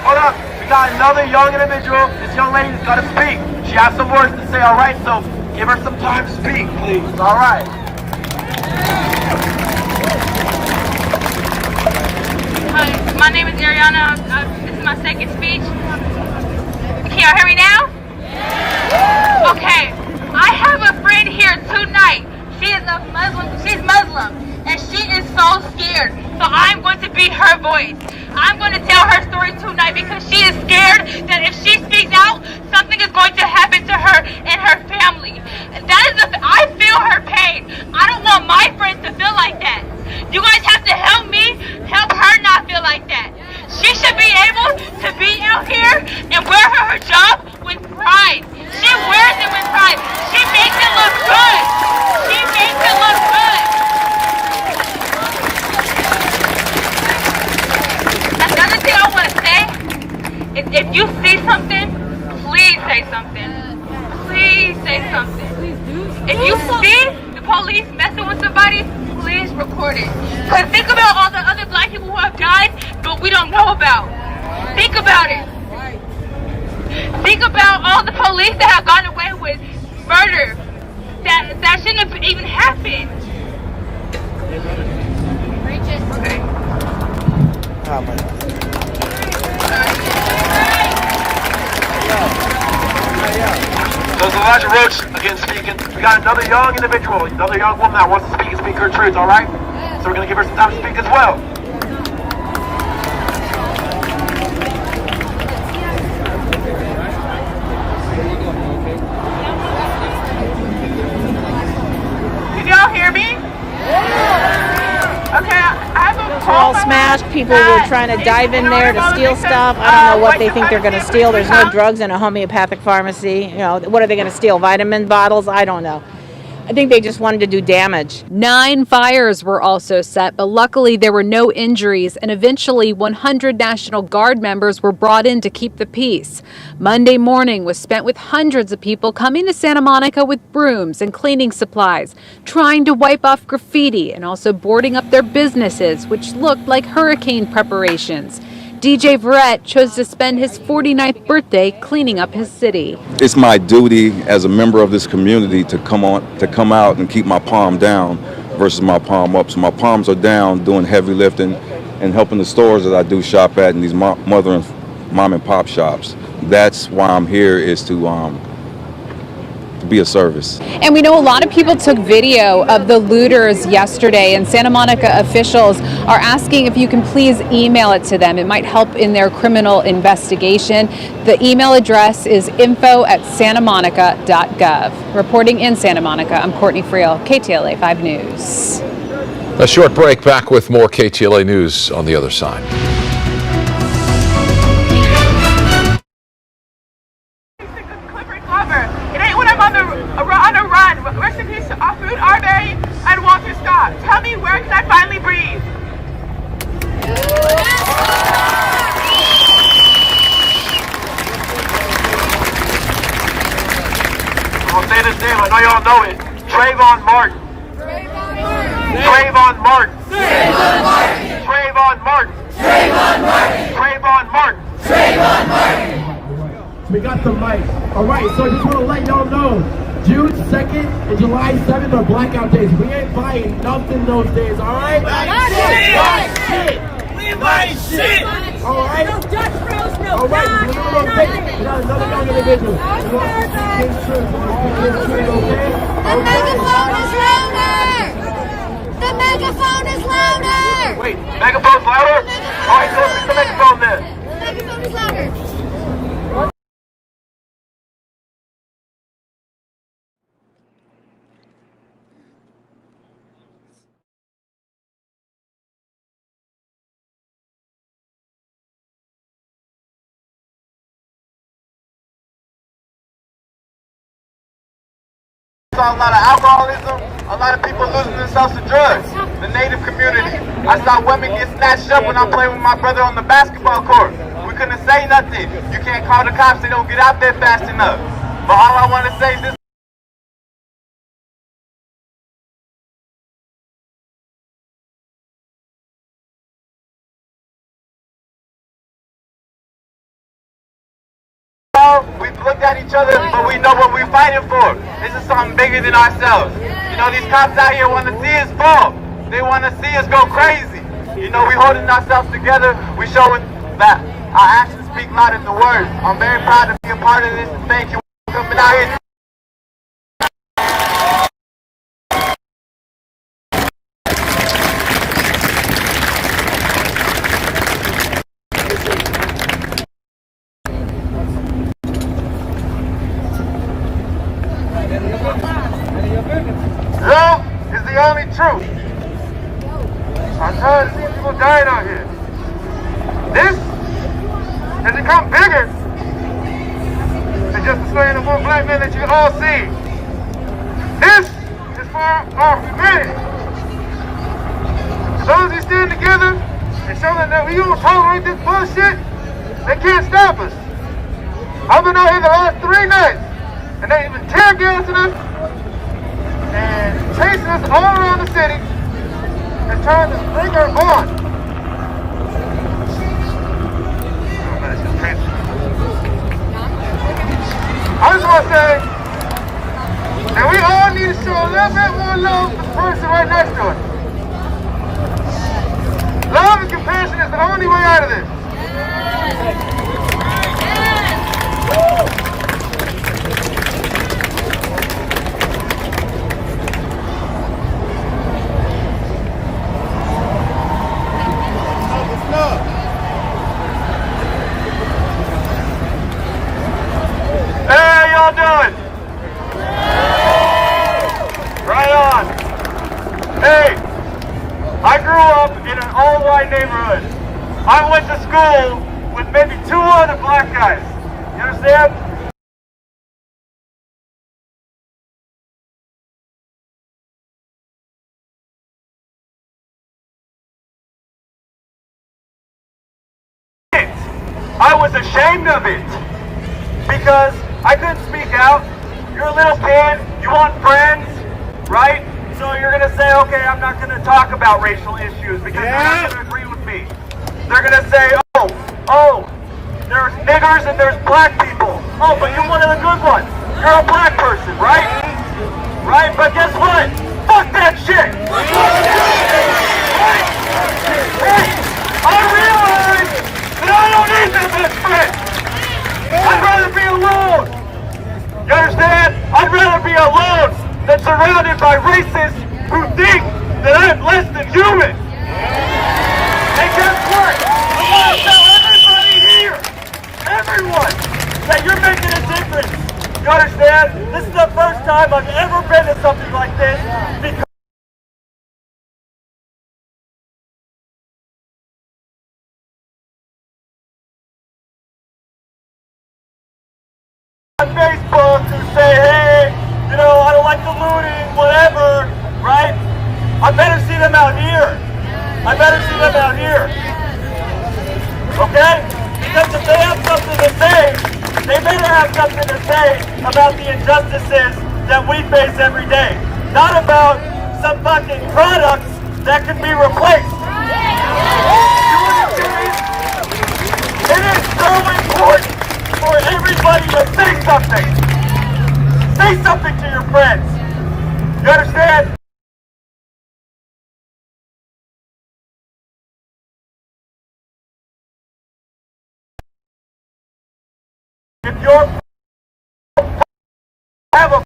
Hold up. We got another young individual. This young lady's got to speak. She has some words to say, all right? So give her some time to speak, please. All right. Hi, my name is Ariana. This is my second speech. Can y'all hear me now? Okay. I have a friend here tonight. She is a Muslim. She's Muslim. And she is so scared. So I'm going to be her voice. I'm going to tell her story tonight because she is scared that if she speaks out, something is going to happen to her and her family. I feel her pain. I don't want my friends to feel like that. You guys have to help me, help her not feel like that. She should be able to be out here and wear her hijab with pride. She wears it with pride. She makes it look good. She makes it look good. Another thing I want to say is if you see something, please say something. Please say something. If you see the police messing with somebody, please report it. Because think about all the other black people who have died, but we don't know about. Think about it. Think about all the police that have gone away with murder. That shouldn't have even happened. Okay. Oh my God. There's Elijah Roach again speaking. We got another young individual, another young woman that wants to speak and speak her truth, all right? So we're going to give her some time to speak as well. Can y'all hear me? Okay, I have a all smashed. People were trying to dive in there to steal stuff. I don't know what they think they're going to steal. There's no drugs in a homeopathic pharmacy. You know, what are they going to steal? Vitamin bottles? I don't know. I think they just wanted to do damage. 9 fires were also set, but luckily there were no injuries, and eventually 100 National Guard members were brought in to keep the peace. Monday morning was spent with hundreds of people coming to Santa Monica with brooms and cleaning supplies, trying to wipe off graffiti and also boarding up their businesses, which looked like hurricane preparations. DJ Verrett chose to spend his 49th birthday cleaning up his city. It's my duty as a member of this community to come out and keep my palm down versus my palm up. So my palms are down doing heavy lifting and helping the stores that I do shop at and these mom and pop shops. That's why I'm here, is to be a service. And we know a lot of people took video of the looters yesterday, and Santa Monica officials are asking if you can please email it to them. It might help in their criminal investigation. The email address is info@santamonica.gov. Reporting in Santa Monica, I'm Courtney Friel, KTLA 5 News. A short break, back with more KTLA News on the other side. On a run. Rest in peace to Ahmaud Arbery and Walter Scott. Tell me, where can I finally breathe? I'll say this name, I know y'all know it. Trayvon Martin. Trayvon Martin. Trayvon Martin. Trayvon Martin. Trayvon Martin. Trayvon Martin. Trayvon Martin. We got the mic. All right, so I just want to let y'all know, June 2nd and July 7th are blackout days. We ain't buying nothing those days, all right? Buy shit. We buy shit. All right? No Dutch Bros, no all right, we got another young individual. The megaphone is louder. The megaphone is louder. Wait, megaphone's louder? All right, so let's fix the megaphone then. The megaphone is louder. saw a lot of alcoholism, a lot of people losing themselves to drugs. The Native community. I saw women get snatched up when I'm playing with my brother on the basketball court. We couldn't say nothing. You can't call the cops, they don't get out there fast enough. But all I want to say is this. We've looked at each other, but we know what we're fighting for. This is something bigger than ourselves. You know, these cops out here want to see us fall. They want to see us go crazy. You know, we holding ourselves together. We showing that our actions speak louder than words. I'm very proud to be a part of this, and thank you for coming out here. Love is the only truth. I'm tired of seeing people dying out here. This has become bigger than just the slaying of one black man that you all see. This is for our humanity. As long as we stand together and show them that we don't tolerate this bullshit, they can't stop us. I've been out here the last 3 nights, and they even tear gassing us and chasing us all around the city and trying to break our bond. I just want to say that we all need to show a little bit more love for the person right next to us. Love and compassion is the only way out of this. Hey, y'all doing? Right on. Hey, I grew up in an all-white neighborhood. I went to school with maybe 2 other black guys. You understand? I was ashamed of it because I couldn't speak out. You're a little kid, you want friends, right? So you're gonna say, okay, I'm not gonna talk about racial issues because they're not gonna agree with me. They're gonna say, oh, there's niggers and there's black people. Oh, but you're one of the good ones. You're a black person, right? Right, but guess what? Fuck that shit! Right? Hey, I realize that I don't need that best friend. I'd rather be alone. You understand? I'd rather be alone than surrounded by racists who think that I'm less than human. And guess what? I want to tell everybody here, everyone, that you're making a difference. You understand? This is the first time I've ever been to something like this because on Facebook who say, hey, you know, I don't like the looting, whatever, right? I better see them out here. I better see them out here. Okay? Because if they have something to say, they better have something to say about the injustices that we face every day. Not about some fucking products that can be replaced. You understand? It is so important for everybody to say something. Say something to your friends. You understand? If you're have a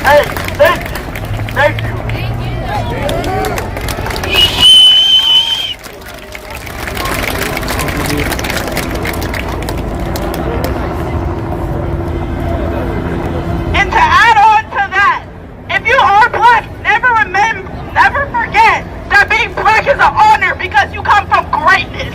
hey, thank you. Thank you. And to add on to that, if you are black, never forget that being black is an honor because you come from greatness.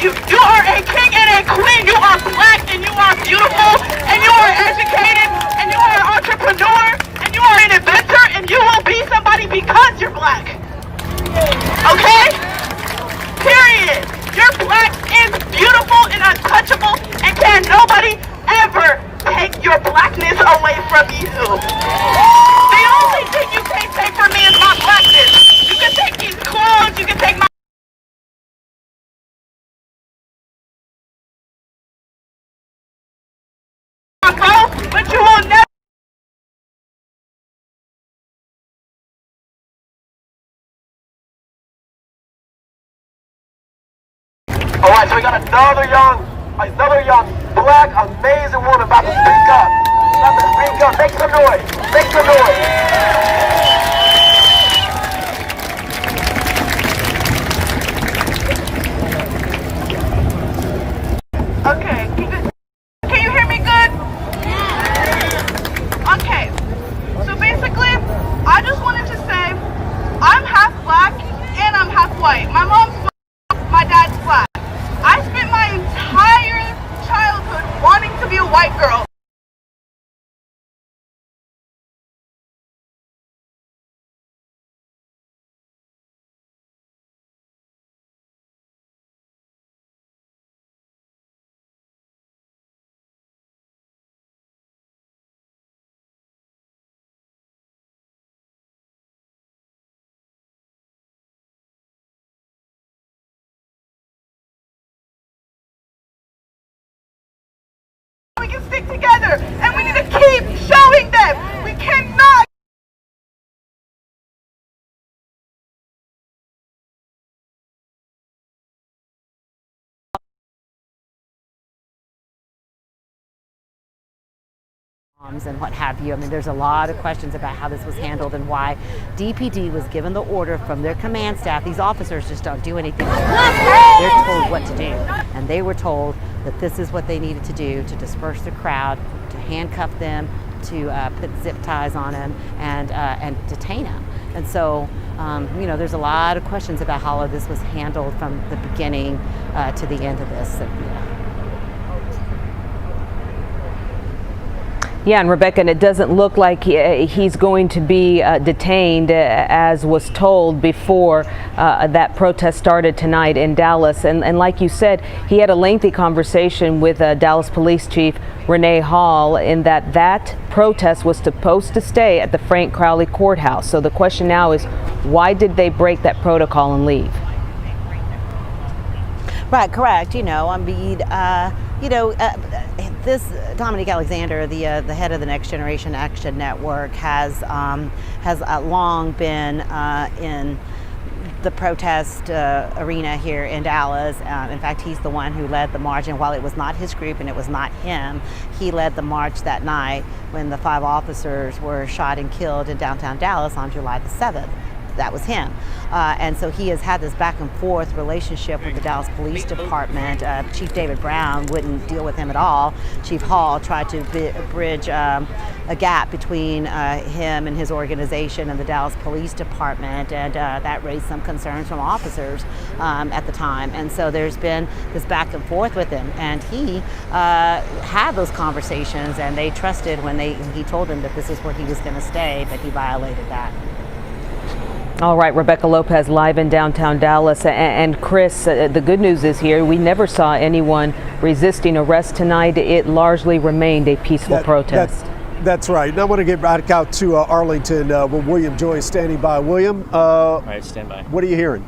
You are a king and a queen. You are black and you are beautiful and you are educated and you are an entrepreneur and you are an inventor and you will be somebody because you're black. Okay? Period. You're black and beautiful and untouchable and can nobody ever take your blackness away from you. The only thing you can't take from me is my blackness. You can take these clothes, you can take my phone, but you will never. All right, so we got another young black amazing woman about to speak up. Make some noise. Make some noise. Okay, can you hear me good? Okay, so basically, I just wanted to say, I'm half black and I'm half white. My mom's black, my dad's black. I spent my entire childhood wanting to be a white girl. We can stick together and we need to keep showing them. We cannot. And what have you. I mean, there's a lot of questions about how this was handled and why DPD was given the order from their command staff. These officers just don't do anything. They're told what to do. And they were told that this is what they needed to do to disperse the crowd, to handcuff them, to put zip ties on them, and detain them. And so, you know, there's a lot of questions about how this was handled from the beginning to the end of this. So, Yeah, and Rebecca, and it doesn't look like he's going to be detained as was told before that protest started tonight in Dallas. And like you said, he had a lengthy conversation with Dallas Police Chief Renee Hall in that protest was supposed to stay at the Frank Crowley Courthouse. So the question now is, why did they break that protocol and leave? Right, correct. You know, I mean, this Dominic Alexander, the head of the Next Generation Action Network, has long been in the protest arena here in Dallas. In fact, he's the one who led the march, and while it was not his group and it was not him, he led the march that night when the 5 officers were shot and killed in downtown Dallas on July the 7th. That was him. And so he has had this back and forth relationship with the Dallas Police Department. Chief David Brown wouldn't deal with him at all. Chief Hall tried to bridge a gap between him and his organization and the Dallas Police Department, and that raised some concerns from officers at the time. And so there's been this back and forth with him, and he had those conversations, and they trusted when he told them that this is where he was going to stay, but he violated that. All right, Rebecca Lopez live in downtown Dallas. And Chris, the good news is here, we never saw anyone resisting arrest tonight. It largely remained a peaceful protest. That's right. Now I want to get back out to Arlington with William Joy standing by. William, all right, stand by. What are you hearing?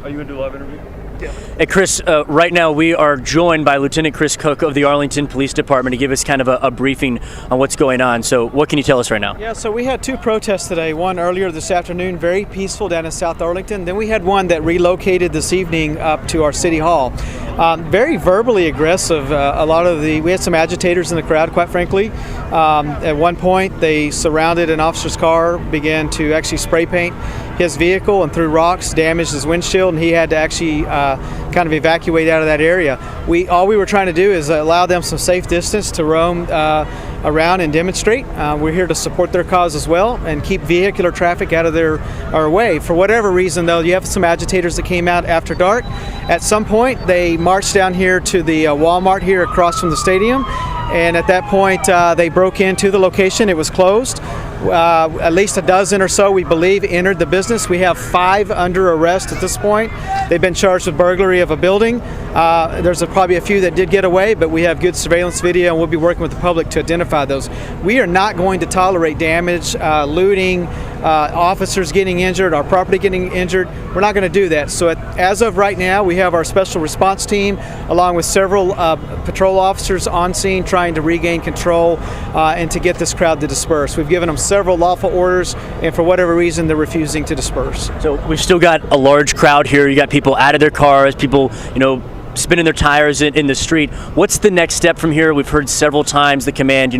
Are you going to do a live interview? Yeah. Hey, Chris, right now we are joined by Lieutenant Chris Cook of the Arlington Police Department to give us kind of a briefing on what's going on. So what can you tell us right now? Yeah, so we had 2 protests today. One earlier this afternoon, very peaceful down in South Arlington. Then we had one that relocated this evening up to our City Hall. Very verbally aggressive. We had some agitators in the crowd, quite frankly. At one point, they surrounded an officer's car, began to actually spray paint his vehicle and threw rocks, damaged his windshield, and he had to actually kind of evacuate out of that area. All we were trying to do is allow them some safe distance to roam around and demonstrate. We're here to support their cause as well and keep vehicular traffic out of our way. For whatever reason, though, you have some agitators that came out after dark. At some point, they marched down here to the Walmart here across from the stadium, and at that point, they broke into the location. It was closed. At least a dozen or so, we believe, entered the business. We have 5 under arrest at this point. They've been charged with burglary of a building. There's probably a few that did get away, but we have good surveillance video, and we'll be working with the public to identify those. We are not going to tolerate damage, looting, officers getting injured, our property getting injured. We're not going to do that. So as of right now, we have our special response team along with several patrol officers on scene trying to regain control and to get this crowd to disperse. We've given them several lawful orders, and for whatever reason, they're refusing to disperse. So we've still got a large crowd here. You got people out of their cars, people, spinning their tires in the street. What's the next step from here? We've heard several times the command,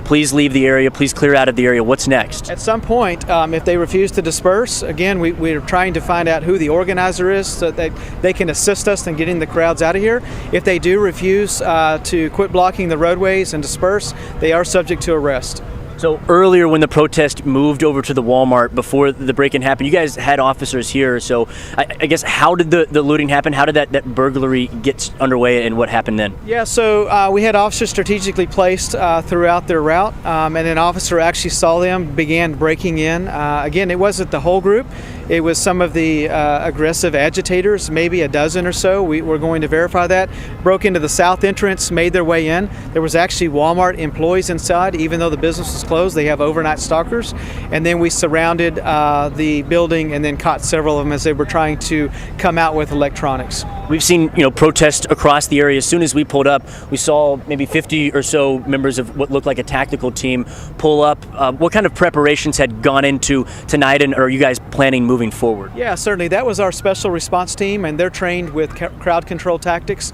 please leave the area, please clear out of the area. What's next? At some point, if they refuse to disperse, again, we're trying to find out who the organizer is so that they can assist us in getting the crowds out of here. If they do refuse to quit blocking the roadways and disperse, they are subject to arrest. So earlier when the protest moved over to the Walmart before the break-in happened, you guys had officers here. So I guess how did the looting happen? How did that burglary get underway, and what happened then? Yeah, so we had officers strategically placed throughout their route, and an officer actually saw them, began breaking in. Again, it wasn't the whole group. It was some of the aggressive agitators, maybe a dozen or so. We're going to verify that. Broke into the south entrance, made their way in. There was actually Walmart employees inside, even though the business was closed. They have overnight stalkers. And then we surrounded the building and then caught several of them as they were trying to come out with electronics. We've seen, protests across the area. As soon as we pulled up, we saw maybe 50 or so members of what looked like a tactical team pull up. What kind of preparations had gone into tonight, and are you guys planning moving forward? Yeah, certainly. That was our special response team, and they're trained with crowd control tactics.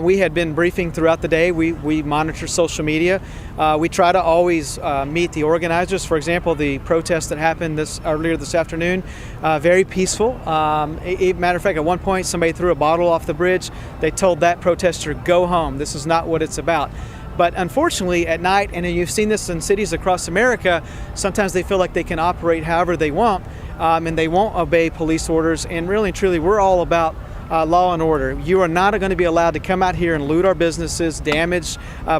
We had been briefing throughout the day. We monitor social media. We try to always meet the organizers. For example, the protest that happened earlier this afternoon, very peaceful. Matter of fact, at one point, somebody threw a bottle off the bridge. They told that protester, "Go home. This is not what it's about." But unfortunately, at night, and you've seen this in cities across America, sometimes they feel like they can operate however they want, and they won't obey police orders. And really and truly, we're all about law and order. You are not going to be allowed to come out here and loot our businesses, damage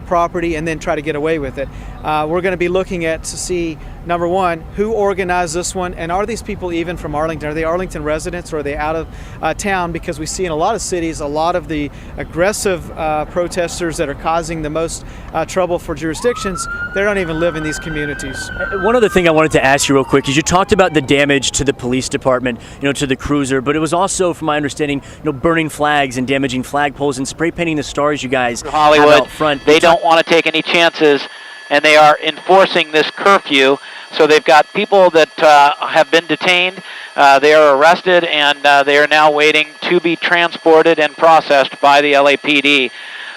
property, and then try to get away with it. We're going to be looking to see, number one, who organized this one, and are these people even from Arlington? Are they Arlington residents, or are they out of town? Because we see in a lot of cities, a lot of the aggressive protesters that are causing the most trouble for jurisdictions, they don't even live in these communities. One other thing I wanted to ask you real quick is you talked about the damage to the police department, to the cruiser, but it was also, from my understanding, burning flags and damaging flagpoles and spray painting the stars you guys Hollywood have out front. They don't want to take any chances, and they are enforcing this curfew. So they've got people that have been detained. They are arrested, and they are now waiting to be transported and processed by the LAPD.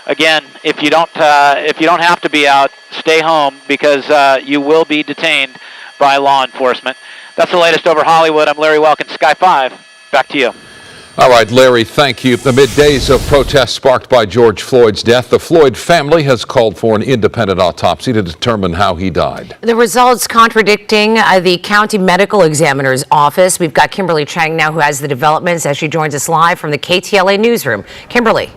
Again, if you don't have to be out, stay home, because you will be detained by law enforcement. That's the latest over Hollywood. I'm Larry Welkin, Sky 5. Back to you. All right, Larry, thank you. Amid days of protests sparked by George Floyd's death, the Floyd family has called for an independent autopsy to determine how he died. The results contradicting the county medical examiner's office. We've got Kimberly Chang now, who has the developments as she joins us live from the KTLA newsroom. Kimberly.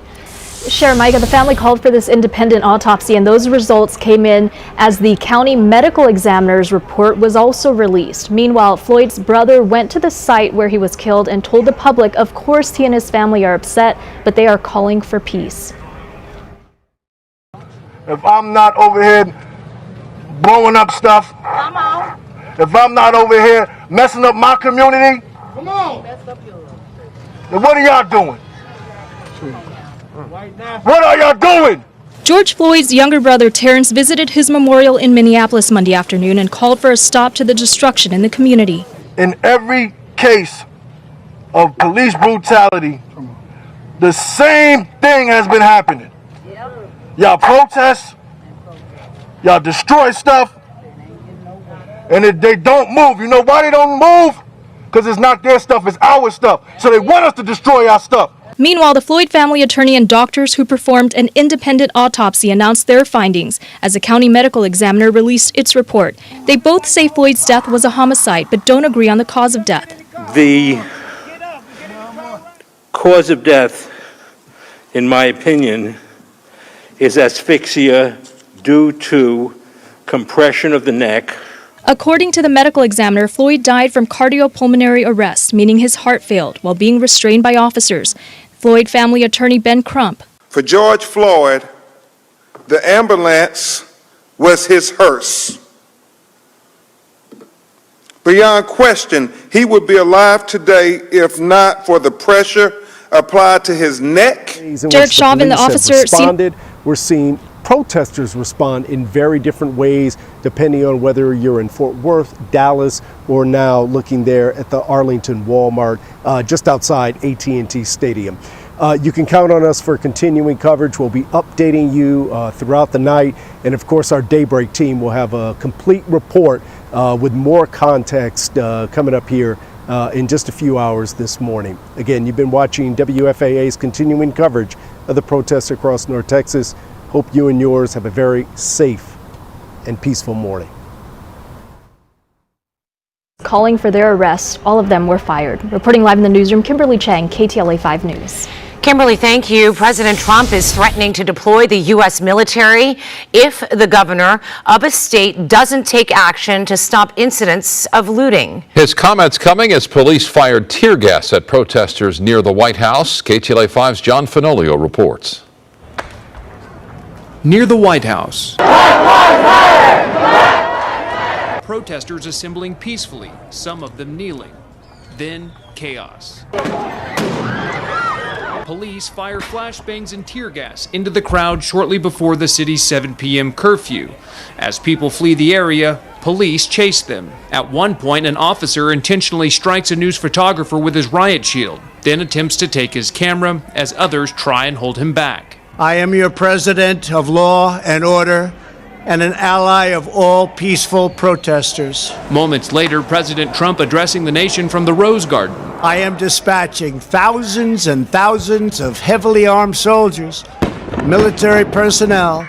Sure, Micah, the family called for this independent autopsy, and those results came in as the county medical examiner's report was also released. Meanwhile, Floyd's brother went to the site where he was killed and told the public, of course, he and his family are upset, but they are calling for peace. If I'm not over here blowing up stuff, if I'm not over here messing up my community, come on, then what are y'all doing? What are y'all doing? George Floyd's younger brother Terrence visited his memorial in Minneapolis Monday afternoon and called for a stop to the destruction in the community. In every case of police brutality, the same thing has been happening. Y'all protest, y'all destroy stuff, and they don't move. You know why they don't move? Because it's not their stuff, it's our stuff. So they want us to destroy our stuff. Meanwhile, the Floyd family attorney and doctors who performed an independent autopsy announced their findings as the county medical examiner released its report. They both say Floyd's death was a homicide, but don't agree on the cause of death. The cause of death, in my opinion, is asphyxia due to compression of the neck. According to the medical examiner, Floyd died from cardiopulmonary arrest, meaning his heart failed, while being restrained by officers. Floyd family attorney Ben Crump. For George Floyd, the ambulance was his hearse. Beyond question, he would be alive today if not for the pressure applied to his neck. Derek Chauvin, the officer, responded. We're seeing protesters respond in very different ways, depending on whether you're in Fort Worth, Dallas, or now looking there at the Arlington Walmart, just outside AT&T Stadium. You can count on us for continuing coverage. We'll be updating you throughout the night. And of course, our Daybreak team will have a complete report with more context coming up here in just a few hours this morning. Again, you've been watching WFAA's continuing coverage of the protests across North Texas. Hope you and yours have a very safe and peaceful morning. Calling for their arrest, all of them were fired. Reporting live in the newsroom, Kimberly Chang, KTLA 5 News. Kimberly, thank you. President Trump is threatening to deploy the U.S. military if the governor of a state doesn't take action to stop incidents of looting. His comments coming as police fired tear gas at protesters near the White House. KTLA 5's John Fenolio reports. Near the White House, protesters assembling peacefully, some of them kneeling. Then chaos. Police fire flashbangs and tear gas into the crowd shortly before the city's 7 p.m. curfew. As people flee the area, police chase them. At one point, an officer intentionally strikes a news photographer with his riot shield, then attempts to take his camera as others try and hold him back. I am your president of law and order and an ally of all peaceful protesters. Moments later, President Trump addressing the nation from the Rose Garden. I am dispatching thousands and thousands of heavily armed soldiers, military personnel,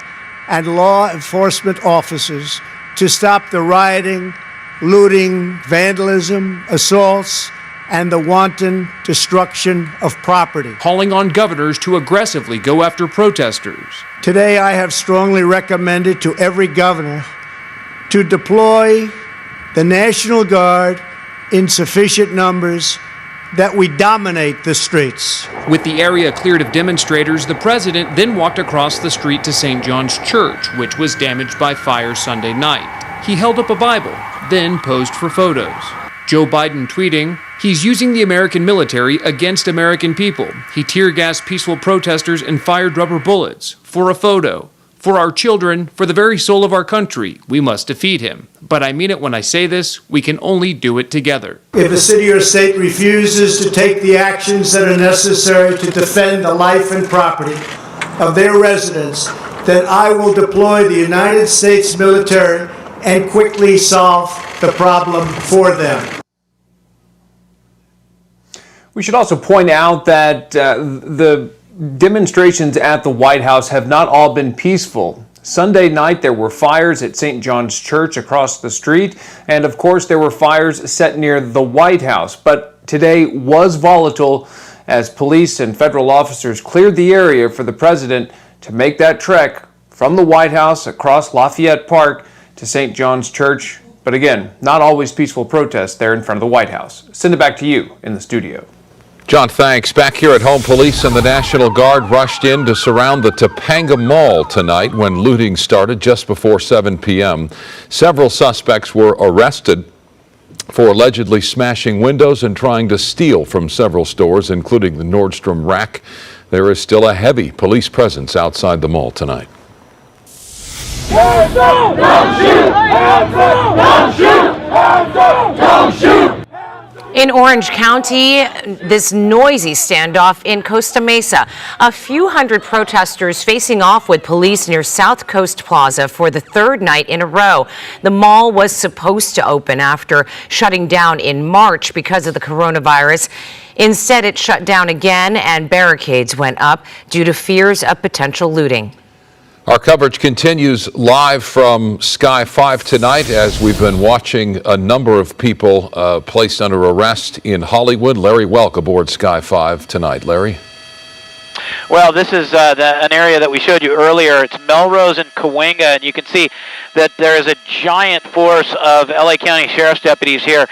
and law enforcement officers to stop the rioting, looting, vandalism, assaults, and the wanton destruction of property. Calling on governors to aggressively go after protesters. Today, I have strongly recommended to every governor to deploy the National Guard in sufficient numbers that we dominate the streets. With the area cleared of demonstrators, the president then walked across the street to St. John's Church, which was damaged by fire Sunday night. He held up a Bible, then posed for photos. Joe Biden tweeting, "He's using the American military against American people. He tear-gassed peaceful protesters and fired rubber bullets. For a photo. For our children, for the very soul of our country, we must defeat him. But I mean it when I say this, we can only do it together." If a city or state refuses to take the actions that are necessary to defend the life and property of their residents, then I will deploy the United States military and quickly solve the problem for them. We should also point out that the demonstrations at the White House have not all been peaceful. Sunday night there were fires at St. John's Church across the street, and of course there were fires set near the White House. But today was volatile as police and federal officers cleared the area for the president to make that trek from the White House across Lafayette Park to St. John's Church. But again, not always peaceful protests there in front of the White House. Send it back to you in the studio. John, thanks. Back here at home, police and the National Guard rushed in to surround the Topanga Mall tonight when looting started just before 7 p.m. Several suspects were arrested for allegedly smashing windows and trying to steal from several stores, including the Nordstrom Rack. There is still a heavy police presence outside the mall tonight. Hands up! Don't shoot! Hands up! Don't shoot! Hands up! Don't shoot! In Orange County, this noisy standoff in Costa Mesa. A few hundred protesters facing off with police near South Coast Plaza for the third night in a row. The mall was supposed to open after shutting down in March because of the coronavirus. Instead, it shut down again and barricades went up due to fears of potential looting. Our coverage continues live from Sky 5 tonight as we've been watching a number of people placed under arrest in Hollywood. Larry Welk aboard Sky 5 tonight. Larry? Well, this is an area that we showed you earlier. It's Melrose and Cahuenga, and you can see that there is a giant force of LA County Sheriff's deputies here.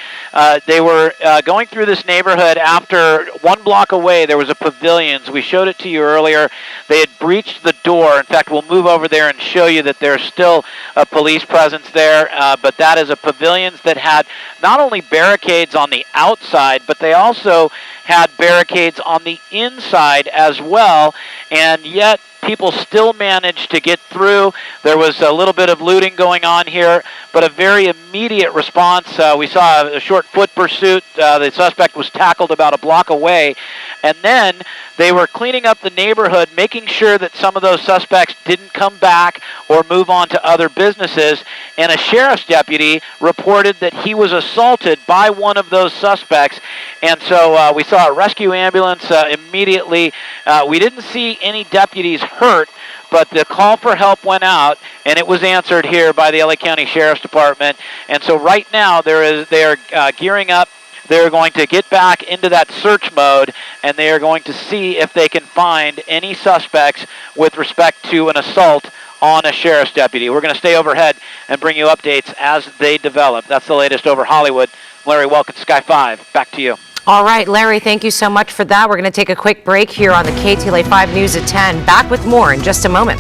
They were going through this neighborhood after 1 block away there was a Pavilions. We showed it to you earlier. They had breached the door. In fact, we'll move over there and show you that there's still a police presence there, but that is a Pavilions that had not only barricades on the outside, but they also had barricades on the inside as well, and yet people still managed to get through. There was a little bit of looting going on here, but a very immediate response. We saw a short foot pursuit. The suspect was tackled about a block away, and then they were cleaning up the neighborhood, making sure that some of those suspects didn't come back or move on to other businesses, and a sheriff's deputy reported that he was assaulted by one of those suspects, and so we saw a rescue ambulance immediately. We didn't see any deputies hurt, but the call for help went out, and it was answered here by the LA County Sheriff's Department. And so right now they are gearing up. They're going to get back into that search mode, and they are going to see if they can find any suspects with respect to an assault on a sheriff's deputy. We're going to stay overhead and bring you updates as they develop. That's the latest over Hollywood. Larry Welk at Sky 5. Back to you. All right, Larry, thank you so much for that. We're going to take a quick break here on the KTLA 5 News at 10. Back with more in just a moment.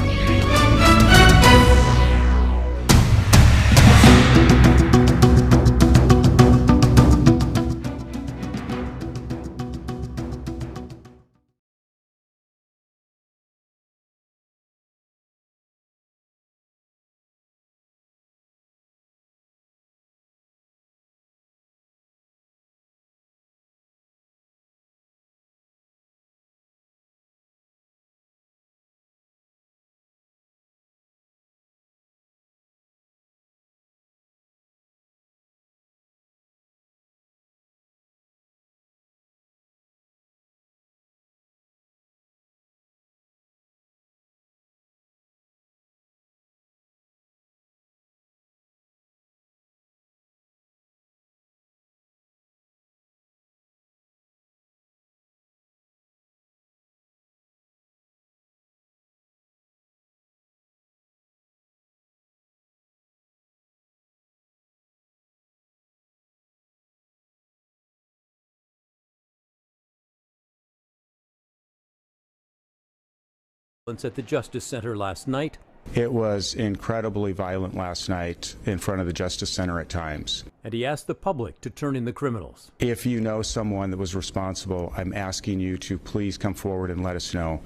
At the Justice Center last night. It was incredibly violent last night in front of the Justice Center at times. And he asked the public to turn in the criminals. If you know someone that was responsible, I'm asking you to please come forward and let us know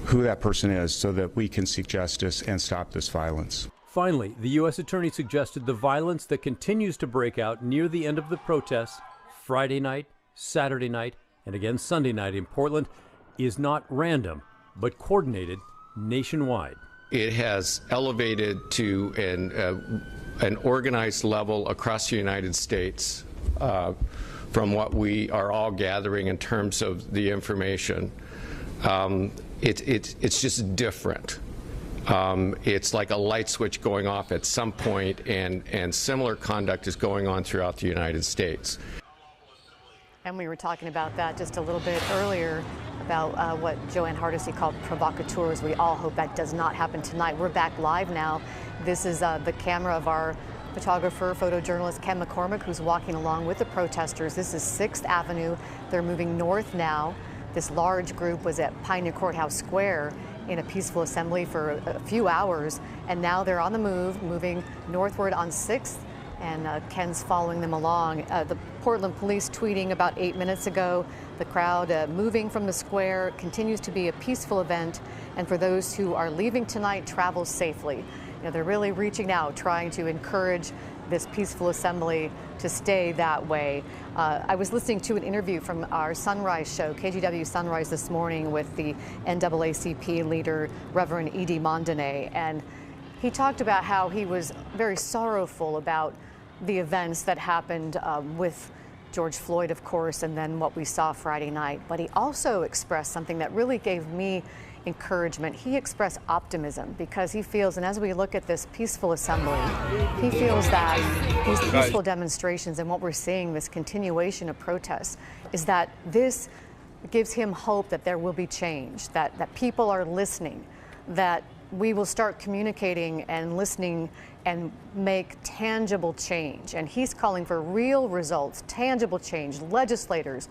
who that person is so that we can seek justice and stop this violence. Finally, the U.S. Attorney suggested the violence that continues to break out near the end of the protests, Friday night, Saturday night, and again Sunday night in Portland, is not random, but coordinated nationwide. It has elevated to an organized level across the United States from what we are all gathering in terms of the information. It's just different. It's like a light switch going off at some point, and similar conduct is going on throughout the United States. And we were talking about that just a little bit earlier about what Joanne Hardesty called provocateurs. We all hope that does not happen tonight. We're back live now. This is the camera of our photographer, photojournalist Ken McCormick, who's walking along with the protesters. This is 6th Avenue. They're moving north now. This large group was at Pioneer Courthouse Square in a peaceful assembly for a few hours, and now they're on the move, moving northward on 6th. And Ken's following them along. The Portland police tweeting about 8 minutes ago, the crowd moving from the square continues to be a peaceful event. And for those who are leaving tonight, travel safely. You know, they're really reaching out, trying to encourage this peaceful assembly to stay that way. I was listening to an interview from our Sunrise show, KGW Sunrise, this morning with the NAACP leader, Reverend E.D. Mondane, and he talked about how he was very sorrowful about the events that happened with George Floyd, of course, and then what we saw Friday night. But he also expressed something that really gave me encouragement. He expressed optimism because he feels, and as we look at this peaceful assembly, he feels that these peaceful demonstrations and what we're seeing, this continuation of protests, is that this gives him hope that there will be change, that people are listening, that we will start communicating and listening and make tangible change. And he's calling for real results, tangible change, legislators,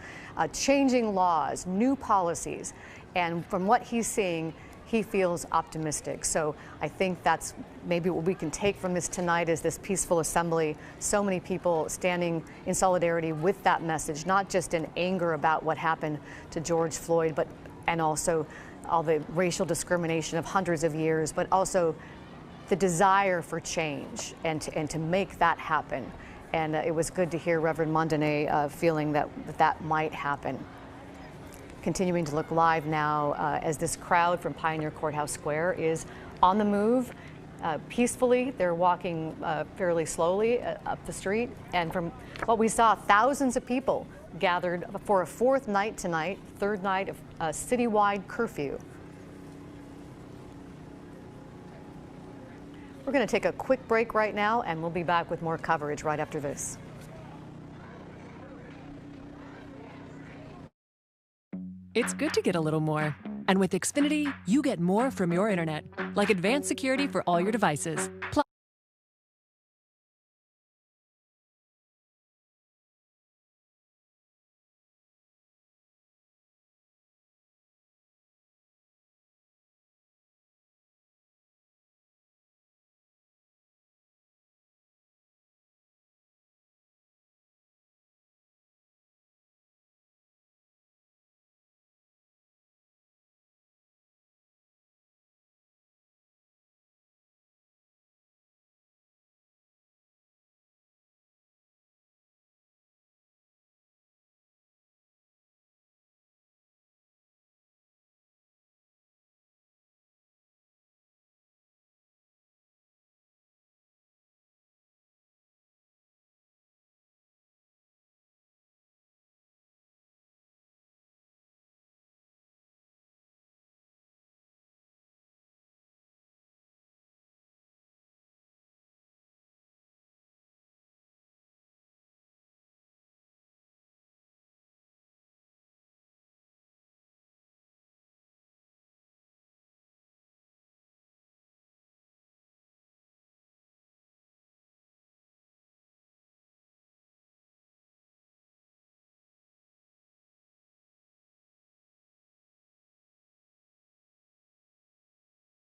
changing laws, new policies. And from what he's seeing, he feels optimistic. So I think that's maybe what we can take from this tonight is this peaceful assembly. So many people standing in solidarity with that message, not just in anger about what happened to George Floyd, but and also all the racial discrimination of hundreds of years, but also the desire for change and to make that happen. And it was good to hear Reverend Mondane feeling that might happen. Continuing to look live now as this crowd from Pioneer Courthouse Square is on the move peacefully. They're walking fairly slowly up the street. And from what we saw, thousands of people gathered for a fourth night tonight, third night of a citywide curfew. We're going to take a quick break right now, and we'll be back with more coverage right after this. It's good to get a little more. And with Xfinity, you get more from your internet, like advanced security for all your devices. Plus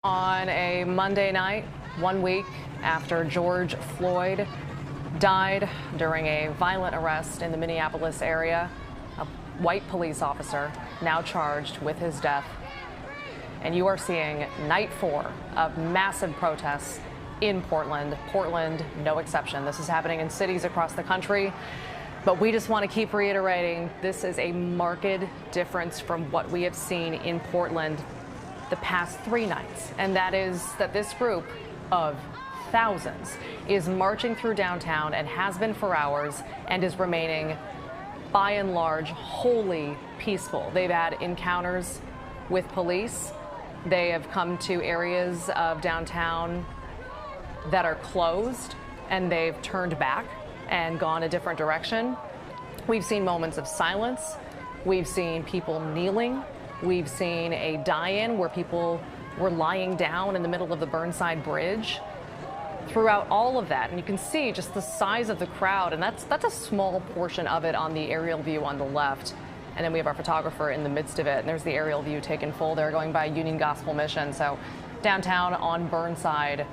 on a Monday night, 1 week after George Floyd died during a violent arrest in the Minneapolis area, a white police officer now charged with his death. And you are seeing night 4 of massive protests in Portland. Portland, no exception. This is happening in cities across the country. But we just want to keep reiterating, this is a marked difference from what we have seen in Portland the past 3 nights. And that is that this group of thousands is marching through downtown and has been for hours and is remaining, by and large, wholly peaceful. They've had encounters with police. They have come to areas of downtown that are closed, and they've turned back and gone a different direction. We've seen moments of silence. We've seen people kneeling. We've seen a die-in where people were lying down in the middle of the Burnside Bridge. Throughout all of that, and you can see just the size of the crowd, and that's a small portion of it on the aerial view on the left. And then we have our photographer in the midst of it, and there's the aerial view taken full there going by Union Gospel Mission. So downtown on Burnside,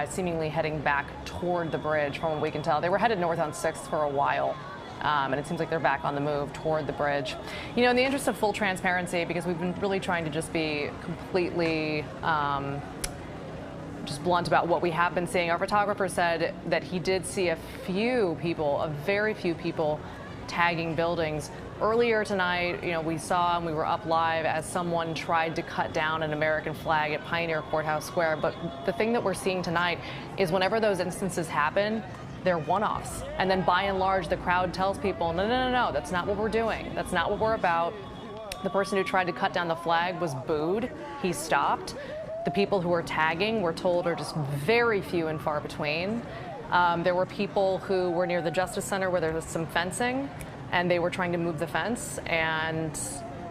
seemingly heading back toward the bridge from what we can tell. They were headed north on 6th for a while. And it seems like they're back on the move toward the bridge. You know, in the interest of full transparency, because we've been really trying to just be completely just blunt about what we have been seeing. Our photographer said that he did see a very few people tagging buildings. Earlier tonight, we saw and we were up live as someone tried to cut down an American flag at Pioneer Courthouse Square. But the thing that we're seeing tonight is whenever those instances happen, they're one-offs. And then by and large, the crowd tells people, no, that's not what we're doing. That's not what we're about. The person who tried to cut down the flag was booed. He stopped. The people who are tagging, we're told, are just very few and far between. There were people who were near the Justice Center where there was some fencing, and they were trying to move the fence, and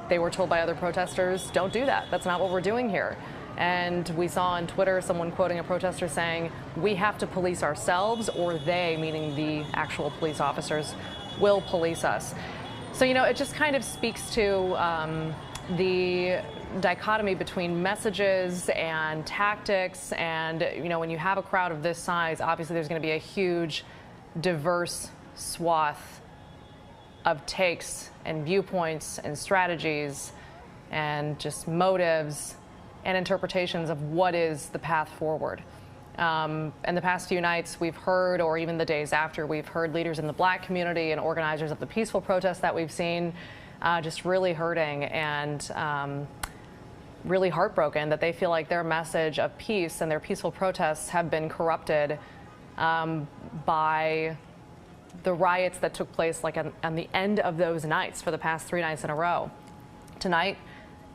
they were told by other protesters, don't do that. That's not what we're doing here. And we saw on Twitter someone quoting a protester saying, we have to police ourselves, or they, meaning the actual police officers, will police us. So, it just kind of speaks to the dichotomy between messages and tactics. And, when you have a crowd of this size, obviously there's going to be a huge, diverse swath of takes and viewpoints and strategies and just motives and interpretations of what is the path forward. In the past few nights, we've heard, or even the days after, we've heard leaders in the Black community and organizers of the peaceful protests that we've seen just really hurting and really heartbroken that they feel like their message of peace and their peaceful protests have been corrupted by the riots that took place on the end of those nights for the past 3 nights in a row. Tonight,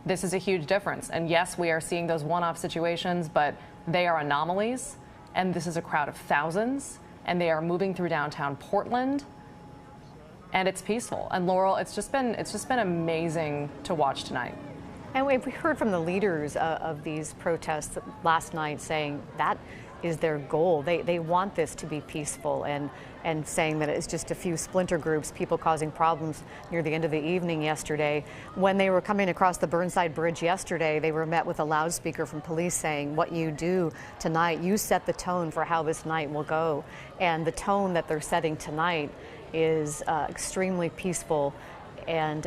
this is a huge difference. And yes, we are seeing those one-off situations, but they are anomalies. And this is a crowd of thousands, and they are moving through downtown Portland, and it's peaceful. And Laurel, it's just been amazing to watch tonight. And we heard from the leaders of these protests last night saying that is their goal. They want this to be peaceful, and saying that it's just a few splinter groups, people causing problems near the end of the evening yesterday. When they were coming across the Burnside Bridge yesterday, they were met with a loudspeaker from police saying, what you do tonight, you set the tone for how this night will go. And the tone that they're setting tonight is extremely peaceful, and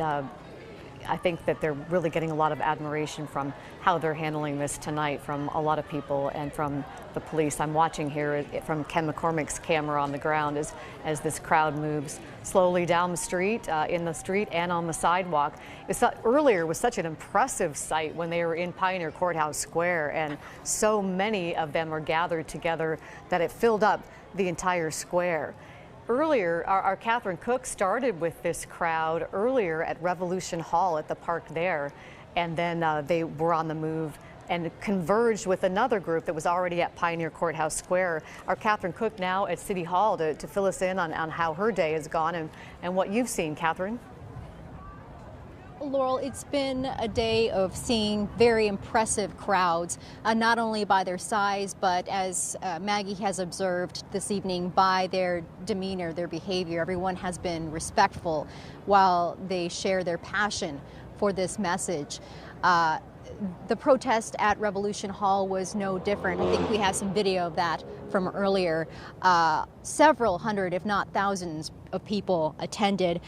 I think that they're really getting a lot of admiration from how they're handling this tonight from a lot of people and from the police. I'm watching here from Ken McCormick's camera on the ground as this crowd moves slowly down the street, in the street and on the sidewalk. Earlier was such an impressive sight when they were in Pioneer Courthouse Square, and so many of them are gathered together that it filled up the entire square. Earlier, our Catherine Cook started with this crowd earlier at Revolution Hall at the park there, and then they were on the move and converged with another group that was already at Pioneer Courthouse Square. Our Catherine Cook now at City Hall to fill us in on how her day has gone and what you've seen, Catherine. Laurel, it's been a day of seeing very impressive crowds, not only by their size, but as Maggie has observed this evening, by their demeanor, their behavior. Everyone has been respectful while they share their passion for this message. The protest at Revolution Hall was no different. I think we have some video of that from earlier. Several hundred, if not thousands, of people attended.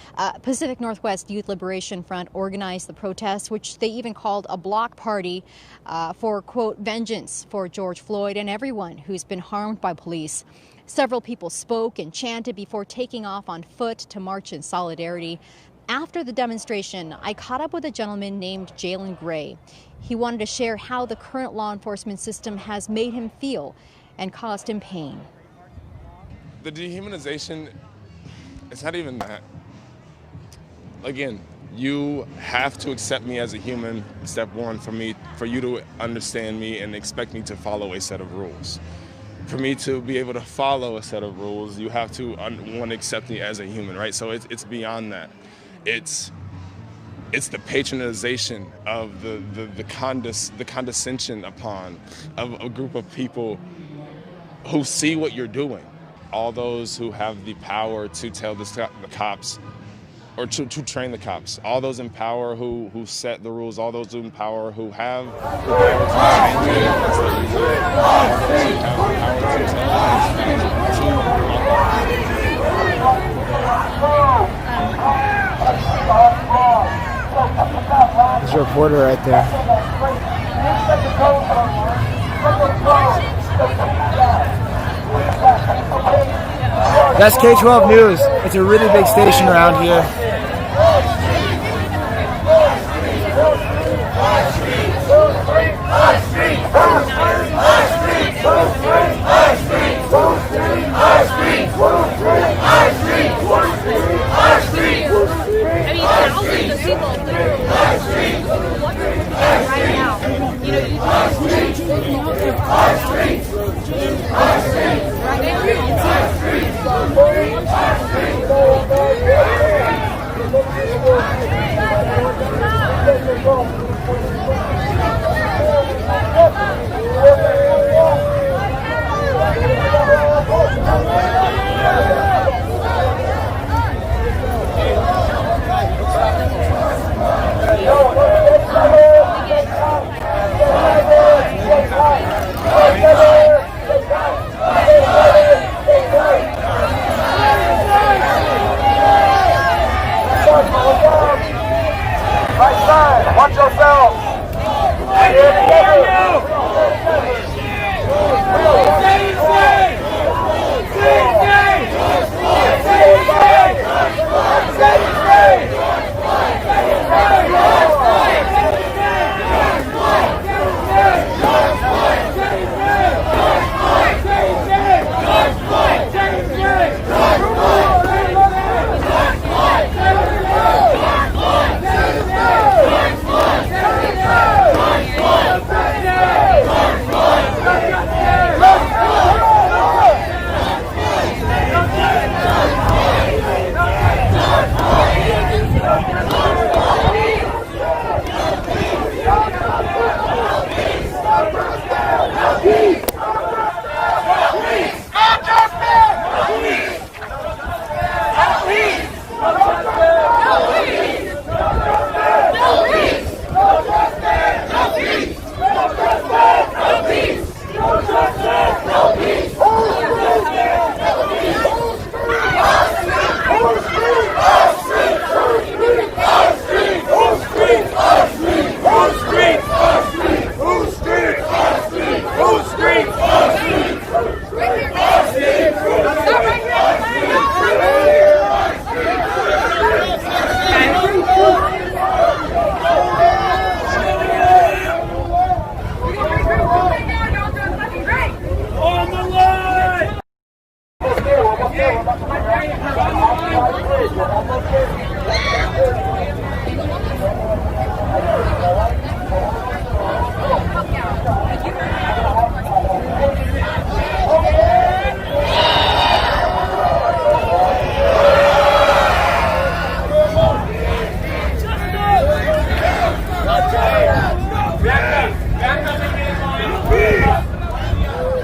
Pacific Northwest Youth Liberation Front organized the protest, which they even called a block party for, quote, vengeance for George Floyd and everyone who's been harmed by police. Several people spoke and chanted before taking off on foot to march in solidarity. After the demonstration, I caught up with a gentleman named Jalen Gray. He wanted to share how the current law enforcement system has made him feel and caused him pain. The dehumanization, it's not even that. Again, you have to accept me as a human, step one, for you to understand me and expect me to follow a set of rules. For me to be able to follow a set of rules, you have to want to accept me as a human, right? So it's beyond that. It's the patronization of the condescension upon of a group of people who see what you're doing. All those who have the power to tell the cops, or to train the cops. All those in power who set the rules. All those in power who have the power There's a reporter right there. That's K-12 News. It's a really big station around here. Right side, watch yourself.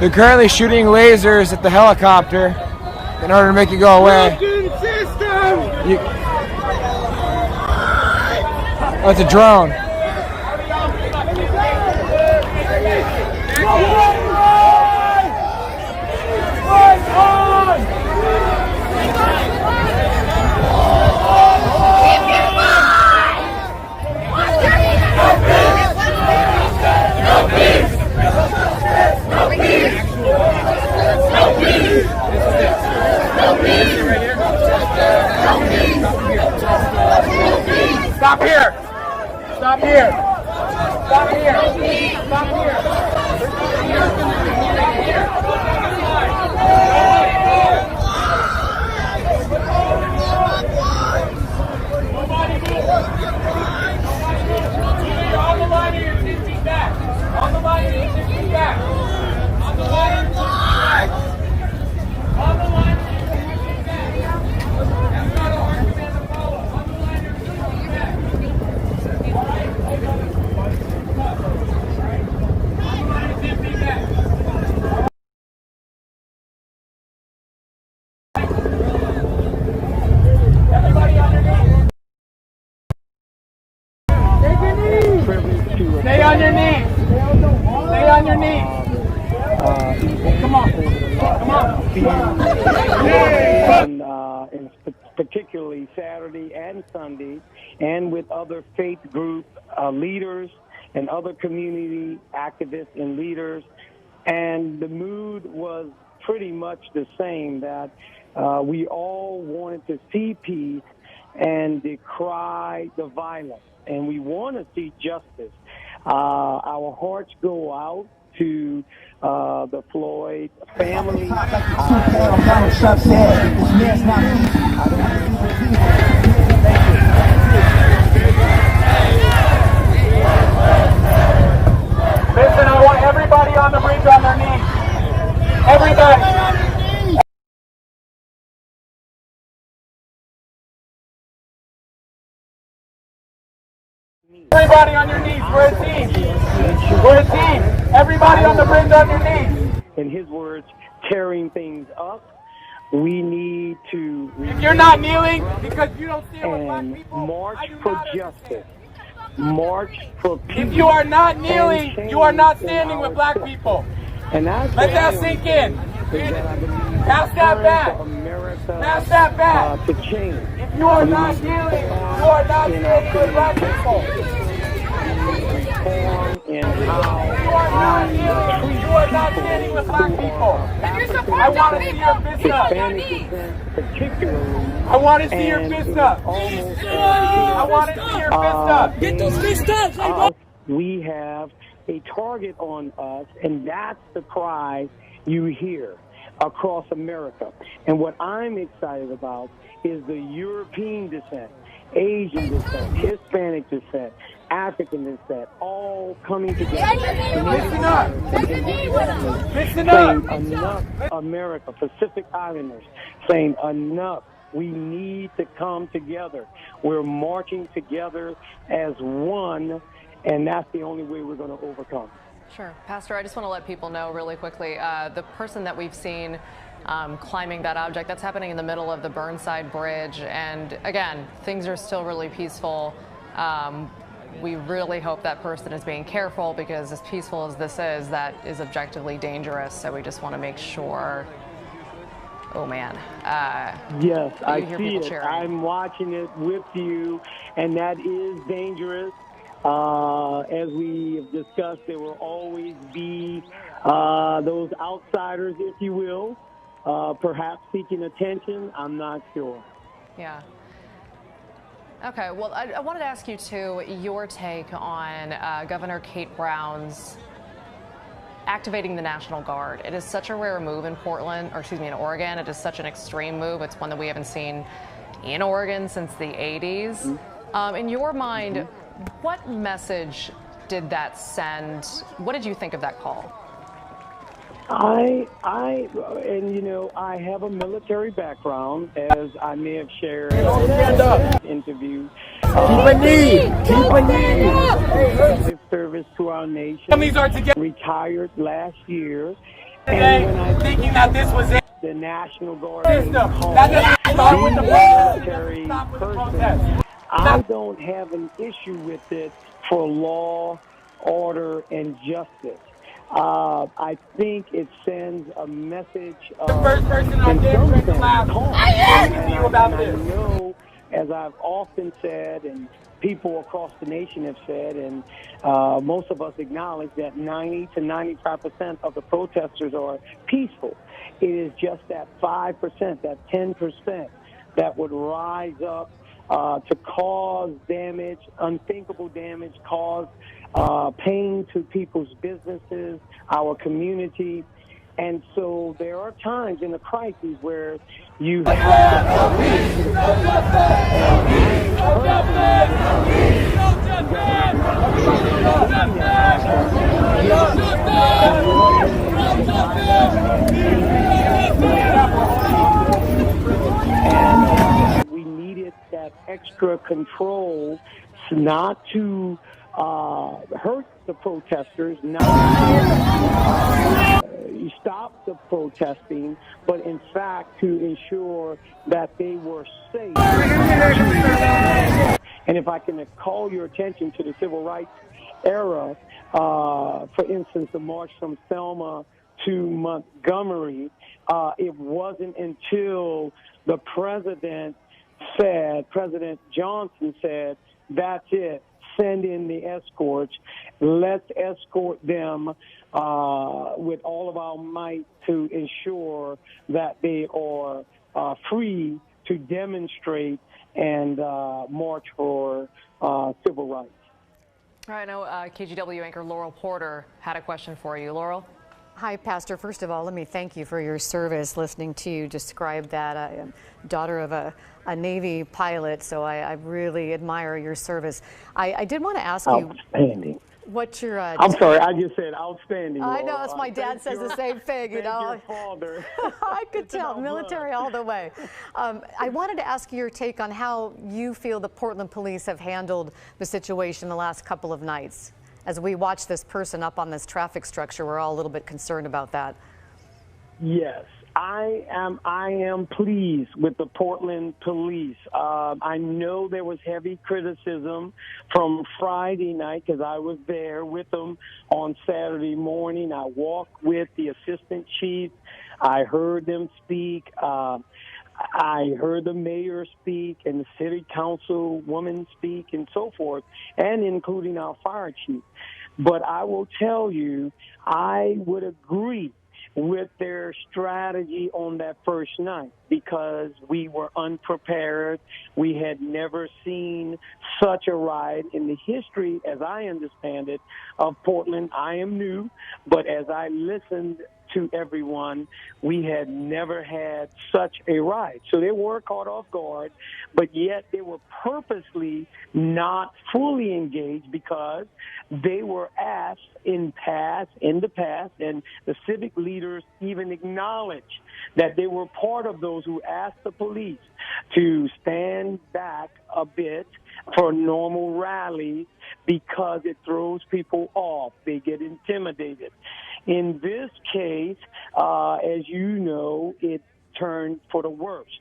They're currently shooting lasers at the helicopter in order to make it go away. Oh, it's a drone. Stop here! Stop here! Stop here! Stop here! On the line of your 10 feet back! On the line of your 10 feet back! On the line of your 10 feet back! On the line of your 10 feet back! That's not a hard command to follow. On the line of your 10 feet back! On the line of 10 feet back! Everybody on your knees! Stay on your knees! Stay on your knees! Come on! Come on! And particularly Saturday and Sunday, and with other faith group leaders and other community activists and leaders, And the mood was pretty much the same, that we all wanted to see peace and decry the violence. And we want to see justice. Our hearts go out to the Floyd family. Listen, I want everybody on the bridge on their knees. Everybody. Everybody on your knees. We're a team. We're a team. Everybody on the bridge on your knees. In his words, tearing things up. We need to. If you're not kneeling because you don't stand with black people, march for justice. March for peace. If you are not kneeling, you are not standing with black people. And that's let that sink in. Pass that back. Pass that back. To change. If you are not kneeling, you are not standing with black people. In how you are not kneeling, you are not standing with black people. I want to see your fist up. I want to see your fist up. I want to see your fist up. Get those fists up. We have a target on us, and that's the cry you hear across America. And what I'm excited about is the European descent, Asian descent, Hispanic descent, African descent, all coming together. Listen up. Listen up. Saying enough, America, Pacific Islanders, saying enough. We need to come together. We're marching together as one, and that's the only way we're going to overcome. Sure. Pastor, I just want to let people know really quickly, the person that we've seen climbing that object, that's happening in the middle of the Burnside Bridge. And again, things are still really peaceful. We really hope that person is being careful, because as peaceful as this is, that is objectively dangerous. So we just want to make sure. Oh, man. Yes, I see it. Cheering. I'm watching it with you, and that is dangerous. As we have discussed, there will always be those outsiders, if you will, perhaps seeking attention. I'm not sure. Yeah. Okay, well, I wanted to ask you, too, your take on Governor Kate Brown's activating the National Guard. It is such a rare move in in Oregon. It is such an extreme move. It's one that we haven't seen in Oregon since the 80s. Mm-hmm. In your mind, what message did that send? What did you think of that call? And you know, I have a military background, as I may have shared in the interview. Keep a knee. Service to our nation. These are together. Retired last year. Today, and when I thinking that this was it. The National Guard. That doesn't start with the military person. I don't have an issue with it for law, order, and justice. I think it sends a message of, the first person on there to laugh. I asked you about this. I know, as I've often said, and people across the nation have said, and most of us acknowledge, that 90 to 95% of the protesters are peaceful. It is just that 5%, that 10% that would rise up to cause damage, unthinkable damage, cause pain to people's businesses, our community. And so there are times in a crisis where you have and we needed that extra control, not to hurt the protesters, not stop the protesting, but in fact to ensure that they were safe. And if I can call your attention to the civil rights era, for instance, the march from Selma to Montgomery, it wasn't until President Johnson said, "That's it, send in the escorts. Let's escort them with all of our might to ensure that they are free to demonstrate and march for civil rights. All right, I know KGW anchor Laurel Porter had a question for you. Laurel? Hi, Pastor. First of all, let me thank you for your service. Listening to you describe that, daughter of a Navy pilot, so I really admire your service. I did want to ask you. Outstanding. What's your? I'm sorry, I just said outstanding. I know, Laura. that's my dad says the same thing. You know, your father. I could tell, military all the way. I wanted to ask your take on how you feel the Portland police have handled the situation the last couple of nights. As we watch this person up on this traffic structure, we're all a little bit concerned about that. Yes, I am pleased with the Portland police. I know there was heavy criticism from Friday night because I was there with them on Saturday morning. I walked with the assistant chief. I heard them speak. I heard the mayor speak and the city council woman speak and so forth, and including our fire chief. But I will tell you, I would agree with their strategy on that first night because we were unprepared. We had never seen such a riot in the history, as I understand it, of Portland. I am new, but as I listened to everyone, we had never had such a riot. So they were caught off guard, but yet they were purposely not fully engaged because they were asked in the past, and the civic leaders even acknowledged that they were part of those who asked the police to stand back a bit for normal rallies because it throws people off. They get intimidated. In this case, as you know, it turned for the worst.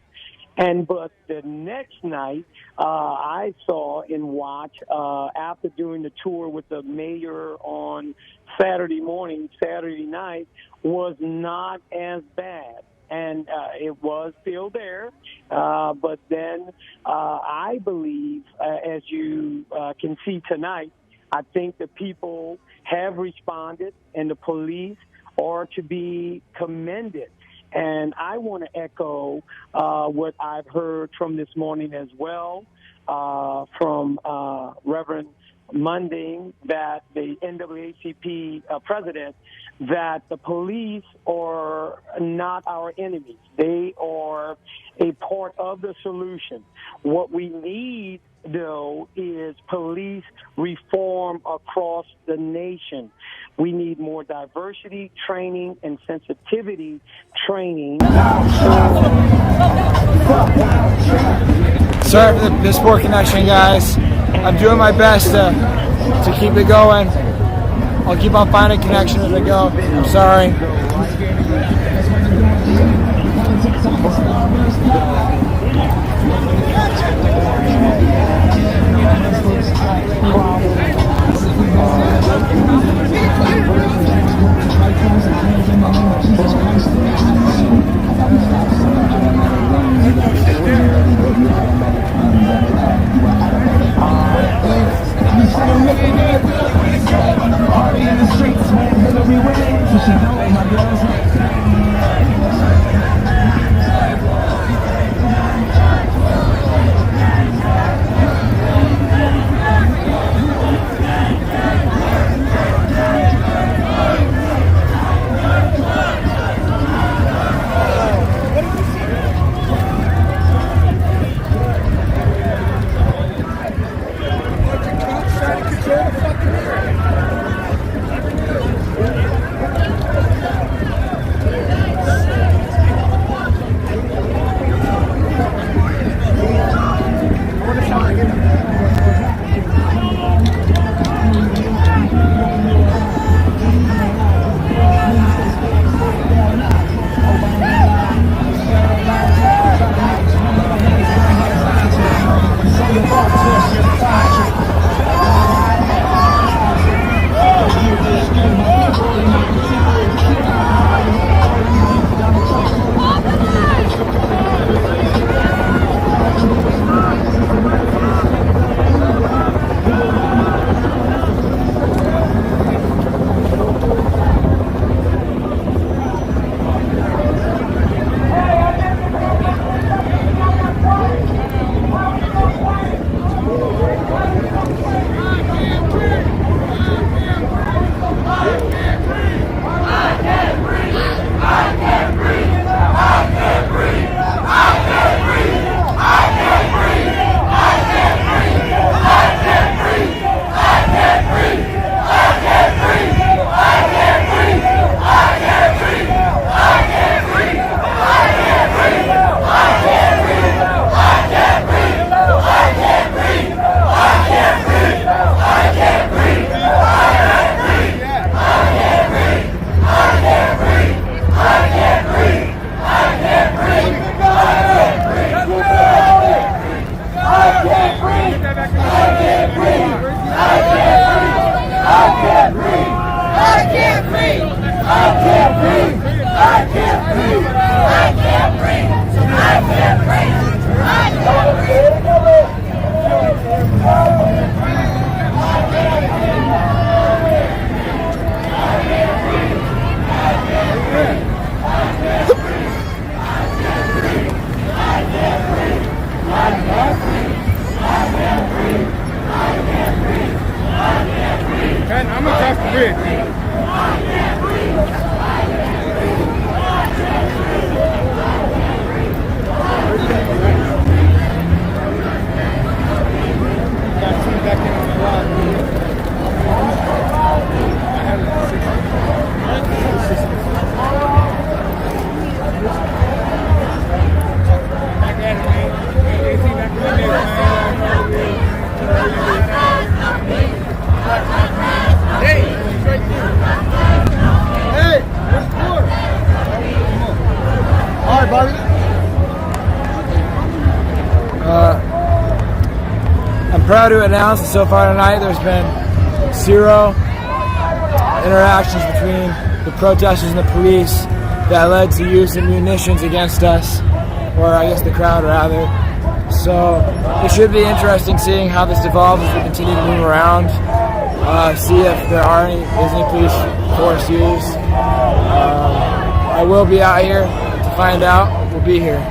But the next night, I saw and watched after doing the tour with the mayor on Saturday night was not as bad. And it was still there. But then I believe, as you can see tonight, I think the people have responded and the police are to be commended. And I want to echo what I've heard from this morning as well from Reverend Munding, that the NAACP president, that the police are not our enemies. They are a part of the solution. What we need, though, is police reform across the nation. We need more diversity training and sensitivity training. Sorry for the poor connection, guys. I'm doing my best to keep it going. I'll keep on finding connection as I go. I'm sorry. across the bridge. I'm proud to announce that so far tonight there's been 0 interactions between the protesters and the police that led to use of munitions against us, or I guess the crowd rather. So it should be interesting seeing how this evolves as we continue to move around, see if there are any police force used. I will be out here to find out. We'll be here.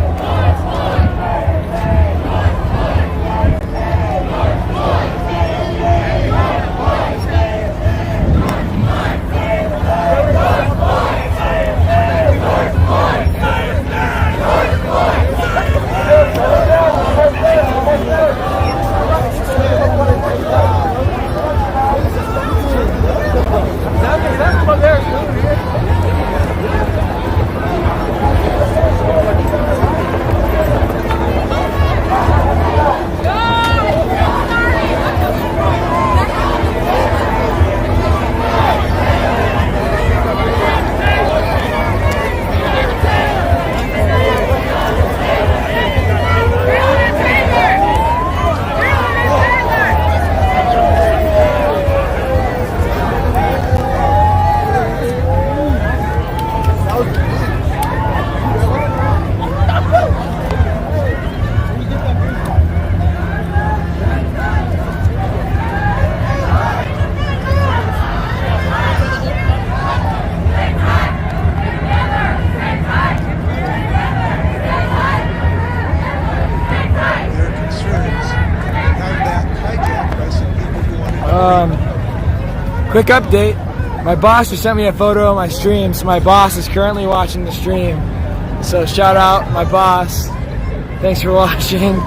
Quick update, my boss just sent me a photo of my stream, so my boss is currently watching the stream. So shout out my boss, thanks for watching.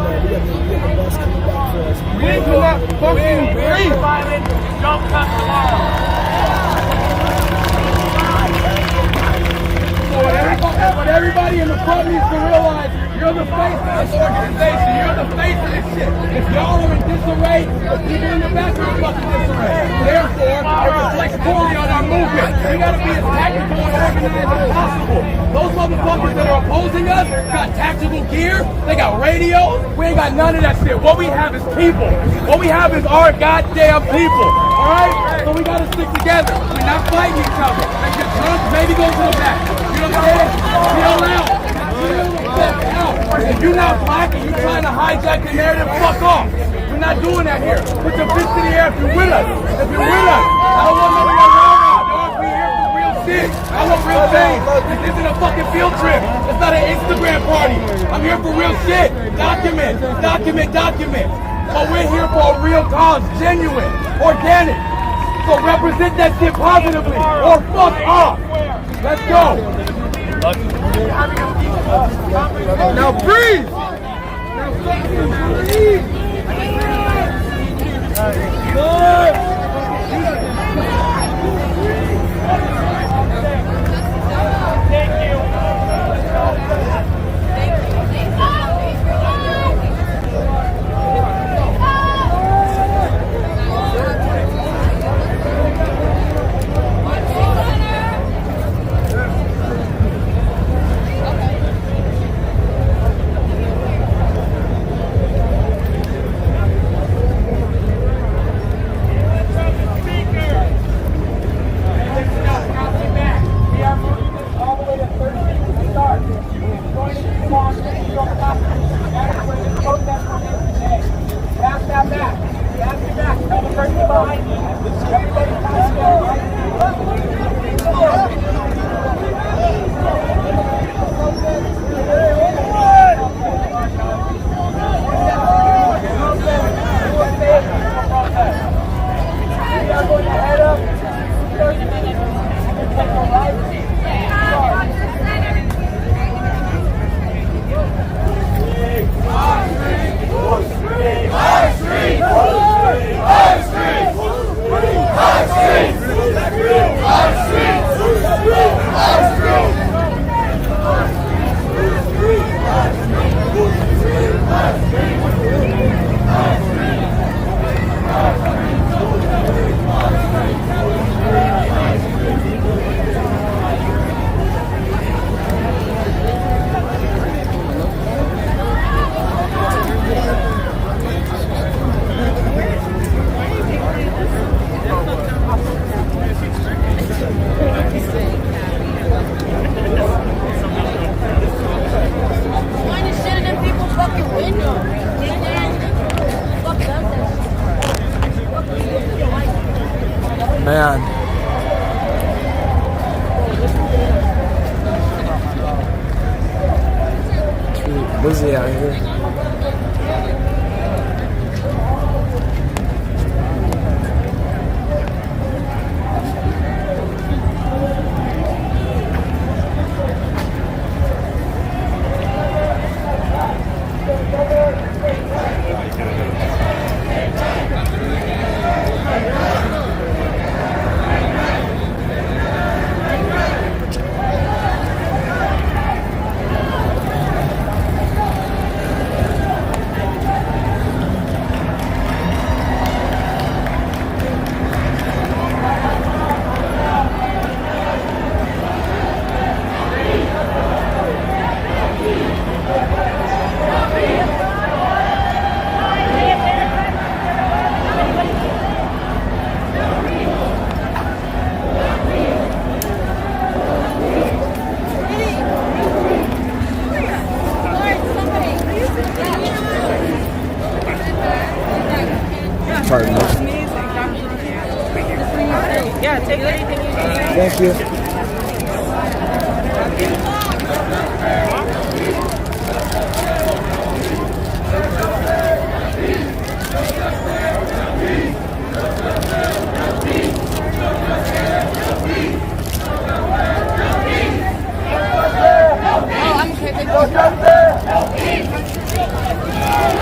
bus coming back for us. We cannot fucking breathe. Don't cut tomorrow. What everybody in the front needs to realize, you're the face of this organization. You're the face of this shit. If y'all are in disarray, the people in the back are in fucking disarray. Therefore, it reflects poorly on our movement. We gotta be as tactical and organized as possible. Those motherfuckers that are opposing us got tactical gear, they got radios, we ain't got none of that shit. What we have is people. What we have is our goddamn people. Alright? So we gotta stick together. We're not fighting each other. Like get drunk, maybe go to the back. You know what I'm saying? Chill out. Chill the fuck out. If you're not black and you're trying to hijack the narrative, fuck off. We're not doing that here. Put your fist in the air if you're with us. If you're with us. I don't want none of your rah-rah, dog. We here for real shit. I want real things. This isn't a fucking field trip. It's not an Instagram party. I'm here for real shit. Document. Document. But we're here for a real cause. Genuine. Organic. So represent that shit positively or fuck off. Let's go. Now breathe. Now fucking breathe. Good. Man. It's really busy out here. Pardon me. Yeah, take anything you need. Thank you. Oh, I'm okay. Thank you.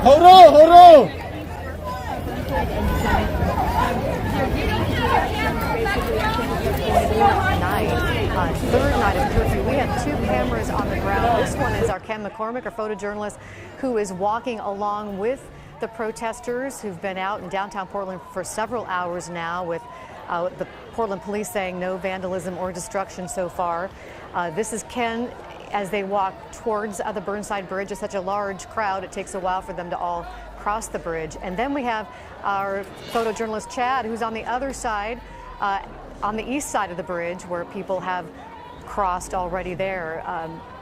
Hold on. Third night of curfew. We have two cameras on the ground. This one is our Ken McCormick, our photojournalist, who is walking along with the protesters who've been out in downtown Portland for several hours now, with the Portland police saying no vandalism or destruction so far. This is Ken as they walk towards the Burnside Bridge. It's such a large crowd, it takes a while for them to all cross the bridge. And then we have our photojournalist Chad, who's on the other side, on the east side of the bridge, where people have crossed already there.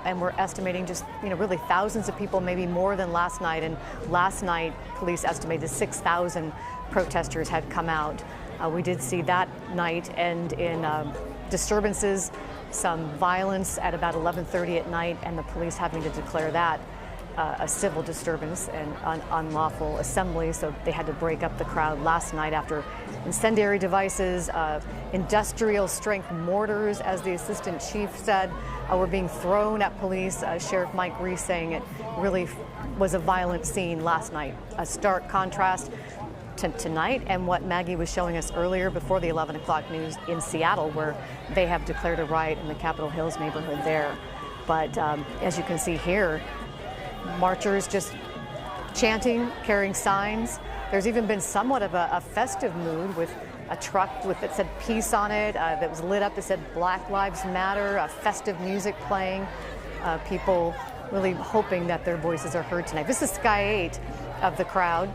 and we're estimating just, really thousands of people, maybe more than last night. And last night, police estimated 6,000 protesters had come out. We did see that night end in disturbances, some violence at about 11:30 at night, and the police having to declare that a civil disturbance and unlawful assembly. So they had to break up the crowd last night after incendiary devices, industrial strength mortars, as the assistant chief said, were being thrown at police. Sheriff Mike Reese saying it really was a violent scene last night. A stark contrast to tonight and what Maggie was showing us earlier before the 11 o'clock news in Seattle, where they have declared a riot in the Capitol Hills neighborhood there. But as you can see here, marchers just chanting, carrying signs. There's even been somewhat of a festive mood with a truck that said peace on it, that was lit up that said Black Lives Matter, festive music playing, people really hoping that their voices are heard tonight. This is Sky 8 of the crowd.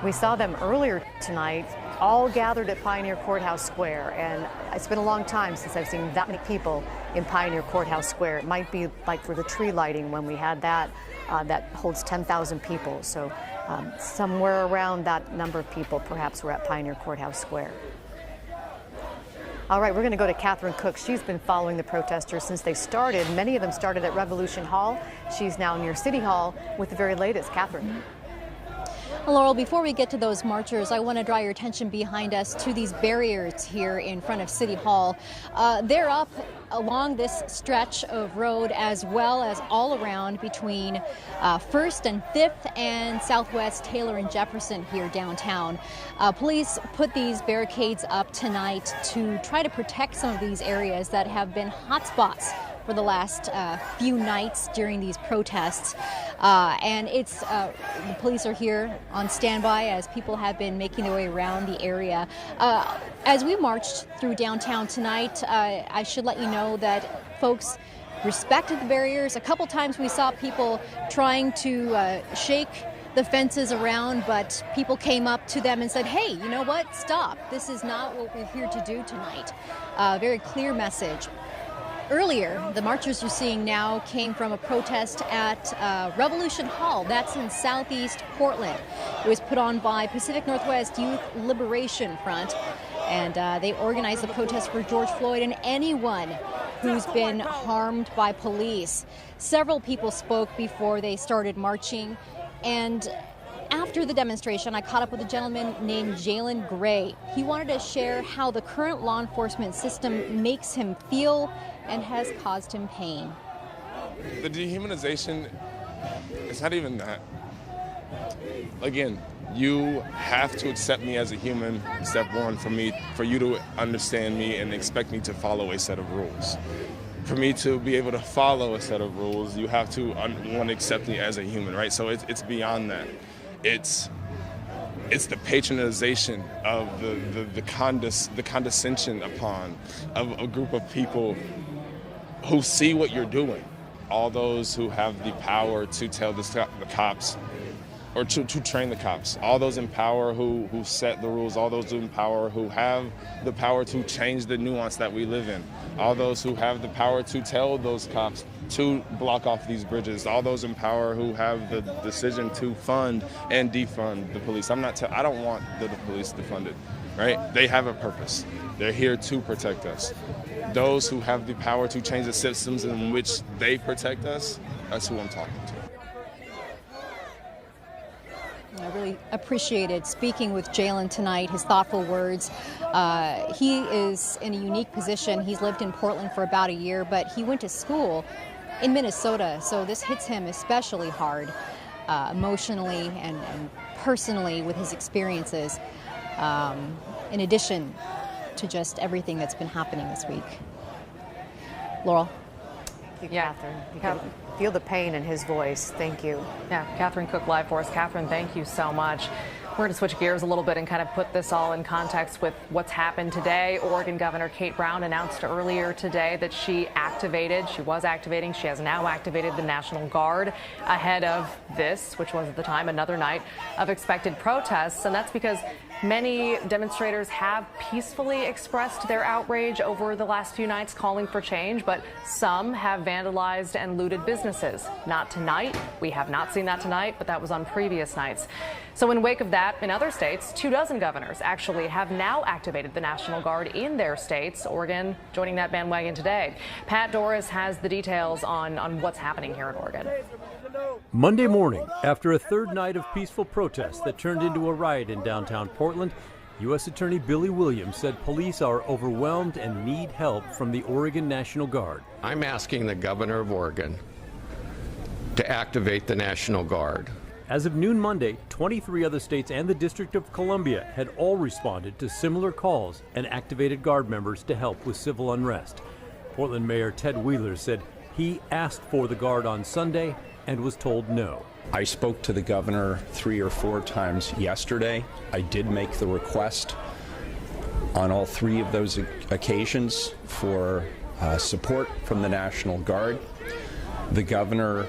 We saw them earlier tonight, all gathered at Pioneer Courthouse Square, and it's been a long time since I've seen that many people in Pioneer Courthouse Square. It might be like for the tree lighting when we had that, that holds 10,000 people. So somewhere around that number of people perhaps were at Pioneer Courthouse Square. All right, we're going to go to Catherine Cook. She's been following the protesters since they started. Many of them started at Revolution Hall. She's now near City Hall with the very latest. Catherine. Laurel, before we get to those marchers, I want to draw your attention behind us to these barriers here in front of City Hall. They're up along this stretch of road as well as all around between 1st and 5th and Southwest Taylor and Jefferson here downtown. Police put these barricades up tonight to try to protect some of these areas that have been hotspots for the last few nights during these protests. And it's the police are here on standby as people have been making their way around the area. As we marched through downtown tonight, I should let you know that folks respected the barriers. A couple times we saw people trying to shake the fences around, but people came up to them and said, hey, you know what? Stop. This is not what we're here to do tonight. Very clear message. Earlier, the marchers you're seeing now came from a protest at Revolution Hall. That's in southeast Portland. It was put on by Pacific Northwest Youth Liberation Front, and they organized the protest for George Floyd and anyone who's been harmed by police. Several people spoke before they started marching, and after the demonstration, I caught up with a gentleman named Jalen Gray. He wanted to share how the current law enforcement system makes him feel and has caused him pain. The dehumanization, it's not even that. Again, you have to accept me as a human, step one, for you to understand me and expect me to follow a set of rules. For me to be able to follow a set of rules, you have to want to accept me as a human, right? So it's beyond that. It's the patronization of the condescension upon of a group of people who see what you're doing. All those who have the power to tell the cops or to train the cops. All those in power who set the rules. All those in power who have the power to change the nuance that we live in. All those who have the power to tell those cops to block off these bridges. All those in power who have the decision to fund and defund the police. I don't want the police defunded, right? They have a purpose. They're here to protect us. Those who have the power to change the systems in which they protect us, that's who I'm talking to. I really appreciated speaking with Jalen tonight, his thoughtful words. He is in a unique position. He's lived in Portland for about a year, but he went to school in Minnesota, so this hits him especially hard, emotionally and personally with his experiences, in addition to just everything that's been happening this week. Laurel? Thank you, Catherine. You can feel the pain in his voice. Thank you. Yeah, Catherine Cook live for us. Catherine, thank you so much. We're going to switch gears a little bit and kind of put this all in context with what's happened today. Oregon Governor Kate Brown announced earlier today that she has now activated the National Guard ahead of this, which was at the time another night of expected protests. And that's because Many demonstrators have peacefully expressed their outrage over the last few nights, calling for change, but some have vandalized and looted businesses. Not tonight. We have not seen that tonight, but that was on previous nights. So in wake of that, in other states, 24 governors actually have now activated the National Guard in their states. Oregon joining that bandwagon today. Pat Doris has the details on what's happening here in Oregon. Monday morning, after a third night of peaceful protests that turned into a riot in downtown Portland, U.S. Attorney Billy Williams said police are overwhelmed and need help from the Oregon National Guard. I'm asking the governor of Oregon to activate the National Guard. As of noon Monday, 23 other states and the District of Columbia had all responded to similar calls and activated Guard members to help with civil unrest. Portland Mayor Ted Wheeler said he asked for the Guard on Sunday and was told no. I spoke to the governor 3 or 4 times yesterday. I did make the request on all 3 of those occasions for support from the National Guard. The governor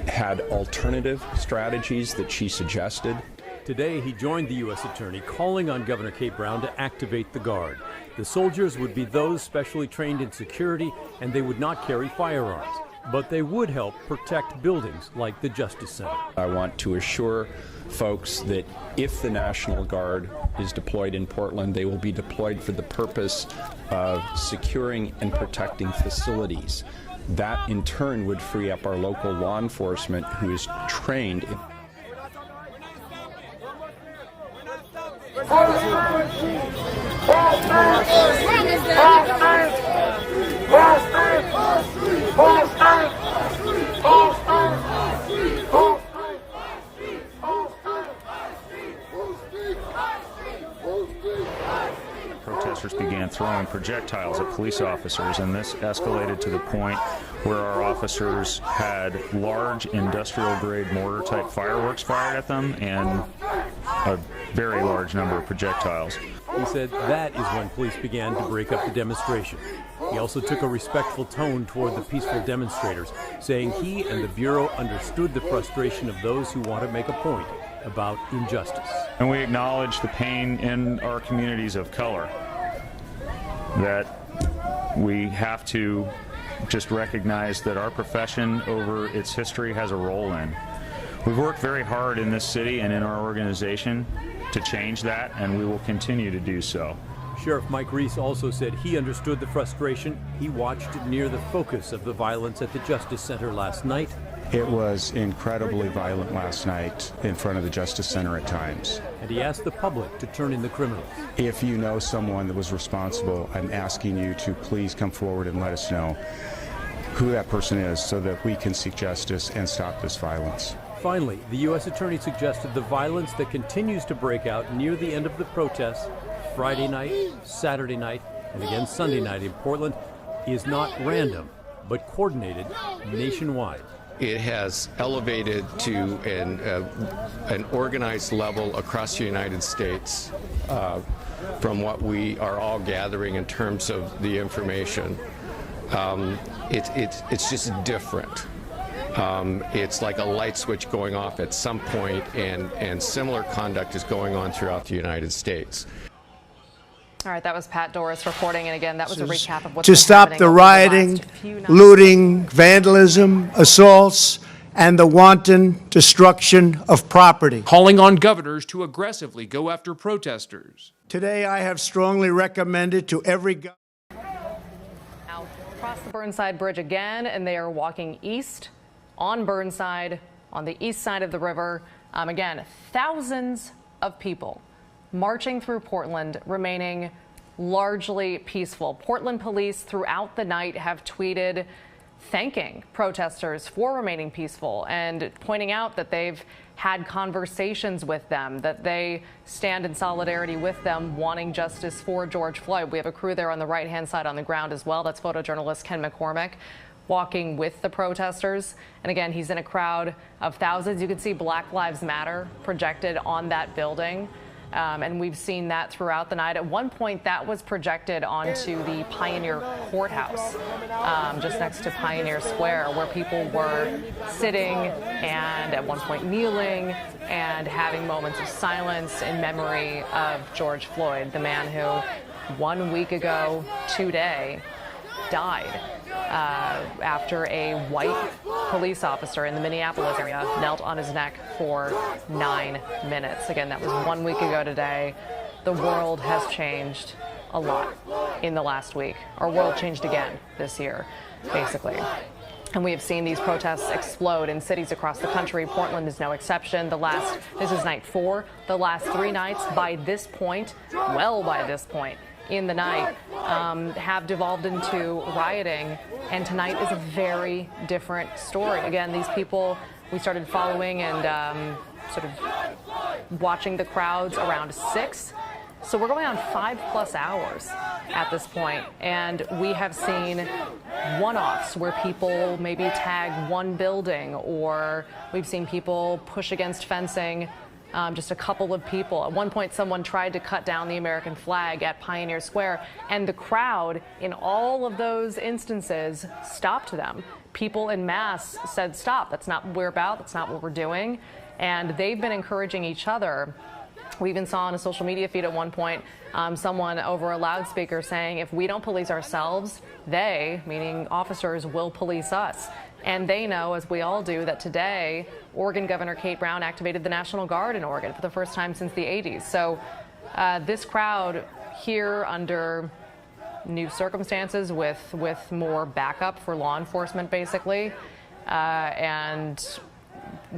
had alternative strategies that she suggested. Today, he joined the U.S. Attorney, calling on Governor Kate Brown to activate the Guard. The soldiers would be those specially trained in security, and they would not carry firearms. But they would help protect buildings like the Justice Center. I want to assure folks that if the National Guard is deployed in Portland, they will be deployed for the purpose of securing and protecting facilities. That in turn would free up our local law enforcement who is trained in Protesters began throwing projectiles at police officers, and this escalated to the point where our officers had large industrial-grade mortar-type fireworks fired at them and a very large number of projectiles. He said that is when police began to break up the demonstration. He also took a respectful tone toward the peaceful demonstrators, saying he and the Bureau understood the frustration of those who want to make a point about injustice. And we acknowledge the pain in our communities of color that we have to just recognize that our profession over its history has a role in. We've worked very hard in this city and in our organization to change that, and we will continue to do so. Sheriff Mike Reese also said he understood the frustration. He watched it near the focus of the violence at the Justice Center last night. It was incredibly violent last night in front of the Justice Center at times. And he asked the public to turn in the criminals. If you know someone that was responsible, I'm asking you to please come forward and let us know who that person is so that we can seek justice and stop this violence. Finally, the U.S. Attorney suggested the violence that continues to break out near the end of the protests, Friday night, Saturday night, and again Sunday night in Portland, is not random, but coordinated nationwide. It has elevated to an organized level across the United States from what we are all gathering in terms of the information. It's just different. It's like a light switch going off at some point, and similar conduct is going on throughout the United States. All right, that was Pat Doris reporting, and again, that was a recap of what's to been stop happening the over rioting, last few nights. looting, vandalism, assaults, and the wanton destruction of property. Calling on governors to aggressively go after protesters. Today, I have strongly recommended to every governor. Now, across the Burnside Bridge again, and they are walking east on Burnside, on the east side of the river. Again, thousands of people marching through Portland, remaining largely peaceful. Portland police throughout the night have tweeted thanking protesters for remaining peaceful and pointing out that they've had conversations with them, that they stand in solidarity with them, wanting justice for George Floyd. We have a crew there on the right-hand side on the ground as well. That's photojournalist Ken McCormick walking with the protesters. And again, he's in a crowd of thousands. You can see Black Lives Matter projected on that building. And we've seen that throughout the night. At one point, that was projected onto the Pioneer Courthouse, just next to Pioneer Square, where people were sitting and at one point kneeling and having moments of silence in memory of George Floyd, the man who 1 week ago today died after a white police officer in the Minneapolis area knelt on his neck for 9 minutes. Again, that was 1 week ago today. The world has changed a lot in the last week. Our world changed again this year, basically. And we have seen these protests explode in cities across the country. Portland is no exception. This is night 4. The last 3 nights by this point, in the night, have devolved into rioting. And tonight is a very different story. Again, these people we started following and sort of watching the crowds around 6. So we're going on 5+ hours at this point, and we have seen one-offs where people maybe tag one building, or we've seen people push against fencing, just a couple of people. At one point, someone tried to cut down the American flag at Pioneer Square, and the crowd in all of those instances stopped them. People en masse said, stop, that's not what we're about, that's not what we're doing, and they've been encouraging each other. We even saw on a social media feed at one point someone over a loudspeaker saying, if we don't police ourselves, they, meaning officers, will police us. And they know, as we all do, that today Oregon Governor Kate Brown activated the National Guard in Oregon for the first time since the 80s. So this crowd here under new circumstances with more backup for law enforcement, basically, and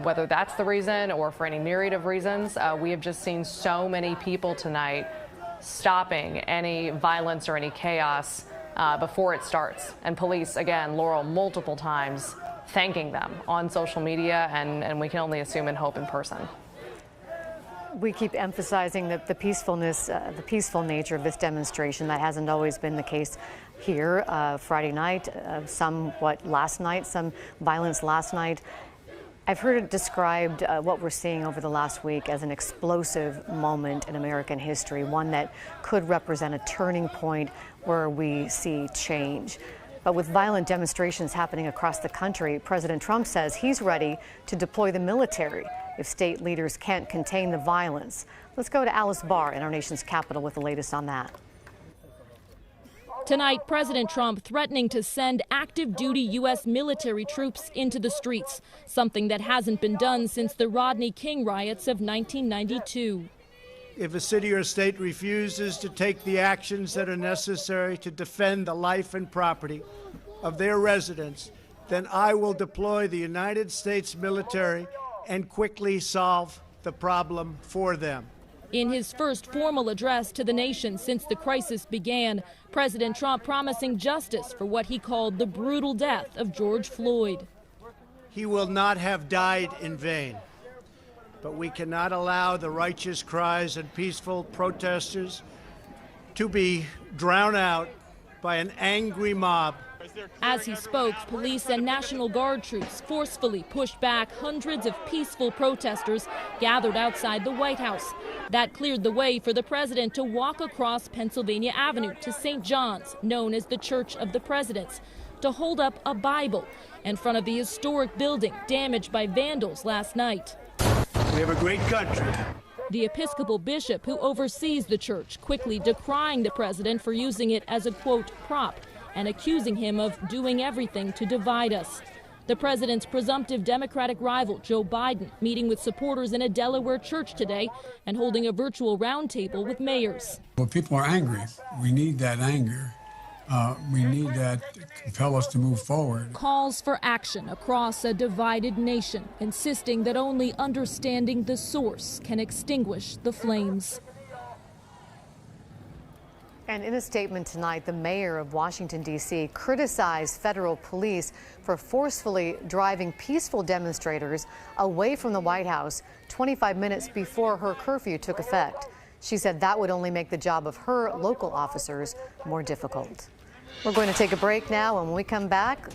whether that's the reason or for any myriad of reasons, we have just seen so many people tonight stopping any violence or any chaos before it starts. And police, again, Laurel, multiple times thanking them on social media, and we can only assume and hope in person. We keep emphasizing the peacefulness, the peaceful nature of this demonstration. That hasn't always been the case here. Friday night, some violence last night. I've heard it described, what we're seeing over the last week, as an explosive moment in American history, one that could represent a turning point where we see change. But with violent demonstrations happening across the country, President Trump says he's ready to deploy the military if state leaders can't contain the violence. Let's go to Alice Barr in our nation's capital with the latest on that. Tonight, President Trump threatening to send active-duty U.S. military troops into the streets, something that hasn't been done since the Rodney King riots of 1992. If a city or state refuses to take the actions that are necessary to defend the life and property of their residents, then I will deploy the United States military and quickly solve the problem for them. In his first formal address to the nation since the crisis began, President Trump promising justice for what he called the brutal death of George Floyd. He will not have died in vain, but we cannot allow the righteous cries and peaceful protesters to be drowned out by an angry mob. As he spoke, police and National Guard troops forcefully pushed back hundreds of peaceful protesters gathered outside the White House. That cleared the way for the president to walk across Pennsylvania Avenue to St. John's, known as the Church of the Presidents, to hold up a Bible in front of the historic building damaged by vandals last night. We have a great country. The Episcopal bishop who oversees the church quickly decrying the president for using it as a, quote, prop, and accusing him of doing everything to divide us. The president's presumptive Democratic rival, Joe Biden, meeting with supporters in a Delaware church today and holding a virtual roundtable with mayors. Well, people are angry. We need that anger. We need that to compel us to move forward. Calls for action across a divided nation, insisting that only understanding the source can extinguish the flames. And in a statement tonight, the mayor of Washington, D.C. criticized federal police for forcefully driving peaceful demonstrators away from the White House 25 minutes before her curfew took effect. She said that would only make the job of her local officers more difficult. We're going to take a break now, and when we come back,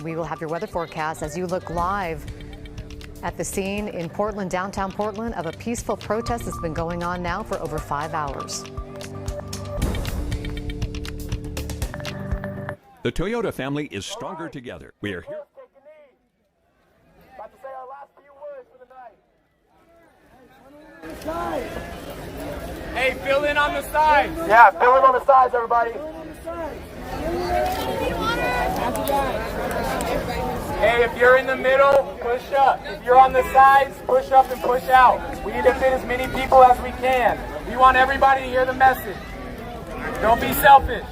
we will have your weather forecast as you look live At the scene in Portland, downtown Portland, of a peaceful protest that's been going on now for over 5 hours. The Toyota family is stronger together. We are here. About to say our last few words for the night. Hey, fill in on the sides. Yeah, fill in on the sides, everybody. Hey, if you're in the middle, push up. If you're on the sides, push up and push out. We need to fit as many people as we can. We want everybody to hear the message. Don't be selfish.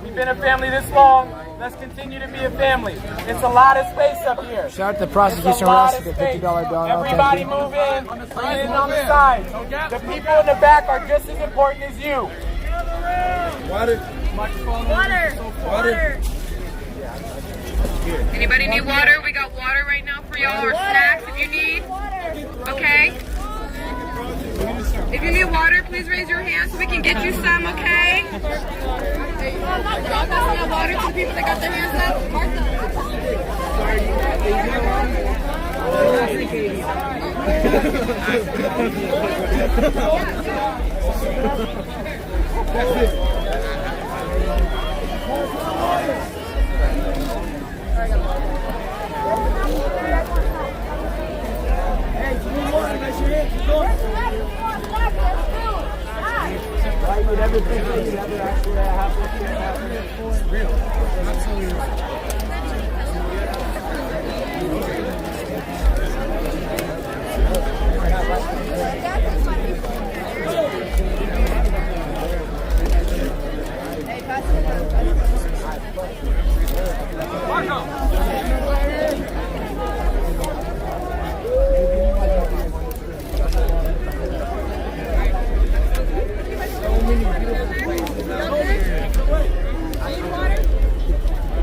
We've been a family this long. Let's continue to be a family. It's a lot of space up here. Shout out to the prosecution arrested the $50 donor. Everybody move in. Bring it on the sides. The people in the back are just as important as you. Water. Water. Anybody need water? We got water right now for y'all, or snacks if you need. Okay? If you need water, please raise your hand so we can get you some, okay? Y'all got some water to the people that got their hands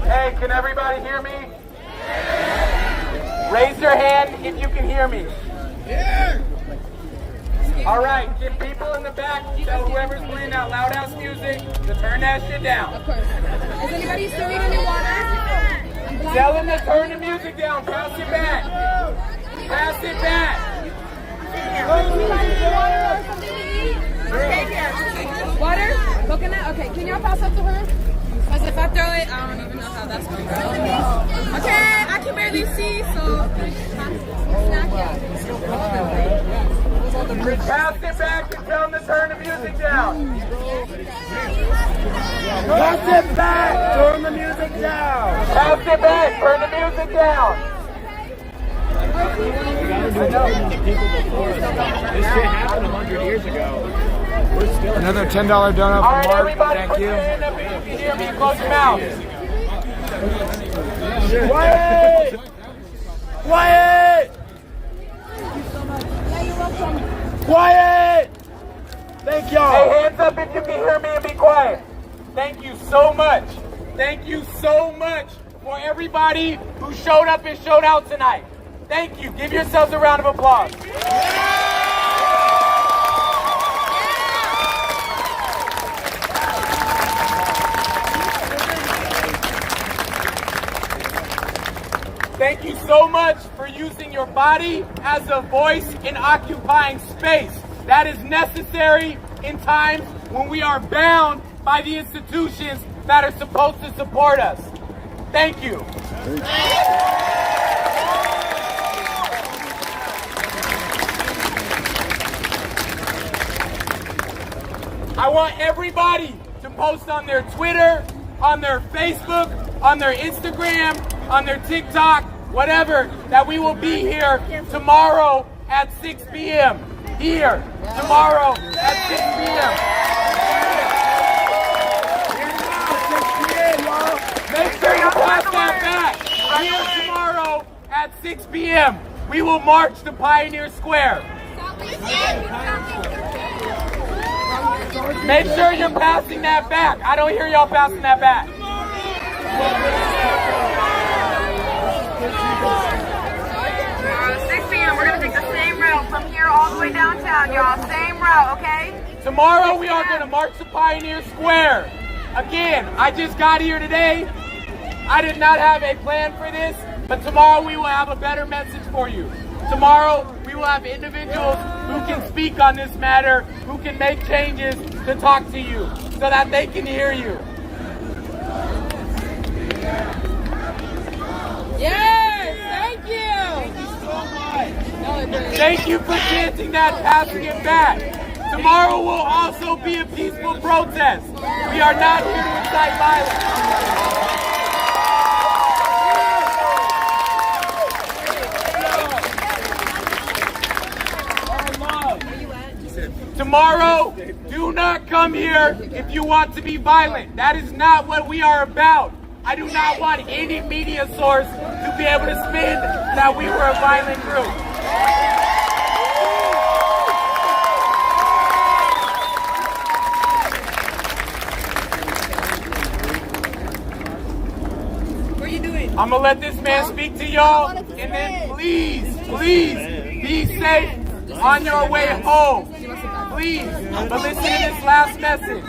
Hey, can everybody hear me? Raise your hand if you can hear me. All right, can people in the back tell whoever's playing that loud ass music to turn that shit down? Of course. Is anybody still needing any water? Tell them to turn the music down. Pass it back. Pass it back. Water? Coconut? Okay, can y'all pass up to her? Because if I throw it, I don't even know how that's going to go. Okay, I can barely see, so snack it. Pass it back and tell them to turn the music down. Pass it back. Turn the music down. Pass it back. Turn the music down. This shit happened 100 years ago. Another $10 donut from All right, Mark. everybody, Thank put you. your hand up if you can hear me and close your mouth. Quiet. Quiet. Quiet. Thank y'all. Hey, hands up if you can hear me and be quiet. Thank you so much. Thank you so much for everybody who showed up and showed out tonight. Thank you. Give yourselves a round of applause. Thank you so much for using your body as a voice in occupying space. That is necessary in times when we are bound by the institutions that are supposed to support us. Thank you. I want everybody to post on their Twitter, on their Facebook, on their Instagram, on their TikTok, whatever, that we will be here tomorrow at 6 p.m. Here, tomorrow at 6 p.m. Make sure you pass that back. Here tomorrow at 6 p.m. We will march to Pioneer Square. Make sure you're passing that back. I don't hear y'all passing that back. 6 p.m. We're going to take the same route from here all the way downtown, y'all. Same route, okay? Tomorrow we are going to march to Pioneer Square. Again, I just got here today. I did not have a plan for this, but tomorrow we will have a better message for you. Tomorrow, we will have individuals who can speak on this matter, who can make changes to talk to you so that they can hear you. Yes, thank you. Thank you for chanting that, passing it back. Tomorrow will also be a peaceful protest. We are not here to incite violence. Tomorrow, do not come here if you want to be violent. That is not what we are about. I do not want any media source to be able to spin that we were a violent group. What are you doing? I'm gonna let this man speak to y'all, and then please be safe on your way home. Please, but listen to this last message.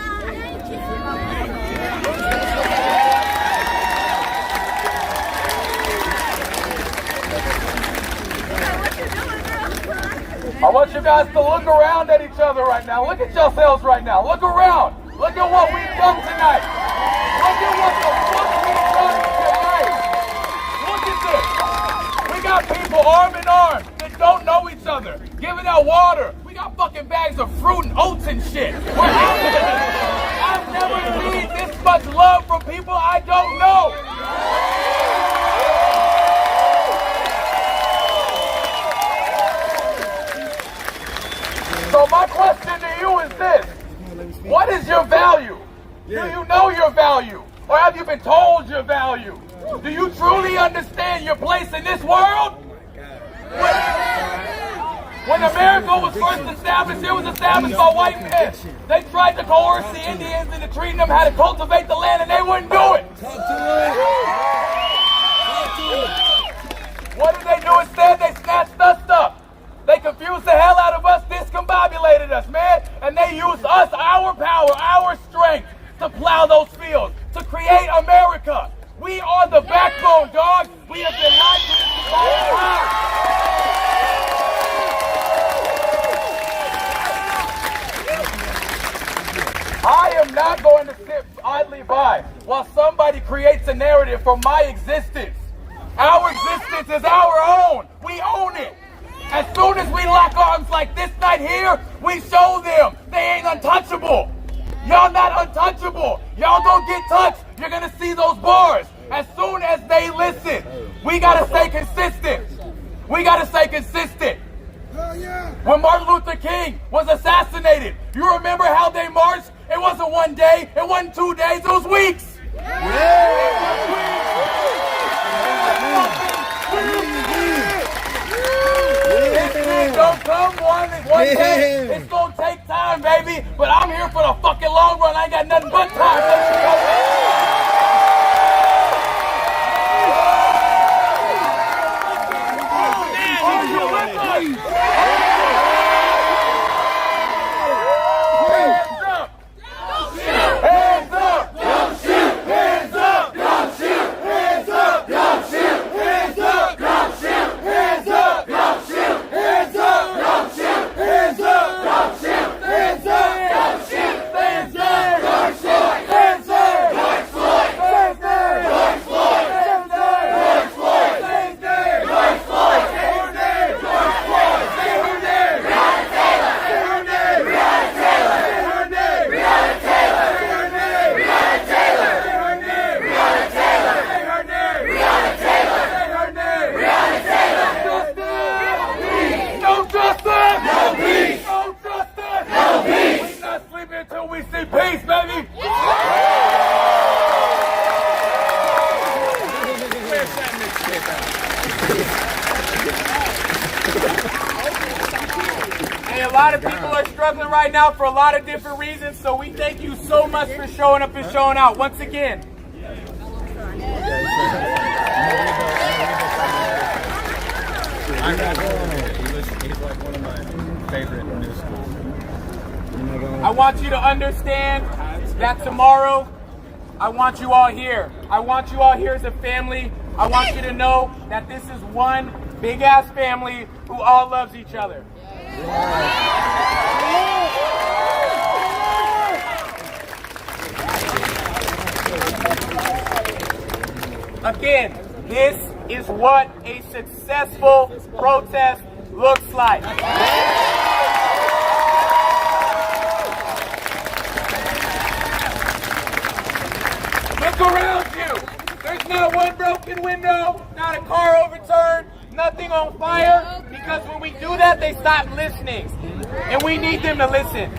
I want you guys to look around at each other right now. Look at yourselves right now. Look around. Look at what we've done tonight. Look at what the fuck we've done tonight. Look at this. We got people arm in arm that don't know each other, giving out water. We got fucking bags of fruit and oats and shit. We're out there. I've never seen this much love from people I don't know. So my question to you is this. What is your value? Do you know your value? Or have you been told your value? Do you truly understand your place in this world? When America was first established, it was established by white men. They tried to coerce the Indians into treating them how to cultivate the land, and they wouldn't do it. What did they do instead? They snatched us up. They confused the hell out of us, discombobulated us, man. And they used us, our power, our strength, to plow those fields, to create America. We are the backbone, dog. We have been lied to this entire time. I am not going to sit idly by while somebody creates a narrative for my existence. Our existence is our own. We own it. As soon as we lock arms like this night here, we show them they ain't untouchable. Y'all not untouchable. Y'all don't get touched. You're going to see those bars. As soon as they listen, we got to stay consistent. We got to stay consistent. When Martin Luther King was assassinated, you remember how they marched? It wasn't one day. It wasn't 2 days. It was weeks. Don't come one day. It's gonna take time, baby. But I'm here for the fucking long run. I ain't got nothing but time. Are you with us? Hands up! Hands up! Don't shoot! Hands up! Don't shoot! Hands up! Don't shoot! Hands up! Don't shoot! Hands up! Don't shoot! Hands up! Don't shoot! Hands up! Don't shoot! Hands up! Don't shoot! Hands up! Don't shoot! Hands up! George Floyd! George Floyd! George Floyd! George Floyd! Say her name! George Floyd! Say her name! Breonna Taylor! Say her name! Breonna Taylor! Say her name! Breonna Taylor! Say her name! Breonna Taylor! Say her name! Breonna Taylor! Say her name! Breonna Taylor! Say her name! Breonna Taylor! No justice! No peace! No justice! No peace! We not sleeping until we see peace, baby! Hey, a lot of people are struggling right now for a lot of different reasons, so we thank you so much for showing up and showing out once again. He's like one of my favorite new schools. I want you to understand that tomorrow, I want you all here. I want you all here as a family I want you to know that this is one big-ass family who all loves each other. Again, this is what a successful protest looks like. Look around you. There's not one broken window, not a car overturned, nothing on fire, because when we do that, they stop listening. And we need them to listen.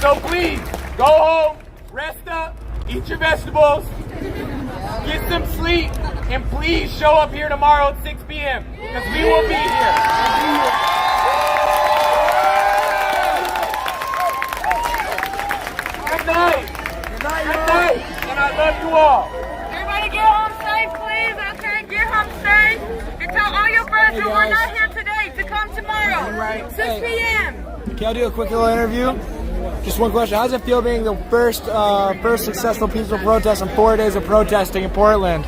So please, go home, rest up, eat your vegetables, get some sleep, and please show up here tomorrow at 6 p.m. because we will be here. Good night. Good night. And I love you all. Everybody get home safe, please. Okay, get home safe. And tell all your friends who are not here today to come tomorrow, 6 p.m. Can I do a quick little interview? Just one question. How does it feel being the first successful peaceful protest in 4 days of protesting in Portland?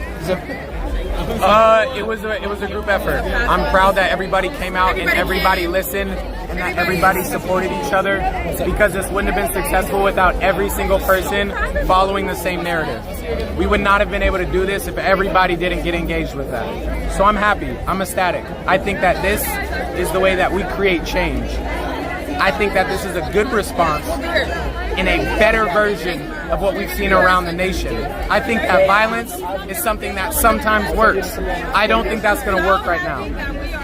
It was a group effort. I'm proud that everybody came out and everybody listened and that everybody supported each other, because this wouldn't have been successful without every single person following the same narrative. We would not have been able to do this if everybody didn't get engaged with that. So I'm happy. I'm ecstatic. I think that this is the way that we create change. I think that this is a good response in a better version of what we've seen around the nation. I think that violence is something that sometimes works. I don't think that's going to work right now.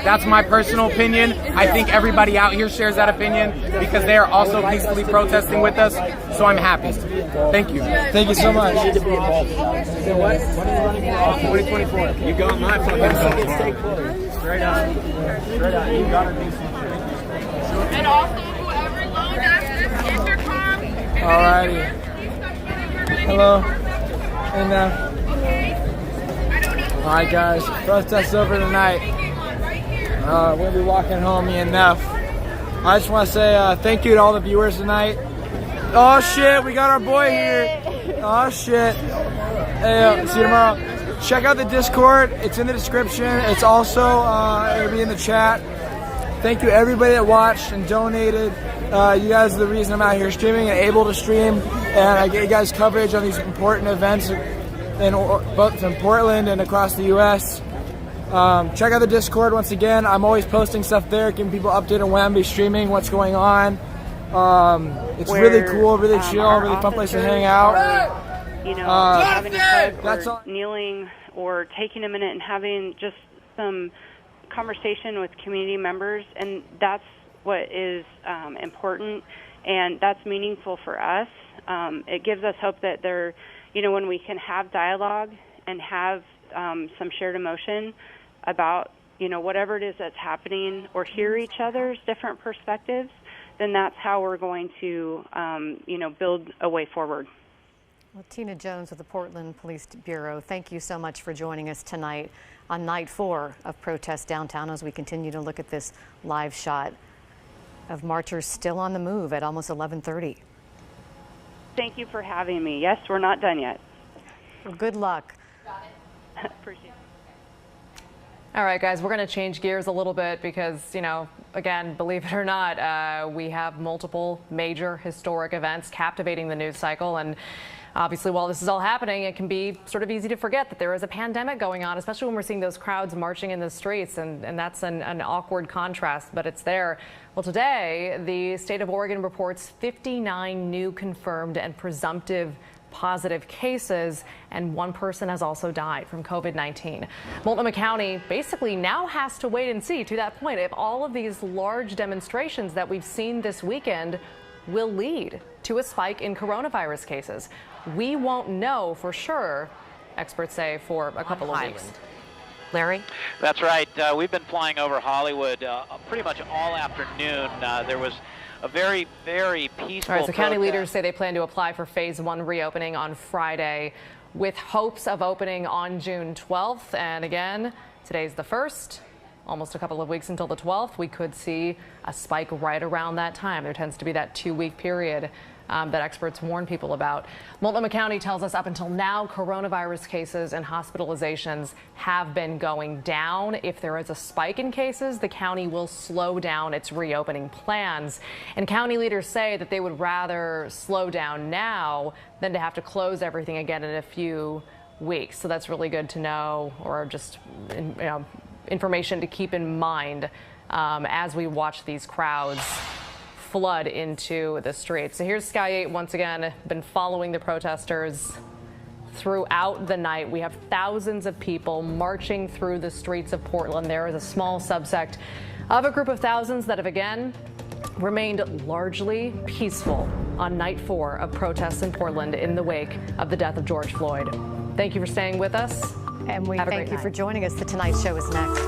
That's my personal opinion. I think everybody out here shares that opinion because they are also peacefully protesting with us, so I'm happy. Thank you. Thank you so much. 2024. You got my fucking stay close. Straight up. Straight up. You got to And also, whoever loaned us this intercom. Alrighty. Hello. Hey now. Alright guys, protest over tonight. We're going to be walking home, me and Neff. I just want to say thank you to all the viewers tonight. Oh shit, we got our boy here. Oh shit. Hey, see you tomorrow. Check out the Discord. It's in the description. It's also it'll be in the chat. Thank you everybody that watched and donated. You guys are the reason I'm out here streaming and able to stream. And I get you guys coverage on these important events both in Portland and across the U.S. Check out the Discord once again. I'm always posting stuff there, giving people update on when I'm be streaming, what's going on. It's really cool, really chill, really fun place to hang out. Having a hug that's or all. kneeling or taking a minute and having just some conversation with community members, and that's what is important, and that's meaningful for us. It gives us hope that when we can have dialogue and have some shared emotion about whatever it is that's happening, or hear each other's different perspectives, then that's how we're going to build a way forward. Well, Tina Jones with the Portland Police Bureau, thank you so much for joining us tonight on night 4 of protests downtown as we continue to look at this live shot of marchers still on the move at almost 11:30. Thank you for having me. Yes, we're not done yet. Well, good luck. Appreciate it. All right, guys, we're going to change gears a little bit because, again, believe it or not, we have multiple major historic events captivating the news cycle. And obviously, while this is all happening, it can be sort of easy to forget that there is a pandemic going on, especially when we're seeing those crowds marching in the streets. And that's an awkward contrast, but it's there. Well, today, the state of Oregon reports 59 new confirmed and presumptive positive cases, and one person has also died from COVID-19. Multnomah County basically now has to wait and see, to that point, if all of these large demonstrations that we've seen this weekend will lead to a spike in coronavirus cases. We won't know for sure, experts say, for a couple of weeks. Larry? That's right. We've been flying over Hollywood pretty much all afternoon. There was a very, very peaceful All right, so county protest. leaders say they plan to apply for phase 1 reopening on Friday with hopes of opening on June 12th. And again, today's the 1st. Almost a couple of weeks until the 12th. We could see a spike right around that time. There tends to be that 2-week period that experts warn people about. Multnomah County tells us up until now, coronavirus cases and hospitalizations have been going down. If there is a spike in cases, the county will slow down its reopening plans. And county leaders say that they would rather slow down now than to have to close everything again in a few weeks. So that's really good to know, or just information to keep in mind as we watch these crowds flood into the streets. So here's Sky 8 once again, been following the protesters throughout the night. We have thousands of people marching through the streets of Portland. There is a small subsect of a group of thousands that have again remained largely peaceful on night 4 of protests in Portland in the wake of the death of George Floyd. Thank you for staying with us. And we thank you for joining us. The Tonight Show is next.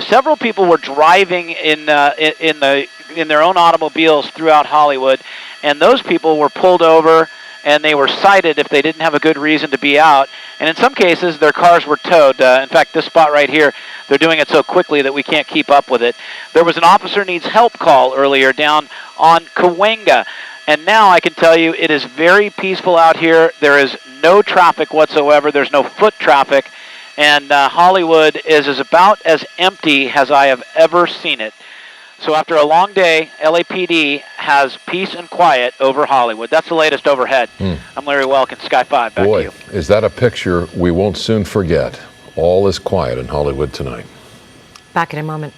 Several people were driving in their own automobiles throughout Hollywood, and those people were pulled over and they were cited if they didn't have a good reason to be out. And in some cases, their cars were towed. In fact, this spot right here, they're doing it so quickly that we can't keep up with it. There was an officer needs help call earlier down on Cahuenga. And now I can tell you it is very peaceful out here. There is no traffic whatsoever. There's no foot traffic. And Hollywood is about as empty as I have ever seen it. So after a long day, LAPD has peace and quiet over Hollywood. That's the latest overhead. I'm Larry Welkin, Sky 5, back to you. Is that a picture we won't soon forget? All is quiet in Hollywood tonight. Back in a moment.